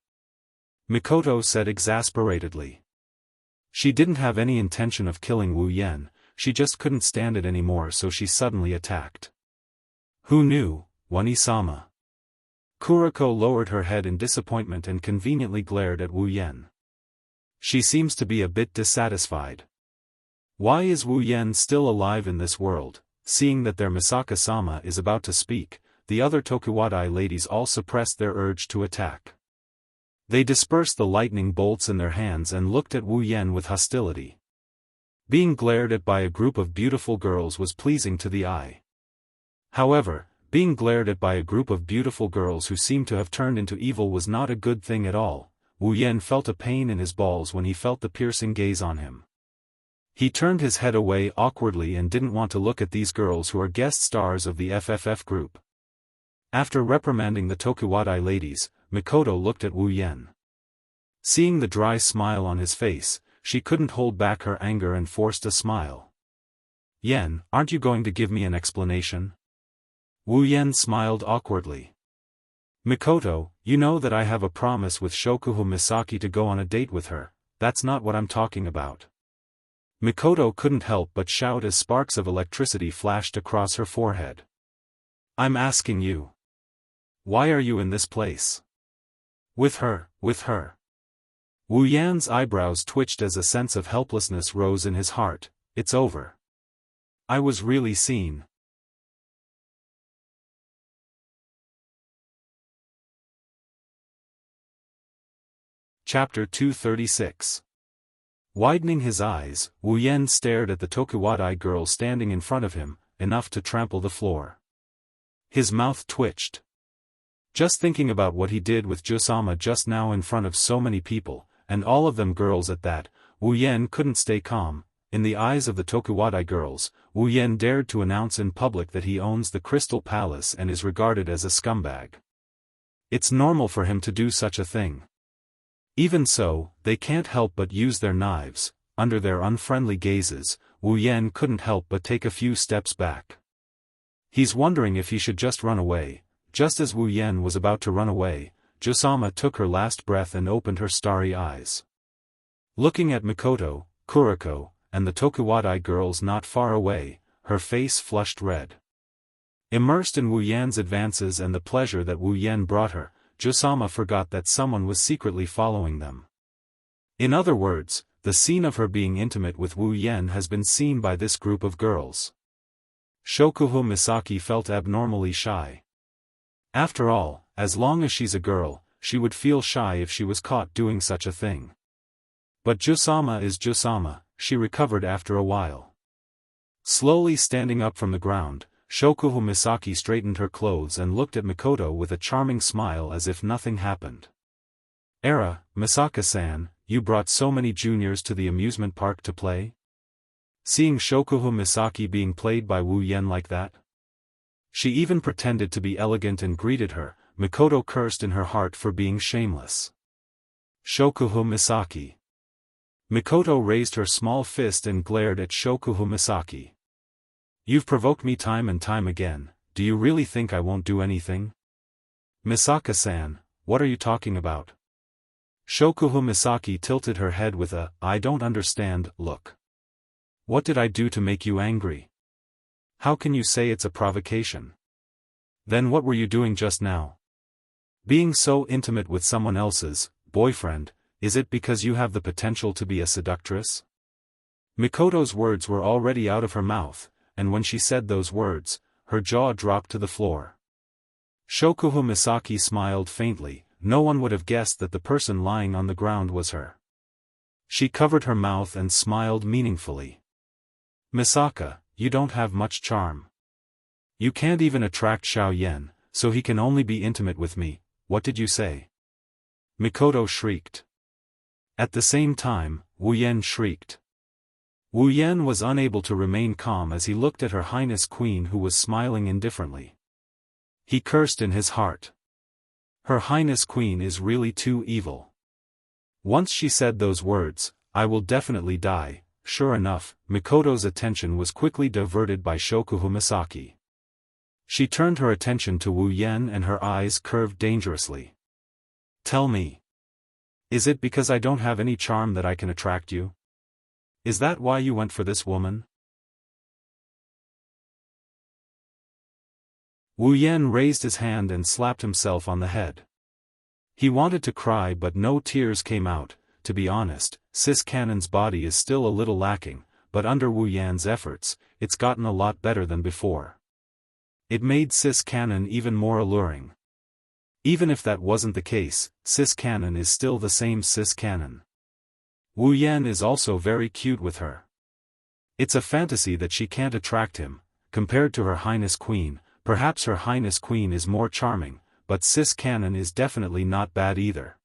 Mikoto said exasperatedly. She didn't have any intention of killing Wu Yan, she just couldn't stand it anymore, so she suddenly attacked. Who knew, One-sama? Kuriko lowered her head in disappointment and conveniently glared at Wu Yan. She seems to be a bit dissatisfied. Why is Wu Yan still alive in this world? Seeing that their Misaka-sama is about to speak, the other Tokuwadai ladies all suppressed their urge to attack. They dispersed the lightning bolts in their hands and looked at Wu Yan with hostility. Being glared at by a group of beautiful girls was pleasing to the eye. However, being glared at by a group of beautiful girls who seemed to have turned into evil was not a good thing at all. Wu Yan felt a pain in his balls when he felt the piercing gaze on him. He turned his head away awkwardly and didn't want to look at these girls who are guest stars of the FFF group. After reprimanding the Tokuwadai ladies, Mikoto looked at Wu Yan. Seeing the dry smile on his face, she couldn't hold back her anger and forced a smile. Yan, aren't you going to give me an explanation? Wu Yan smiled awkwardly. Mikoto, you know that I have a promise with Shokuhu Misaki to go on a date with her. That's not what I'm talking about. Mikoto couldn't help but shout as sparks of electricity flashed across her forehead. I'm asking you. Why are you in this place? With her, with her. Wu Yan's eyebrows twitched as a sense of helplessness rose in his heart. It's over. I was really seen. Chapter 236. Widening his eyes, Wu Yan stared at the Tokuwadai girl standing in front of him, enough to trample the floor. His mouth twitched. Just thinking about what he did with Jusama just now in front of so many people, and all of them girls at that, Wu Yan couldn't stay calm. In the eyes of the Tokuwadai girls, Wu Yan dared to announce in public that he owns the Crystal Palace and is regarded as a scumbag. It's normal for him to do such a thing. Even so, they can't help but use their knives. Under their unfriendly gazes, Wu Yan couldn't help but take a few steps back. He's wondering if he should just run away. Just as Wu Yan was about to run away, Jusama took her last breath and opened her starry eyes. Looking at Mikoto, Kuriko, and the Tokuwadai girls not far away, her face flushed red. Immersed in Wu Yan's advances and the pleasure that Wu Yan brought her, Jusama forgot that someone was secretly following them. In other words, the scene of her being intimate with Wu Yan has been seen by this group of girls. Shokuhu Misaki felt abnormally shy. After all, as long as she's a girl, she would feel shy if she was caught doing such a thing. But Jusama is Jusama, she recovered after a while. Slowly standing up from the ground, Shokuhu Misaki straightened her clothes and looked at Mikoto with a charming smile as if nothing happened. Misaka-san, you brought so many juniors to the amusement park to play? Seeing Shokuhu Misaki being played by Wu Yan like that? She even pretended to be elegant and greeted her. Mikoto cursed in her heart for being shameless. Shokuhu Misaki. Mikoto raised her small fist and glared at Shokuhu Misaki. You've provoked me time and time again, do you really think I won't do anything? Misaka-san, what are you talking about? Shokuhu Misaki tilted her head with a, I don't understand, look. What did I do to make you angry? How can you say it's a provocation? Then what were you doing just now? Being so intimate with someone else's boyfriend, is it because you have the potential to be a seductress? Mikoto's words were already out of her mouth, and when she said those words, her jaw dropped to the floor. Shokuhu Misaki smiled faintly, no one would have guessed that the person lying on the ground was her. She covered her mouth and smiled meaningfully. Misaka, you don't have much charm. You can't even attract Xiao Yan, so he can only be intimate with me. What did you say? Mikoto shrieked. At the same time, Wu Yan shrieked. Wu Yan was unable to remain calm as he looked at Her Highness Queen, who was smiling indifferently. He cursed in his heart. Her Highness Queen is really too evil. Once she said those words, I will definitely die. Sure enough, Mikoto's attention was quickly diverted by Shokuhu Misaki. She turned her attention to Wu Yan and her eyes curved dangerously. Tell me. Is it because I don't have any charm that I can attract you? Is that why you went for this woman? Wu Yan raised his hand and slapped himself on the head. He wanted to cry but no tears came out. To be honest, Sis Cannon's body is still a little lacking, but under Wu Yan's efforts, it's gotten a lot better than before. It made Sis Cannon even more alluring. Even if that wasn't the case, Sis Cannon is still the same Sis Cannon. Wu Yan is also very cute with her. It's a fantasy that she can't attract him. Compared to Her Highness Queen, perhaps Her Highness Queen is more charming, but Sis Cannon is definitely not bad either.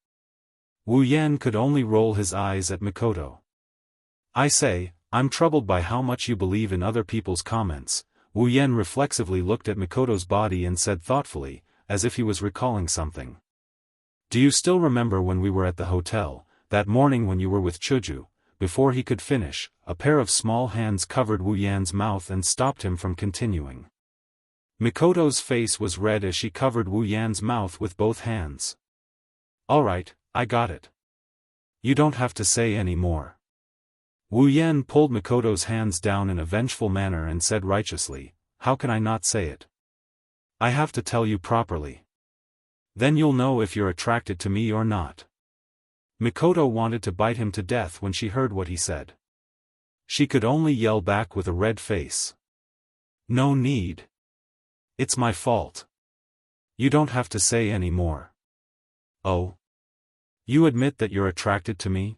Wu Yan could only roll his eyes at Mikoto. I say, I'm troubled by how much you believe in other people's comments. Wu Yan reflexively looked at Mikoto's body and said thoughtfully, as if he was recalling something. Do you still remember when we were at the hotel, that morning when you were with Chuju? Before he could finish, a pair of small hands covered Wu Yan's mouth and stopped him from continuing. Mikoto's face was red as she covered Wu Yan's mouth with both hands. Alright, I got it. You don't have to say any more. Wu Yan pulled Mikoto's hands down in a vengeful manner and said righteously, how can I not say it? I have to tell you properly. Then you'll know if you're attracted to me or not. Mikoto wanted to bite him to death when she heard what he said. She could only yell back with a red face. No need. It's my fault. You don't have to say any more. Oh? You admit that you're attracted to me?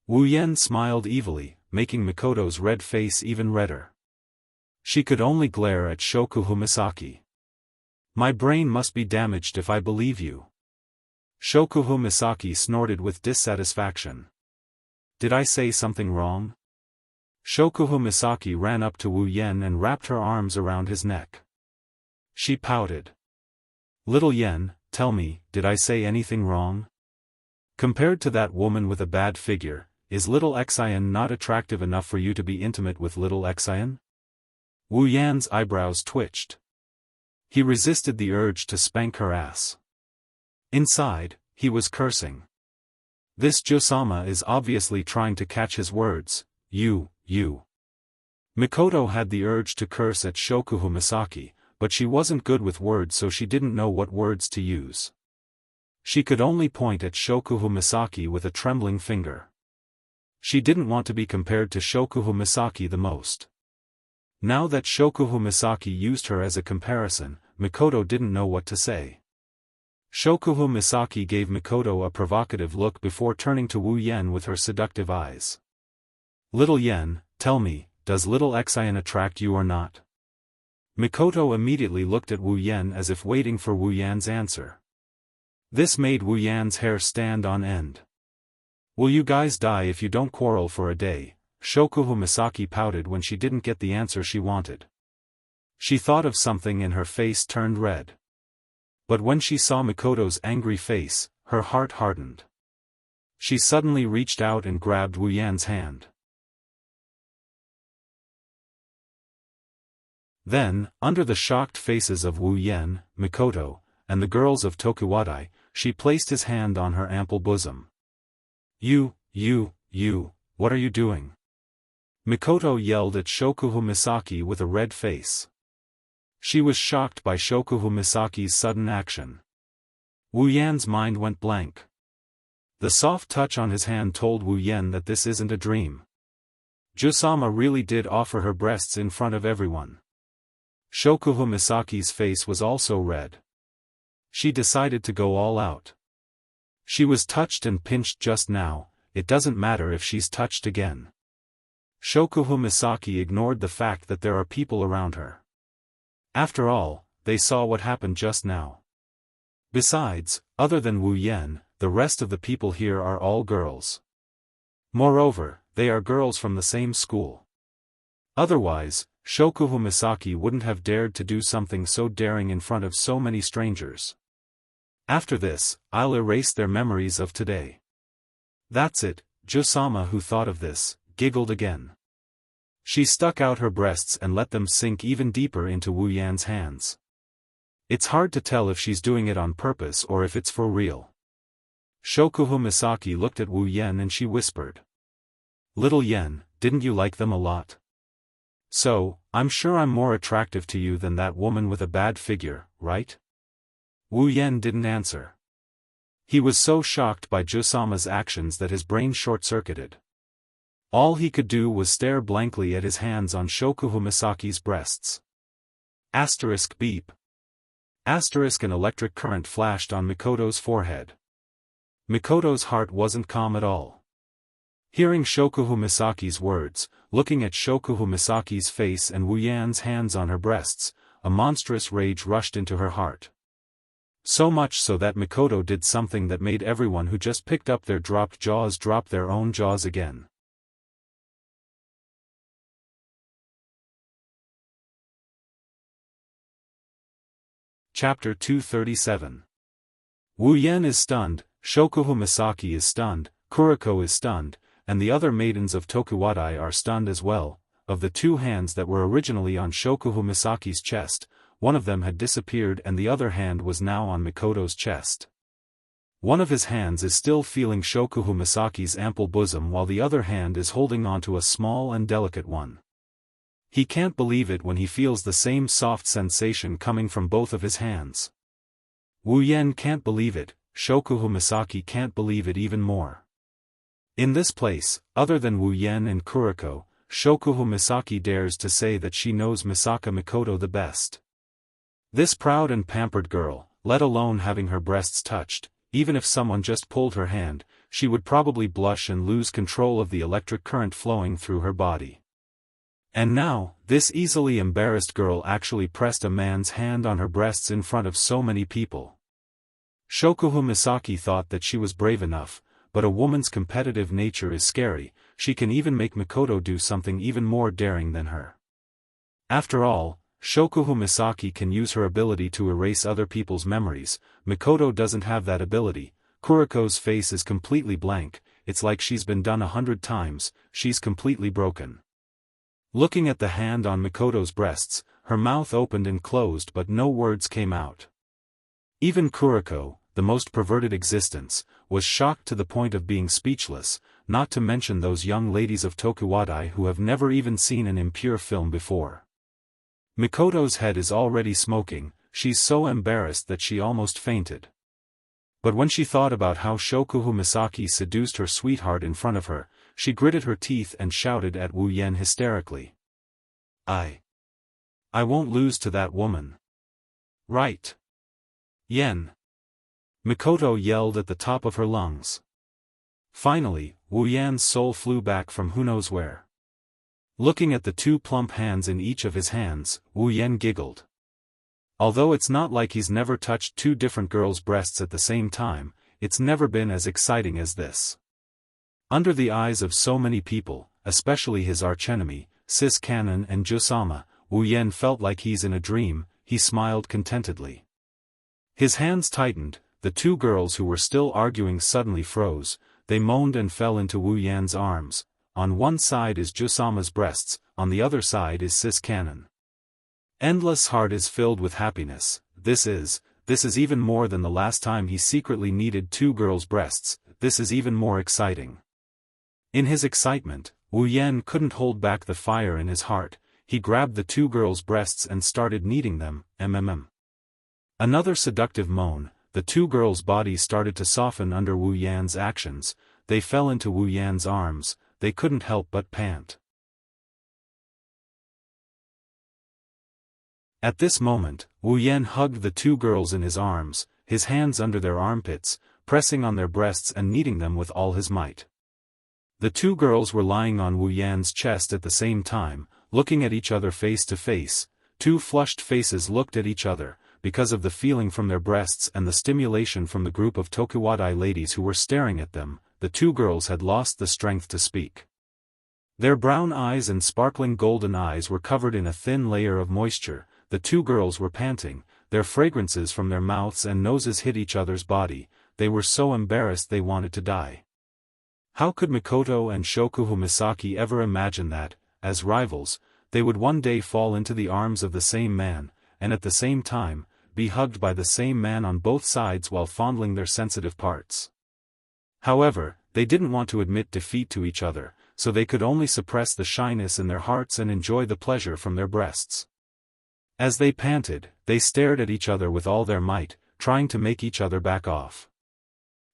Wu Yan smiled evilly, making Mikoto's red face even redder. She could only glare at Shokuhu Misaki. My brain must be damaged if I believe you. Shokuhu Misaki snorted with dissatisfaction. Did I say something wrong? Shokuhu Misaki ran up to Wu Yan and wrapped her arms around his neck. She pouted. Little Yen, tell me, did I say anything wrong? Compared to that woman with a bad figure, is little Xian not attractive enough for you to be intimate with little Xian? Wu Yan's eyebrows twitched. He resisted the urge to spank her ass. Inside, he was cursing. This Josama is obviously trying to catch his words. You. Mikoto had the urge to curse at Shokuhu Misaki, but she wasn't good with words, so she didn't know what words to use. She could only point at Shokuhu Misaki with a trembling finger. She didn't want to be compared to Shokuhu Misaki the most. Now that Shokuhu Misaki used her as a comparison, Mikoto didn't know what to say. Shokuhu Misaki gave Mikoto a provocative look before turning to Wu Yan with her seductive eyes. Little Yen, tell me, does little Xian attract you or not? Mikoto immediately looked at Wu Yan as if waiting for Wu Yan's answer. This made Wu Yan's hair stand on end. Will you guys die if you don't quarrel for a day? Shokuhu Misaki pouted when she didn't get the answer she wanted. She thought of something and her face turned red. But when she saw Mikoto's angry face, her heart hardened. She suddenly reached out and grabbed Wu Yan's hand. Then, under the shocked faces of Wu Yan, Mikoto, and the girls of Tokuwadai, she placed his hand on her ample bosom. You, what are you doing? Mikoto yelled at Shokuhu Misaki with a red face. She was shocked by Shokuhu Misaki's sudden action. Wu Yan's mind went blank. The soft touch on his hand told Wu Yan that this isn't a dream. Josama really did offer her breasts in front of everyone. Shokuhu Misaki's face was also red. She decided to go all out. She was touched and pinched just now, it doesn't matter if she's touched again. Shokuhu Misaki ignored the fact that there are people around her. After all, they saw what happened just now. Besides, other than Wu Yan, the rest of the people here are all girls. Moreover, they are girls from the same school. Otherwise, Shokuhu Misaki wouldn't have dared to do something so daring in front of so many strangers. After this, I'll erase their memories of today. That's it, Jo-sama, who thought of this, giggled again. She stuck out her breasts and let them sink even deeper into Wu Yan's hands. It's hard to tell if she's doing it on purpose or if it's for real. Shokuhu Misaki looked at Wu Yan and she whispered. Little Yen, didn't you like them a lot? So, I'm sure I'm more attractive to you than that woman with a bad figure, right? Wu Yan didn't answer. He was so shocked by Jo-sama's actions that his brain short-circuited. All he could do was stare blankly at his hands on Shokuhu Misaki's breasts. Asterisk beep. Asterisk, an electric current flashed on Mikoto's forehead. Mikoto's heart wasn't calm at all. Hearing Shokuhu Misaki's words, looking at Shokuhu Misaki's face and Wu Yan's hands on her breasts, a monstrous rage rushed into her heart. So much so that Mikoto did something that made everyone who just picked up their dropped jaws drop their own jaws again. Chapter 237. Wu Yan is stunned, Shokuhu Misaki is stunned, Kuriko is stunned, and the other maidens of Tokuwadai are stunned as well. Of the two hands that were originally on Shokuhu Misaki's chest, one of them had disappeared and the other hand was now on Mikoto's chest. One of his hands is still feeling Shokuhu Misaki's ample bosom while the other hand is holding onto a small and delicate one. He can't believe it when he feels the same soft sensation coming from both of his hands. Wu Yan can't believe it, Shokuhu Misaki can't believe it even more. In this place, other than Wu Yan and Kuriko, Shokuhu Misaki dares to say that she knows Misaka Mikoto the best. This proud and pampered girl, let alone having her breasts touched, even if someone just pulled her hand, she would probably blush and lose control of the electric current flowing through her body. And now, this easily embarrassed girl actually pressed a man's hand on her breasts in front of so many people. Shokuhu Misaki thought that she was brave enough, but a woman's competitive nature is scary. She can even make Mikoto do something even more daring than her. After all, Shokuhu Misaki can use her ability to erase other people's memories. Mikoto doesn't have that ability. Kuriko's face is completely blank, it's like she's been done 100 times, she's completely broken. Looking at the hand on Mikoto's breasts, her mouth opened and closed but no words came out. Even Kuriko, the most perverted existence, was shocked to the point of being speechless, not to mention those young ladies of Tokuwadai who have never even seen an impure film before. Mikoto's head is already smoking, she's so embarrassed that she almost fainted. But when she thought about how Shokuhu Misaki seduced her sweetheart in front of her, she gritted her teeth and shouted at Wu Yan hysterically. I won't lose to that woman. Right. Yen. Mikoto yelled at the top of her lungs. Finally, Wu Yan's soul flew back from who knows where. Looking at the two plump hands in each of his hands, Wu Yan giggled. Although it's not like he's never touched two different girls' breasts at the same time, it's never been as exciting as this. Under the eyes of so many people, especially his archenemy, Sis Kanon and Jo-sama, Wu Yan felt like he's in a dream. He smiled contentedly. His hands tightened, the two girls who were still arguing suddenly froze, they moaned and fell into Wu Yan's arms. On one side is Jo-sama's breasts, on the other side is Sis Kanon. Endless heart is filled with happiness. This is even more than the last time he secretly needed two girls' breasts. This is even more exciting. In his excitement, Wu Yan couldn't hold back the fire in his heart. He grabbed the two girls' breasts and started kneading them. Another seductive moan, the two girls' bodies started to soften under Wu Yan's actions. They fell into Wu Yan's arms, they couldn't help but pant. At this moment, Wu Yan hugged the two girls in his arms, his hands under their armpits, pressing on their breasts and kneading them with all his might. The two girls were lying on Wu Yan's chest at the same time, looking at each other face to face. Two flushed faces looked at each other, because of the feeling from their breasts and the stimulation from the group of Tokuwadai ladies who were staring at them. The two girls had lost the strength to speak. Their brown eyes and sparkling golden eyes were covered in a thin layer of moisture. The two girls were panting, their fragrances from their mouths and noses hit each other's body. They were so embarrassed they wanted to die. How could Mikoto and Shokuhu Misaki ever imagine that, as rivals, they would one day fall into the arms of the same man, and at the same time, be hugged by the same man on both sides while fondling their sensitive parts? However, they didn't want to admit defeat to each other, so they could only suppress the shyness in their hearts and enjoy the pleasure from their breasts. As they panted, they stared at each other with all their might, trying to make each other back off.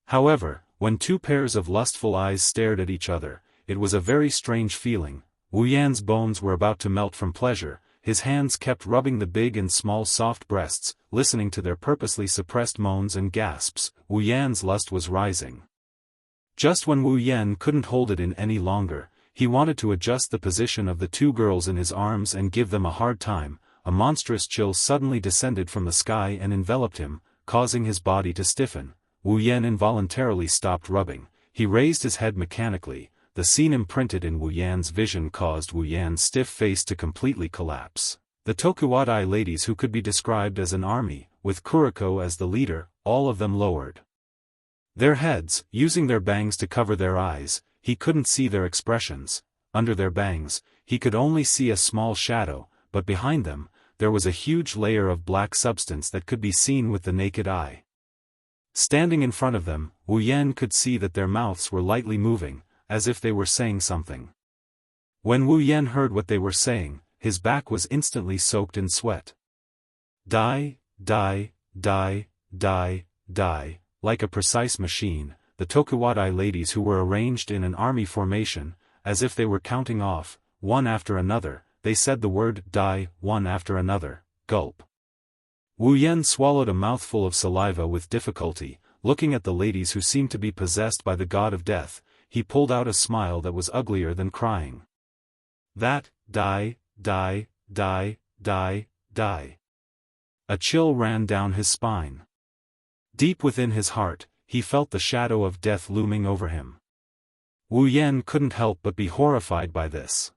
However, when two pairs of lustful eyes stared at each other, it was a very strange feeling. Wu Yan's bones were about to melt from pleasure. His hands kept rubbing the big and small soft breasts, listening to their purposely suppressed moans and gasps. Wu Yan's lust was rising. Just when Wu Yan couldn't hold it in any longer, he wanted to adjust the position of the two girls in his arms and give them a hard time. A monstrous chill suddenly descended from the sky and enveloped him, causing his body to stiffen. Wu Yan involuntarily stopped rubbing. He raised his head mechanically. The scene imprinted in Wu Yan's vision caused Wu Yan's stiff face to completely collapse. The Tokuwadai ladies, who could be described as an army, with Kuriko as the leader, all of them lowered their heads, using their bangs to cover their eyes. He couldn't see their expressions. Under their bangs, he could only see a small shadow, but behind them, there was a huge layer of black substance that could be seen with the naked eye. Standing in front of them, Wu Yan could see that their mouths were lightly moving, as if they were saying something. When Wu Yan heard what they were saying, his back was instantly soaked in sweat. Die, die, die, die, die. Like a precise machine, the Tokuwadai ladies, who were arranged in an army formation, as if they were counting off, one after another, they said the word die, one after another. Gulp. Wu Yan swallowed a mouthful of saliva with difficulty. Looking at the ladies who seemed to be possessed by the god of death, he pulled out a smile that was uglier than crying. That, die, die, die, die, die. A chill ran down his spine. Deep within his heart, he felt the shadow of death looming over him. Wu Yan couldn't help but be horrified by this.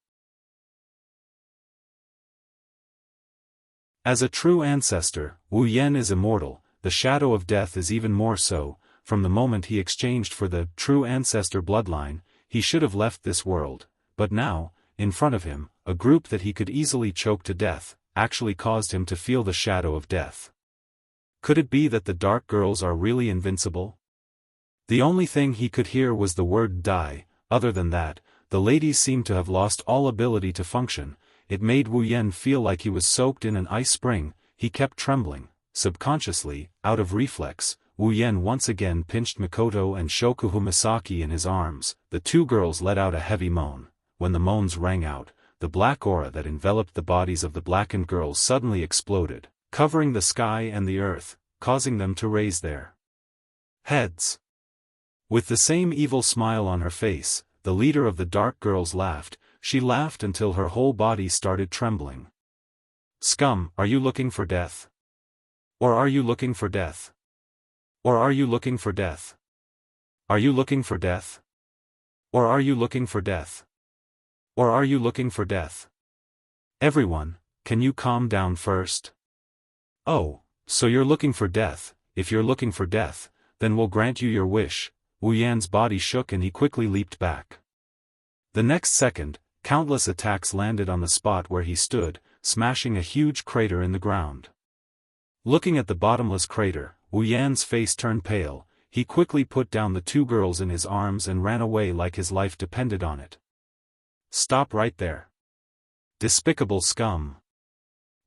As a true ancestor, Wu Yan is immortal. The shadow of death is even more so. From the moment he exchanged for the true ancestor bloodline, he should have left this world, but now, in front of him, a group that he could easily choke to death, actually caused him to feel the shadow of death. Could it be that the dark girls are really invincible? The only thing he could hear was the word die. Other than that, the ladies seemed to have lost all ability to function. It made Wu Yan feel like he was soaked in an ice spring. He kept trembling. Subconsciously, out of reflex, Wu Yan once again pinched Mikoto and Shokuhu Misaki in his arms. The two girls let out a heavy moan. When the moans rang out, the black aura that enveloped the bodies of the blackened girls suddenly exploded, covering the sky and the earth, causing them to raise their heads. With the same evil smile on her face, the leader of the dark girls laughed. She laughed until her whole body started trembling. Scum, are you looking for death? Or are you looking for death? Or are you looking for death? Are you looking for death? Or are you looking for death? Or are you looking for death? Everyone, can you calm down first? Oh, so you're looking for death. If you're looking for death, then we'll grant you your wish. Wu Yan's body shook and he quickly leaped back. The next second, countless attacks landed on the spot where he stood, smashing a huge crater in the ground. Looking at the bottomless crater, Wu Yan's face turned pale. He quickly put down the two girls in his arms and ran away like his life depended on it. Stop right there. Despicable scum.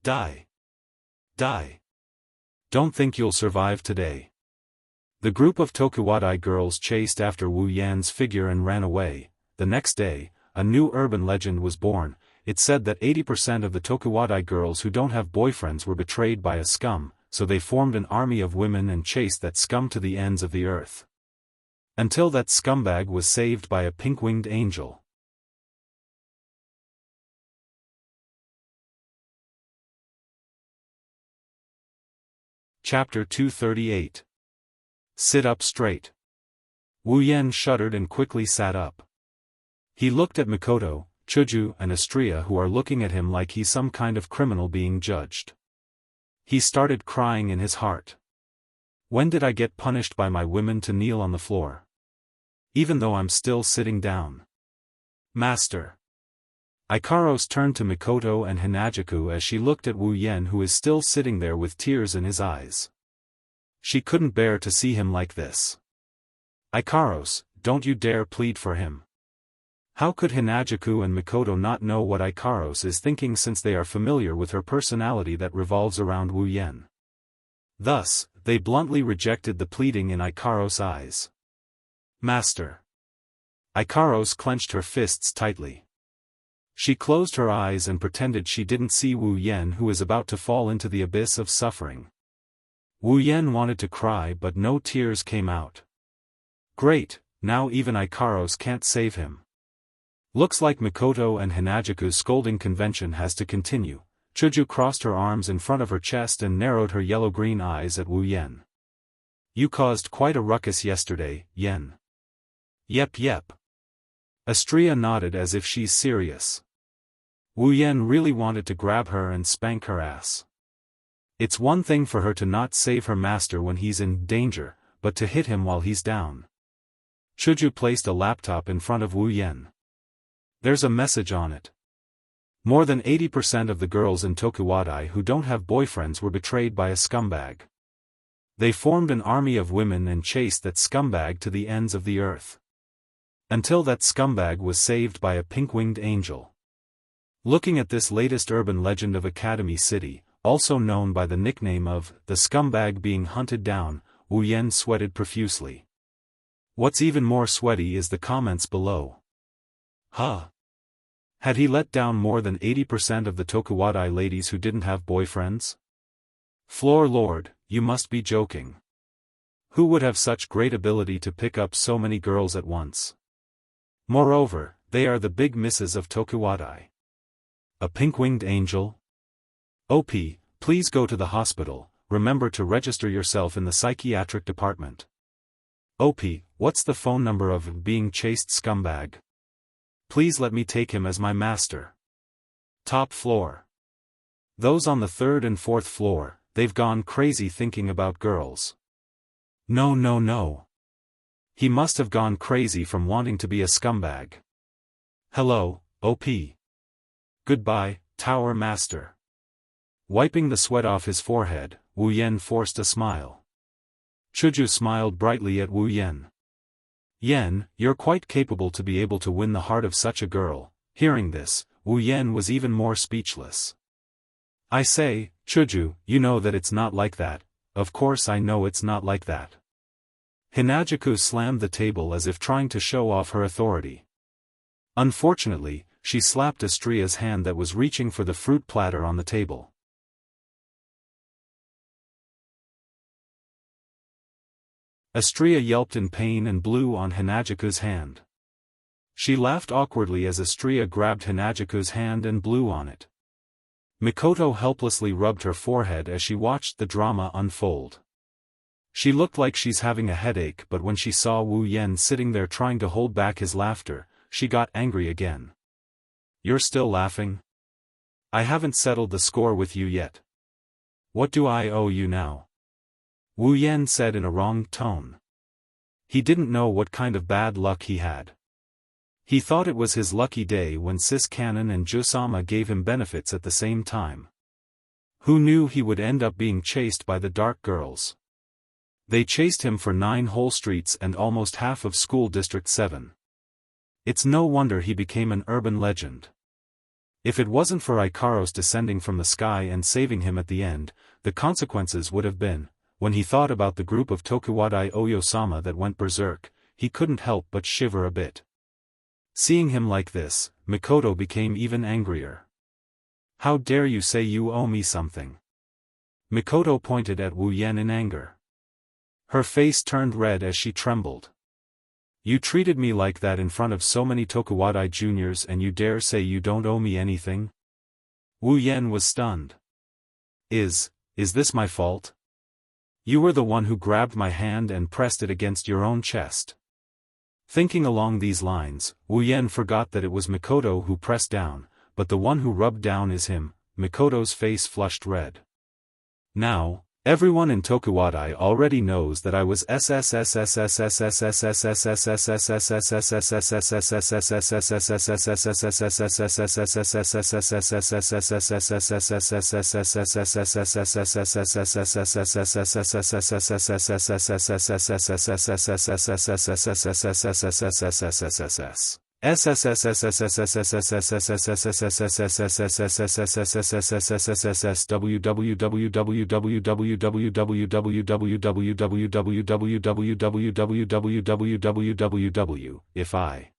Die. Die. Don't think you'll survive today. The group of Tokuwadai girls chased after Wu Yan's figure and ran away. The next day, a new urban legend was born. It said that 80% of the Tokuwadai girls who don't have boyfriends were betrayed by a scum, so they formed an army of women and chased that scum to the ends of the earth. Until that scumbag was saved by a pink-winged angel. Chapter 238. Sit up straight. Wu Yan shuddered and quickly sat up. He looked at Mikoto, Chuju and Astria, who are looking at him like he's some kind of criminal being judged. He started crying in his heart. When did I get punished by my women to kneel on the floor? Even though I'm still sitting down. Master. Ikaros turned to Mikoto and Hinajaku as she looked at Wu Yan, who is still sitting there with tears in his eyes. She couldn't bear to see him like this. Ikaros, don't you dare plead for him. How could Hinajaku and Mikoto not know what Ikaros is thinking, since they are familiar with her personality that revolves around Wu Yan? Thus, they bluntly rejected the pleading in Ikaros' eyes. Master. Ikaros clenched her fists tightly. She closed her eyes and pretended she didn't see Wu Yan, who is about to fall into the abyss of suffering. Wu Yan wanted to cry, but no tears came out. Great, now even Ikaros can't save him. Looks like Mikoto and Hinajaku's scolding convention has to continue. Chuju crossed her arms in front of her chest and narrowed her yellow-green eyes at Wu Yan. You caused quite a ruckus yesterday, Yan. Yep. Astria nodded as if she's serious. Wu Yan really wanted to grab her and spank her ass. It's one thing for her to not save her master when he's in danger, but to hit him while he's down. Chuju placed a laptop in front of Wu Yan. There's a message on it. More than 80% of the girls in Tokuwadai who don't have boyfriends were betrayed by a scumbag. They formed an army of women and chased that scumbag to the ends of the earth. Until that scumbag was saved by a pink-winged angel. Looking at this latest urban legend of Academy City, also known by the nickname of the scumbag being hunted down, Wu Yan sweated profusely. What's even more sweaty is the comments below. Huh? Had he let down more than 80% of the Tokuwadai ladies who didn't have boyfriends? Floor Lord, you must be joking. Who would have such great ability to pick up so many girls at once? Moreover, they are the big misses of Tokuwadai. A pink-winged angel? OP, please go to the hospital, remember to register yourself in the psychiatric department. OP, what's the phone number of being chased scumbag? Please let me take him as my master. Top floor. Those on the 3rd and 4th floor, they've gone crazy thinking about girls. No. He must have gone crazy from wanting to be a scumbag. Hello, OP. Goodbye, Tower Master. Wiping the sweat off his forehead, Wu Yan forced a smile. Chuju smiled brightly at Wu Yan. Yan, you're quite capable to be able to win the heart of such a girl. Hearing this, Wu Yan was even more speechless. I say, Chuju, you know that it's not like that. Of course I know it's not like that. Hinajaku slammed the table as if trying to show off her authority. Unfortunately, she slapped Astria's hand that was reaching for the fruit platter on the table. Astria yelped in pain and blew on Hinajaku's hand. She laughed awkwardly as Astria grabbed Hinajaku's hand and blew on it. Mikoto helplessly rubbed her forehead as she watched the drama unfold. She looked like she's having a headache, but when she saw Wu Yan sitting there trying to hold back his laughter, she got angry again. You're still laughing? I haven't settled the score with you yet. What do I owe you now? Wu Yan said in a wrong tone. He didn't know what kind of bad luck he had. He thought it was his lucky day when Sis Cannon and Jusama gave him benefits at the same time. Who knew he would end up being chased by the dark girls? They chased him for 9 whole streets and almost half of School District 7. It's no wonder he became an urban legend. If it wasn't for Ikaros descending from the sky and saving him at the end, the consequences would have been, when he thought about the group of Tokuwadai Oyosama that went berserk, he couldn't help but shiver a bit. Seeing him like this, Mikoto became even angrier. How dare you say you owe me something? Mikoto pointed at Wu Yan in anger. Her face turned red as she trembled. You treated me like that in front of so many Tokuwadai juniors and you dare say you don't owe me anything? Wu Yan was stunned. Is this my fault? You were the one who grabbed my hand and pressed it against your own chest. Thinking along these lines, Wu Yan forgot that it was Mikoto who pressed down, but the one who rubbed down is him. Mikoto's face flushed red. Now, everyone in Tokuwadai already knows that I was If I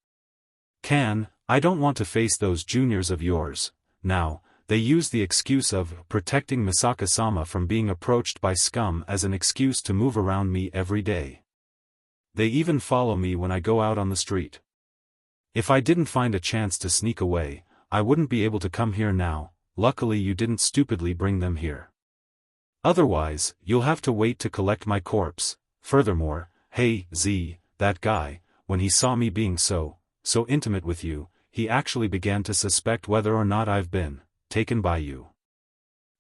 can, I don't want to face those juniors of yours. Now, they use the excuse of protecting Misaka-sama from being approached by scum as an excuse to move around me every day. They even follow me when I go out on the street. If I didn't find a chance to sneak away, I wouldn't be able to come here now. Luckily you didn't stupidly bring them here. Otherwise, you'll have to wait to collect my corpse. Furthermore, hey, Z, that guy, when he saw me being so intimate with you, he actually began to suspect whether or not I've been taken by you.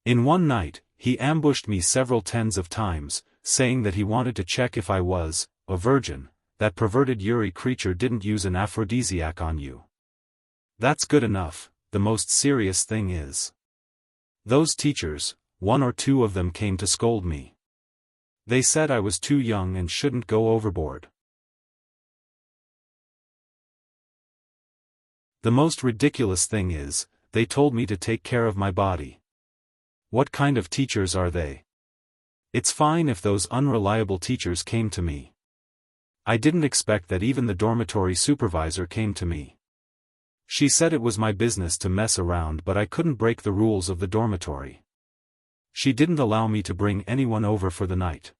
In one night, he ambushed me several tens of times, saying that he wanted to check if I was a virgin. That perverted Yuri creature didn't use an aphrodisiac on you. That's good enough. The most serious thing is, those teachers, one or two of them came to scold me. They said I was too young and shouldn't go overboard. The most ridiculous thing is, they told me to take care of my body. What kind of teachers are they? It's fine if those unreliable teachers came to me. I didn't expect that even the dormitory supervisor came to me. She said it was my business to mess around, but I couldn't break the rules of the dormitory. She didn't allow me to bring anyone over for the night.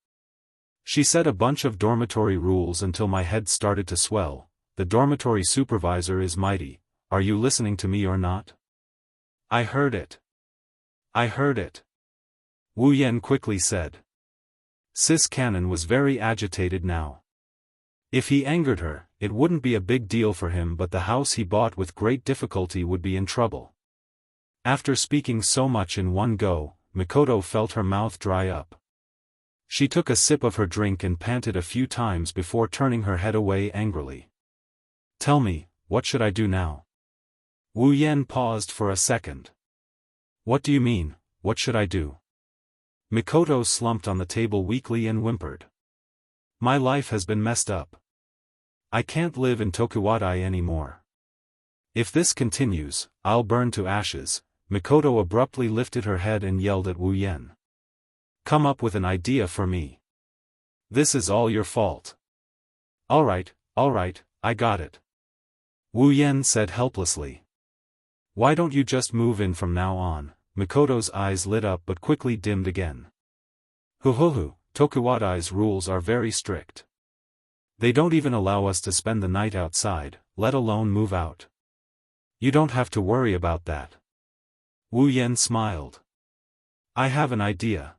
She said a bunch of dormitory rules until my head started to swell. The dormitory supervisor is mighty. Are you listening to me or not? I heard it. I heard it. Wu Yan quickly said. Sis Cannon was very agitated now. If he angered her, it wouldn't be a big deal for him, but the house he bought with great difficulty would be in trouble. After speaking so much in one go, Mikoto felt her mouth dry up. She took a sip of her drink and panted a few times before turning her head away angrily. Tell me, what should I do now? Wu Yan paused for a second. What do you mean, what should I do? Mikoto slumped on the table weakly and whimpered. My life has been messed up. I can't live in Tokuwadai anymore. If this continues, I'll burn to ashes. Mikoto abruptly lifted her head and yelled at Wu Yan. Come up with an idea for me. This is all your fault. Alright, I got it. Wu Yan said helplessly. Why don't you just move in from now on? Mikoto's eyes lit up but quickly dimmed again. Tokuwadai's rules are very strict. They don't even allow us to spend the night outside, let alone move out. You don't have to worry about that. Wu Yan smiled. I have an idea.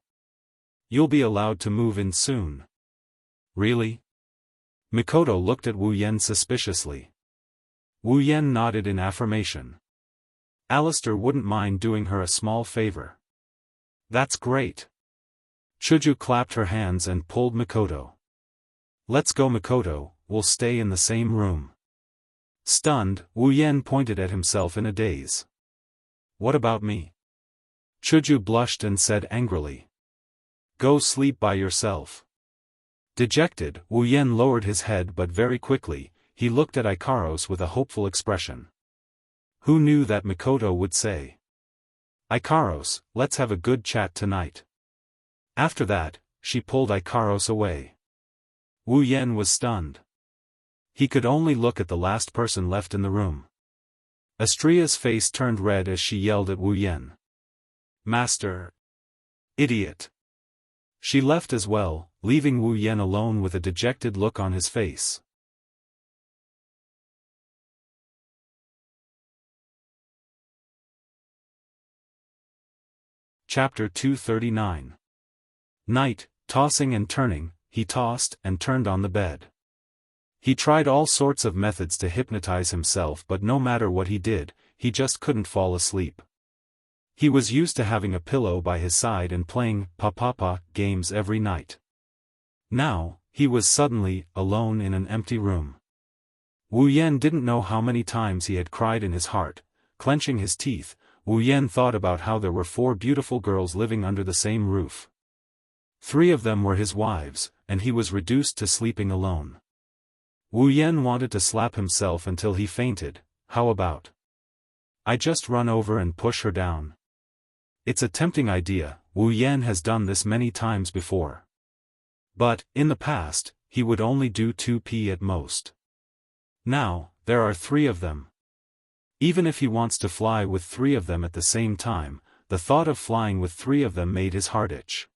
You'll be allowed to move in soon. Really? Mikoto looked at Wu Yan suspiciously. Wu Yan nodded in affirmation. Alistair wouldn't mind doing her a small favor. That's great. Chuju clapped her hands and pulled Mikoto. Let's go, Mikoto, we'll stay in the same room. Stunned, Wu Yan pointed at himself in a daze. What about me? Chuju blushed and said angrily. Go sleep by yourself. Dejected, Wu Yan lowered his head, but very quickly, he looked at Ikaros with a hopeful expression. Who knew that Mikoto would say? Ikaros, let's have a good chat tonight. After that, she pulled Ikaros away. Wu Yan was stunned. He could only look at the last person left in the room. Astria's face turned red as she yelled at Wu Yan. Master! Idiot. She left as well, leaving Wu Yan alone with a dejected look on his face. Chapter 239. Night, tossing and turning, he tossed and turned on the bed. He tried all sorts of methods to hypnotize himself, but no matter what he did, he just couldn't fall asleep. He was used to having a pillow by his side and playing pa-pa-pa games every night. Now, he was suddenly alone in an empty room. Wu Yan didn't know how many times he had cried in his heart. Clenching his teeth, Wu Yan thought about how there were 4 beautiful girls living under the same roof. 3 of them were his wives, and he was reduced to sleeping alone. Wu Yan wanted to slap himself until he fainted. How about I just run over and push her down? It's a tempting idea. Wu Yan has done this many times before. But, in the past, he would only do 2p at most. Now, there are 3 of them. Even if he wants to fly with 3 of them at the same time, the thought of flying with 3 of them made his heart itch.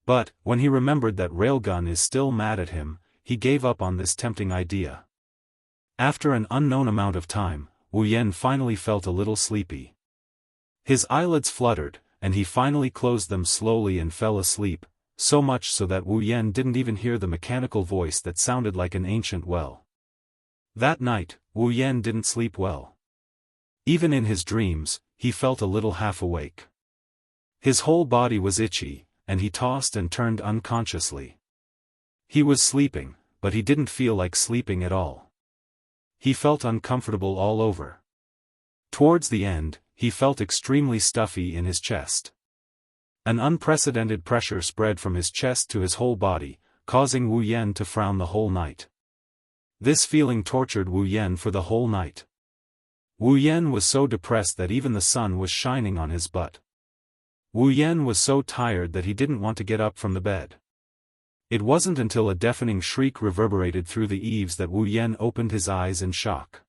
But, when he remembered that Railgun is still mad at him, he gave up on this tempting idea. After an unknown amount of time, Wu Yan finally felt a little sleepy. His eyelids fluttered, and he finally closed them slowly and fell asleep, so much so that Wu Yan didn't even hear the mechanical voice that sounded like an ancient well. That night, Wu Yan didn't sleep well. Even in his dreams, he felt a little half awake. His whole body was itchy, and he tossed and turned unconsciously. He was sleeping, but he didn't feel like sleeping at all. He felt uncomfortable all over. Towards the end, he felt extremely stuffy in his chest. An unprecedented pressure spread from his chest to his whole body, causing Wu Yan to frown the whole night. This feeling tortured Wu Yan for the whole night. Wu Yan was so depressed that even the sun was shining on his butt. Wu Yan was so tired that he didn't want to get up from the bed. It wasn't until a deafening shriek reverberated through the eaves that Wu Yan opened his eyes in shock.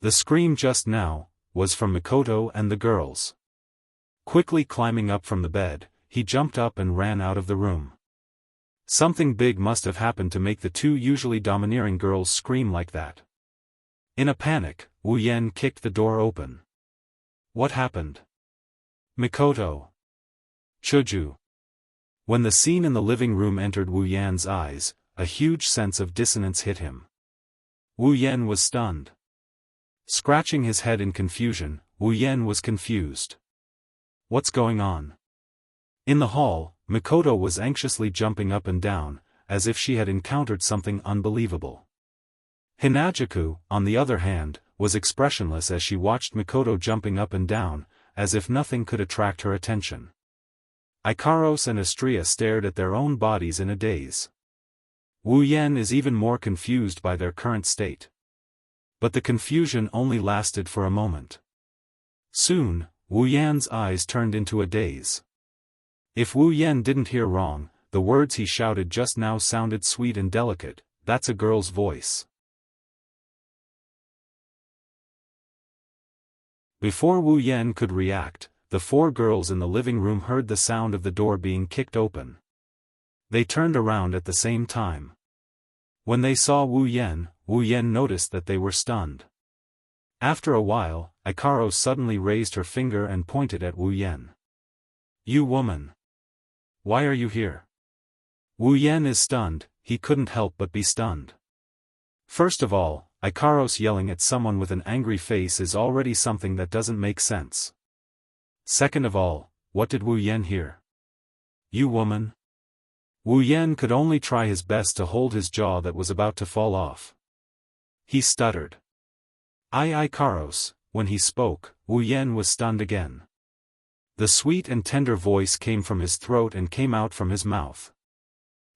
The scream just now was from Mikoto and the girls. Quickly climbing up from the bed, he jumped up and ran out of the room. Something big must have happened to make the 2 usually domineering girls scream like that. In a panic, Wu Yan kicked the door open. What happened? Mikoto. Chuju. When the scene in the living room entered Wu Yan's eyes, a huge sense of dissonance hit him. Wu Yan was stunned. Scratching his head in confusion, Wu Yan was confused. What's going on? In the hall, Mikoto was anxiously jumping up and down, as if she had encountered something unbelievable. Hinajaku, on the other hand, was expressionless as she watched Mikoto jumping up and down, as if nothing could attract her attention. Ikaros and Astria stared at their own bodies in a daze. Wu Yan is even more confused by their current state. But the confusion only lasted for a moment. Soon, Wu Yan's eyes turned into a daze. If Wu Yan didn't hear wrong, the words he shouted just now sounded sweet and delicate. That's a girl's voice. Before Wu Yan could react, the 4 girls in the living room heard the sound of the door being kicked open. They turned around at the same time. When they saw Wu Yan noticed that they were stunned. After a while, Ikaros suddenly raised her finger and pointed at Wu Yan. You woman! Why are you here? Wu Yan is stunned, he couldn't help but be stunned. First of all, Ikaros yelling at someone with an angry face is already something that doesn't make sense. Second of all, what did Wu Yan hear? You woman? Wu Yan could only try his best to hold his jaw that was about to fall off. He stuttered. Ikaros. When he spoke, Wu Yan was stunned again. The sweet and tender voice came from his throat and came out from his mouth.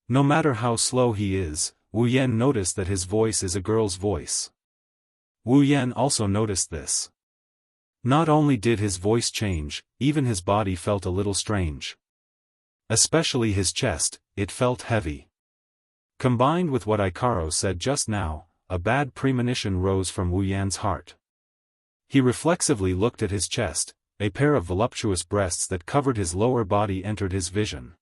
No matter how slow he is, Wu Yan noticed that his voice is a girl's voice. Wu Yan also noticed this. Not only did his voice change, even his body felt a little strange. Especially his chest, it felt heavy. Combined with what Ikaros said just now, a bad premonition rose from Wu Yan's heart. He reflexively looked at his chest, a pair of voluptuous breasts that covered his lower body entered his vision.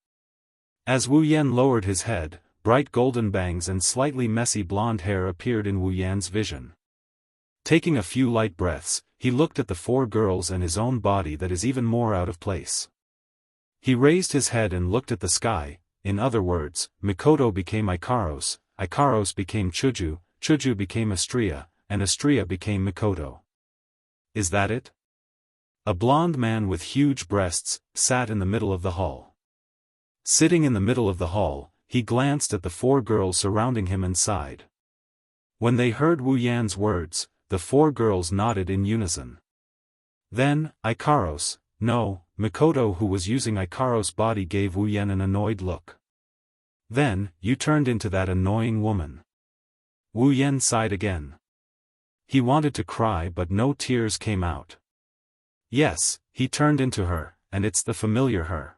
As Wu Yan lowered his head, bright golden bangs and slightly messy blonde hair appeared in Wu Yan's vision. Taking a few light breaths, he looked at the four girls and his own body that is even more out of place. He raised his head and looked at the sky. In other words, Mikoto became Ikaros, Ikaros became Chuju, Chuju became Astria, and Astria became Mikoto. Is that it? A blond man with huge breasts sat in the middle of the hall. Sitting in the middle of the hall, he glanced at the four girls surrounding him and sighed. When they heard Wu Yan's words, the four girls nodded in unison. Then, Ikaros, no, Mikoto who was using Ikaros' body gave Wu Yan an annoyed look. Then, you turned into that annoying woman. Wu Yan sighed again. He wanted to cry but no tears came out. Yes, he turned into her, and it's the familiar her.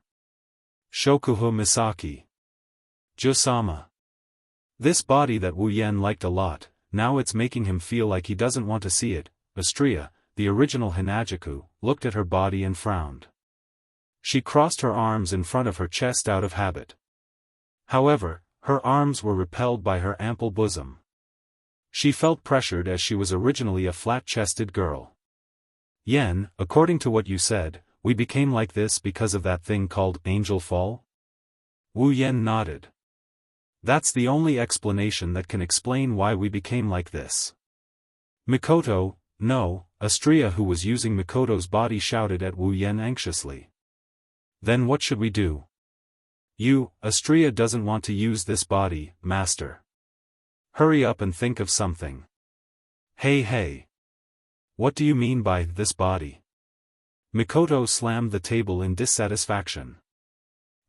Shokuho Misaki. Josama. This body that Wu Yan liked a lot, now it's making him feel like he doesn't want to see it. Astria, the original Hinajaku, looked at her body and frowned. She crossed her arms in front of her chest out of habit. However, her arms were repelled by her ample bosom. She felt pressured as she was originally a flat-chested girl. Yen, according to what you said, we became like this because of that thing called angel fall? Wu Yan nodded. That's the only explanation that can explain why we became like this. Mikoto, no, Astria who was using Mikoto's body shouted at Wu Yan anxiously. Then what should we do? You, Astria doesn't want to use this body, master. Hurry up and think of something. Hey. What do you mean by this body? Mikoto slammed the table in dissatisfaction.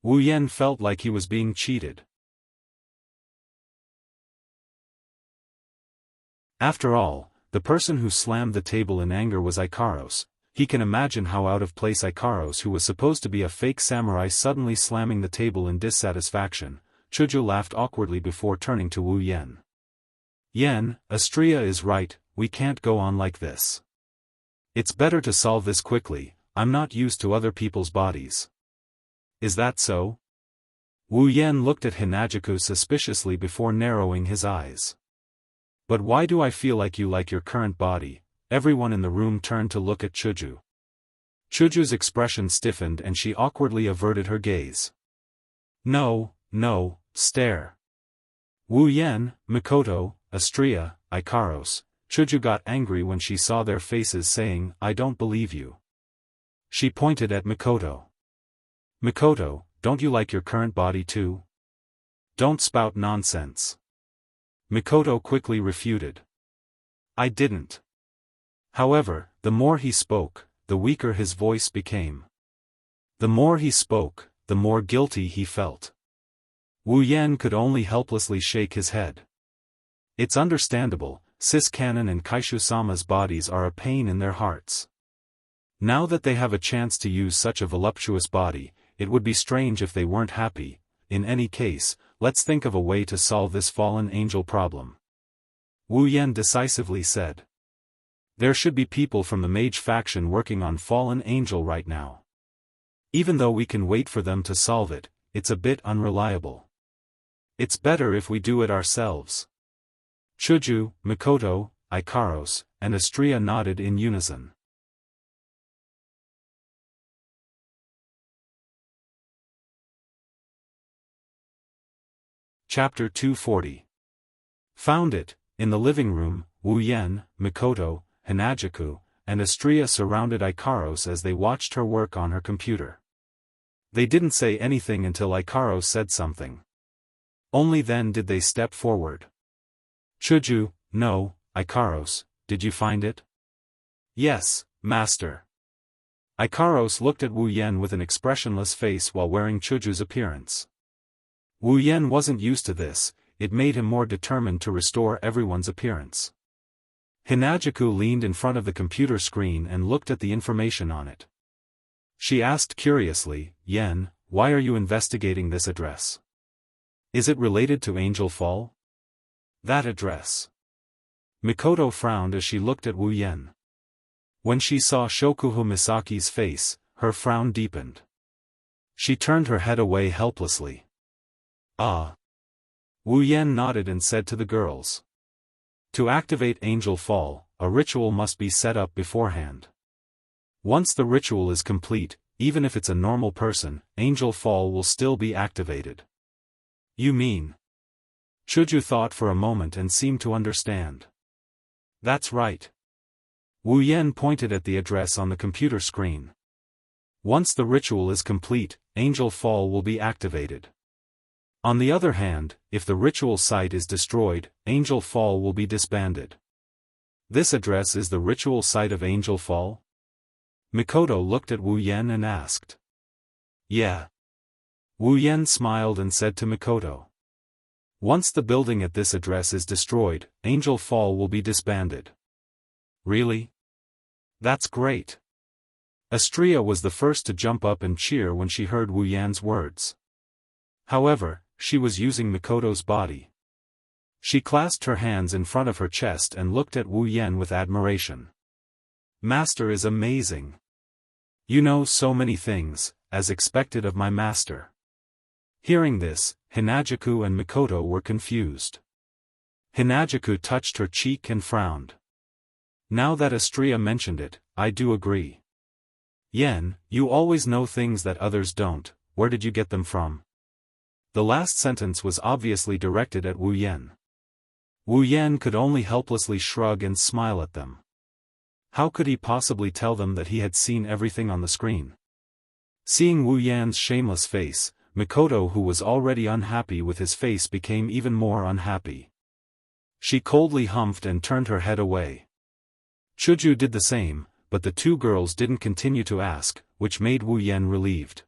Wu Yan felt like he was being cheated. After all, the person who slammed the table in anger was Ikaros. He can imagine how out of place Ikaros, who was supposed to be a fake samurai, suddenly slamming the table in dissatisfaction. Chuju laughed awkwardly before turning to Wu Yan. Yen, Astria is right, we can't go on like this. It's better to solve this quickly, I'm not used to other people's bodies. Is that so? Wu Yan looked at Hinajaku suspiciously before narrowing his eyes. But why do I feel like you like your current body? Everyone in the room turned to look at Chuju. Chuju's expression stiffened and she awkwardly averted her gaze. No, stare. Wu Yan, Mikoto, Astria, Ikaros, Chuju got angry when she saw their faces saying, I don't believe you. She pointed at Mikoto. Mikoto, don't you like your current body too? Don't spout nonsense. Mikoto quickly refuted. I didn't. However, the more he spoke, the weaker his voice became. The more he spoke, the more guilty he felt. Wu Yan could only helplessly shake his head. It's understandable, Sis Kanon and Kaishu-sama's bodies are a pain in their hearts. Now that they have a chance to use such a voluptuous body, it would be strange if they weren't happy. In any case, let's think of a way to solve this fallen angel problem. Wu Yan decisively said. There should be people from the mage faction working on fallen angel right now. Even though we can wait for them to solve it, it's a bit unreliable. It's better if we do it ourselves. Chuju, Mikoto, Ikaros, and Astria nodded in unison. Chapter 240. Found it. In the living room, Wu Yan, Mikoto, Hinajaku, and Astria surrounded Ikaros as they watched her work on her computer. They didn't say anything until Ikaros said something. Only then did they step forward. Chuju, no, Ikaros, did you find it? Yes, master. Ikaros looked at Wu Yan with an expressionless face while wearing Chuju's appearance. Wu Yan wasn't used to this, it made him more determined to restore everyone's appearance. Hinajaku leaned in front of the computer screen and looked at the information on it. She asked curiously, Yen, why are you investigating this address? Is it related to Angel Fall? That address. Mikoto frowned as she looked at Wu Yen. When she saw Shokuho Misaki's face, her frown deepened. She turned her head away helplessly. Ah. Wu Yan nodded and said to the girls. To activate Angel Fall, a ritual must be set up beforehand. Once the ritual is complete, even if it's a normal person, Angel Fall will still be activated. You mean? Chuju thought for a moment and seemed to understand. That's right. Wu Yan pointed at the address on the computer screen. Once the ritual is complete, Angel Fall will be activated. On the other hand, if the ritual site is destroyed, Angel Fall will be disbanded. This address is the ritual site of Angel Fall? Mikoto looked at Wu Yan and asked. Yeah. Wu Yan smiled and said to Mikoto. Once the building at this address is destroyed, Angel Fall will be disbanded. Really? That's great. Astria was the first to jump up and cheer when she heard Wu Yan's words. However, she was using Mikoto's body. She clasped her hands in front of her chest and looked at Wu Yan with admiration. Master is amazing. You know so many things, as expected of my master. Hearing this, Hinajaku and Mikoto were confused. Hinajaku touched her cheek and frowned. Now that Astria mentioned it, I do agree. Yen, you always know things that others don't, where did you get them from? The last sentence was obviously directed at Wu Yan. Wu Yan could only helplessly shrug and smile at them. How could he possibly tell them that he had seen everything on the screen? Seeing Wu Yan's shameless face, Mikoto, who was already unhappy with his face, became even more unhappy. She coldly humphed and turned her head away. Chuju did the same, but the two girls didn't continue to ask, which made Wu Yan relieved.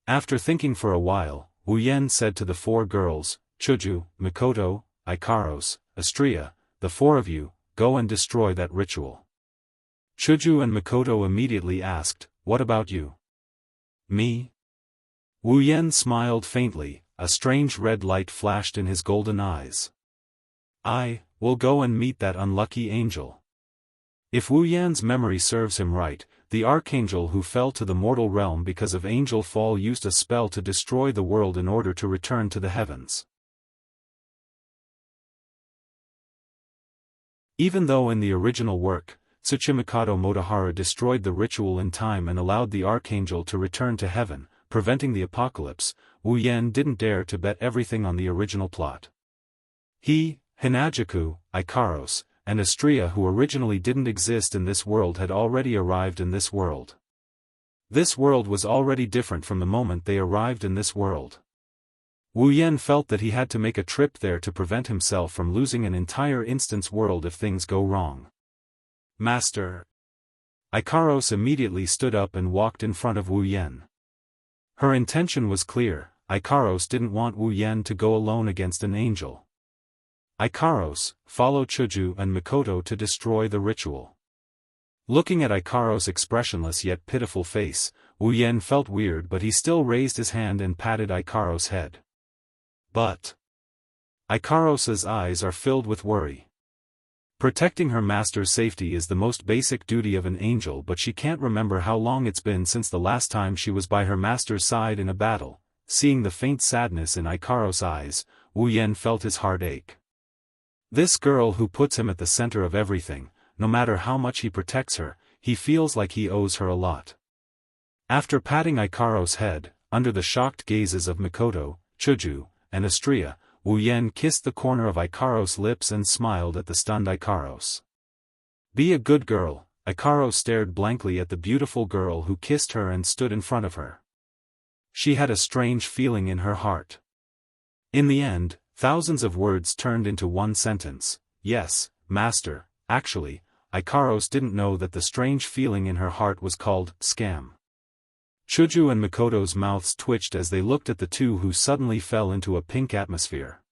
After thinking for a while, Wu Yan said to the four girls, Chuju, Mikoto, Ikaros, Astria, the four of you, go and destroy that ritual. Chuju and Mikoto immediately asked, what about you? Me? Wu Yan smiled faintly, a strange red light flashed in his golden eyes. I will go and meet that unlucky angel. If Wu Yan's memory serves him right, the archangel who fell to the mortal realm because of Angel Fall used a spell to destroy the world in order to return to the heavens. Even though in the original work, Tsuchimikado Motohara destroyed the ritual in time and allowed the archangel to return to heaven, preventing the apocalypse, Wu Yan didn't dare to bet everything on the original plot. He, Hinajaku, Ikaros, and Astria, who originally didn't exist in this world, had already arrived in this world. This world was already different from the moment they arrived in this world. Wu Yan felt that he had to make a trip there to prevent himself from losing an entire instance world if things go wrong. Master. Ikaros immediately stood up and walked in front of Wu Yan. Her intention was clear. Ikaros didn't want Wu Yan to go alone against an angel. Ikaros, follow Chuju and Mikoto to destroy the ritual. Looking at Ikaros' expressionless yet pitiful face, Wu Yan felt weird, but he still raised his hand and patted Ikaros' head. But Ikaros' eyes are filled with worry. Protecting her master's safety is the most basic duty of an angel, but she can't remember how long it's been since the last time she was by her master's side in a battle. Seeing the faint sadness in Ikaros' eyes, Wu Yan felt his heart ache. This girl who puts him at the center of everything, no matter how much he protects her, he feels like he owes her a lot. After patting Ikaros' head, under the shocked gazes of Mikoto, Chuju, and Astria, Wu Yan kissed the corner of Ikaros' lips and smiled at the stunned Ikaros. Be a good girl. Ikaros stared blankly at the beautiful girl who kissed her and stood in front of her. She had a strange feeling in her heart. In the end, thousands of words turned into one sentence. Yes, master. Actually, Ikaros didn't know that the strange feeling in her heart was called scam. Chuju and Mikoto's mouths twitched as they looked at the two who suddenly fell into a pink atmosphere.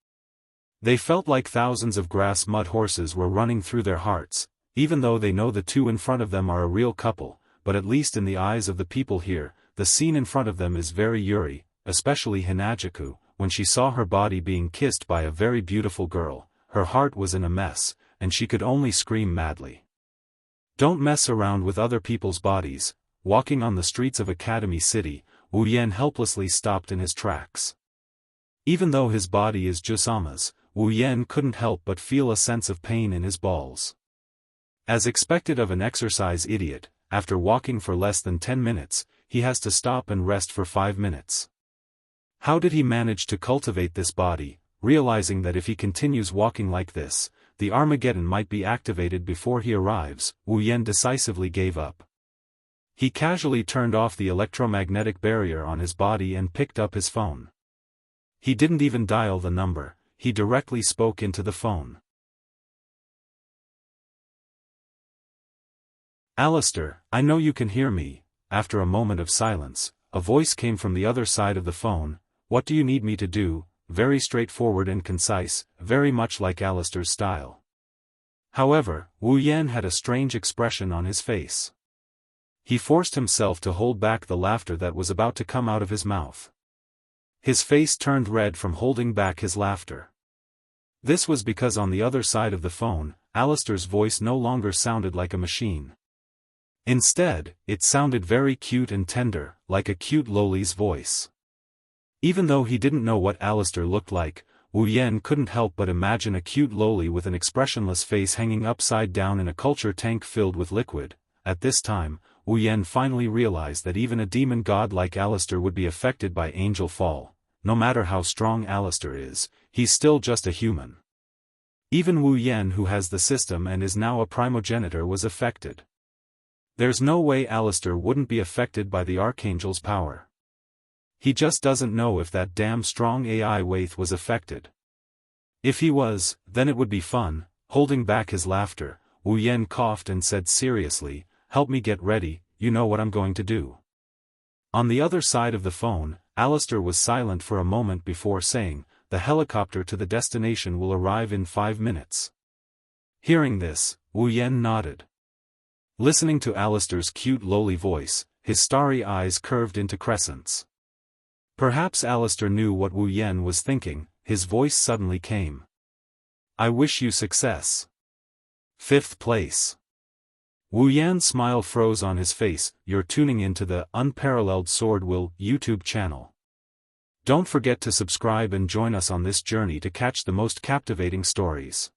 They felt like thousands of grass mud horses were running through their hearts, even though they know the two in front of them are a real couple, but at least in the eyes of the people here, the scene in front of them is very Yuri, especially Hinajaku. When she saw her body being kissed by a very beautiful girl, her heart was in a mess, and she could only scream madly. Don't mess around with other people's bodies. Walking on the streets of Academy City, Wu Yan helplessly stopped in his tracks. Even though his body is Jusama's, Wu Yan couldn't help but feel a sense of pain in his balls. As expected of an exercise idiot, after walking for less than 10 minutes, he has to stop and rest for 5 minutes. How did he manage to cultivate this body, realizing that if he continues walking like this, the Armageddon might be activated before he arrives? Wu Yan decisively gave up. He casually turned off the electromagnetic barrier on his body and picked up his phone. He didn't even dial the number, he directly spoke into the phone. Alistair, I know you can hear me. After a moment of silence, a voice came from the other side of the phone. What do you need me to do? Very straightforward and concise, very much like Alistair's style. However, Wu Yan had a strange expression on his face. He forced himself to hold back the laughter that was about to come out of his mouth. His face turned red from holding back his laughter. This was because on the other side of the phone, Alistair's voice no longer sounded like a machine. Instead, it sounded very cute and tender, like a cute loli's voice. Even though he didn't know what Alistair looked like, Wu Yan couldn't help but imagine a cute loli with an expressionless face hanging upside down in a culture tank filled with liquid. At this time, Wu Yan finally realized that even a demon god like Alistair would be affected by angel fall. No matter how strong Alistair is, he's still just a human. Even Wu Yan, who has the system and is now a primogenitor, was affected. There's no way Alistair wouldn't be affected by the Archangel's power. He just doesn't know if that damn strong AI Waith was affected. If he was, then it would be fun. Holding back his laughter, Wu Yan coughed and said seriously, "Help me get ready, you know what I'm going to do." On the other side of the phone, Alistair was silent for a moment before saying, "The helicopter to the destination will arrive in 5 minutes." Hearing this, Wu Yan nodded. Listening to Alistair's cute lowly voice, his starry eyes curved into crescents. Perhaps Alistair knew what Wu Yan was thinking. His voice suddenly came. "I wish you success." 5th place. Wu Yan's smile froze on his face. You're tuning into the UnparalleledSwordWill YouTube channel. Don't forget to subscribe and join us on this journey to catch the most captivating stories.